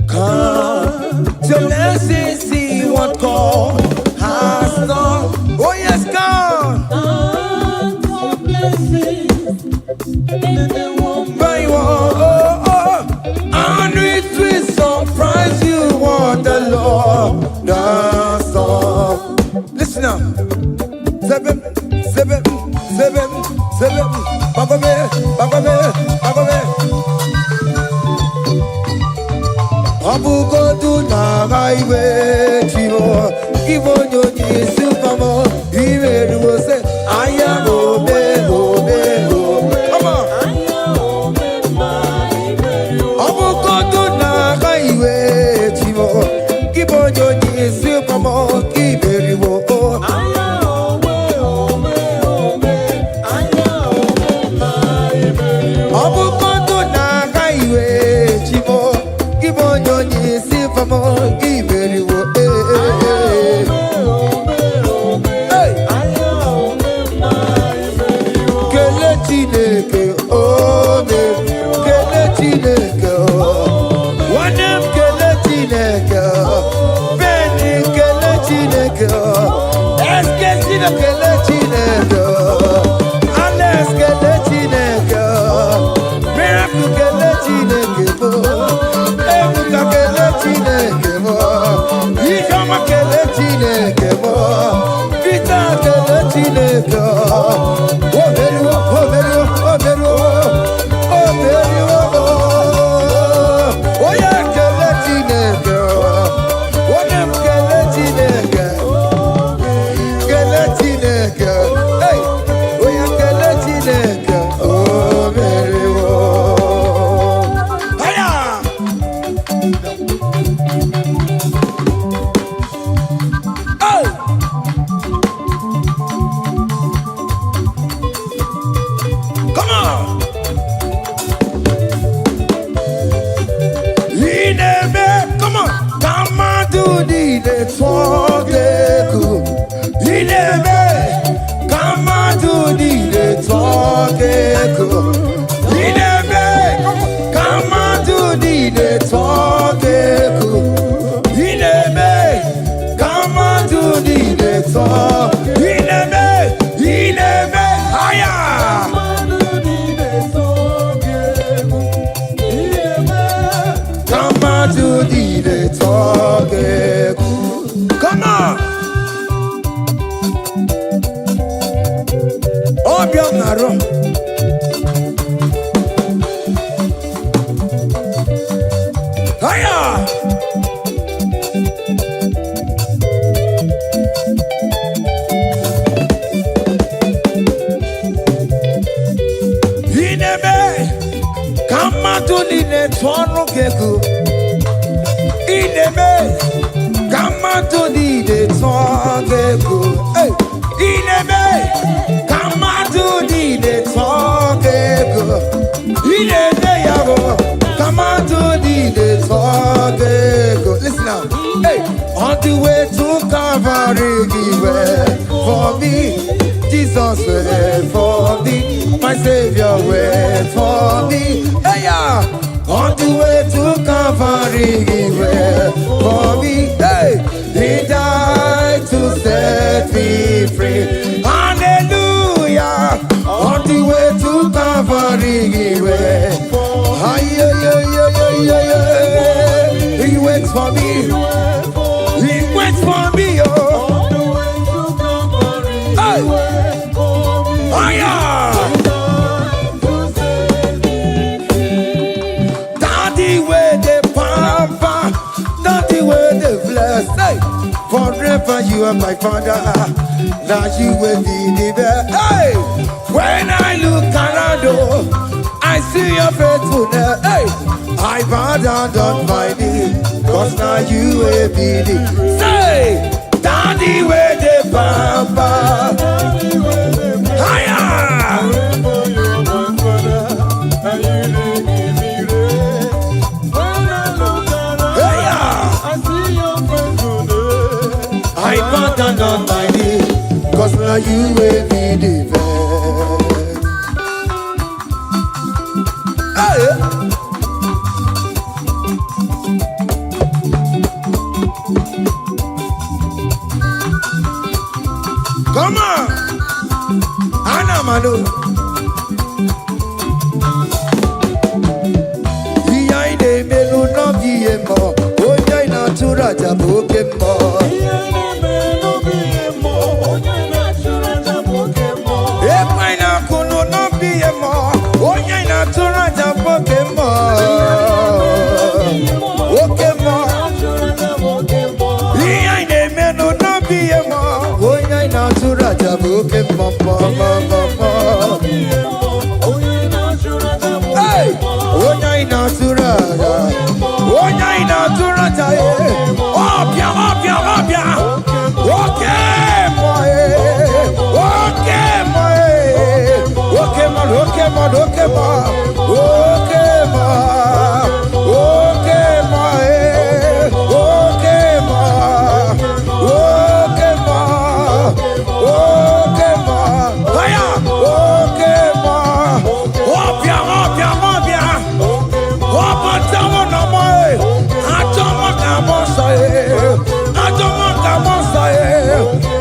Count your blessings, see what God has done. Oh yes, God. Count your blessings, them they walk By one, oh, oh. And it will surprise you what the Lord does done. Listen now. Seven. Bagobe. Abugo do na highway chivo. Ibo nyoni supamo. Iwe do say aya obe. Come on. Abugo do na highway chivo. Ibo nyoni supamo. Iwe do Listen now. Hey, on the way to Calvary, he went for me. Jesus went for me. My Savior went for me. Hey, yeah. on the way to Calvary, he went for me. Hey, he died to set me free. Hallelujah, on the way to Calvary, he went. He waits for me. He waits for me, oh. Hey. Daddy where the pamper, daddy where the bless. Hey. Forever you are my father. Now you will be the best. Hey. When I look around, oh, I see your faithfulness. Hey. I bow down on my knees, cause now you will be the. Say, daddy where the pamper. Higher. I bow down on my knees, cause now you will be the best. Hey. Come on, Anamado. Iya ide melu no biye mo, oya ina tura jaboke mo. Iya ide melu biye mo, oya ina tura jaboke mo. Epa ina kunu no biye mo, oya ina tura jaboke mo. Oke mo. Iya ide melu no biye mo. Natura jabuke mama mama. Hey, onya inatura, onya inatura jaye. Opia, opia, opia. Okay, boy. Okay, boy. Okay, man. Okay, man. Okay, man. Okay, man. Okay, man. Okay, man. Okay, man. Okay, ma. Aya. Okay, ma. Opia, opia, opia. Opa tawo na mo. Atomo ka mo say. Atomo ka mo say.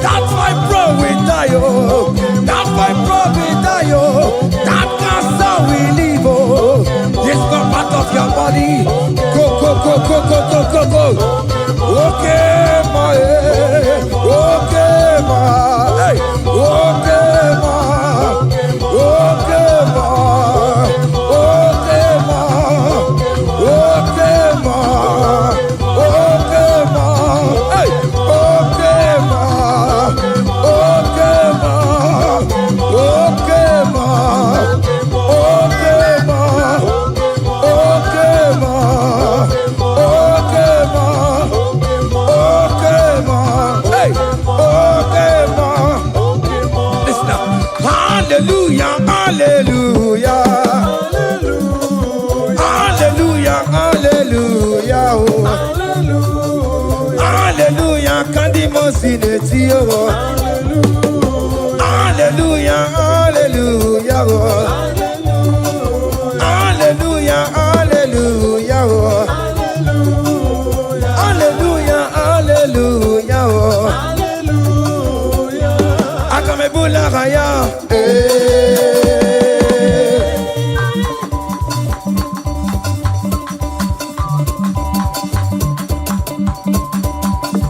That's why bro we die oh. That's why bro we die oh. That cancer we live oh. It's not part of your body. Go, go, go, go, go, go, go, go. Okay, ma. Okay, ma. Hey. Okay, ma. Okay, ma. Okay, ma. Okay, ma. Okay, ma. Hey. Okay, ma. Okay, ma. Okay, ma. Okay, ma. Okay, ma. Okay, ma. Okay, ma. Hey. Okay, ma. Listen up. Hallelujah, hallelujah. Hallelujah, hallelujah. Oh. Hallelujah, kandi mosineti oh. Hallelujah, hallelujah. Oh. Hallelujah, hallelujah. Oh. Hallelujah, hallelujah. Oh. Akamebula raya.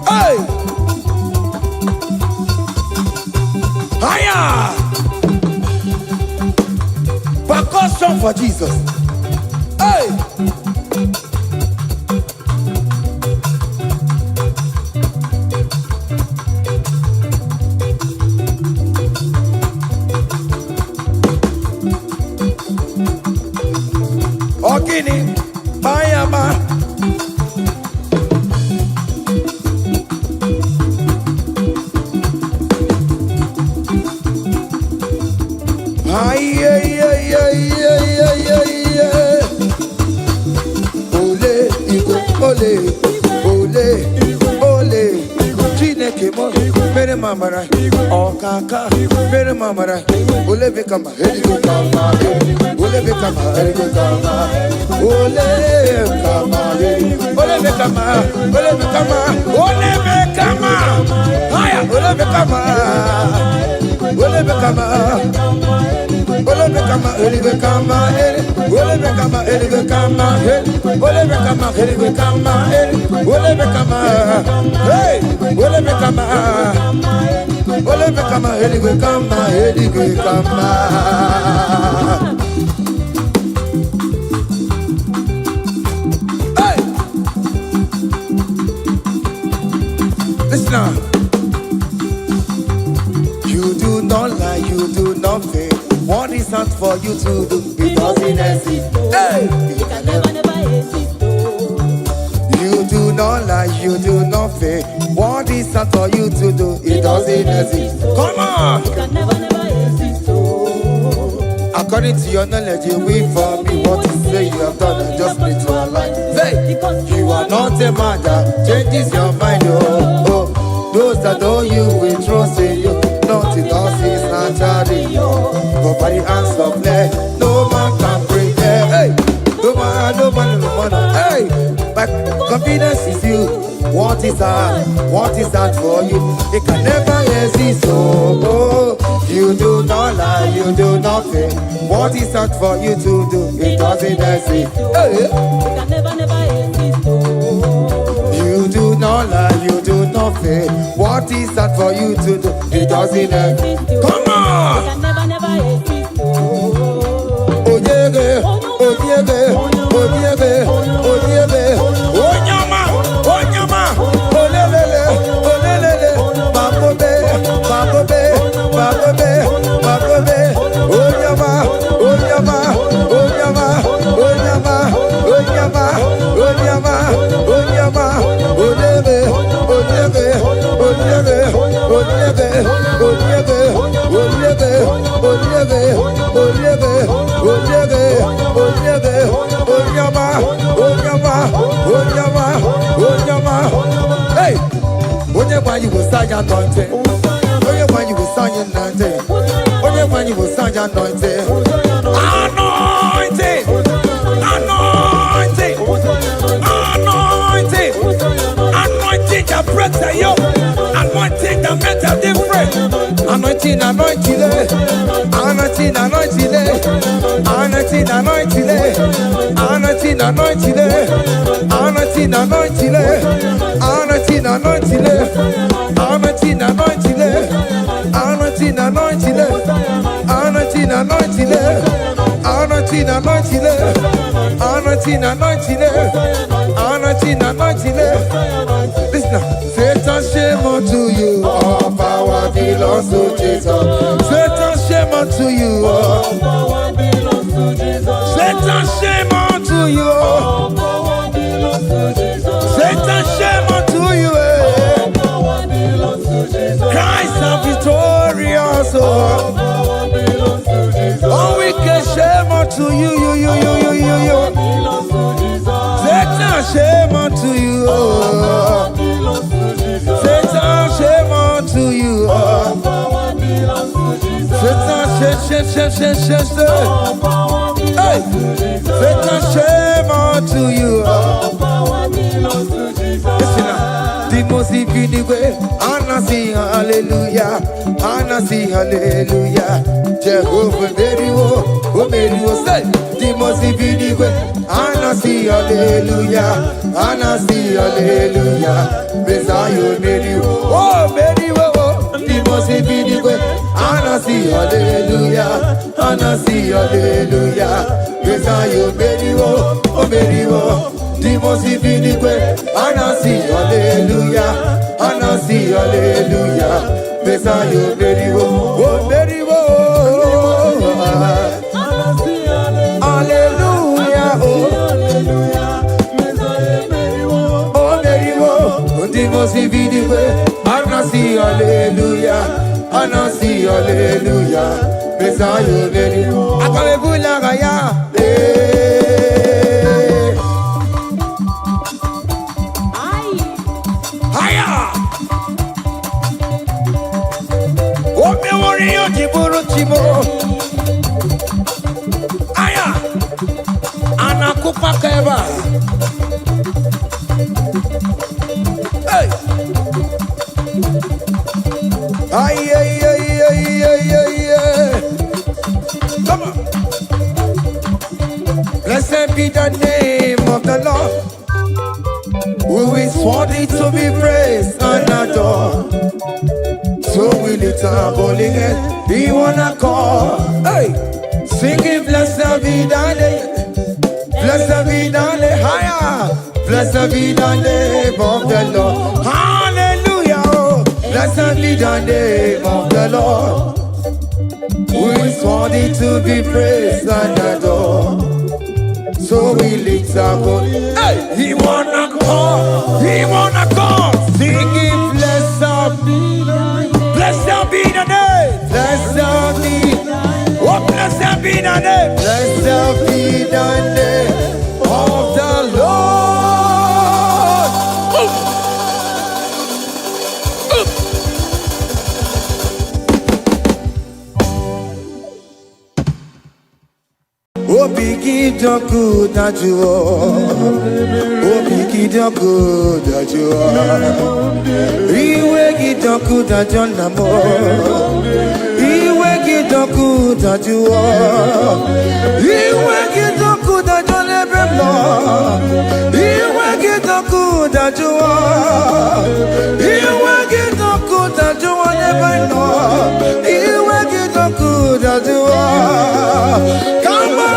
Hey. Higher. Percussion for Jesus. Hey. Ogini, Bayama. Ay, ay, ay, ay, ay, ay, ay, ay. Ole, Igbo, ole, ole, ole. Chineke mo, mere ma mamara, oh kaka, mere mamara, ole be kama, heligo kama, ole be kama, heligo kama, ole kama, ole be kama, ole be kama, ole be kama, haya, ole be kama, ole be kama, ole be kama, heligo kama, ole be kama, heligo kama, ole be kama, heligo kama, ole be kama, hey, ole be kama. Ole me kama, heligwe kama, heligwe kama. Hey! Listen now. You do not lie, you do not fail. What is not for you to do? It doesn't exist. Hey! It can never exist. You do not lie, you do not fail. What is that for you to do? It doesn't exist. Come on! It can never exist. According to your knowledge, you will for me. What you say you have done, I just need to align. Hey, you are not a man that changes your mind. Oh, oh. Those that know you will trust in you. Nothing else is naturally. But by the hands of flesh, no man can bring them. Hey, no man, no man, no man. Hey, my confidence is you. What is that? What is that for you? It can never exist. Oh, you do not lie, you do not fail. What is that for you to do? It doesn't exist. Hey. It can never exist. You do not lie, you do not fail. What is that for you to do? It doesn't exist. Come on! It can never exist. Oh yeah, girl. Oh yeah, girl. Oh yeah, girl. Oh yeah, girl. Oh nyama. Oh nyama. Oh lelele. Oh lelele. Babobe. Babobe. Babobe. Babobe. Oh nyama. Oh nyama. Oh nyama. Oh nyama. Oh nyama. Oh nyama. Oh nyama. Oh lebe. Oh lebe. Oh lebe. Oh lebe. Oh lebe. Oh lebe. Oh lebe. Oh lebe. Onyebe, onyebe, onyama, onyama, onyama, onyama. Hey, onyema you will sign anointing. Onyema you will sign anointing. Onyema you will sign anointing. Anointing, anointing, anointing, anointing that breaks the yoke. Anointing that makes a difference. Anointing, anointing, anointing, anointing, anointing, anointing, anointing, anointing, anointing, anointing, anointing, anointing, anointing, anointing, anointing, anointing, anointing, anointing, anointing, anointing. Listen now. Satan shame unto you. All power belongs to Jesus. Satan shame unto you. All power belongs to Jesus. Satan shame unto you. All power belongs to Jesus. Satan shame unto you. All power belongs to Jesus. Christ is victorious. All power belongs to Jesus. All wicked shame unto you. Belongs to Jesus. Satan shame unto you. Belongs to Jesus. Satan shame unto you. All power belongs to Jesus. Satan shame. All power Hey, belongs to Jesus. Satan shame unto you. All power belongs to Jesus. Listen now. The most infinite Anna sing hallelujah. Anna sing hallelujah. Jehovah Meriwo, oh Meriwo say. The most infinite Anna sing hallelujah. Anna sing hallelujah. Messiah Meriwo, oh Meriwo. The most infinite Anna sing hallelujah. Anna sing hallelujah. Messiah Meriwo, oh Meriwo. The most infinite Anna sing hallelujah. Anna sing hallelujah. Messiah Meriwo, oh Meriwo. Hallelujah, oh Meriwo. The most infinite Anna sing hallelujah. Anna sing hallelujah. Messiah Meriwo. Akalebula gaya. Igbo. Aya, anakupa keba. Hey. Ay, ay, ay, ay, ay, ay, ay. Come on. Blessed be the name of the Lord, who is worthy to be praised and adored. So we lift our holy head, we wanna call. Hey, singing blessed be the name, blessed be the name, higher, blessed be the name of the Lord. Hallelujah, oh. Blessed be the name of the Lord, who is worthy to be praised and adored. So we lift our voice. Hey, he wanna call, singing blessed be the name, blessed be the name, blessed be, oh blessed be the name, blessed be the name of the Lord. Obi gidan good that you are. Obi gidan good that you are. Iwe gidan good that you are. Iwe gidan good that you are. Iwe gidan good that you never know. Iwe gidan good that you are. Iwe gidan good that you never know. Iwe gidan good that you are. Come on.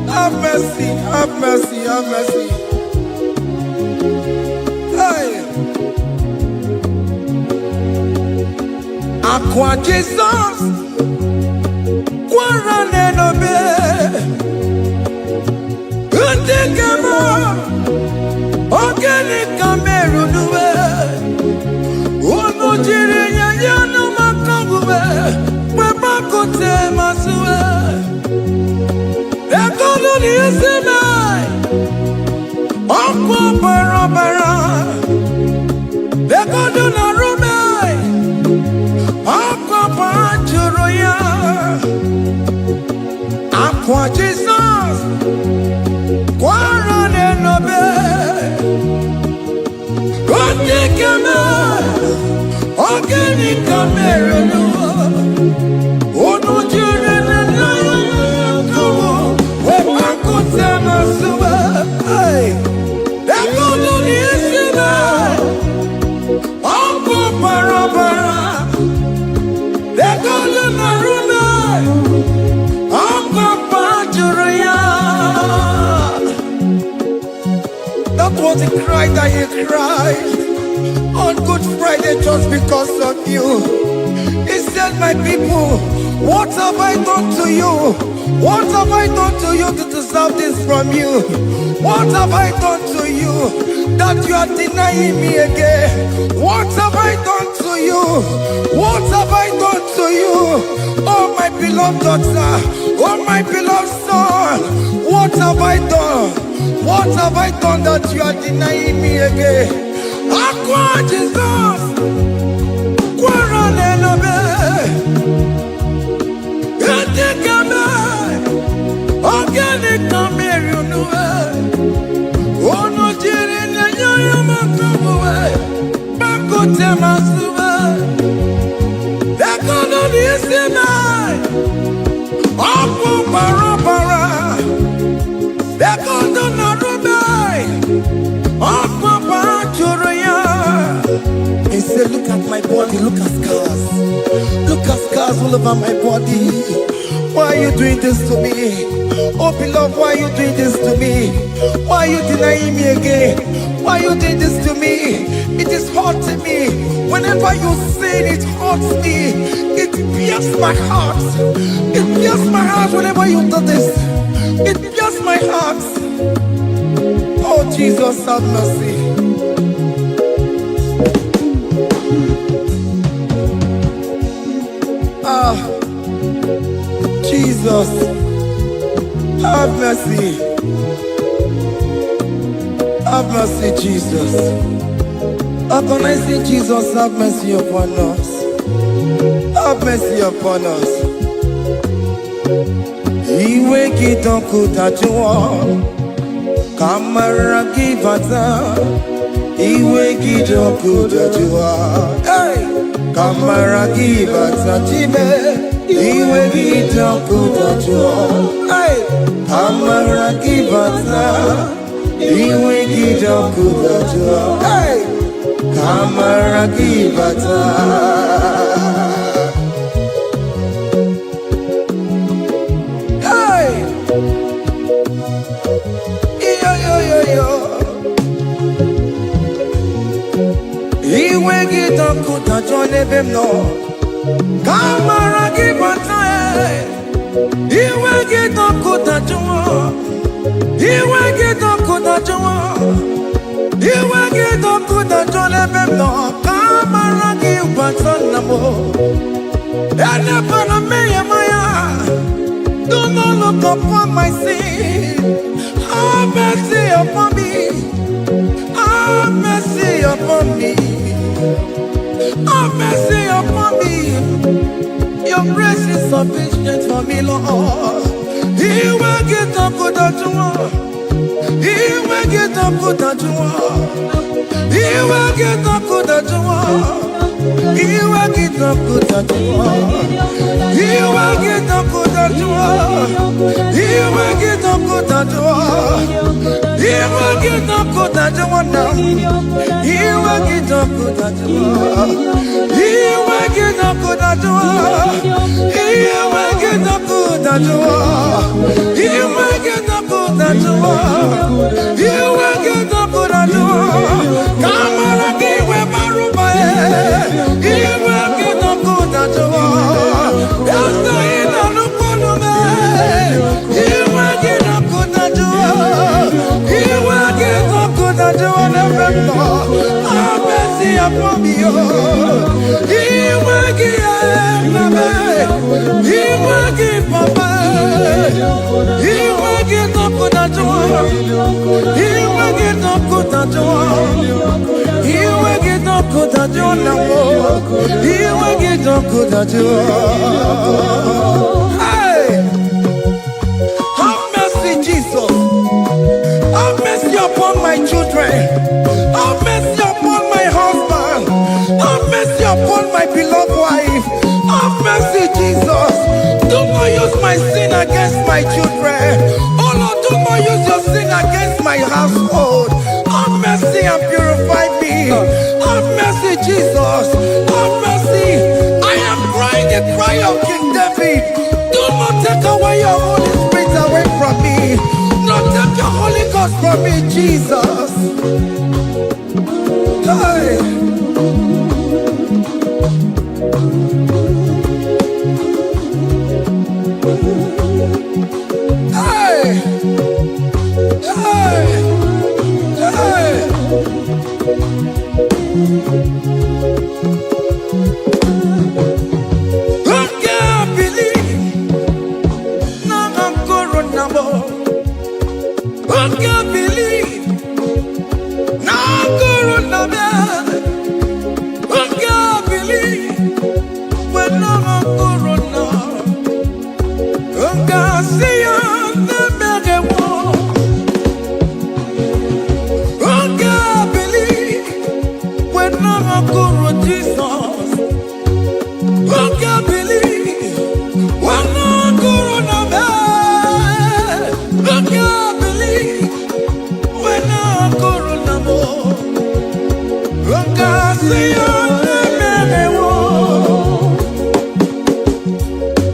Have mercy, have mercy. Hey. Aqua Jesus, Quarane no be. Utekemo, Ogeni Kameru nuwe. Uno jiri nyanyanu makangube, Papa kote masuwe. Ekono ni esime, Okwo bara. Ekono na rume, Okwo pachuru ya. Aqua Jesus, Quarane no be. Otekeme, Ogeni Kameru nuwe. Uno jiri That was the cry that he cried on Good Friday just because of you. He said, my people, what have I done to you? What have I done to you to deserve this from you? What have I done to you that you are denying me again? What have I done to you? What have I done to you? Oh my beloved daughter, oh my beloved son, what have I done? What have I done that you are denying me again? Aqua Jesus, Quarane no be. Ono jiri nyanyo makabuwe. Bakote masuwe. Dekono disimai. Opu para. Dekono narubai. Opu pachuruya. He said, look at my body, look at scars. Look at scars all over my body. Why are you doing this to me? Oh beloved, why are you doing this to me? Why are you denying me again? Why are you doing this to me? It is hurting me. Whenever you sin, it hurts me. It pierces my heart. It pierces my heart whenever you do this. It pierces my heart. Oh Jesus, have mercy. Jesus, have mercy. Have mercy, Jesus. Upon I say, Jesus, have mercy upon us. Have mercy upon us. Iwe kidoku tajua, kamara kibata. Iwe kidoku tajua, hey, kamara kibata chibe. Iwe kidoku tajua, hey, kamara kibata. Iwe kidoku tajua, hey, kamara kibata. Iwe kidoku tajua nebemno. Kamara kibata. Iwe kidoku tajua. Iwe kidoku tajua. Iwe kidoku tajua nebemno. Kamara kibata namo. Ene pana meya maya. Do not look upon my sin. Have mercy upon me. Have mercy upon me. Have mercy upon me. Your grace is sufficient for me, Lord. He will get up with that one. He will get up with that one. He will get up with that one. He will get up with that one. He will get up with that one. He will get up with that one. He will get up with that one now. He will get up with that one. He will get up with that one. He will get up with that one. He will get up with that one. He will get up with that one. Come on, give me my room. He will get up with that one. That's the end of the problem. He will get up with that one. He will get up with that one. Have mercy upon me. He will give me. He will give Papa. He will get up with that one. He will get up with that one. He will get up with that one now. He will get up with that one. Hey! Have mercy, Jesus. Have mercy upon my children. Have mercy upon my husband. Have mercy upon my beloved wife. Have mercy, Jesus. Do not use my sin against my children. Oh Lord, do not use your sin against my household. Have mercy and purify me. Have mercy, Jesus. Have mercy. I am crying the cry of King David. Do not take away your Holy Spirit away from me. Not take your Holy Ghost from me, Jesus. Hey. Hey. Hey. Hey. I can't believe now I'm going number. I can't believe now I'm going number. see your name.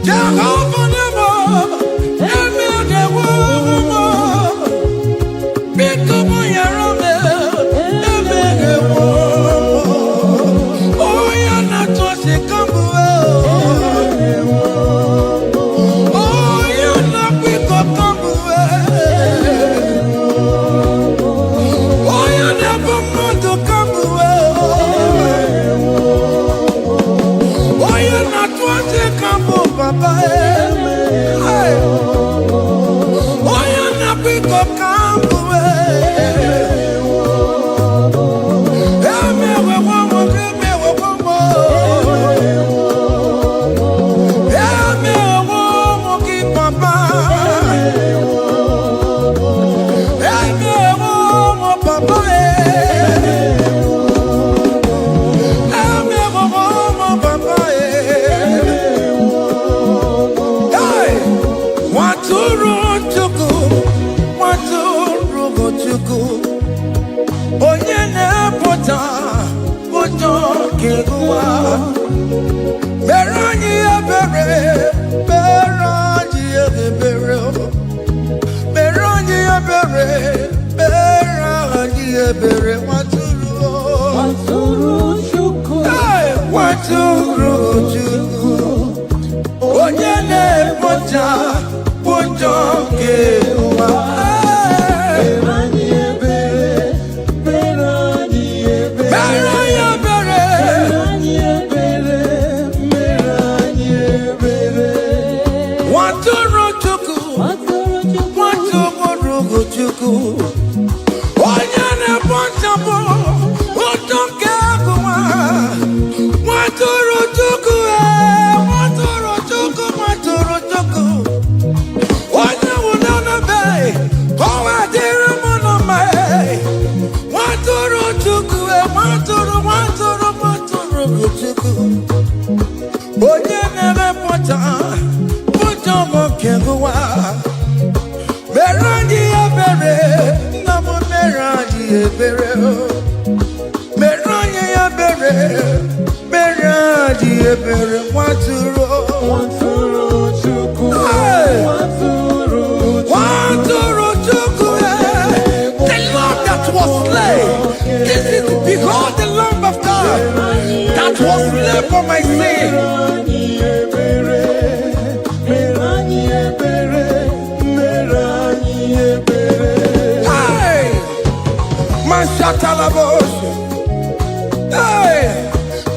Jehovah never.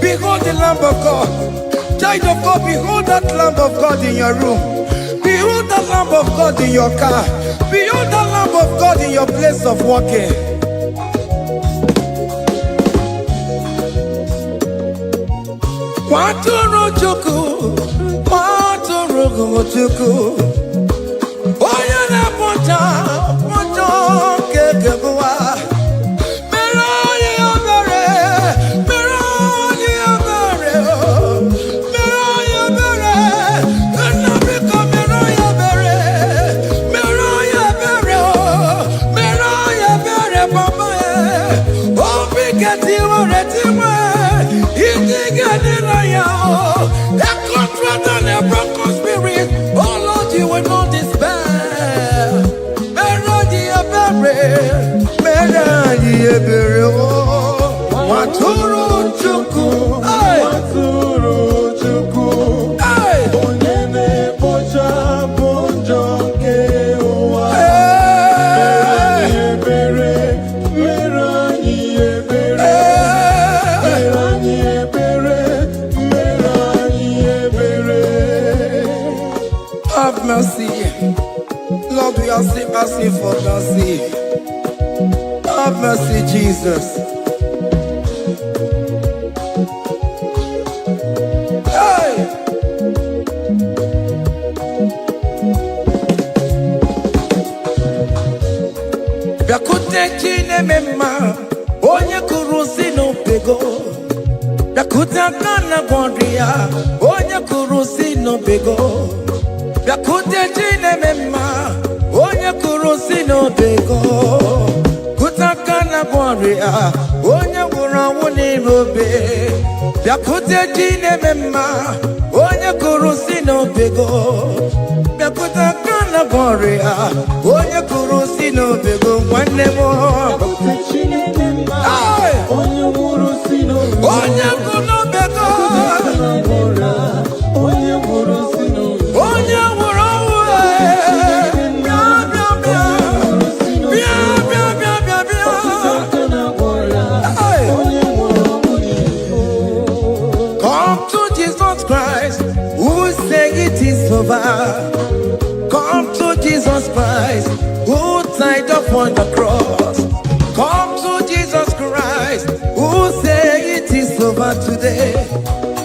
Behold the Lamb of God. Child of God, behold that Lamb of God in your room. Behold that Lamb of God in your car. Behold that Lamb of God in your place of working. Waturu chuku, waturu chuku. Oya na pota, pota kekewa. Have mercy, Lord, we are still asking for mercy. Have mercy, Jesus. Hey! Yakute chine mema, onye kurusi no pego. Yakuta kana gondria, onye kurusi no pego. Yakute chine mema, onye kurusi no pego. Kuta kana gondria, onye kurusi ọnwụ n'irobe bịakwute ji na-eme mma onye kụrụ si n'obego bịakwute aka na ọrịa onye kụrụ si n'obego nwanne m onye nwụrụ si n'obego onye kụrụ n'obego onye nwụrụ si n'obego onye nwụrụ ọnwụ Come to Jesus Christ, who say it is over. Come to Jesus Christ, who died upon the cross. Come to Jesus Christ, who say it is over today.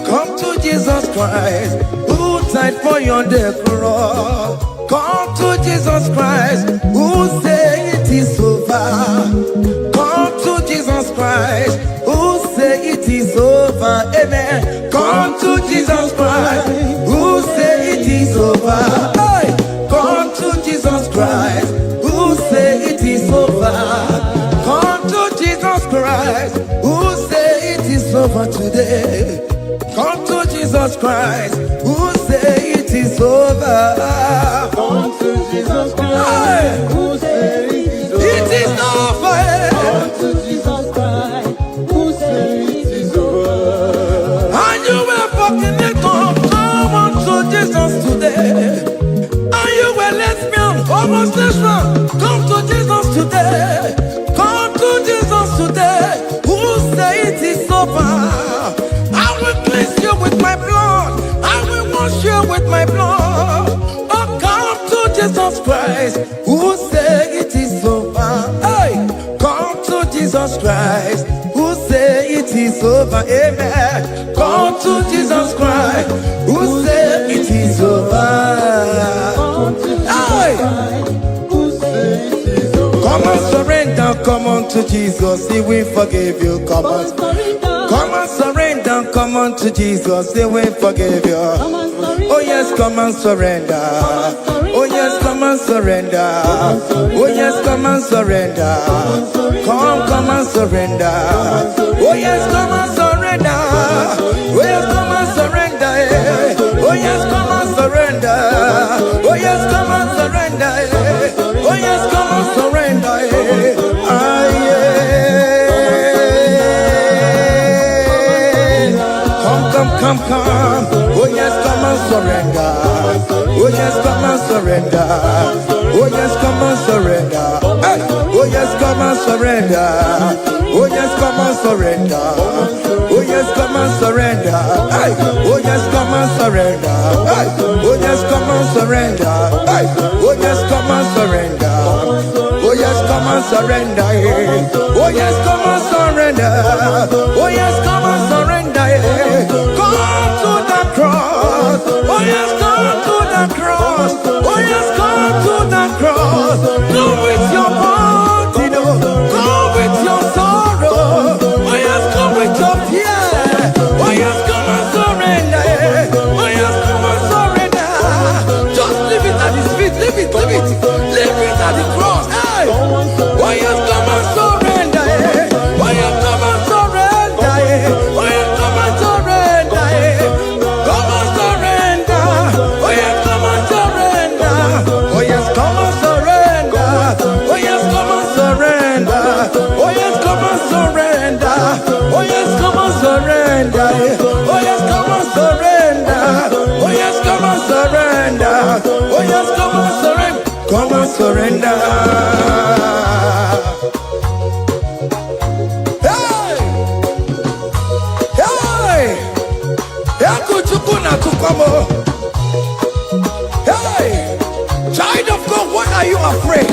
Come to Jesus Christ, who died for you on the cross. Come to Jesus Christ, who say it is over. Come to Jesus Christ, who say it is over. Amen. Come to Jesus Christ, who say it is over. Hey! Come to Jesus Christ, who say it is over. Come to Jesus Christ, who say it is over today. Come to Jesus Christ, who say it is over. come to Jesus Christ who say It is over. come to Jesus Christ who say it is over. And you were fucking it up. Come on to Jesus today. And you were lesbian, homosexual. Come to Jesus today. Come to Jesus today. Who say it is over? I will cleanse you with my blood. I will wash you with my blood. Oh, come to Jesus Christ. Who say it is over? Hey, come to Jesus Christ. Who say it is over? Amen. Come to Jesus Christ. Who say it is over? Come to Jesus Hey, Christ who say it is over. come and surrender. Come on to Jesus. He will forgive you. Come on. Come and surrender. Come on to Jesus. He will forgive you. Oh yes, come and surrender. Oh yes, come and surrender. Oh yes, come and surrender. Come and surrender. Oh yes, come and surrender. Oh yes, come and surrender. Oh yes, come and surrender. Oh yes, come and surrender. Oh yes, come and surrender. Ah yeah. Come. Oh yes, come and surrender. Oh yes, come and surrender. Oh yes, come and surrender. Hey. Oh yes, come and surrender. Oh yes, come and surrender. Oh yes, come and surrender. Hey. Oh yes, come and surrender. Hey. Oh yes, come and surrender. Hey. Oh yes, come and surrender. Oh yes, come and surrender. Oh yes, come and surrender. Oh yes, come and surrender. Come to the cross. Oh yes, come to the cross. Oh yes, come to the cross. Go with your body, no. Go with your sorrow. Oh yes, come with your fear. Oh yes, come and surrender. Oh yes, come and surrender. Just leave it at his feet. Leave it. Leave it at the cross. Hey. Oh yes, come and surrender. Oh yes, come and surrender. Oh yes, come and surrender. Come and surrender. Oh yes, come and surrender. Oh yes, come and surrender. Oh yes, come and surrender. Oh yes, come and surrender. Oh yes, come and surrender. Oh yes, come and surrender. Oh yes, come and surrender. Oh yes, come and surrender. Come and surrender. Hey! Hey! Hey! Child of God, why are you afraid?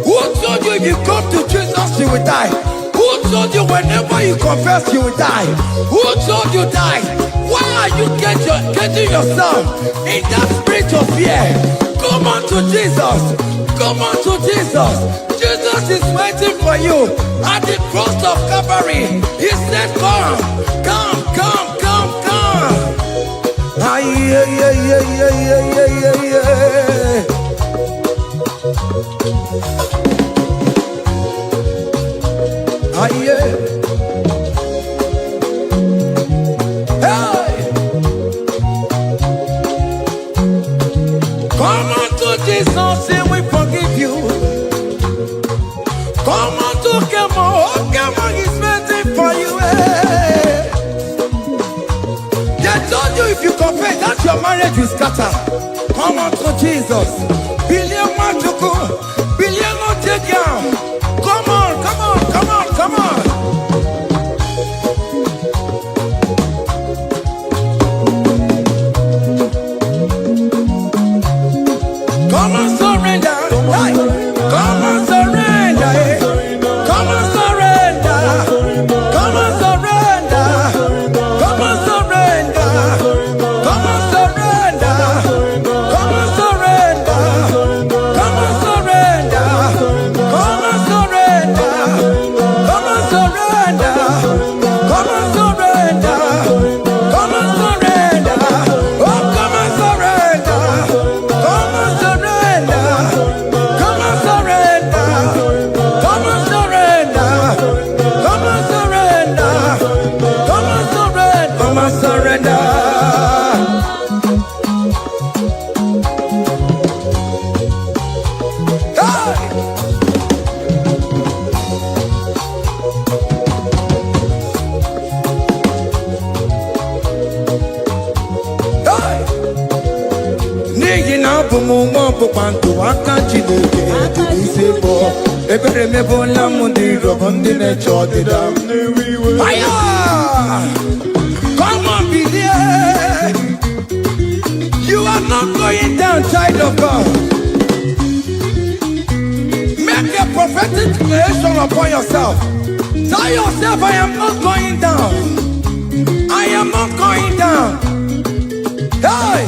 Who told you if you come to Jesus you will die? Who told you whenever you confess you will die? Who told you die? Why are you getting yourself in that spirit of fear? Come on to Jesus. Come on to Jesus. Jesus is waiting for you at the cross of Calvary. He said, come. Ah, yeah. Ah, yeah. Jesus, say we forgive you. Come on to Kemo is waiting for you. They told you if you confess that your marriage will scatter. Come on to Jesus. Billion Matuku, billion no take down. Come on, come on, come on, come on. Come on, surrender. Hey. Come on, surrender. Hey. Come on, surrender. Come on, surrender. Come on, surrender. Come on, surrender. Come on, surrender. Come on, surrender. Come on, surrender. Come on, surrender. Come on, surrender. Come on, surrender. Oh, come on, surrender. Come on, surrender. Come on, surrender. Come on, surrender. Come on, surrender. Come on, surrender. Come on, surrender. Hey! Hey! N'ihi na abụ m nwa ọbụkwa ndụ aka Chineke dị n'isi bụ ebere mebụla m ndị rọbọ ndị na-eche ọdịda m. Aya! Come on, believe. You are not going down, child of God. Make a prophetic declaration upon yourself. Tell yourself, I am not going down. I am not going down. Hey!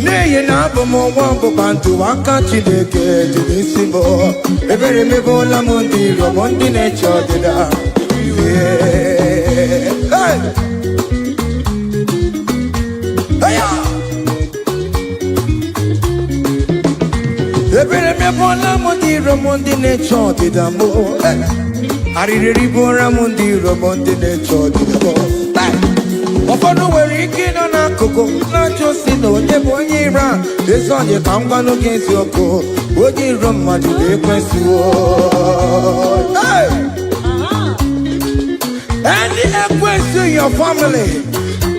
N'ihi na abụ m nwa ọbụkwa ndụ aka Chineke dị n'isi bụ ebere mebụla m ndị rọbọ ndị na-eche ọdịda. Hey! Aya! Ebere mebụla m ndị rọbọ ndị na-eche ọdịda m. Arịrịrị bụra m ndị rọbọ ndị na-eche ọdịda m. Ụfọdụ nwere ike ịnọ n'akụkụ na-achọ si na onye bụ onye iro a. Ezi onye ka m gwanụ gị eziokwu, onye iro mmadụ na-ekwesị. Any ekwesị in your family,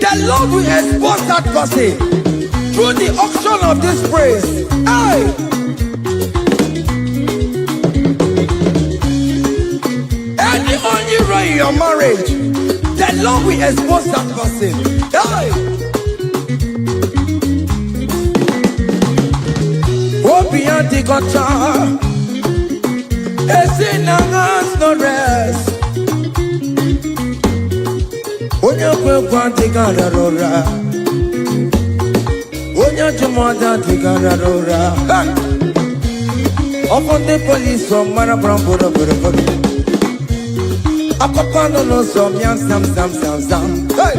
the Lord will expose that person through the auction of this praise. Hey! Any only iro in your marriage, the Lord will expose that person. Hey! Obi anti-gota, esinangas no rest. Onye kwekwa anti-gararora, onye jumada anti-gararora. Upon the police from Marabrambo, Akopano no some yam sam. Hey!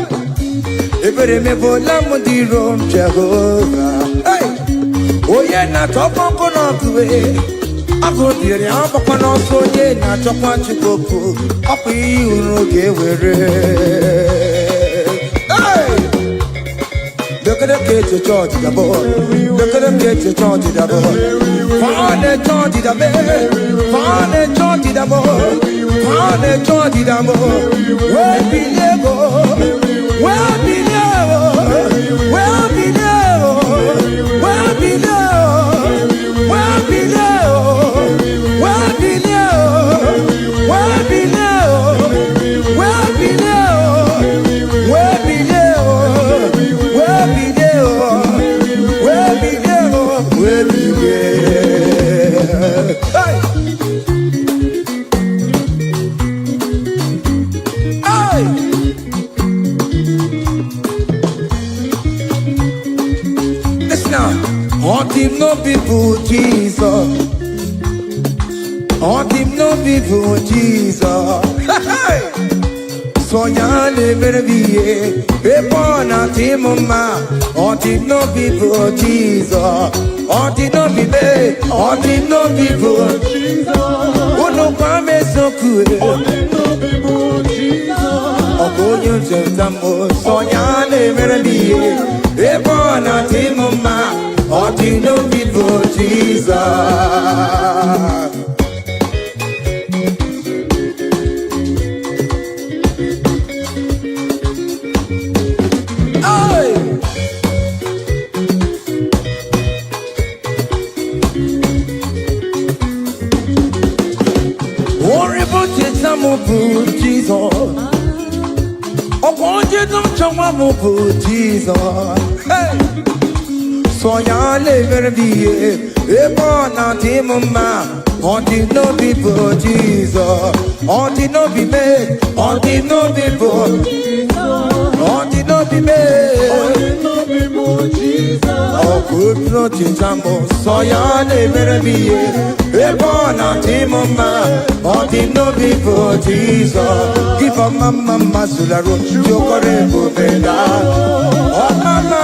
Ebere mebụla m ndị rom Jehova. Hey! Onye na-achọkwa nkụ n'ọkụwe akụ dịrị agbakwa n'ọsọ onye na-achọkwa Chukwu ọkwa ihe uru ga-ewere. Hey! Dekere ka eche chọọchị dabọ. Dekere ka eche chọọchị dabọ. Fane chọọchị dabọ. Fane chọọchị dabọ. Fane chọọchị dabọ. Wee bilie go. Wee bilie go. Wee bilie go. Wee bilie go. Wee bilie go. Wee bilie go. Wee bilie go. Wee bilie go. Wee bilie go. Wee bilie go. Wee bilie go. Wee bilie. Hey! Hey! Listen now. Haunt him no people, Jesus. Haunt him no people, Jesus. Hey! Sonya lebere biye, epona timoma. Haunt him no people, Jesus. Haunt him no people, haunt him no people, Jesus. Uno kwame soku. Haunt him no people, Jesus. Okoyo jentamo, sonya lebere biye, epona timoma. until no people Jesus. Jesus, oh, won't you don't show up Jesus? Hey, so ya live be a born out in mama, until no people Jesus, until no be made, until no people, until no be made. Oh, good no chinchamo, so ya live be a born out in mama, until no people Jesus. Give a mama Sularo, Jokorebo Beda. Oh, mama,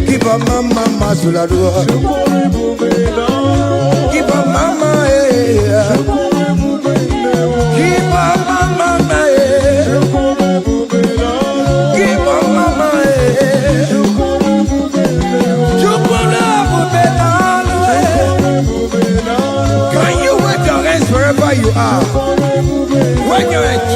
keep a mama Sularo, keep a mama, keep a mama, keep a mama, can you wave your hands wherever you are? When you're at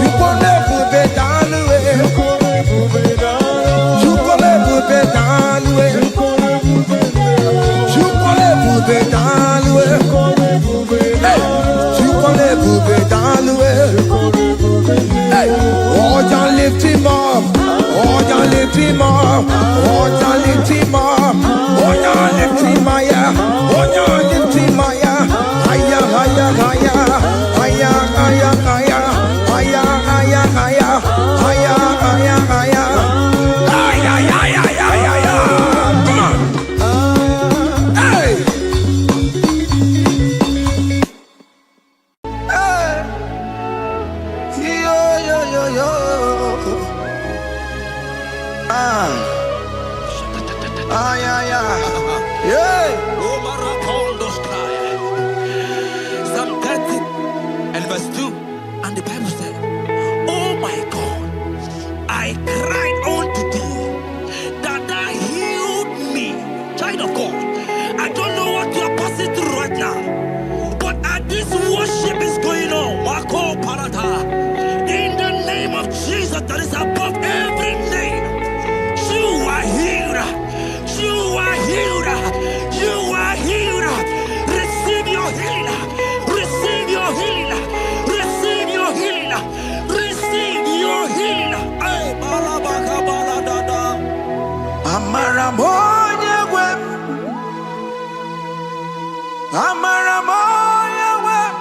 lift him up, oh, you lift him up, oh, you lift him up, oh, you lift him higher, oh, you lift him higher, higher, higher, higher, higher, higher, higher, higher, higher, higher, higher, higher, higher. Psalm 30 and verse 2, and the Bible said, oh my God, I cried unto thee, that thou healed me. Child of God, I don't know what you are passing through right now, but as this worship is going on, Marco Parata, in the name of Jesus that is above every name, you are healed. You are healed. You are healed. Receive your healing. Receive your healing. Receive your healing. Receive your healing. Hey, balabaka baladada. Amaramoya web. Amaramoya web.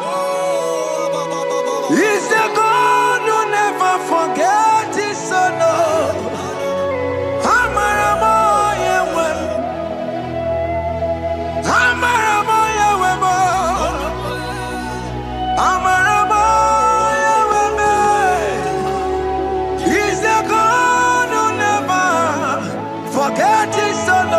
He's a God who never forgets his son. He's a God who never forgets his son.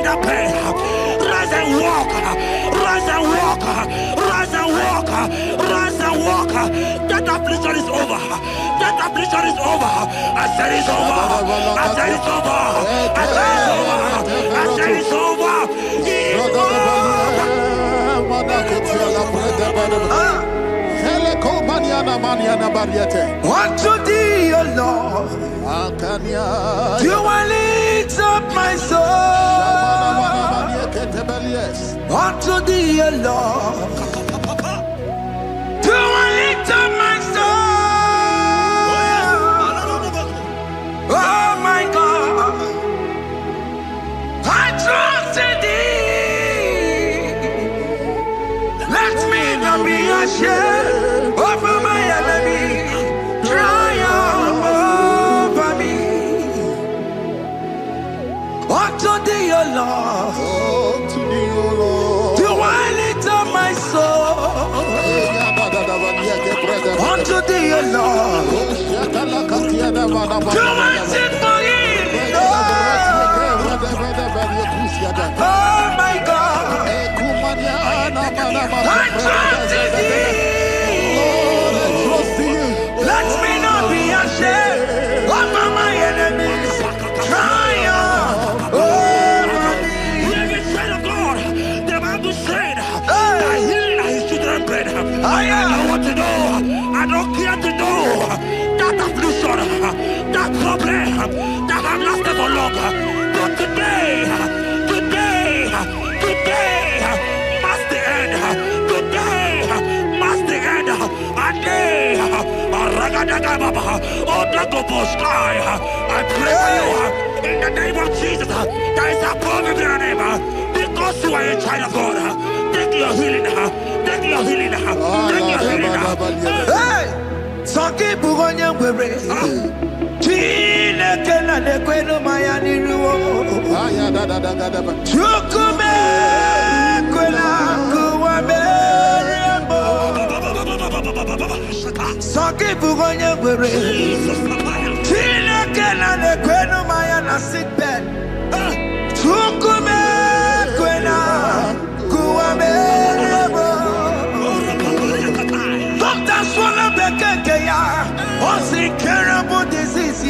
that pain. Rise and walk. Rise and walk. Rise and walk. Rise and walk. That affliction is over. That affliction is over. I said it's over. I said it's over. I said it's over. I said it's over. It's Unto thee, O Lord, do I lift up my soul. Unto thee, O Lord, do I lift up my soul. Oh my God, I trust in thee. Let me not be ashamed over my enemy. Triumph over me. Unto thee, O Lord, do I lift up my soul. Unto thee, O Lord, do I sing for him. Oh my God, I trust in thee. Let me not be ashamed over my enemies. Triumph over me. Hear the said of God. The Bible said that healing his children bread. I don't want to know. I don't care to know that affliction, that problem that have lasted for long. But today must the end. Today must the end. And day, I pray for you in the name of Jesus. There is a problem in your name because you are a child of God. Take your healing. Take your healing. Take your healing. Hey, Sanki Bugonya Were. Chile Kena de Queno Mayani Ruo. Chukume Quena Kuame. Sanki Bugonya Were. Chile Kena de Queno Mayana sick bed. Chukume Quena Kuame. Doctor Swallow Bekeya. What's the terrible disease?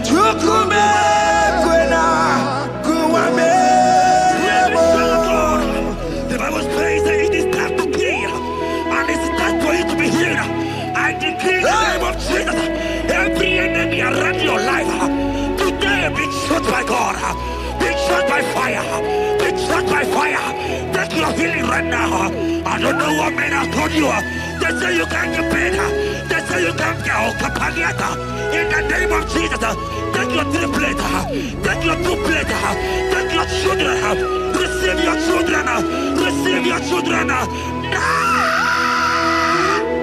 Chukume Quena Kuame. The Bible says that it is time to kill and it is time for you to be healed. I decree in the name of Jesus, every enemy around your life today be shot by God, be shot by fire, be shot by fire. Take your healing right now. I don't know what men have told you. They say you can't get paid. They say you can't get Kapaniata. In the name of Jesus, take your 3 plate, take your 2 plate, take your children, receive your children, receive your children.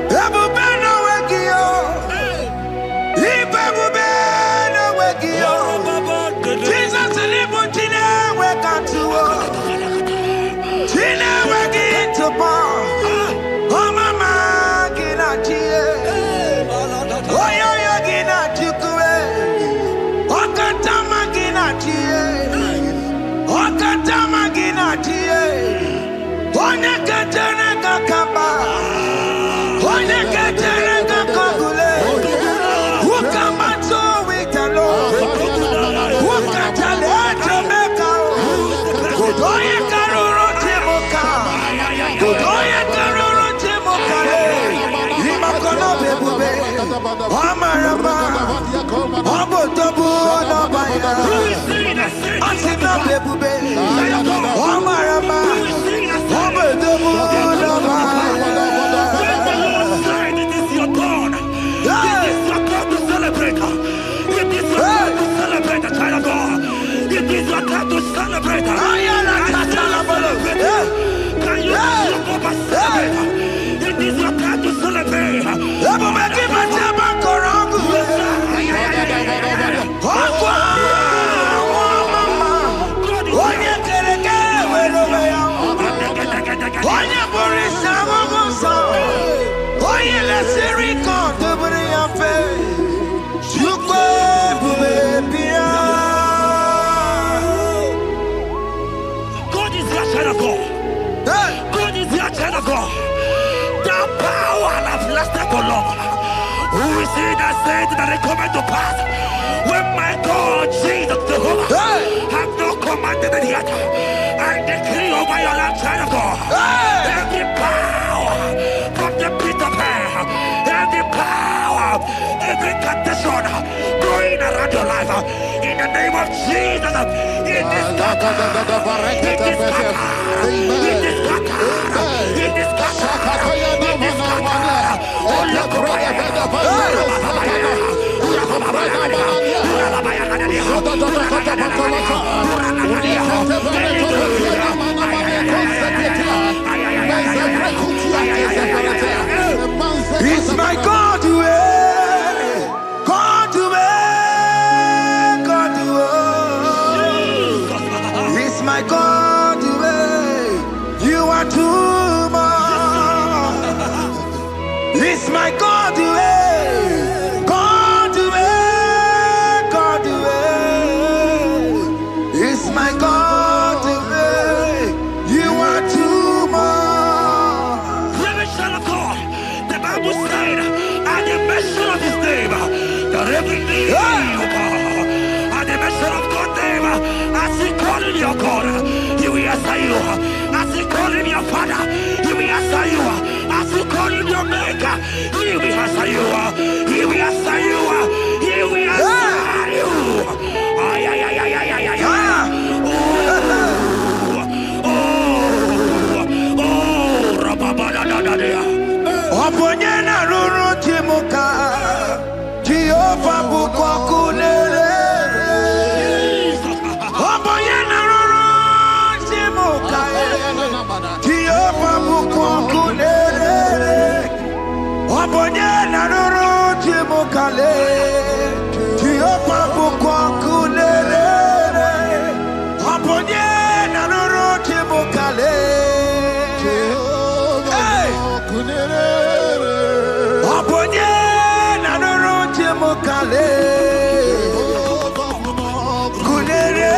Ebubeno wekio, Ibebubeno wekio. Jesus libu tine wekantuo, tine weki tupo. Oh mama gina chie, oh yo yo gina chukue, oh katama gina chie, oh katama gina chie, oh nyekatene kakamba. Celebrate. Can you celebrate? It is your time to celebrate. Who is he that said that it cometh to pass? When my God, Jesus Jehovah, have not commanded it yet, I decree over your life, child of God, every power from the pit of hell, every power, every condition going around your life, in the name of Jesus, it is scattered, it is scattered, it is scattered, it is scattered, it is scattered. Oh, look over It's my God to God to God to It's my God to you are too much. It's my God to God to God to It's my God to you are too much. Revelation of God. The Bible said, at the mention of his name, that every knee will bow. At the mention of God's name, as he called him your God, he will answer you. As he called him your Father, he will answer you. As he called him your Maker, he will answer you. He will answer you. He will answer you. Ay, ay, ay, ay, ay, ay, ay. Oponyena ruru timuka Jehova bukwa kulele Oponyena ruru timuka Jehova bukwa kulele Oponyena ruru timuka le Jehova bukwa kulele Oponyena ruru timuka le Oponye na nuru timukale kunere.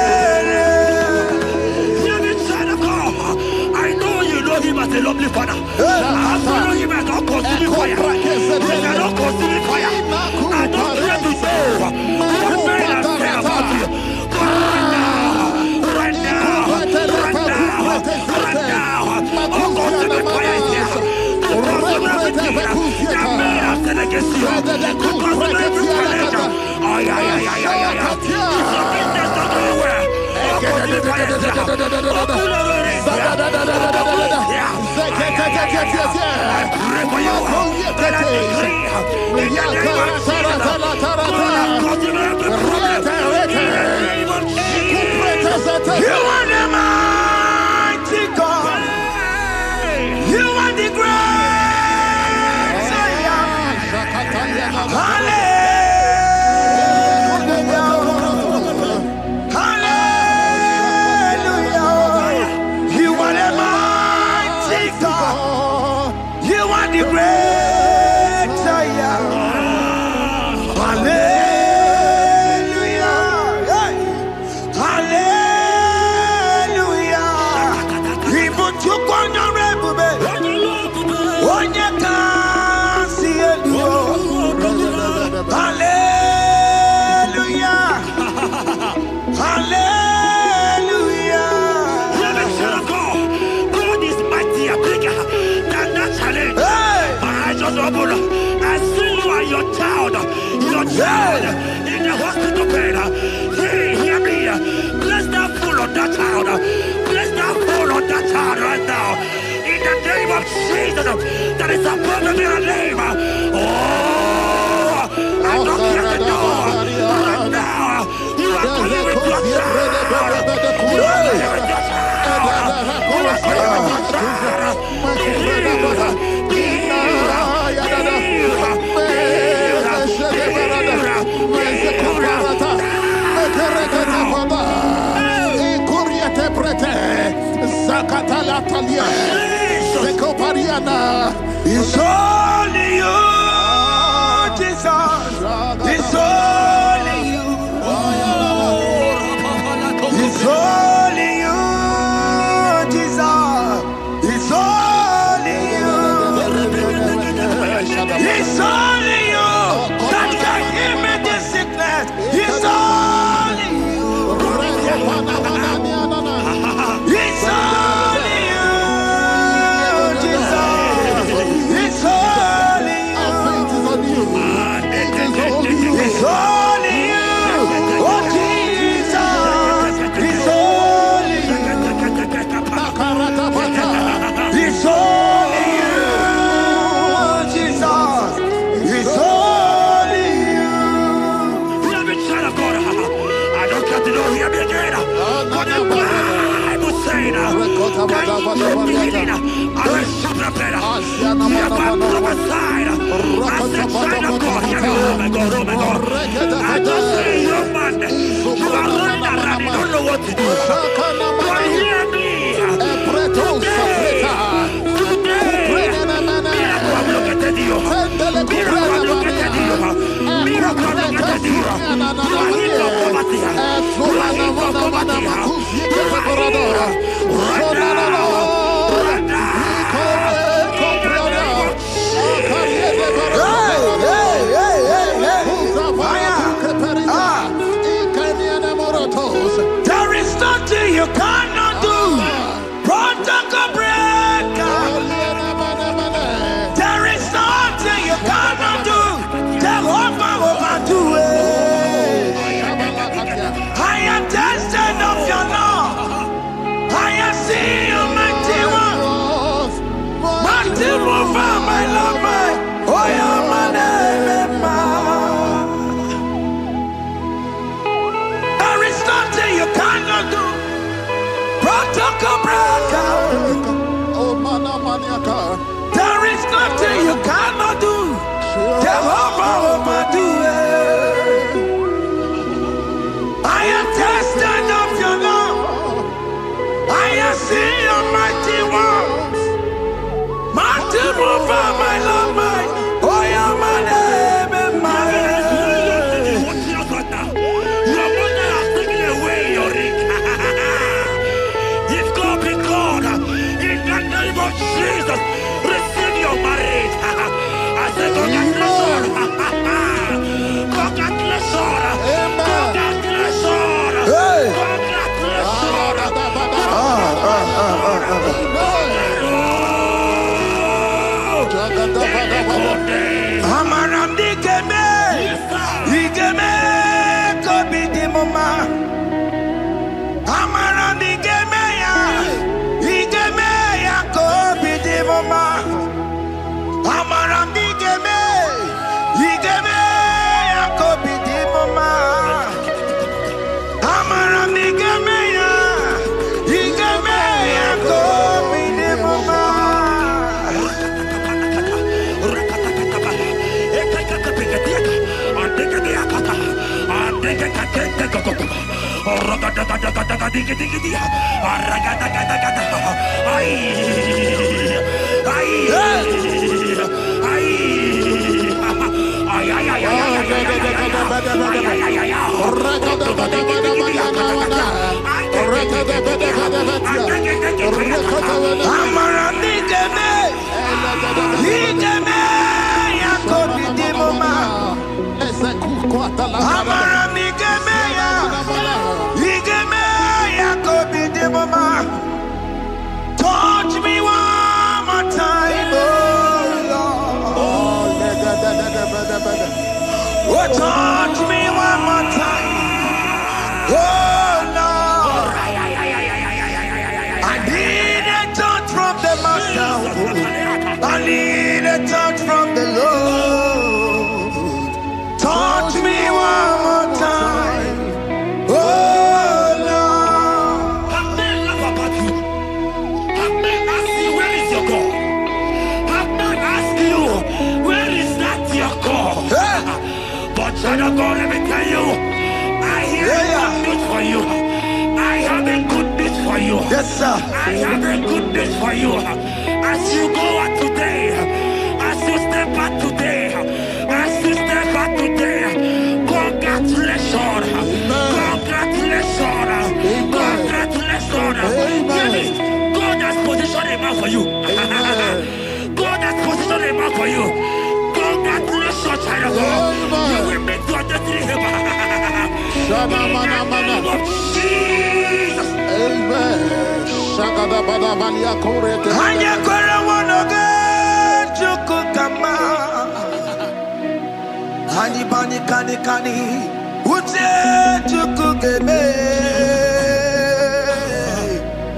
I know you know him as a lovely father. I follow him as a consuming fire. He cannot consume fire. I don't care to know what men have said about you. But right now, oh, consuming fire is here. Everything that men have said against you, because of every challenge. Ay, ay, ay, ay, ay, ay. If your business not doing well, consuming fire is here. I pray for you that I decree in the name of Jesus, God continue every problem in the name of Jesus. You are the mighty God. You are the great. Hallelujah. Hallelujah. You are the mighty God. You are the great I am. Hallelujah. Hallelujah. Even to hallelujah. Hallelujah. God is mightier, bigger than that challenge. My eyes just open. I see you and your child in the hospital bed. Hey, hear me. Bless that fool on that child. Bless that fool on that child right now. In the name of Jesus, that is above every name. Oh, I don't hear the door. Right now, you are calling with your child. You are calling with your child. You are calling with your child. It's only you, Jesus. It's only you. It's only you, Jesus. It's only you. It's only you. For the Bible said, can you be healing? I will prepare. You have prophesied. I said, sign of God, hear me. Oh my God, oh my God. I just say, young man, you are running around, you don't know what to do. But hear me. There is nothing you cannot do. Protocol breaker. There is nothing you cannot do. Jehovah overdo it. I am tested of your love. I have seen your mighty one. Mighty mover, my love, my. Oh, yeah, my name, there is nothing you cannot do. Protocol breaker. There is nothing you cannot do. Jehovah overdo it. I am tested of your love. I have seen your mighty ones. Mighty mover, my love, my. Oh, yeah, my name and my. Your mother has taken away your ring. If God be God, in the name of Jesus, receive your marriage. I say congratulations. Congratulations. Congratulations. Congratulations. Amaram digeme, digeme, kobi di mama. Amaram digeme ya kobi di mama. Amaram digeme, digeme ya kobi di mama. Amaram digeme ya, digeme ya kobi di mama. Touch me one more time, oh Lord. Oh, touch me one more time, oh Lord. I need a touch from the Master. I need a touch from the Lord. Touch me one more time, oh Lord. Have men laugh about you? Have men ask you, where is your God? Have men ask you, where is that your God? But child of God, let me tell you, I hear good news for you. I have a good news for you. Yes, sir. I have a good news for you. As you go out today, as you step out today, as you step out today, congratulations. Congratulations. Congratulations. Hear me. God has positioned a man for you. God has positioned a man for you. Congratulations, child of God. You will make your destiny helper. In the name of Jesus. Amen. Hanya kwara wanoge chukukama. Hani bani kani kani uche chukukeme.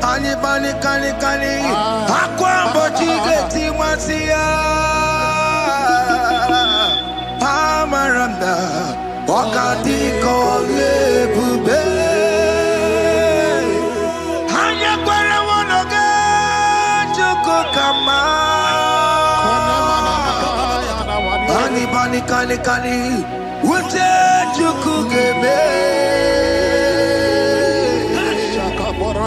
Hani bani kani kani akwa mbochige tiwasia. Amaramda wakati kole bube. kani. Ute chukugeme.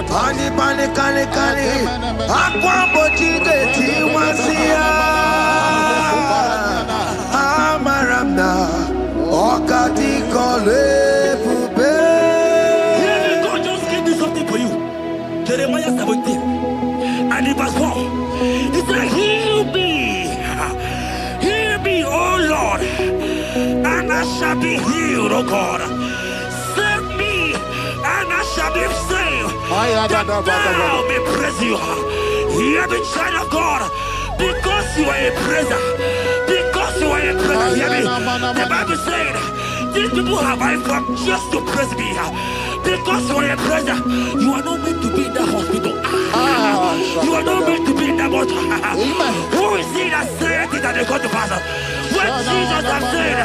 Pani kani. Akwa bochige tiwasia. Amaramna. Okati kole pube. God just gave me something for you. Jeremiah 17 and in verse 4. He said, heal me, oh Lord, and I shall be healed, oh God. Save me, and I shall be saved, that thou may praise you. Hear me, child of God, because you are a praiser. Because you are a praiser, hear me. The Bible said, these people have I come just to praise me. Because you are a praiser, you are not meant to be in that hospital. You are not meant to be in that water. Who is he that said it and they come to pass? When Jesus has said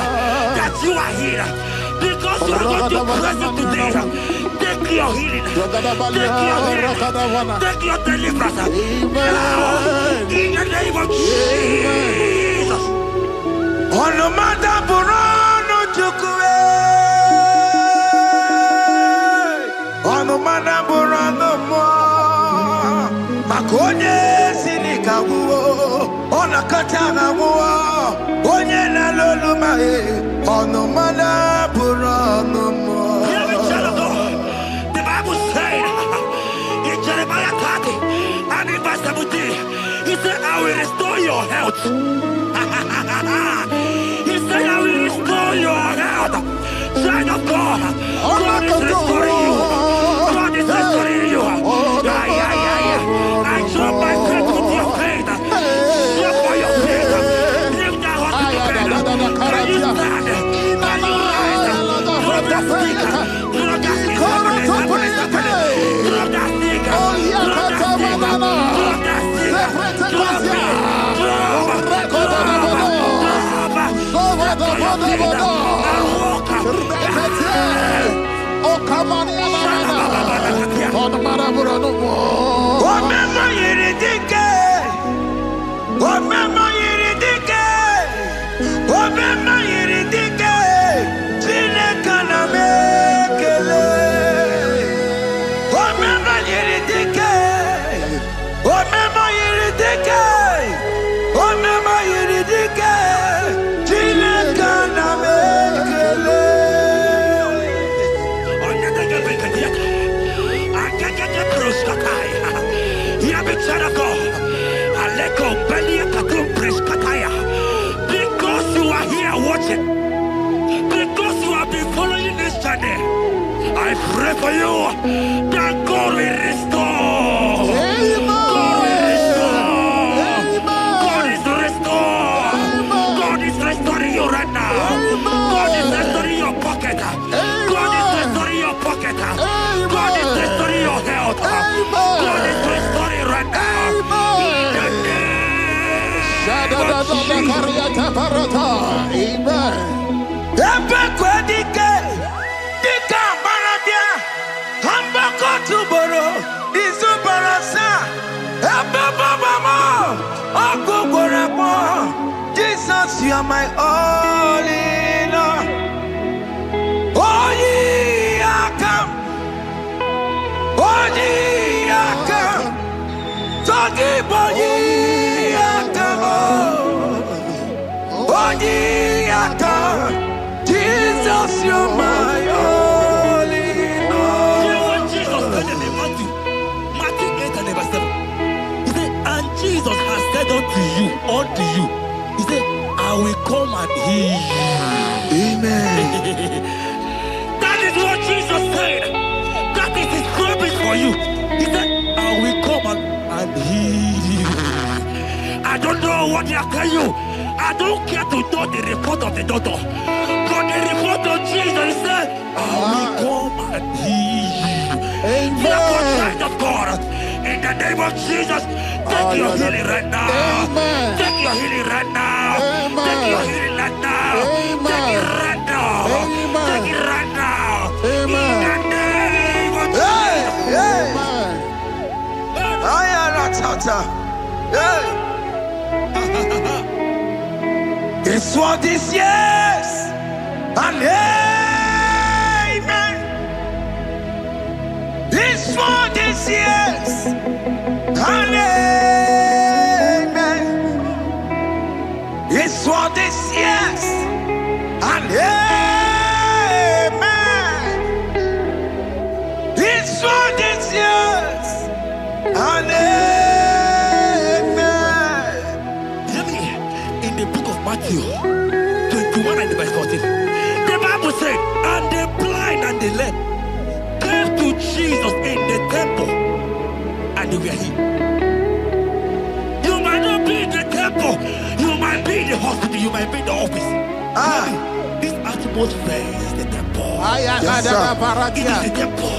that you are healed, because you are going to praise him today, take your healing, take your deliverance. Now, in the name of Jesus. On the matter Burano Chukwe. On the matter Burano Mo. Makonye Sinikawu. On a Katana War. Onye na Lulu Mae. On the matter Burano Mo. The Bible said in Jeremiah 30 and in verse 17, he said, I will restore your health. He said, I will restore your health. Child of God, God is restoring you. God is restoring you. I show my faith with your faith. Show for your faith. Lift that hospital bed. Can you stand? Can you rise? Drop that stick. Drop that stick. Drop that stick. Because you are here watching, because you have been following this journey, I pray for you that God will restore. God will restore. God is restoring. God is restoring you right now. God is restoring your pocket. God is restoring your pocket. God is restoring your health. God is restoring right now. Amen. Jesus, you are my all in all. Oh, ye are come. Oh, ye are come. Talking about ye are come. Oh, ye are come. Jesus, you are my all in all. You know what Jesus said in Matthew 8 and verse 7? He said, and Jesus has said unto you, he said, I will come and heal you. Amen. That is what Jesus said. That is his promise for you. He said, I will come and heal you. I don't know what they are telling you. I don't care to know the report of the doctor. But the report of Jesus, he said, I will come and heal you. Therefore, child of God, in the name of Jesus, take your healing right now. Amen. Take your healing right now. Amen. Take your healing right now. Amen. Take it right now. Amen. Take it right now. Amen. In the name of Hey, hey. Amen. I am not Tata. Hey. It's what this yes and amen. It's what this yes and amen. It's what this yes and amen. It's what this yes and amen. Hear me. In the book of Matthew 21 and verse 14, the Bible said, and the blind and the lame came to Jesus in the temple, and they were healed. You might not be in the temple, you might be in the hospital, you might be in the office. This atmosphere is the temple. Yes, sir. It is the temple.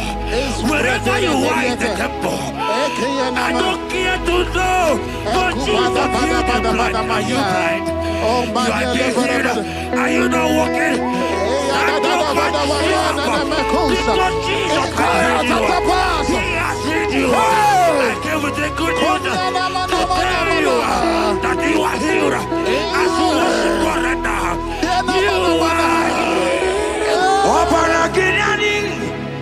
Wherever you are in the temple, I don't care to know, but Jesus healed the blind. Are you blind? You are being healed. Are you not walking? Stand up and jump. Because Jesus has healed you. He has healed you. I came with the good news to tell you that you are healed. As you worship God right now, you are healed. Obaragirani,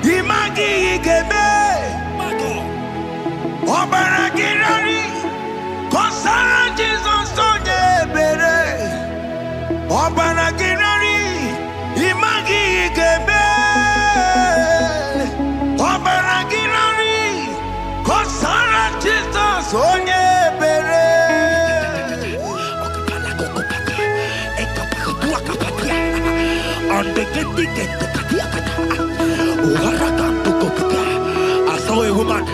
imagi igebe. My God. Obaragirani, kosara Jesus onyebere. Obaragirani, imagi igebe. Obaragirani, kosara Jesus onyebere. I saw a woman.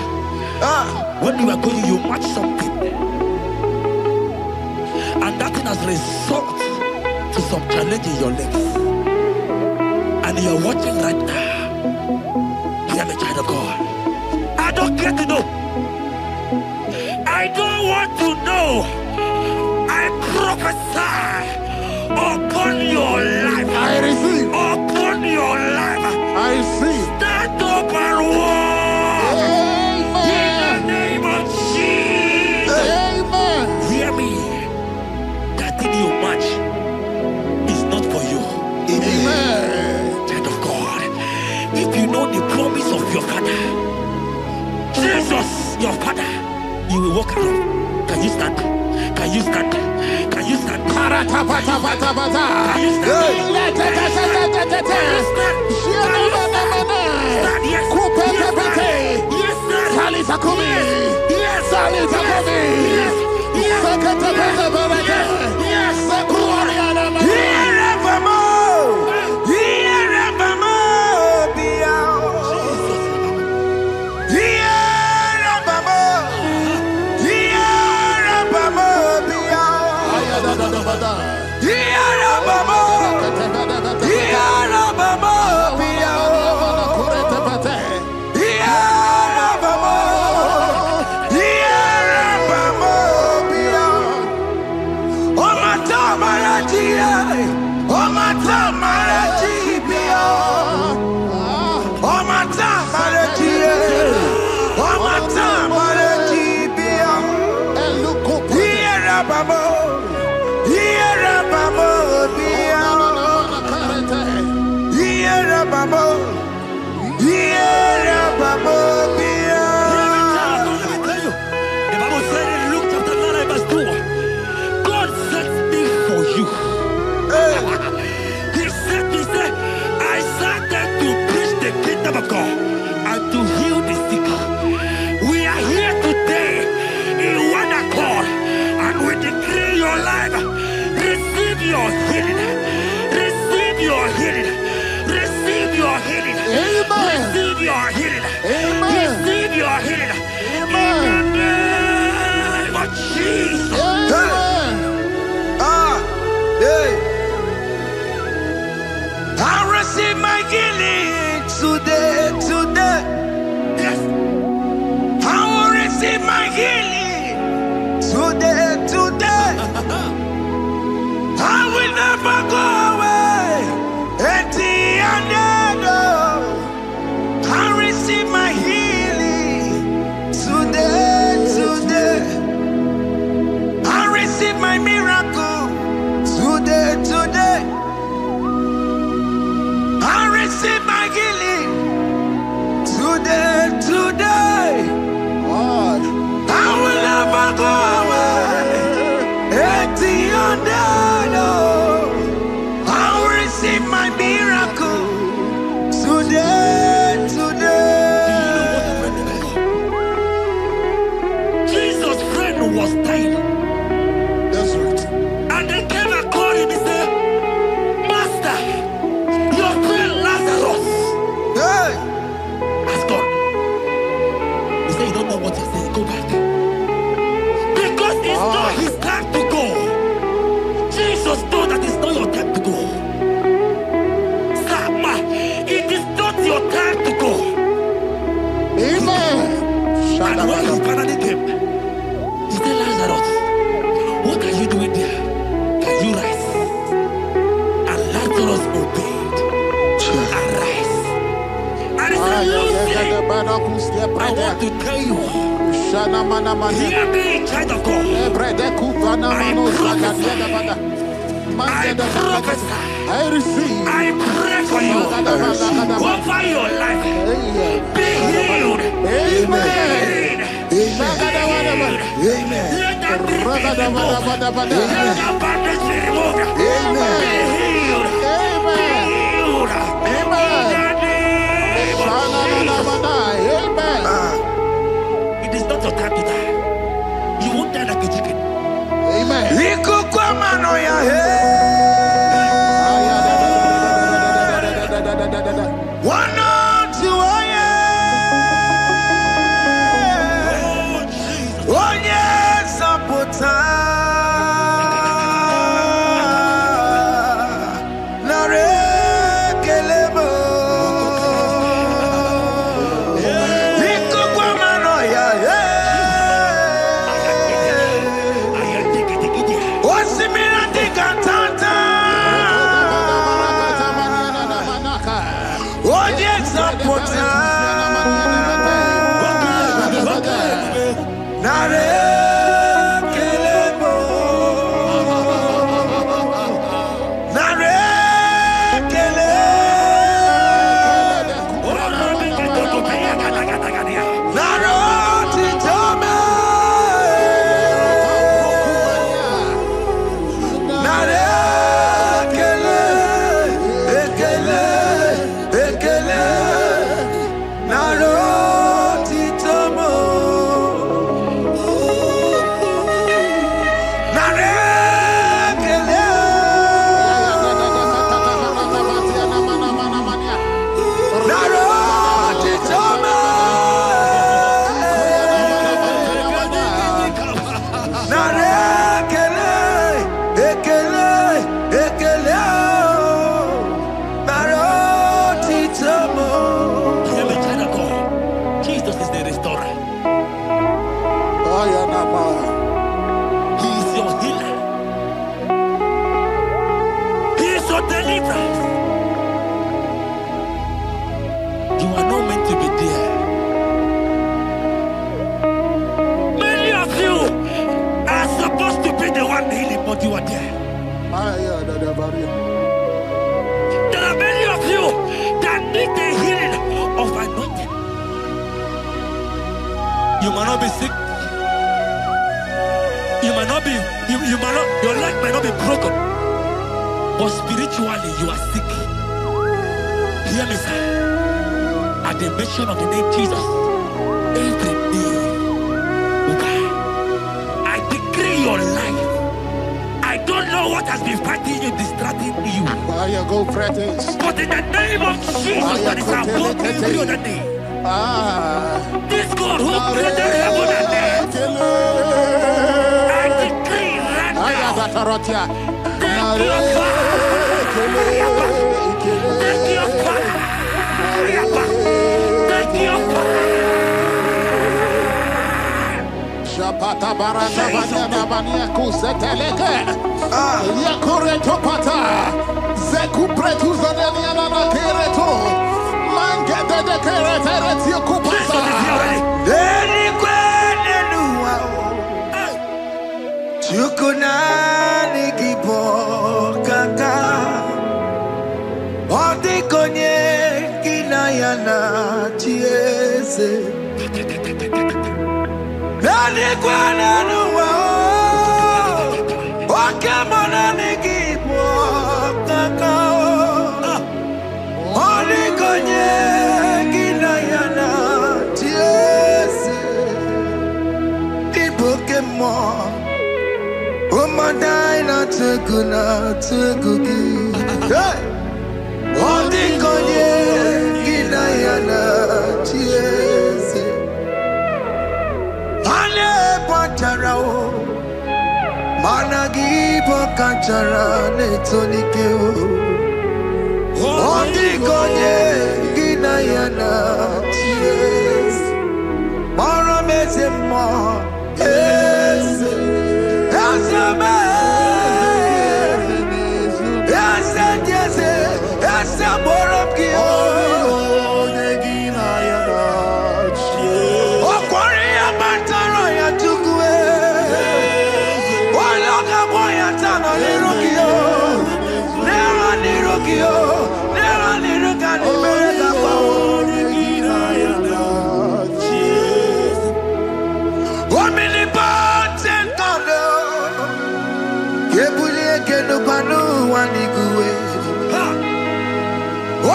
When you were going, you match something, and that thing has resulted to some challenge in your legs, and you're watching right now. Hear me, child of God. I don't care to know. I don't want to know. I prophesy upon your life. I receive. Upon your life. I receive. Stand up and walk. In the name of Jesus. Amen. Hear me. That thing you match is not for you. Amen. Child of God. If you know the promise of your father, Jesus, your father, you will walk around. Can you stand? Can you stand? Can you stand? Can you stand? Can you stand? Yes. Yes, sir. Amen. And when he finally came, he said, Lazarus, what are you doing there? Can you rise? And Lazarus obeyed and rise. And he said, Lucy, I want to tell you, hear me, child of God. I prophesy. I pray for you. Over your life. Be healed. Amen. Amen. Let that be removed. Let that bandage be removed. Amen. Be healed. Amen. Amen. It is not your time to die. You won't die like a chicken. Amen. You are there. There are many of you that need the healing of anointing. You might not be sick. You might not be, you might not, your leg might not be broken. But spiritually you are sick. Hear me, sir. At the mention of the name Jesus, every day will die. I decree your life. I don't know what has been fighting you, distracting you. But in the name of Jesus, that is above every other name. This God who created heaven and earth, I decree right now, take your fire. Take your fire. Take your fire. Shapata barata banyana banya kuseteleke. Yakore topata. Zeku pretu zadeliana na kereto. Mangete de keretere tio kupasa. Deni kwene nuwa. Chukuna nigibo kaka. Odi konye kinayana chiese. Deni kwene nuwa. Wakemona nigibo kaka. Odi konye kinayana chiese. Ibokemo. Umadaina teguna tegugi. Hey! Odi konye kinayana chiese. Ale patarao. Managi pokachara netonike. Odi konye kinayana chiese.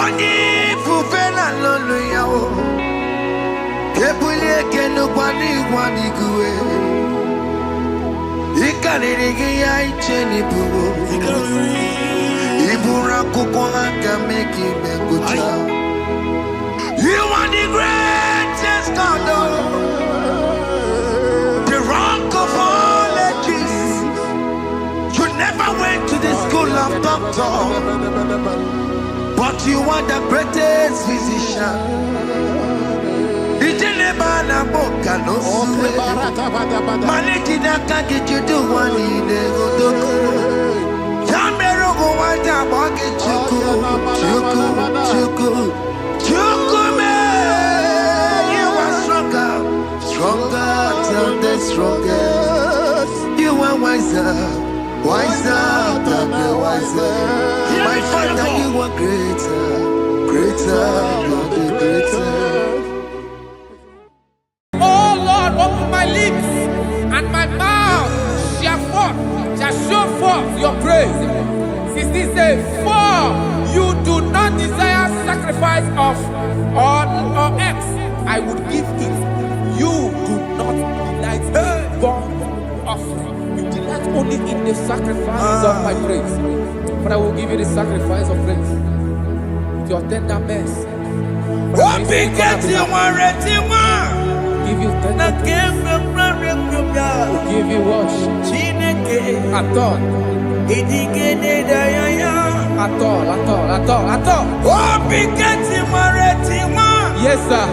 Oni fufela lolo yawo. Kebuli kenu kwani kuwe. Ikanirigi ya icheni buwo. Ibura kukwanga meki mekucha. You are the greatest God, the rock of all ages. You never went to the school of doctor, but you are the greatest physician. Ijelebana boka no suwe. Maliki naka get you do one in the godoko. Yamero go wata boke chuku. You are stronger than the strongest. You are wiser than the wiser. My Father, you are greater than the greatest. Oh Lord, open my lips and my mouth shall show forth your praise. 16 says, for you do not desire sacrifice of or X, I would give it. You do not delight in burnt offering. You delight only in the sacrifice of my praise. But I will give you the sacrifice of praise. With your tender mercy. Give you tender will give you worship. At all. Yes, sir.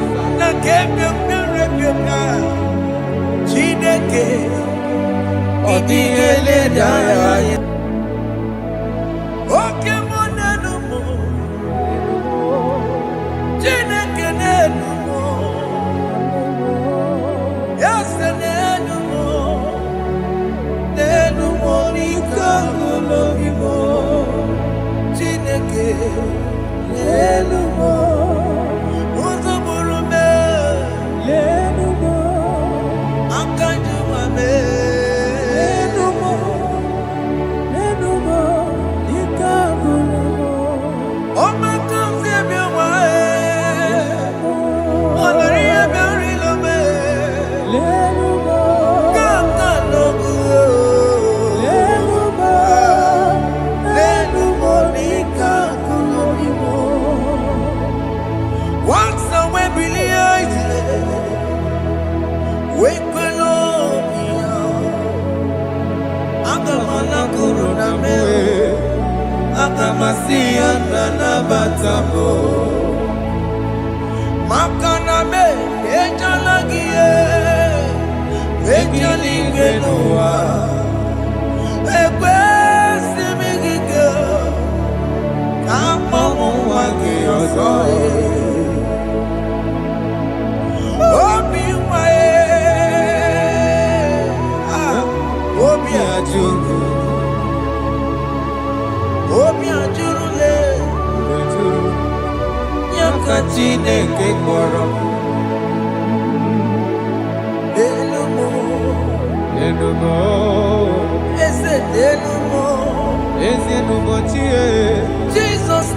Jesus,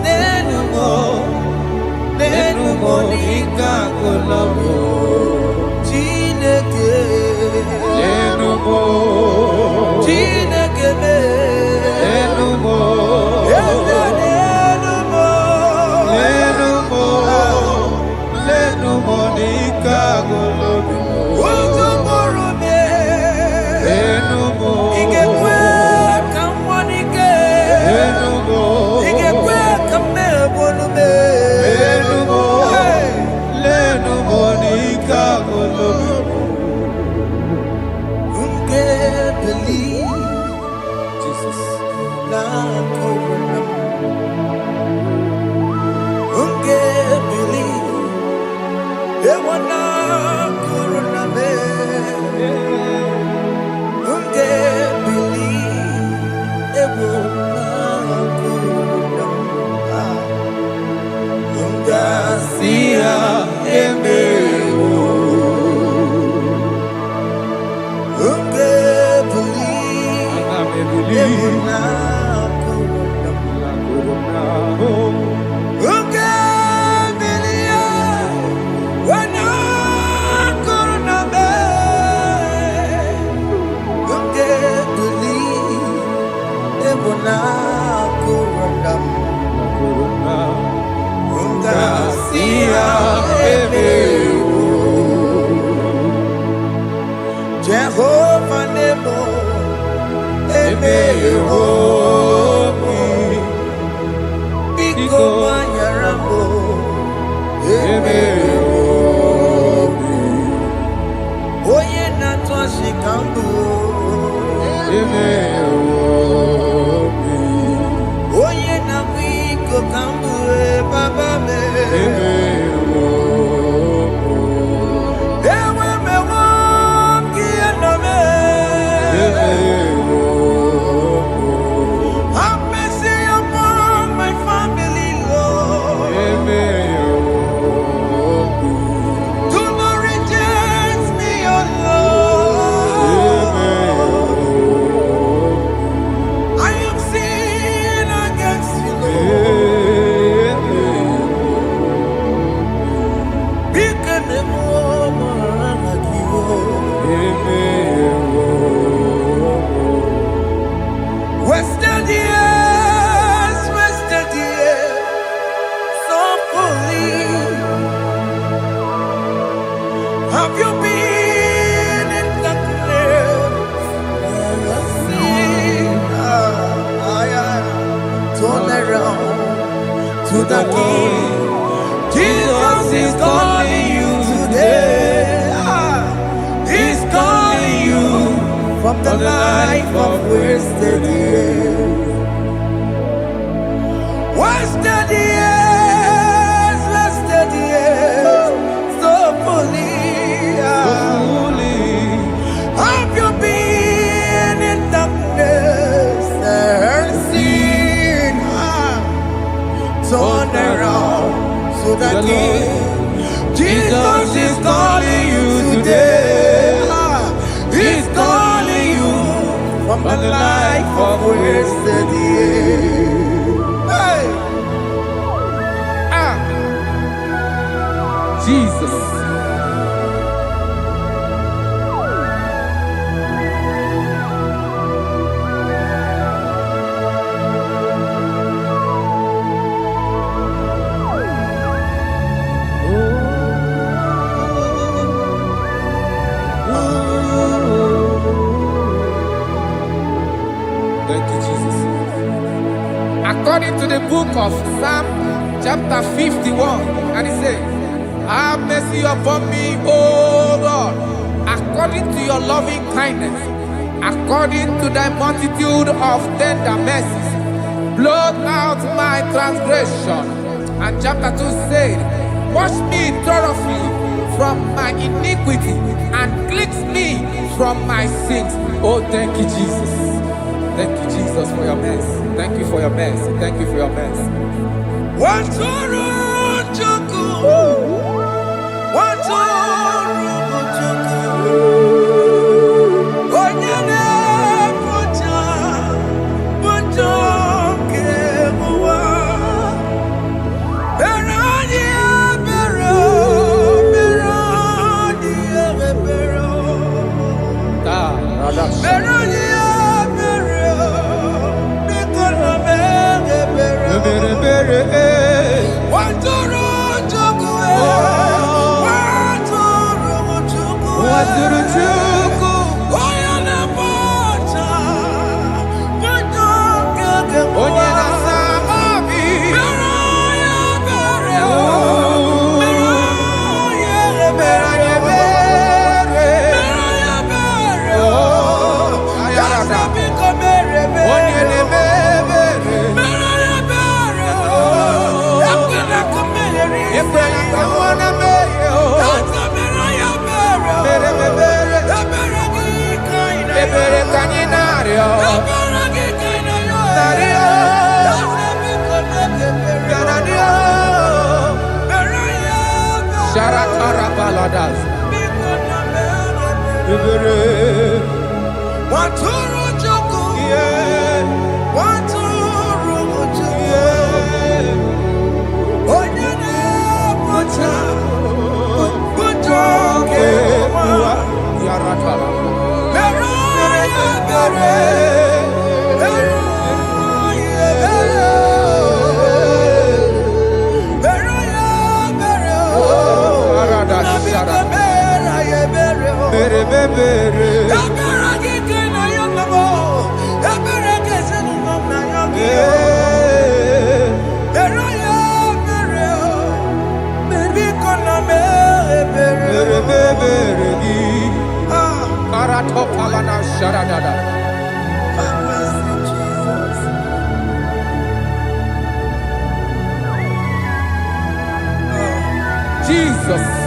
They wanna Biko Mayarambo, Oye Natwa Shikambu, Oye Namiko Kambu, Baba me. Have you been in darkness? Turn around to the King. Jesus is calling you today. He's calling you from the life of wasted years. Wasted years, wasted years, so fully. Have you been in darkness and seen? Turn around to the King. Jesus is calling you today. He's calling you from the life of wasted years. Hey. Jesus. Thank you, Jesus. According to the book of Psalm, chapter 51, and it says, have mercy upon me, O Lord, according to your loving kindness, according to thy multitude of tender mercies, blot out my transgression. And chapter 2 said, wash me thoroughly from my iniquity and cleanse me from my sins. Oh, thank you, Jesus. Thank you, Jesus, for your mercy. Thank you for your mercy. Thank you for your mercy. Jesus.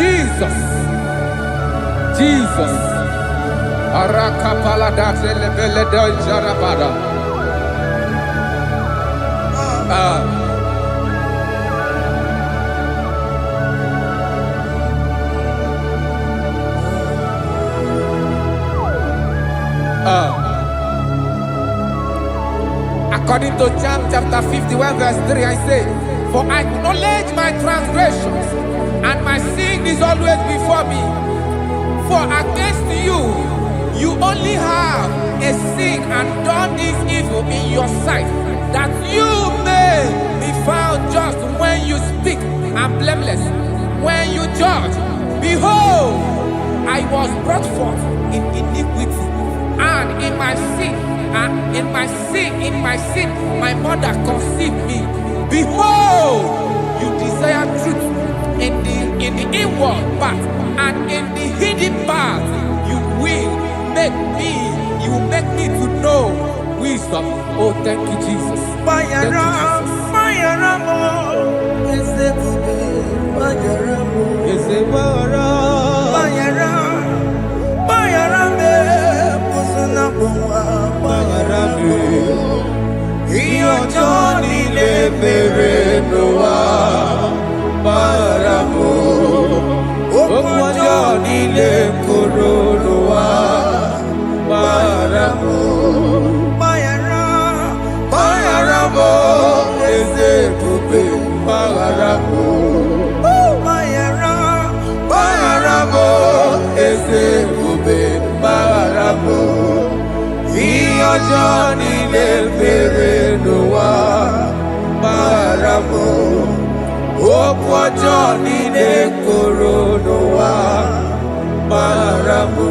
Jesus. Jesus. Arakapalada zelebeleda jarabada. According to John chapter 51 verse 3, I say, for I acknowledge my transgressions, and my sin is always before me. For against you, You only have a sin and done this evil in your sight, that you may be found just when you speak, and blameless when you judge. Behold, I was brought forth in iniquity, and in my sin, my mother conceived me. Behold, you desire truth in the inward part, and in the hidden part you will make me to know wisdom. Oh, thank you, Jesus. Thank you, Johnny le Noah Baramo Opwa Johnny le Noah Baramo.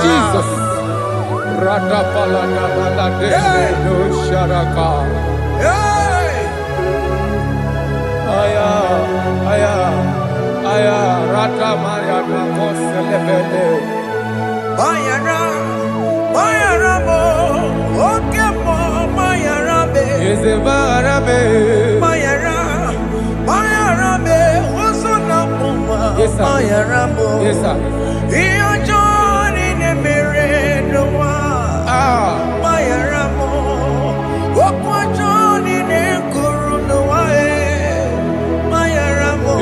Jesus. Radapalada balade no sharaka. Aya, Rata Maria Koselebele. Bayaramo, Okemo, Bayarabe, Ezebarabe. Bayarabe, Osona Puma, Yes, sir. Bayaramo, Yes, sir. Iyo John in a mirror, Bayaramo, Okwa John in a Kurunoa, Bayaramo,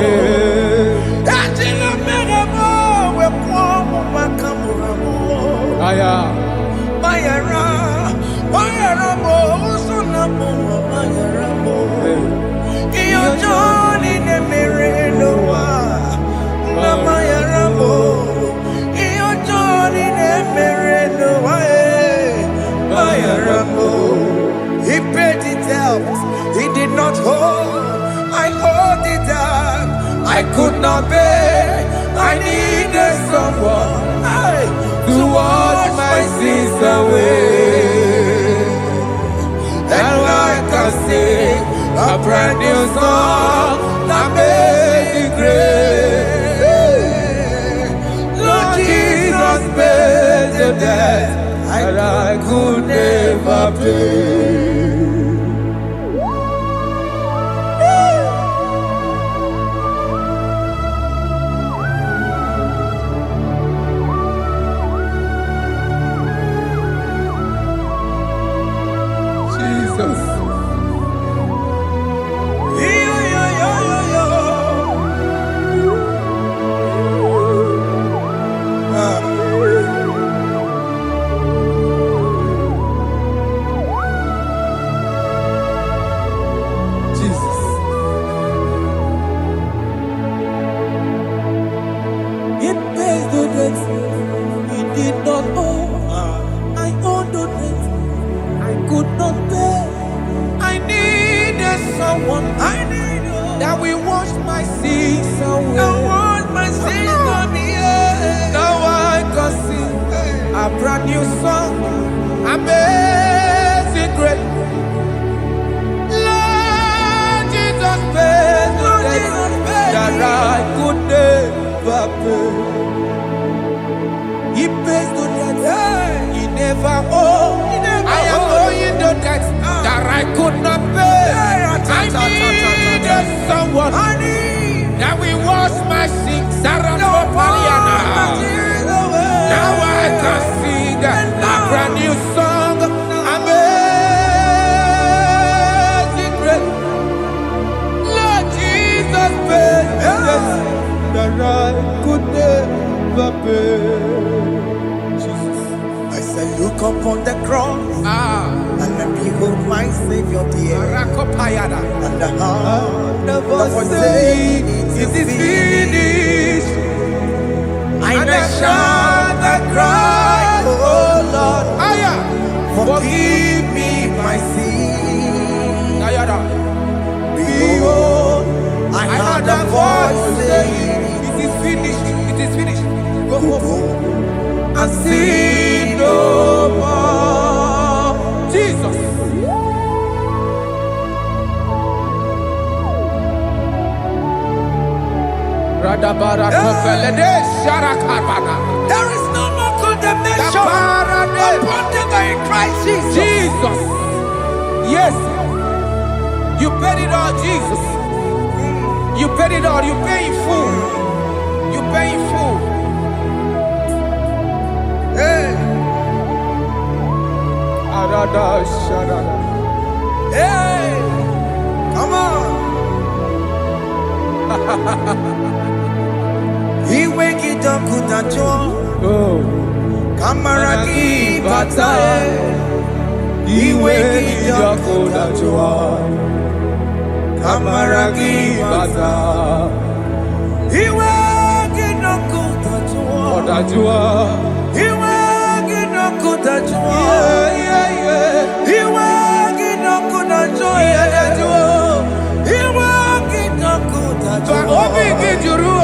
Ajila Megamo, Wepomo, Makamuramo, Aya. Bayaramo, Osona Puma, Bayaramo, Iyo John in a mirror, Bayaramo, Iyo John in a mirror, Bayaramo. He paid it out, he did not hold. I owed it out, I could not pay. I needed someone to wash my sins away. And I can sing a brand new song that made me great. Lord Jesus paid the debt that I could never pay. Jesus. Jesus. It pays the debt he did not owe. I owed the debt I could not pay. I needed someone that will wash my sins away. Now I can sing a brand new song, amazing grace. Lord Jesus paid the debt that I could never pay. He pays the debt he never owed. I am owing the debt that I could not pay. I needed someone that will wash my sins. Now I can sing a brand new song, Savior dear. Rakopayada. And the heart Never that was say saying it is finished. And I shout and cry, oh Lord, Aya. forgive me my sin. Ayada. Behold, I heard a voice saying, it is finished. It is finished. Go go home and sin no more. Jesus. Radabara Topelede Sharakabana. There is no more condemnation upon them that in Christ Jesus. Jesus. Yes. You paid it all, Jesus. You paid it all. You pay in full. You pay in full. Hey, Arada Sharada. hey, come on. He wake it up, good at you. Oh. Kamaraki batae. He wake it up, good at you. Kamaraki batae. He wake it up, good at you. Odajua. He wake it up, good at you. Yeah. He wake it up, good at you. He wake it up, good at you. Obi Gijuru.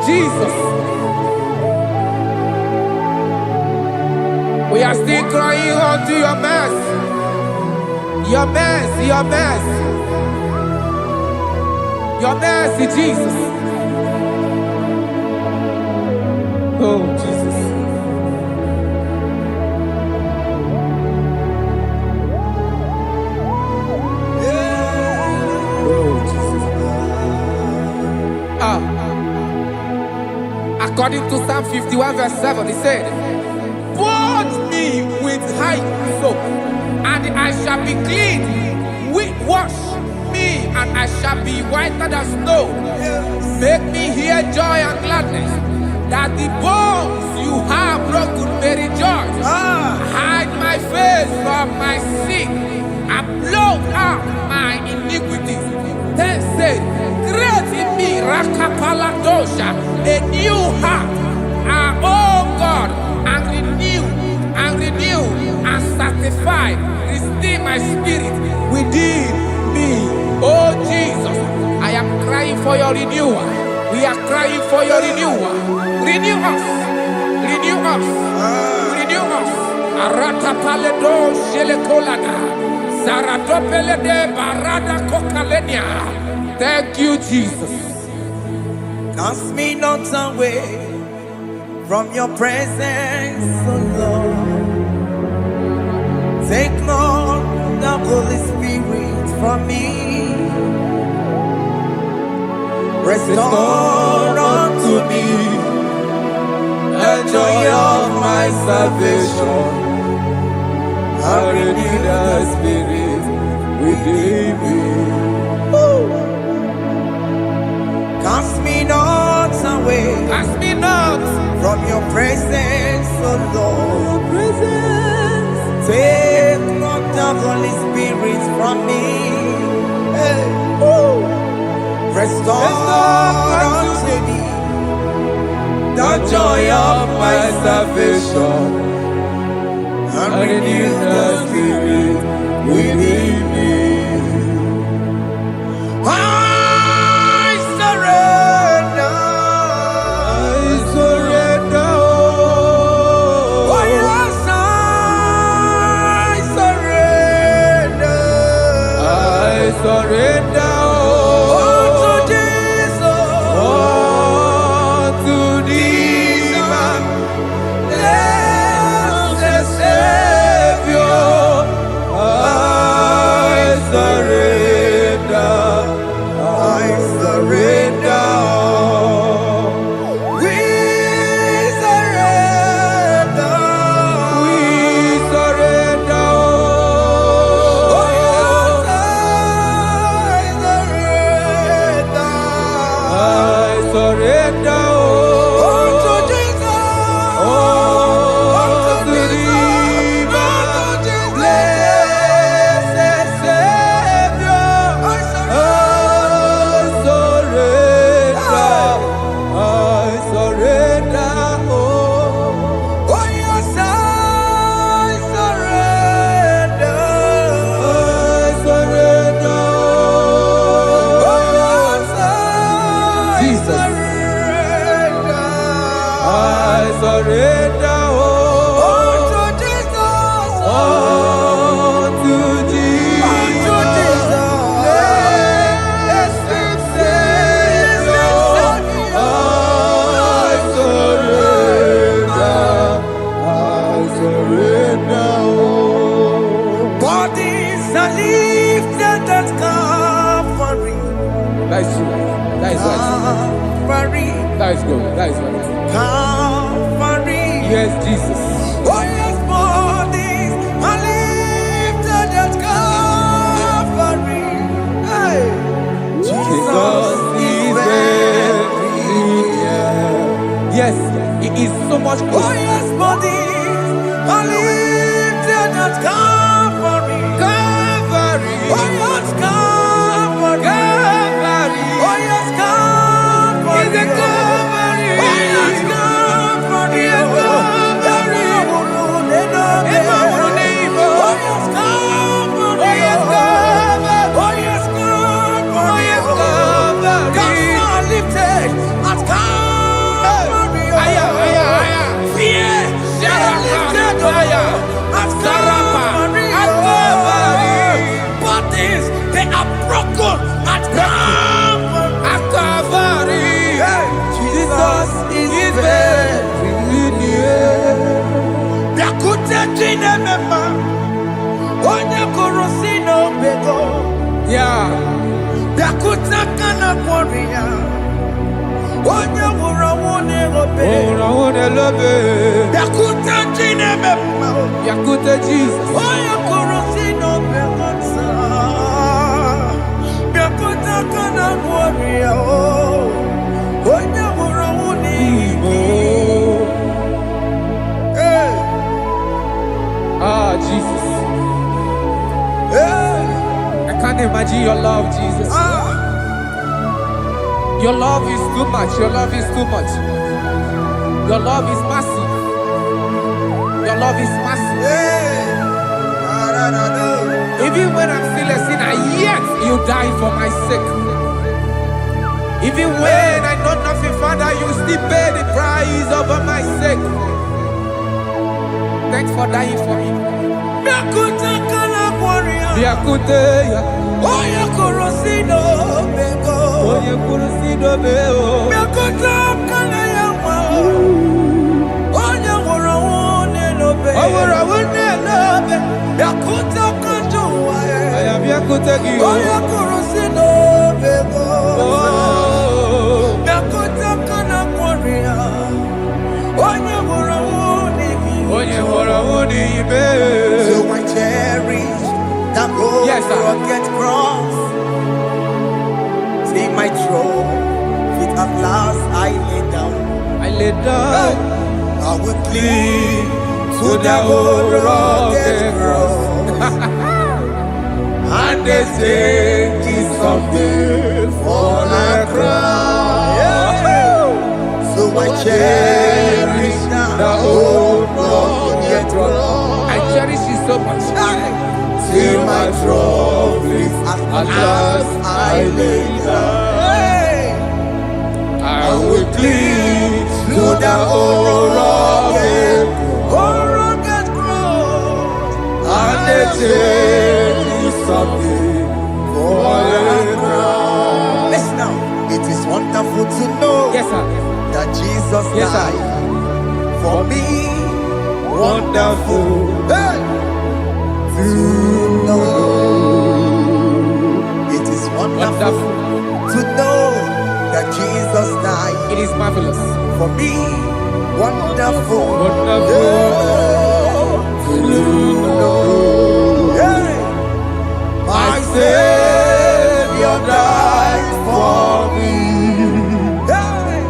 Jesus. We are still crying unto your mercy. Your mercy, your mercy. Your mercy, Jesus. Oh, Jesus. Oh, Jesus. According to Psalm 51 verse 7, he said, "Wash me with hyssop, and I shall be clean. Wash me, and I shall be whiter than snow. Make me hear joy and gladness, that the bones you have broken may rejoice. Hide my face from my sin, and blot out my iniquities. Then say, create in me Rakapaladosha, a new heart, oh God, and renew, and sanctify, restore my spirit within me." Oh Jesus, I am crying for your renewal. We are crying for your renewal. Renew us, renew us, renew us. Arata paledo shelekolada, zaradopelede barada kokalenia. Thank you, Jesus. Cast me not away from your presence, oh Lord. Take not the Holy Spirit from me. Restore unto me the joy of my salvation. And renew the spirit within me. Cast me not away. Cast me not From your presence, oh Lord. Take not the Holy Spirit from me. Hey. Restore unto me the joy of my salvation, and renew the spirit within me. I surrender. Oh yes, I surrender. surrender. Unto Jesus. Unto thee, my blessed Savior, I surrender. I surrender. We surrender. We surrender. Oh, yes, I surrender. I surrender. Unto Jesus. Unto thee, my blessed Savior, I surrender. Oh, yes, I surrender. I surrender. Oh, yes, I Jesus. surrender. I surrender. Unto Jesus. Unto thee, Unto Jesus. blessed Savior, I surrender. Bodies are lifted at Calvary. That's true. That's right. Calvary. That's good. That's right. Calvary. Yes, Jesus. Oh, yes, bodies are lifted at Calvary. Hey. Jesus is very near. Yes, He is so much Oh, closer. yes, bodies are lifted at Calvary. Calvary. Oh, yes, Calvary. Calvary. Oh, yes, Calvary. Is a Calvary. Oh, yes, Calvary. Is a Calvary. Oh, yes, Calvary. Oh, yes, Calvary. Oh, yes, Calvary. Oh, yes, Calvary. Gods are lifted at Calvary. Aya, aya, aya. Fear Shara, is lifted aya. at Sarapa. Calvary. At Calvary. Bodies, they are broken at Calvary. At Calvary. Jesus is very near. Biakute jine mema, onye korosi n'obego. Yeah. Biakute kana kwori ya, onye nwụrụ ọnwụ n'egobe. Oh, I wanna love it. Biakute jine mema, Yakute Jesus. onye korosi n'obego nsa. Biakute kana kwori ya, onye nwụrụ ọnwụ n'Igbo. Hey, Ah, Jesus. hey, I can't imagine your love, Jesus. ah. Your love is too much. Your love is too much. Your love is massive. Your love is massive. Even when I'm still a sinner, yet you die for my sake. Even when I know nothing, Father, you still pay the price over my sake. Thanks for dying for me. Biakute kana kwori ya, Biakute ya. onye korosi n'obego. Onye kurusi dobe o. Biakute kana ya nwa, onye nwụrụ ọnwụ n'elobe. Owura wune lobe. Biakute kanju ụwa ya, Aya biakute gi o. onye korosi n'obego. Oh. Biakute kana kwori ya, onye nwụrụ ọnwụ n'ihi. Onye hụrụ wune ibe. So I cherish that old Yes, sir. rugged cross. See my throne, feet at last I lay down. I lay down I will cling to to the the old old rugged rugged cross. and they say it's something for a crown. So I cherish The old rugged cross. I cherish it so much. See my trophies at last I lay down. I will cling to the old rugged cross. and they say it's something for Yes, sir. died for me. Wonderful. Hey. To know. It is wonderful to know that Jesus died. It is marvelous. For me, wonderful. Wonderful. To know. Hey. My Savior died for me. Hey.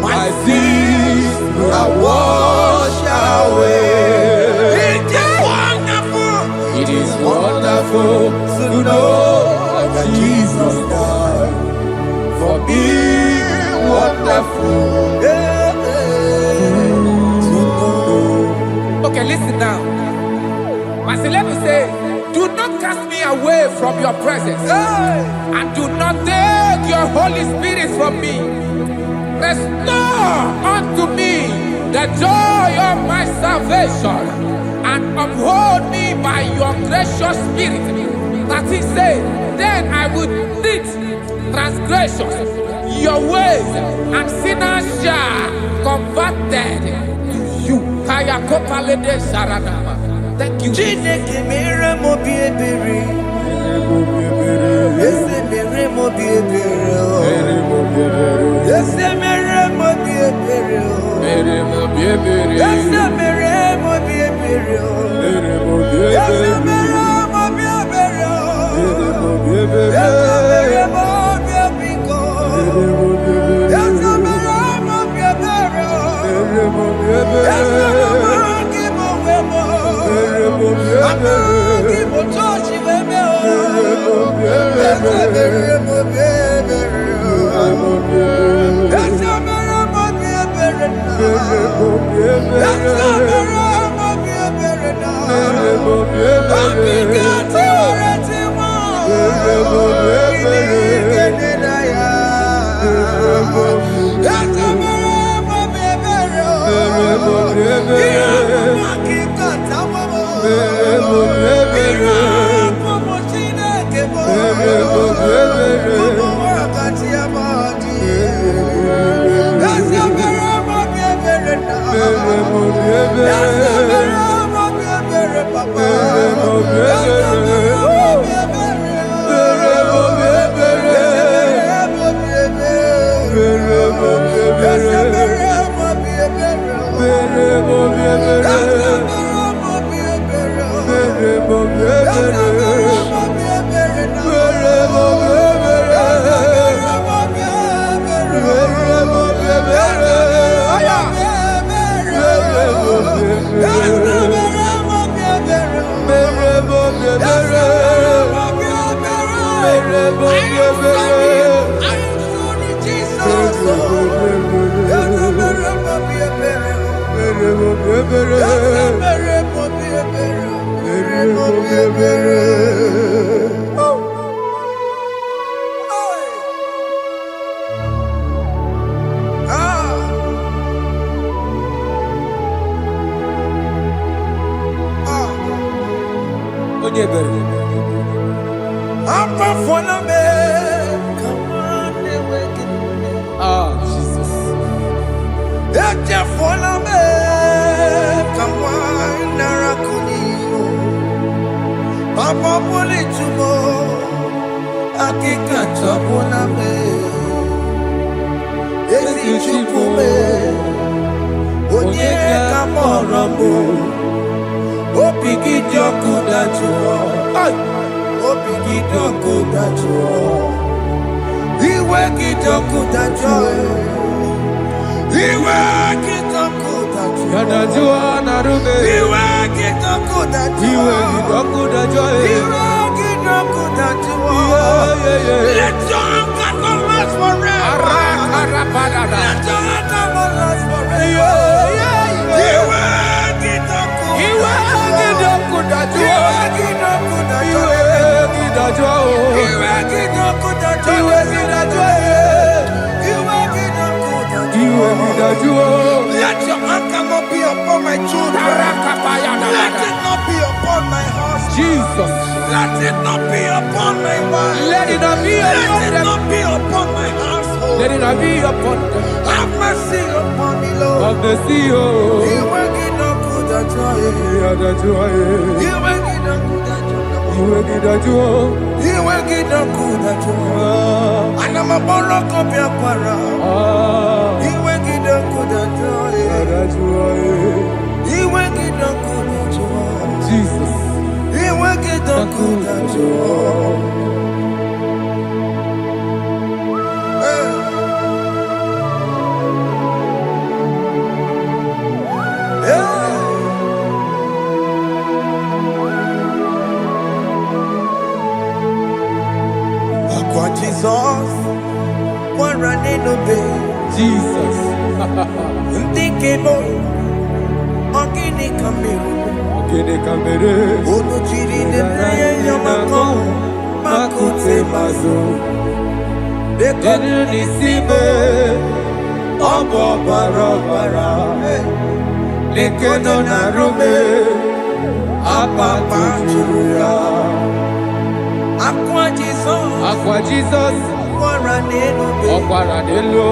My sins are washed away. It is wonderful. It is wonderful To know that Jesus died for me. Wonderful. Yeah. To know. Okay, listen now. My celeb say, do not cast me away from your presence, Hey. and do not take your Holy Spirit from me. Restore unto me the joy of my salvation, and uphold me by your gracious spirit. That he said, then I will teach transgressions your ways, and sinners shall converted to you. Kaya kopalede sharanama. Thank you. Chineke mere m obi ebere. Eze mere m obi ebere. Eze mere m obi ebere. Eze mere m obi ebere. Eze mere m obi ebere. Eze mere m obi ebere. Eze mere m obi ebiko. Eze mere m obi ebere. Eze mere m obi ebere. Amagi mo church we me o. Ese mere mo bebere. Ese mere mo bebere na. Ese mere mo bebere na. Akike ti ore ti mo. Kini kene na ya. Ese mere mo bebere. Iya mo kika tawo mo. Jesus. Papa poli chumo, akika chapona me. Esi chupume, onye kamoromo. Opiki joku dachuo, opiki joku dachuo. Iwe ki joku dachuo, iwe ki joku dachuo. Yadajua narube. Iwe ki joku dachuo, Iwe kidoku dajoe. Let your anger not last forever. Let your anger not last forever. Iwe kidoku dachuo. Let your anger not be upon my children. Let it not be upon my husband. Jesus. Let it not be upon my wife. Let it not be Let it upon not be upon my household. Let it not be upon them. Have mercy upon me, Lord. Of the sea, You oh. will get no good at joy. Yeah, that's why. You will get no good at joy. You will get that you. You will get no good at joy. And I'm a borrow of your para. You will get no good at joy. That's why. You will get no good at joy. Jesus. You will get no good at joy. Jesus, one running obey. Jesus. Ndikemo, ogini kamero. Ogini kamere. Ono chiri nene yamako, makute mazo. Denu nisibe, obo barabara. Lekeno narume, apa tujuya. Aqua Jesus, Aqua Jesus, Okwaranelo,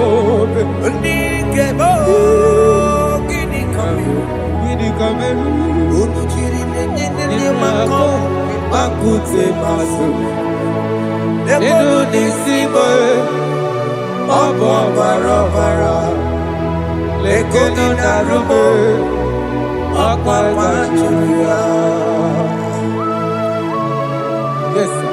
Ndikemo, ogini kamero. Ogini kamere. Ono chiri nene yamako, Makute mazo. Denu nisibe, obo barabara. Lekeno narume, apa tujuya. Yes, sir.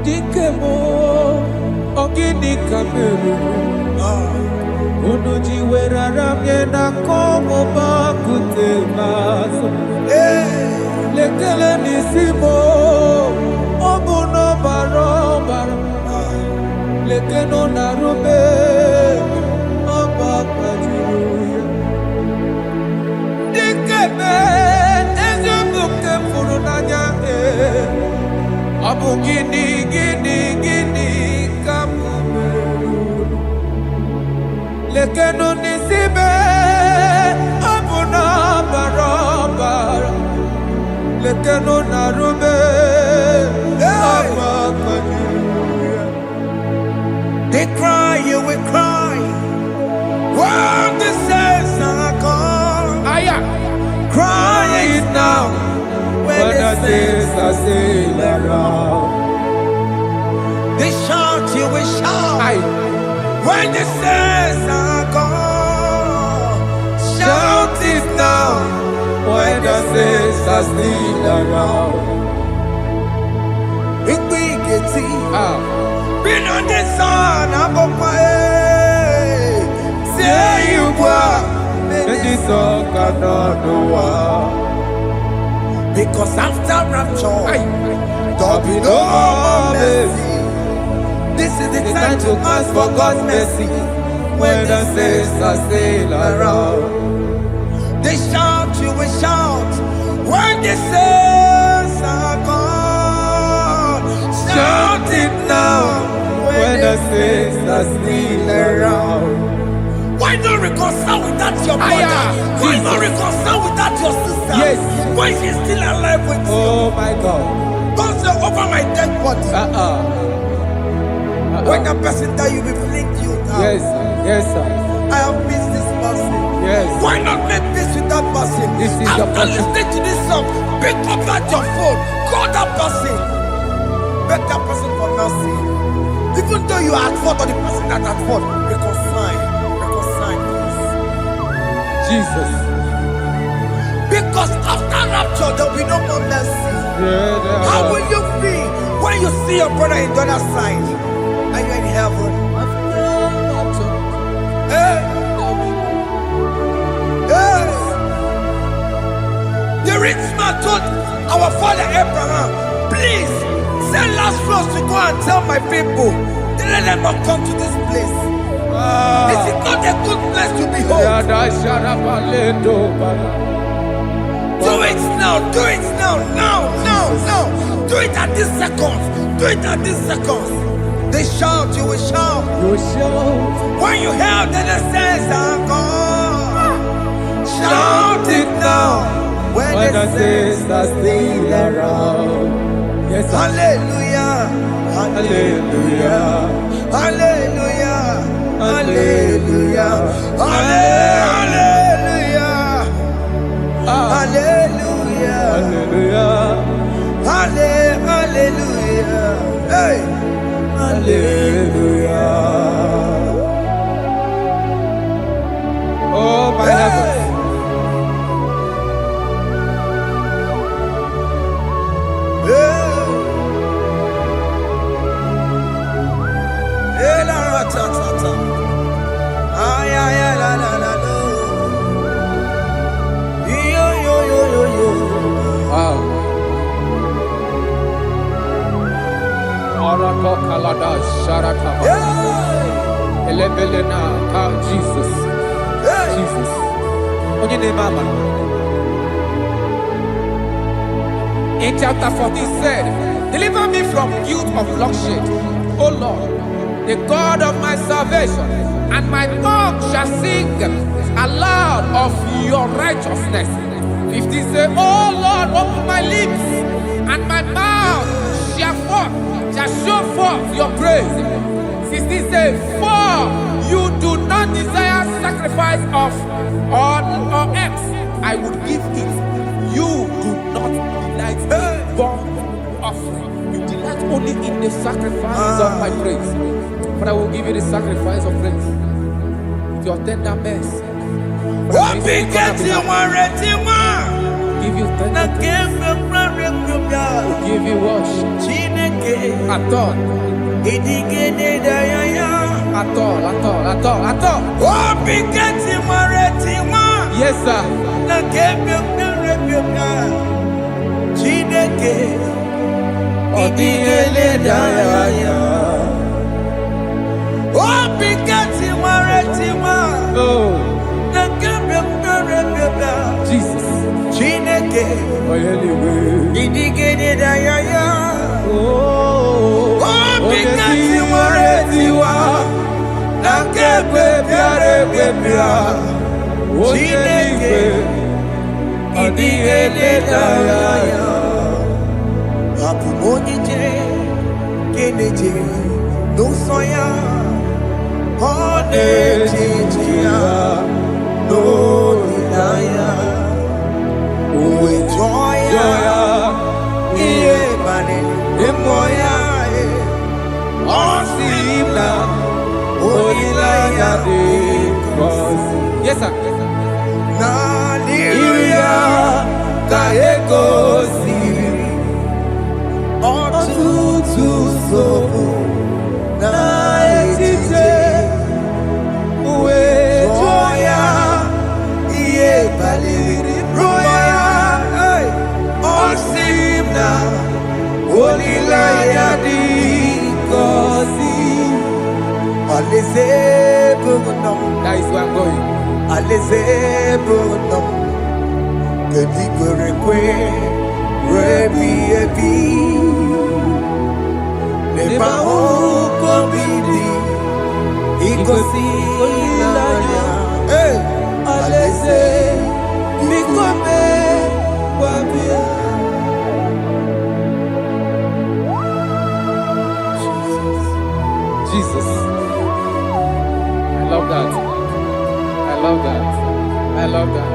Dikemo, ogini kamero. Unuji werara mjena komo bakute maso. Lekele nisimo, obuno barobara. Lekeno narume, abakajiruya. Dikeme, ezobuke furunanya. Abu gini kamumeru. Lekeno nisibe, abu na barabara. Lekeno narume, abakajiruya. They cry, you will cry. When the saints are gone, cry it now. When the saints are still around, they shout, you will shout. When the saints are gone, shout it now. when the saints are still around. Been on the sun, I'm up say you were. And this song cannot do what. Because after rapture, there'll be no no more mercy. mercy. This is the It's time to ask for God's mercy. when the saints are still around. They shout, you will shout. When the saints are gone, Shout it now when the saints are still around. Why not reconcile with that your brother? Why not reconcile with that your sister? Yes. Why she's still alive with you? Oh my God. Don't say over my dead body. When the person die, you will fling you down. Yes, yes, sir. I have missed this person. Yes. Why not make peace with that person? This is your After person. listening to this song, pick up that your phone, call that person, beg that person for mercy. Even though you are at fault or the person that at fault, reconcile, please. Jesus. Because after rapture, there will be no more mercy. Yeah, How will you feel when you see your brother in the other side and you're in heaven? Hey. Hey. The rich man told our father Abraham, please send Lazarus to go and tell my people, let them not come to this place. This is not a good place to behold. Yeah, that shut up a little, but So Do it now, do it now, now, now, now. Do it at this second, do it at this second. They shout, you will shout. You shout. When you hear the saints are gone, shout it now. When the saints are still around. Yes, hallelujah, hallelujah, hallelujah, hallelujah, hallelujah, hallelujah, hallelujah, hallelujah, hey, hallelujah. Oh my heavens. Jesus. Jesus. In chapter 14 said, deliver me from guilt of bloodshed, O Lord, the God of my salvation, and my tongue shall sing aloud of your righteousness. 15 say, O Lord, open my lips, and my mouth shall show forth your praise. 16 say, for you do not desire sacrifice of or eggs, I would give it. You do not delight in burnt offering. You delight only in the sacrifice of my praise. But I will give you the sacrifice of praise. With your tender mercy. Give you tender mercy. Will give you worship. At all. At all. Yes, sir. Jesus. Yes, sir. That is where I'm going. Jesus. I love that. I love that. I love that.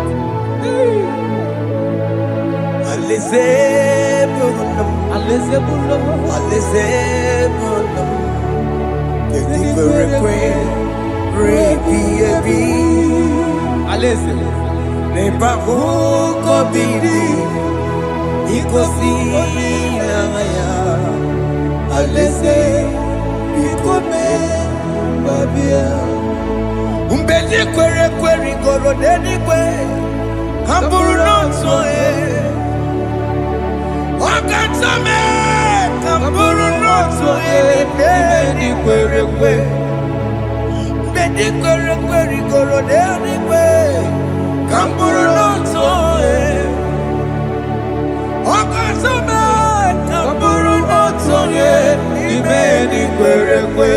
kwere kwe.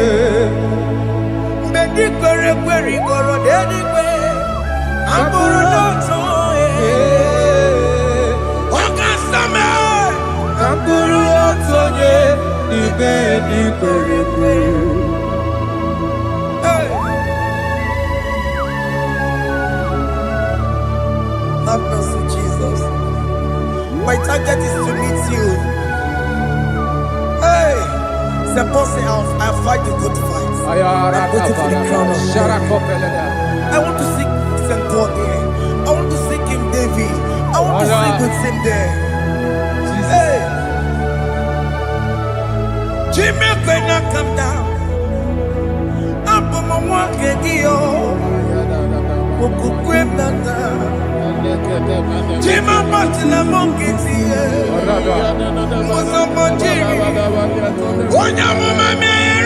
Mgbe ndị kwere kwe rigoro n'eluigwe, abụrụ n'otu onye. Ọ ga-asa mee ka bụrụ otu onye n'ime ndị kwere kwe. Have mercy, Jesus. My target is to meet you. Hey, suppose I fight the good fight. I'm waiting for the crown of glory. I want to seek St. God there. I want to seek King David. I want to sing with him there. Hey, Jimmy, when I come down, I'm on my walk again. Jima Martina Monkey, was a Monjiri. Onya Mama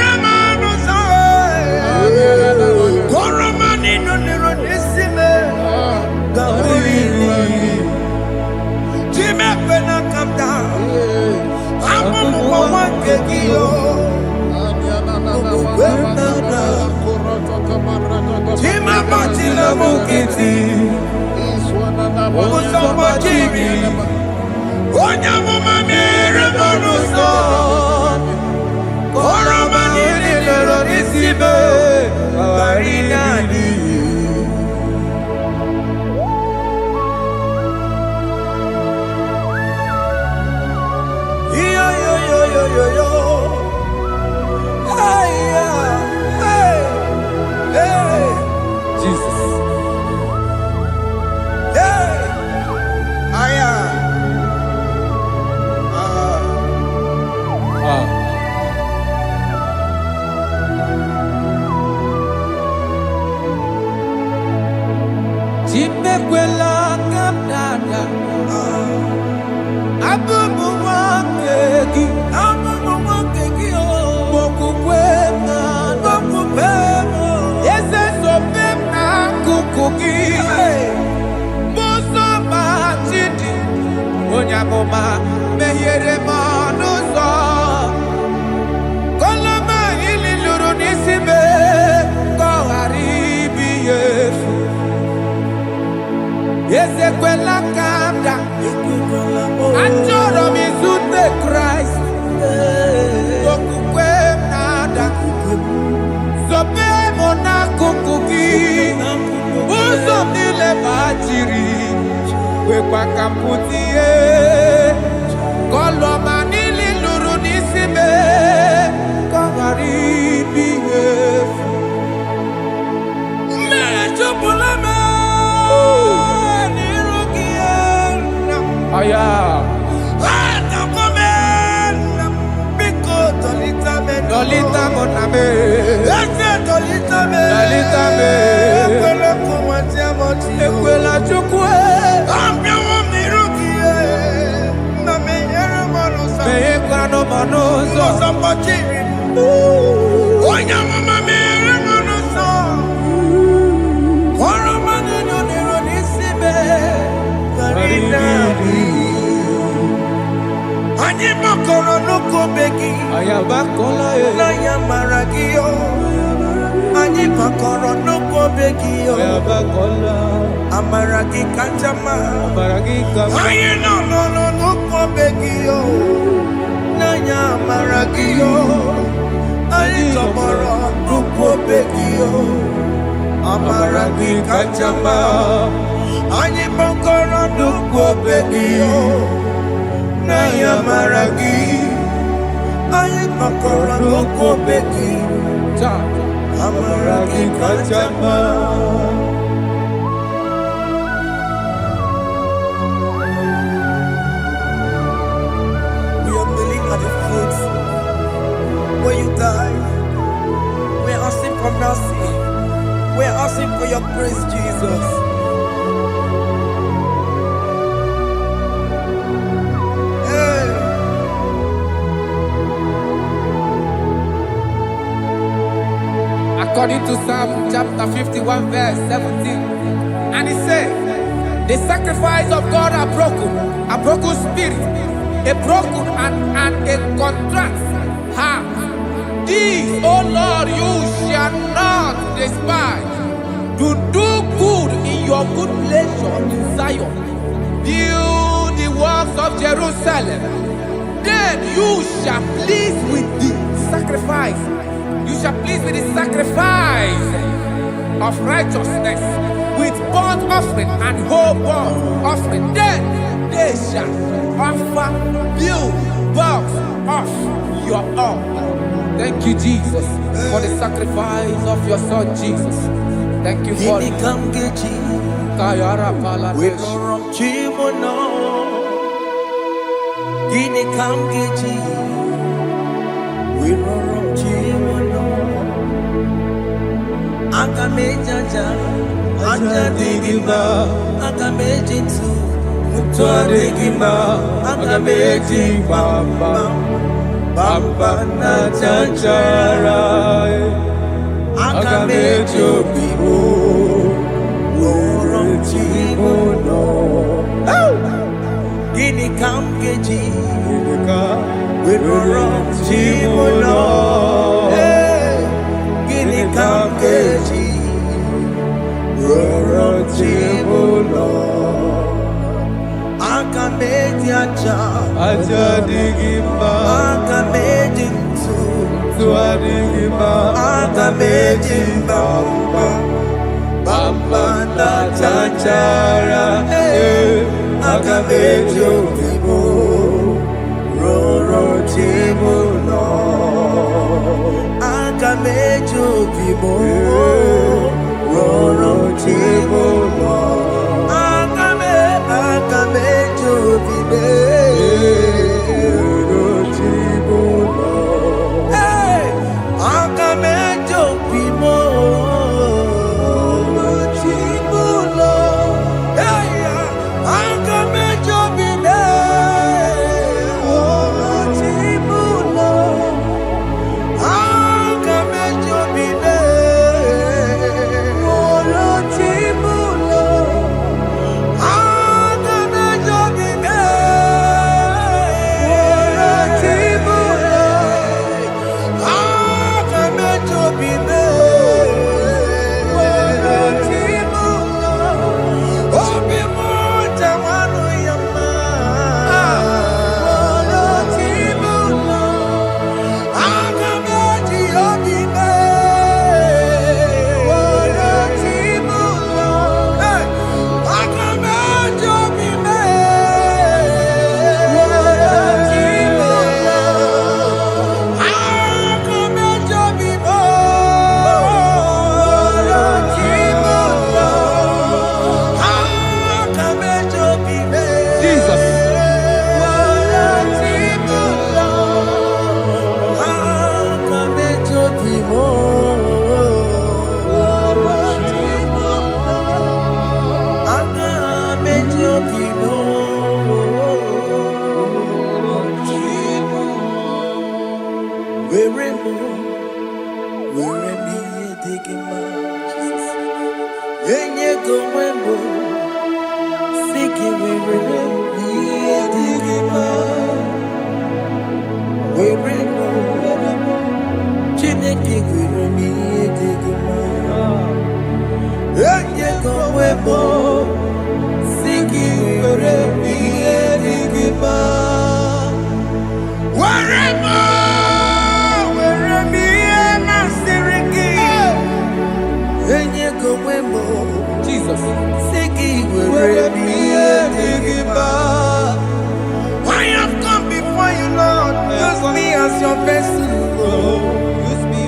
Ramano, Koramani no Nironisime, Jimmy, when I come down, I'm on one Kegio. Jima Martina Monkey. Onya mama mere bonuso Koromani lero nisibe Barinani Yo yo yo yo yo yo Hey hey hey Jesus Jimekwela kamdada Abubu wakegi o Mokukwema Yese sopema kukuki Muso machidi Onyamoma mehiere manuso Koloma ili luru nisime Koharibi yefu Ezekwela kamda Achoro mizute Christ Okukwe nada Sope mona kukuki Uzo nile bachiri Wekwa kamputie Koloma nili luru nisime Kogaribi yefu Mechopulame Aya. Ata komen. Biko tolita me. Tolita moname. Ese tolita me. Tolita me. Ekwela kumatia moti. Ekwela chukwe. Ambia wamirukie. Na meyere manusa. Meyekwa no manusa. Mosa mpachiri. Onya mama meyere manusa. Kora manino niro nisibe. Anyi makoro nuko begi Ayabakola Naya maragio Anyi makoro nuko begi Ayabakola Amaragi kanjama Amaragi kama Ayi no nuko begi Naya maragio Ayi tomoro nuko begi Amaragi kanjama Anyi makoro nuko begi Naya maragi Ayi makoro nuko begi Amaragi kanjama We are kneeling at the foot where you died. We are asking for mercy. We are asking for your grace, Jesus. According to Psalm chapter 51 verse 17. And he said, the sacrifice of God are broken spirit, a broken and a contrite heart. This, O Lord, you shall not despise. To do good in your good pleasure in Zion. Build the works of Jerusalem. Then you shall please with the sacrifice. You shall please with the sacrifice of righteousness, with burnt offering and whole burnt offering. Then they shall offer build works of your own. Thank you, Jesus, for the sacrifice of your Son, Jesus. Thank you for Gini kam geji, Kayara we Paladesh. no rom chimono. Gini kam geji, we no rom chimono. Aga mejaja, aja digima, aga mejintu, mutua digima, aga mejibamba, bamba na janjara. Aga mejo bibo, worom chimono. Gini kam geji, we no rom chimono. Gini kam geji, worom chimono. Aga meji aja, Aja digimba, aga mejintu. Aga mejimbamba, bamba na janjara. Aga mejo bibo, roro chimono. Aga mejo bibo, roro chimono. Aga mejo bibo, roro chimono. Aga mejo bimo, chimulo. Aga mejo bime, chimulo. Aga mejo bime, chimulo. Aga mejo bime, Jesus. I have come before you, Lord. Use me as your vessel. Use me.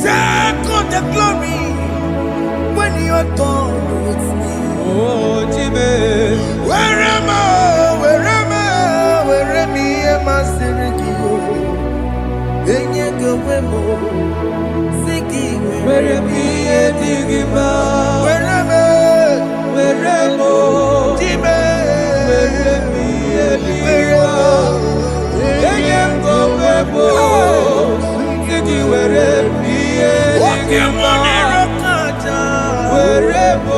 Take all the glory when you are done with me. Oh, Jimmy. Where am I? Where am I? Where am I? Sirikio. Enye gowemo. Siki. Where am I? Digima. Where am I? Where am I? Jimmy. Where am I? Digima. Enye gowemo. Siki. Where am I? Digima. Where am I? Where am I?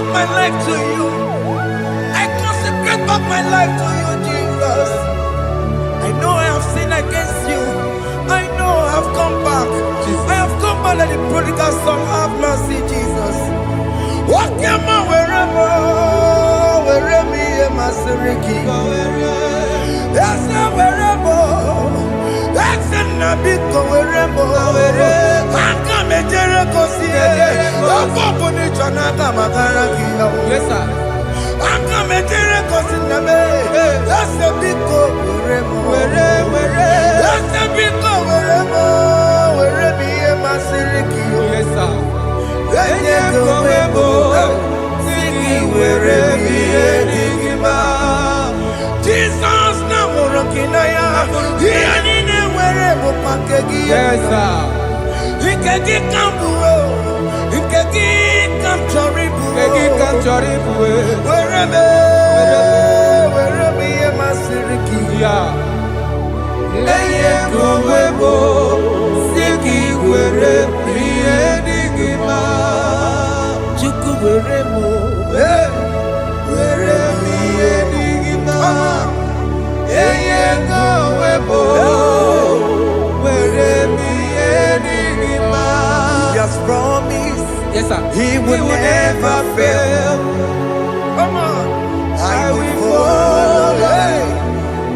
back my life to you. I consecrate back my life to you, Jesus. I know I have sinned against you. I know I have come back. I have come back like the prodigal son. Have mercy, Jesus. Walk your man wherever me and my Siriki. Yes, wherever. That's a Nabiko wherever. I come a Jericho see. Yes, sir. I come a Jericho see. That's a big go wherever. That's a big go wherever me and my Siriki. Yes, sir. Jesus na murokina ya yani ne wherever pakegi. Yes, sir. Ikegi kambuo, ikegi kamchoribu, Egi kamchoribu. wherever ye masiriki. Yeah. Eye kowebo, siki wherever ye digima. Chuku wherever, wherever ye digima. Eye kowebo, wherever ye digima. He has promised. Yes, sir. He will never fail. Come on. I will follow.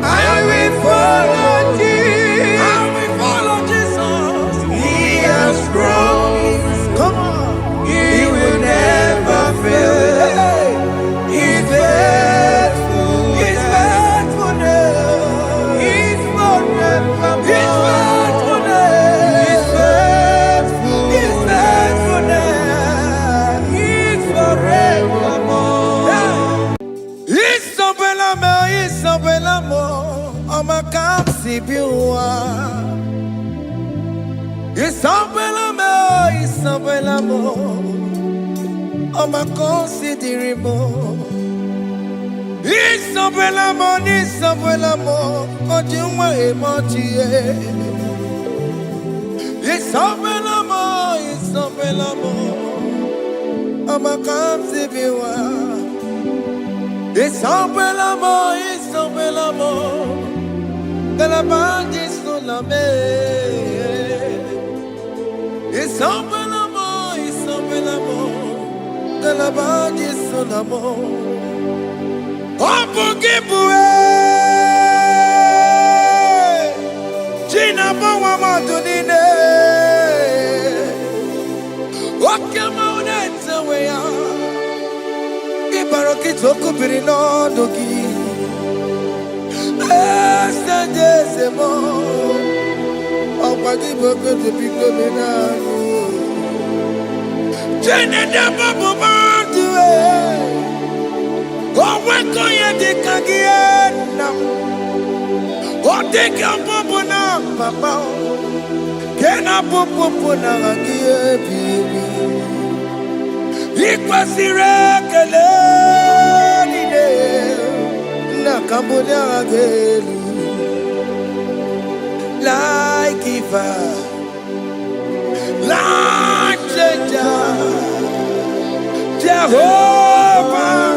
I will follow Jesus. I will follow Jesus. He has promised. Come on. He will never fail. He's faithful. He's faithful. He's forever. He's faithful. He's faithful. He's faithful. He's forevermore. Isabelamo, I'ma come see you. Isabelamo, I'ma consider more. Isabelamo, Ojuma emoji. Isabelamo, I'ma come see you. Isabelamo, de la bande solame. Isabelamo, de la bande solamo. Opogibue, Gina Bawa Madunine. Okama unenza weya. Ibaroki toku birino dogi. Estendez-moi, on va dire que depuis que je n'ai pas pour m'entourer. On va connaître des caguiens. On dit qu'on peut pour nous, papa. Qu'on a pour nous, baby. Il passe que l'idée. Cambodia again, like giver, like changer, Jehovah,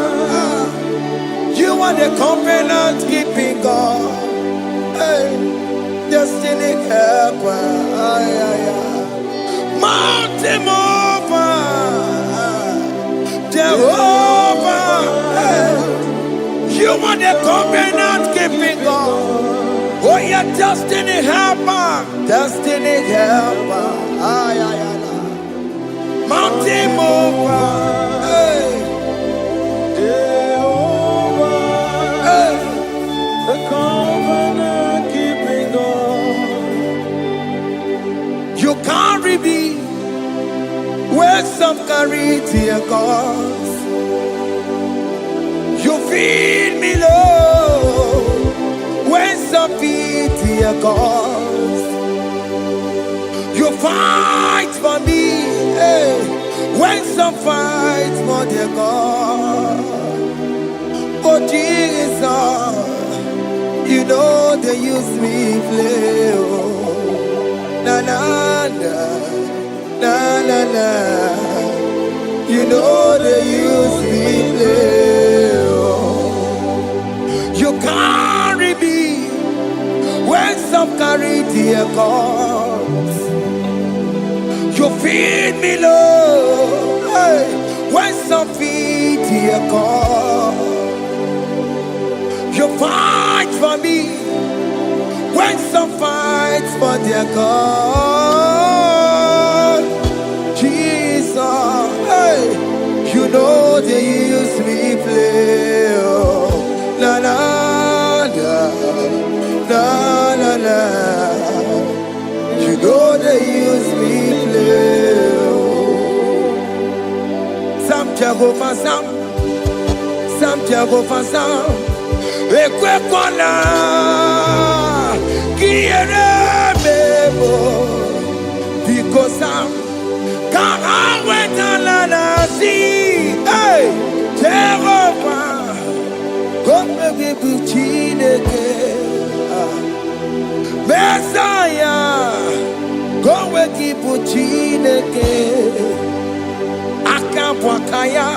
you are the covenant keeping God, hey, destiny helper, mountain mover, Jehovah, hey. You are the covenant keeping God. Oh, your destiny helper. Destiny helper. Mountain mover. Hey. Jehovah. Hey. The covenant keeping God. You carry me where some carry tear gods. You feed me, Lord, when some feed your cause. You fight for me, hey, when some fight for their God. Oh Jesus, you know they use me play. Oh. Na na na, na na na. You know they use me play. Oh. You carry me when some carry their gods. You feed me, Lord, hey, when some feed their God. You fight for me when some fight for their God. Jesus, hey, you know they use me play. Oh, la la la la la la. You know they use me play. Oh. Some Jehovah, some Jehovah, some. Ekwe kona kiere mebo because I'm kahawetana nasi. Hey, Jehovah, come give chineke. Messiah, come give chineke. Akabwakaya.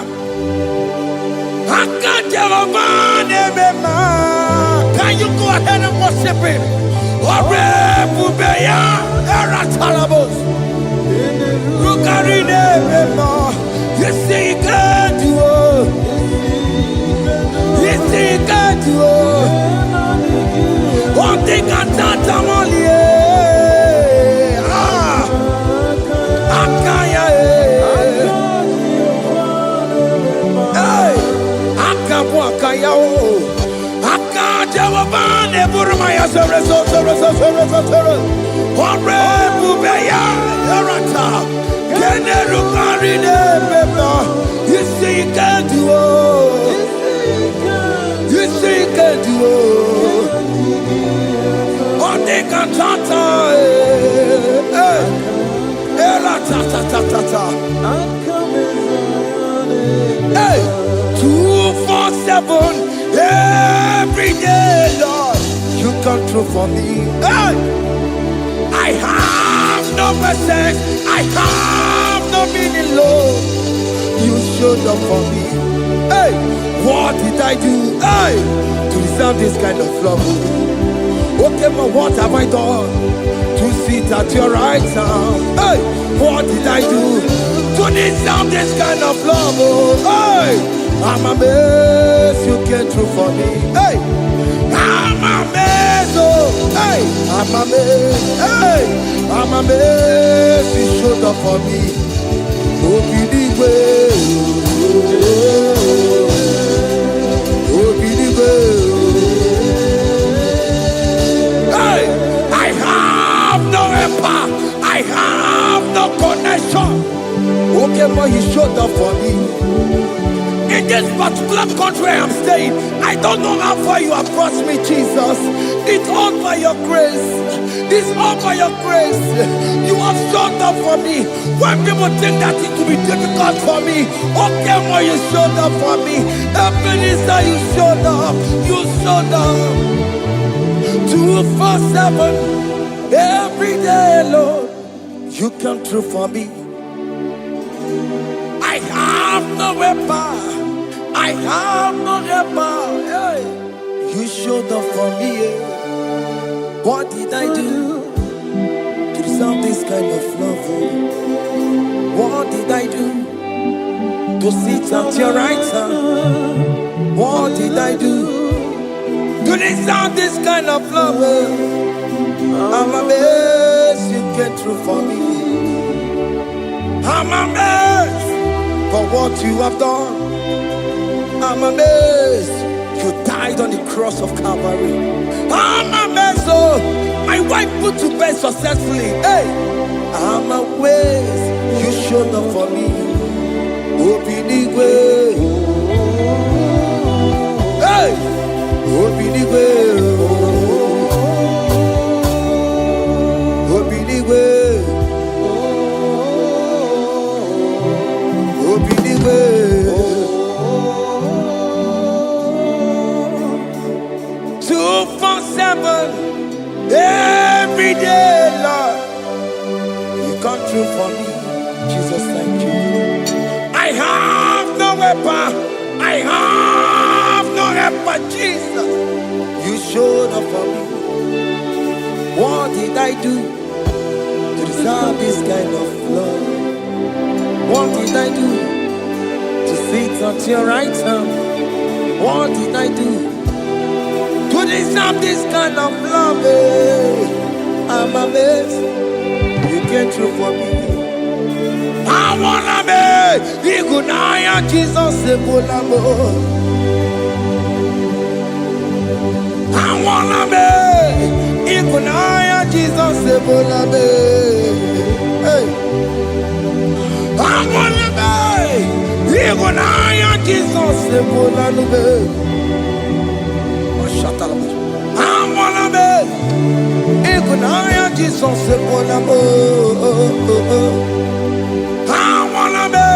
Can you go ahead and worship him? You see, he can do it. You see, he can do it. One thing I can't only. You see, you can do it. You see, you can do it. On the cantata, hey, 247 every day, Lord, you come through for me. Hey, I have no message, I have no meaning, Lord. You showed up for me. Hey, what did I do? Hey, to deserve this kind of love? Okay, but what have I done to sit at your right hand? Hey, what did I do to deserve this kind of love? Hey, I'm amazed you came through for me. Hey, I'm amazed. Oh, hey, I'm amazed. Hey, I'm amazed you showed up for me. Oh, believe it. Oh, believe it. Hey, I have no empire. I have no connection. Okay, but you showed up for me. In this particular country I am staying, I don't know how far you have brought me, Jesus. It's all by your grace. It's all by your grace. You have showed up for me. When people think that it will be difficult for me, okay, well, you showed up for me. Ebenezer, you showed up. You showed up. 247 every day, Lord. You come through for me. I have no weapon. I have no weapon. Hey. You showed up for me. What did I do to deserve this kind of love? What did I do to sit at your right hand? What did I do to deserve this kind of love? I'm amazed you came through for me. I'm amazed for what you have done. I'm amazed you died on the cross of Calvary. I'm amazed, oh, my wife put to bed successfully. Hey, I'm amazed you showed up for me. Obinigwe, hey, Obinigwe, Obinigwe, Obinigwe. 247 every day, Lord. You come through for me, Jesus, thank you. I have no weapon. I have no weapon, Jesus. You showed up for me. What did I do to deserve this kind of love? What did I do to sit at your right hand? What did I do to deserve this kind of love? I'm amazed you came through for me. I wanna be Igunaya Jesus Sebulamo. I wanna be Igunaya Jesus Sebulame. Hey. I wanna be Igunaya Jesus Sebulame. I wanna be Igunaya Jesus Sebulamo. I wanna be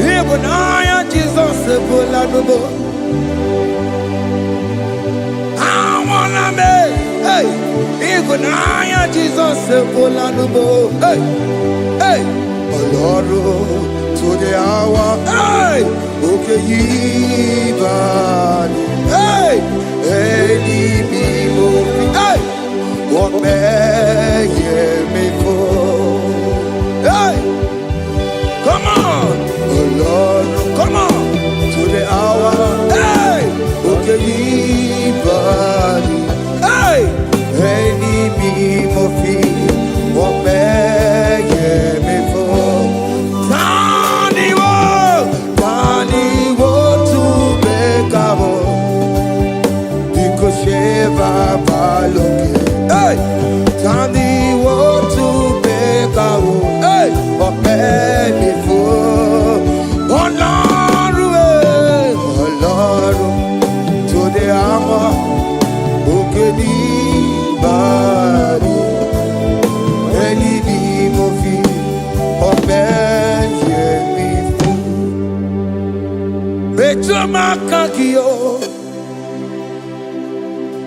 Igunaya Jesus Sebulamo. I wanna be hey Igunaya Jesus Sebulamo. Hey hey Oloro to the hour hey okay yibani hey hey hey what may me for hey come on oh Lord come on to the hour hey okay yibani hey hey what may me for hey, Tandi want to make a hey, but many for Lord, to the hour, okay, body, any movie, or many for Betumakakio.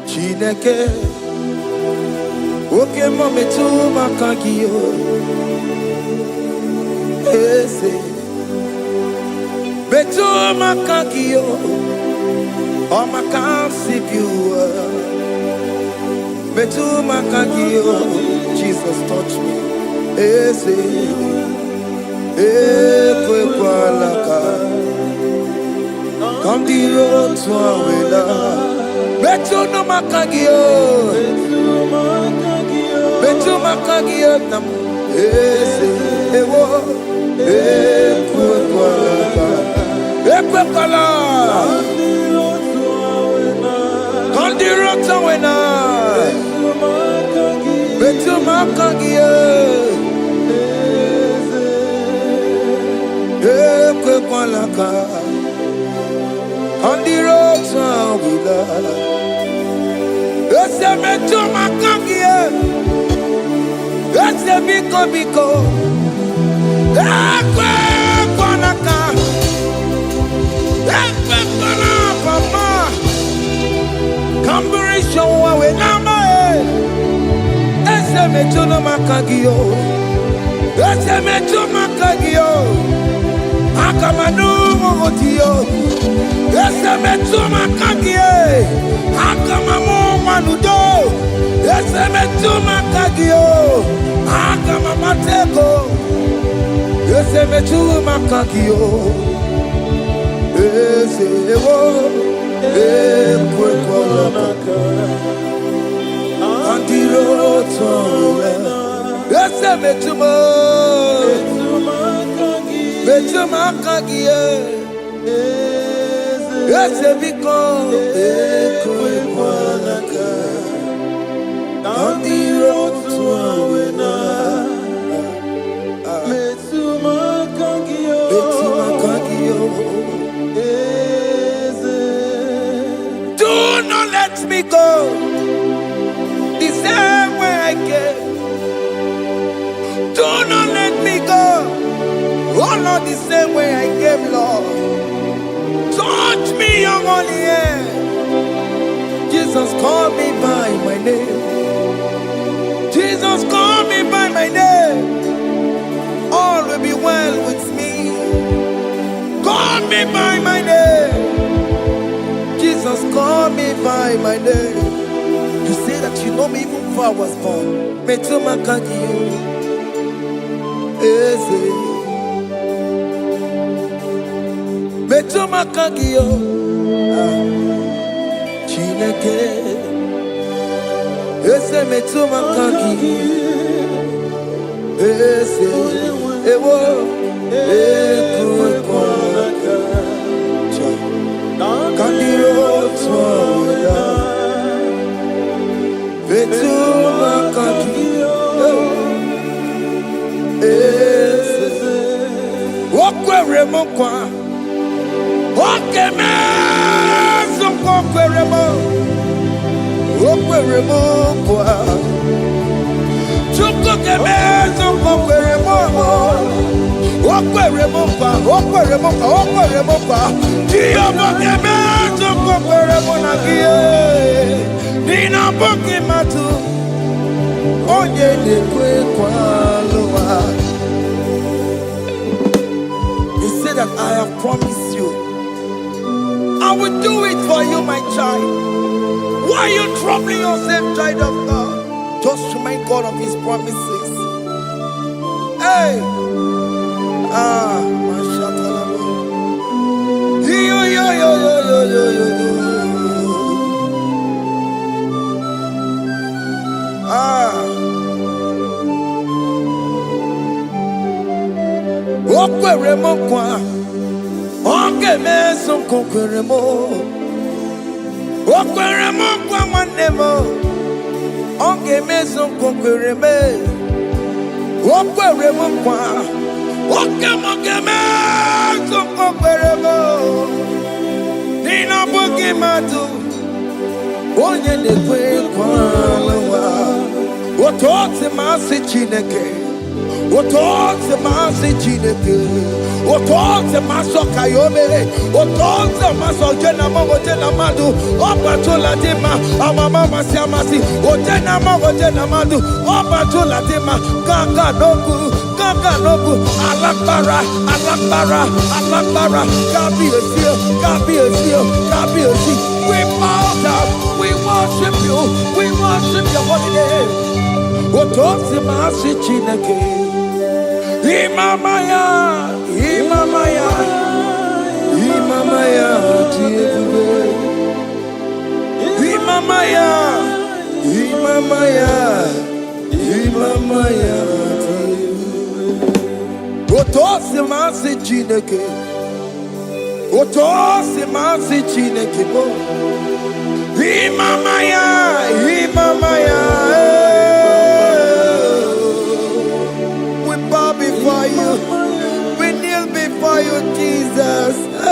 Chineke oke mome tu makagio ese betu makagio o makansipiwa betu makagio Jesus touch me ese ekwe kwalaka come the road to awela betu no makagio betu makagio nam ese ewo ekwe kwala come the road to awela betu makagio ekwe kwala on the road to Awila. It's a meto makagie. It's a biko. Ekwe kwanaka. Ekwe kwana papa. Kamburisho wawe nama. It's a meto no makagio. It's a meto makagio. Akamanu motio. Ese metuma kagie, akamamu manudo. Ese metuma kagio, akamamatego. Ese metuma kagio, ese ewo, ekwe kwalaka. Andiro towe, ese metuma kagie. Yes, because ekwe kwanaka on the road to Awena. Betuma kagio. Do not let me go the same way I came. Do not let me go. Oh, not the same way I came, Lord. Touch me, your holy hand. Jesus, call me by my name. Jesus, call me by my name. All will be well with me. by my name. You say that you know me even before I was born. Metuma Kagio. Eze. Metuma Kagio. Chineke. Eze Metuma Kagio. Eze. Ewo. Ekwe. Kandiro Tsoya. Betuma Kagio. Eze. Okwere mokwa. Okeme Zonko kwere mo. Okwere mokwa. Chuko keme Zonko kwere mo. Okwere mokwa. Okwere mokwa. Okwere mokwa. Diyobo keme Zonko kwere mo na gie. Nina boki matu. Onye nekwe kwa loa. He said that I have promised you. I will do it for you, my child. Why are you troubling yourself, child of God? Just remind God of His promises. Hey! Mashatalama. Yo, yo, yo, yo, yo, yo, yo, yo. Okwere mo kwa. Oke meso kokwere mo. Okwere mo kwa mwane mo. Oke meso kokwere me. Okwere mo kwa. Oke mo ke meso kokwere mo. Nina boki matu. Onye nekwe kwa lawa. Otote masi Chineke. Otote masi Chineke. Otote maso kayome. Otote maso jena mo jena madu. Opa tola dima. Amama masi amasi. Ojena mo jena madu. Opa tola dima. Gaga nogu. Gaga nogu. Alakbara. Alakbara. Alakbara. Gabi osio. Gabi osio. Gabi osio. We bow down. We worship you. We worship your holy name. Otote masi Chineke. Imamaya, Imamaya, Imamaya, Imamaya, Imamaya, Imamaya. Otosi masi Chineke, Otosi masi Chineke bo.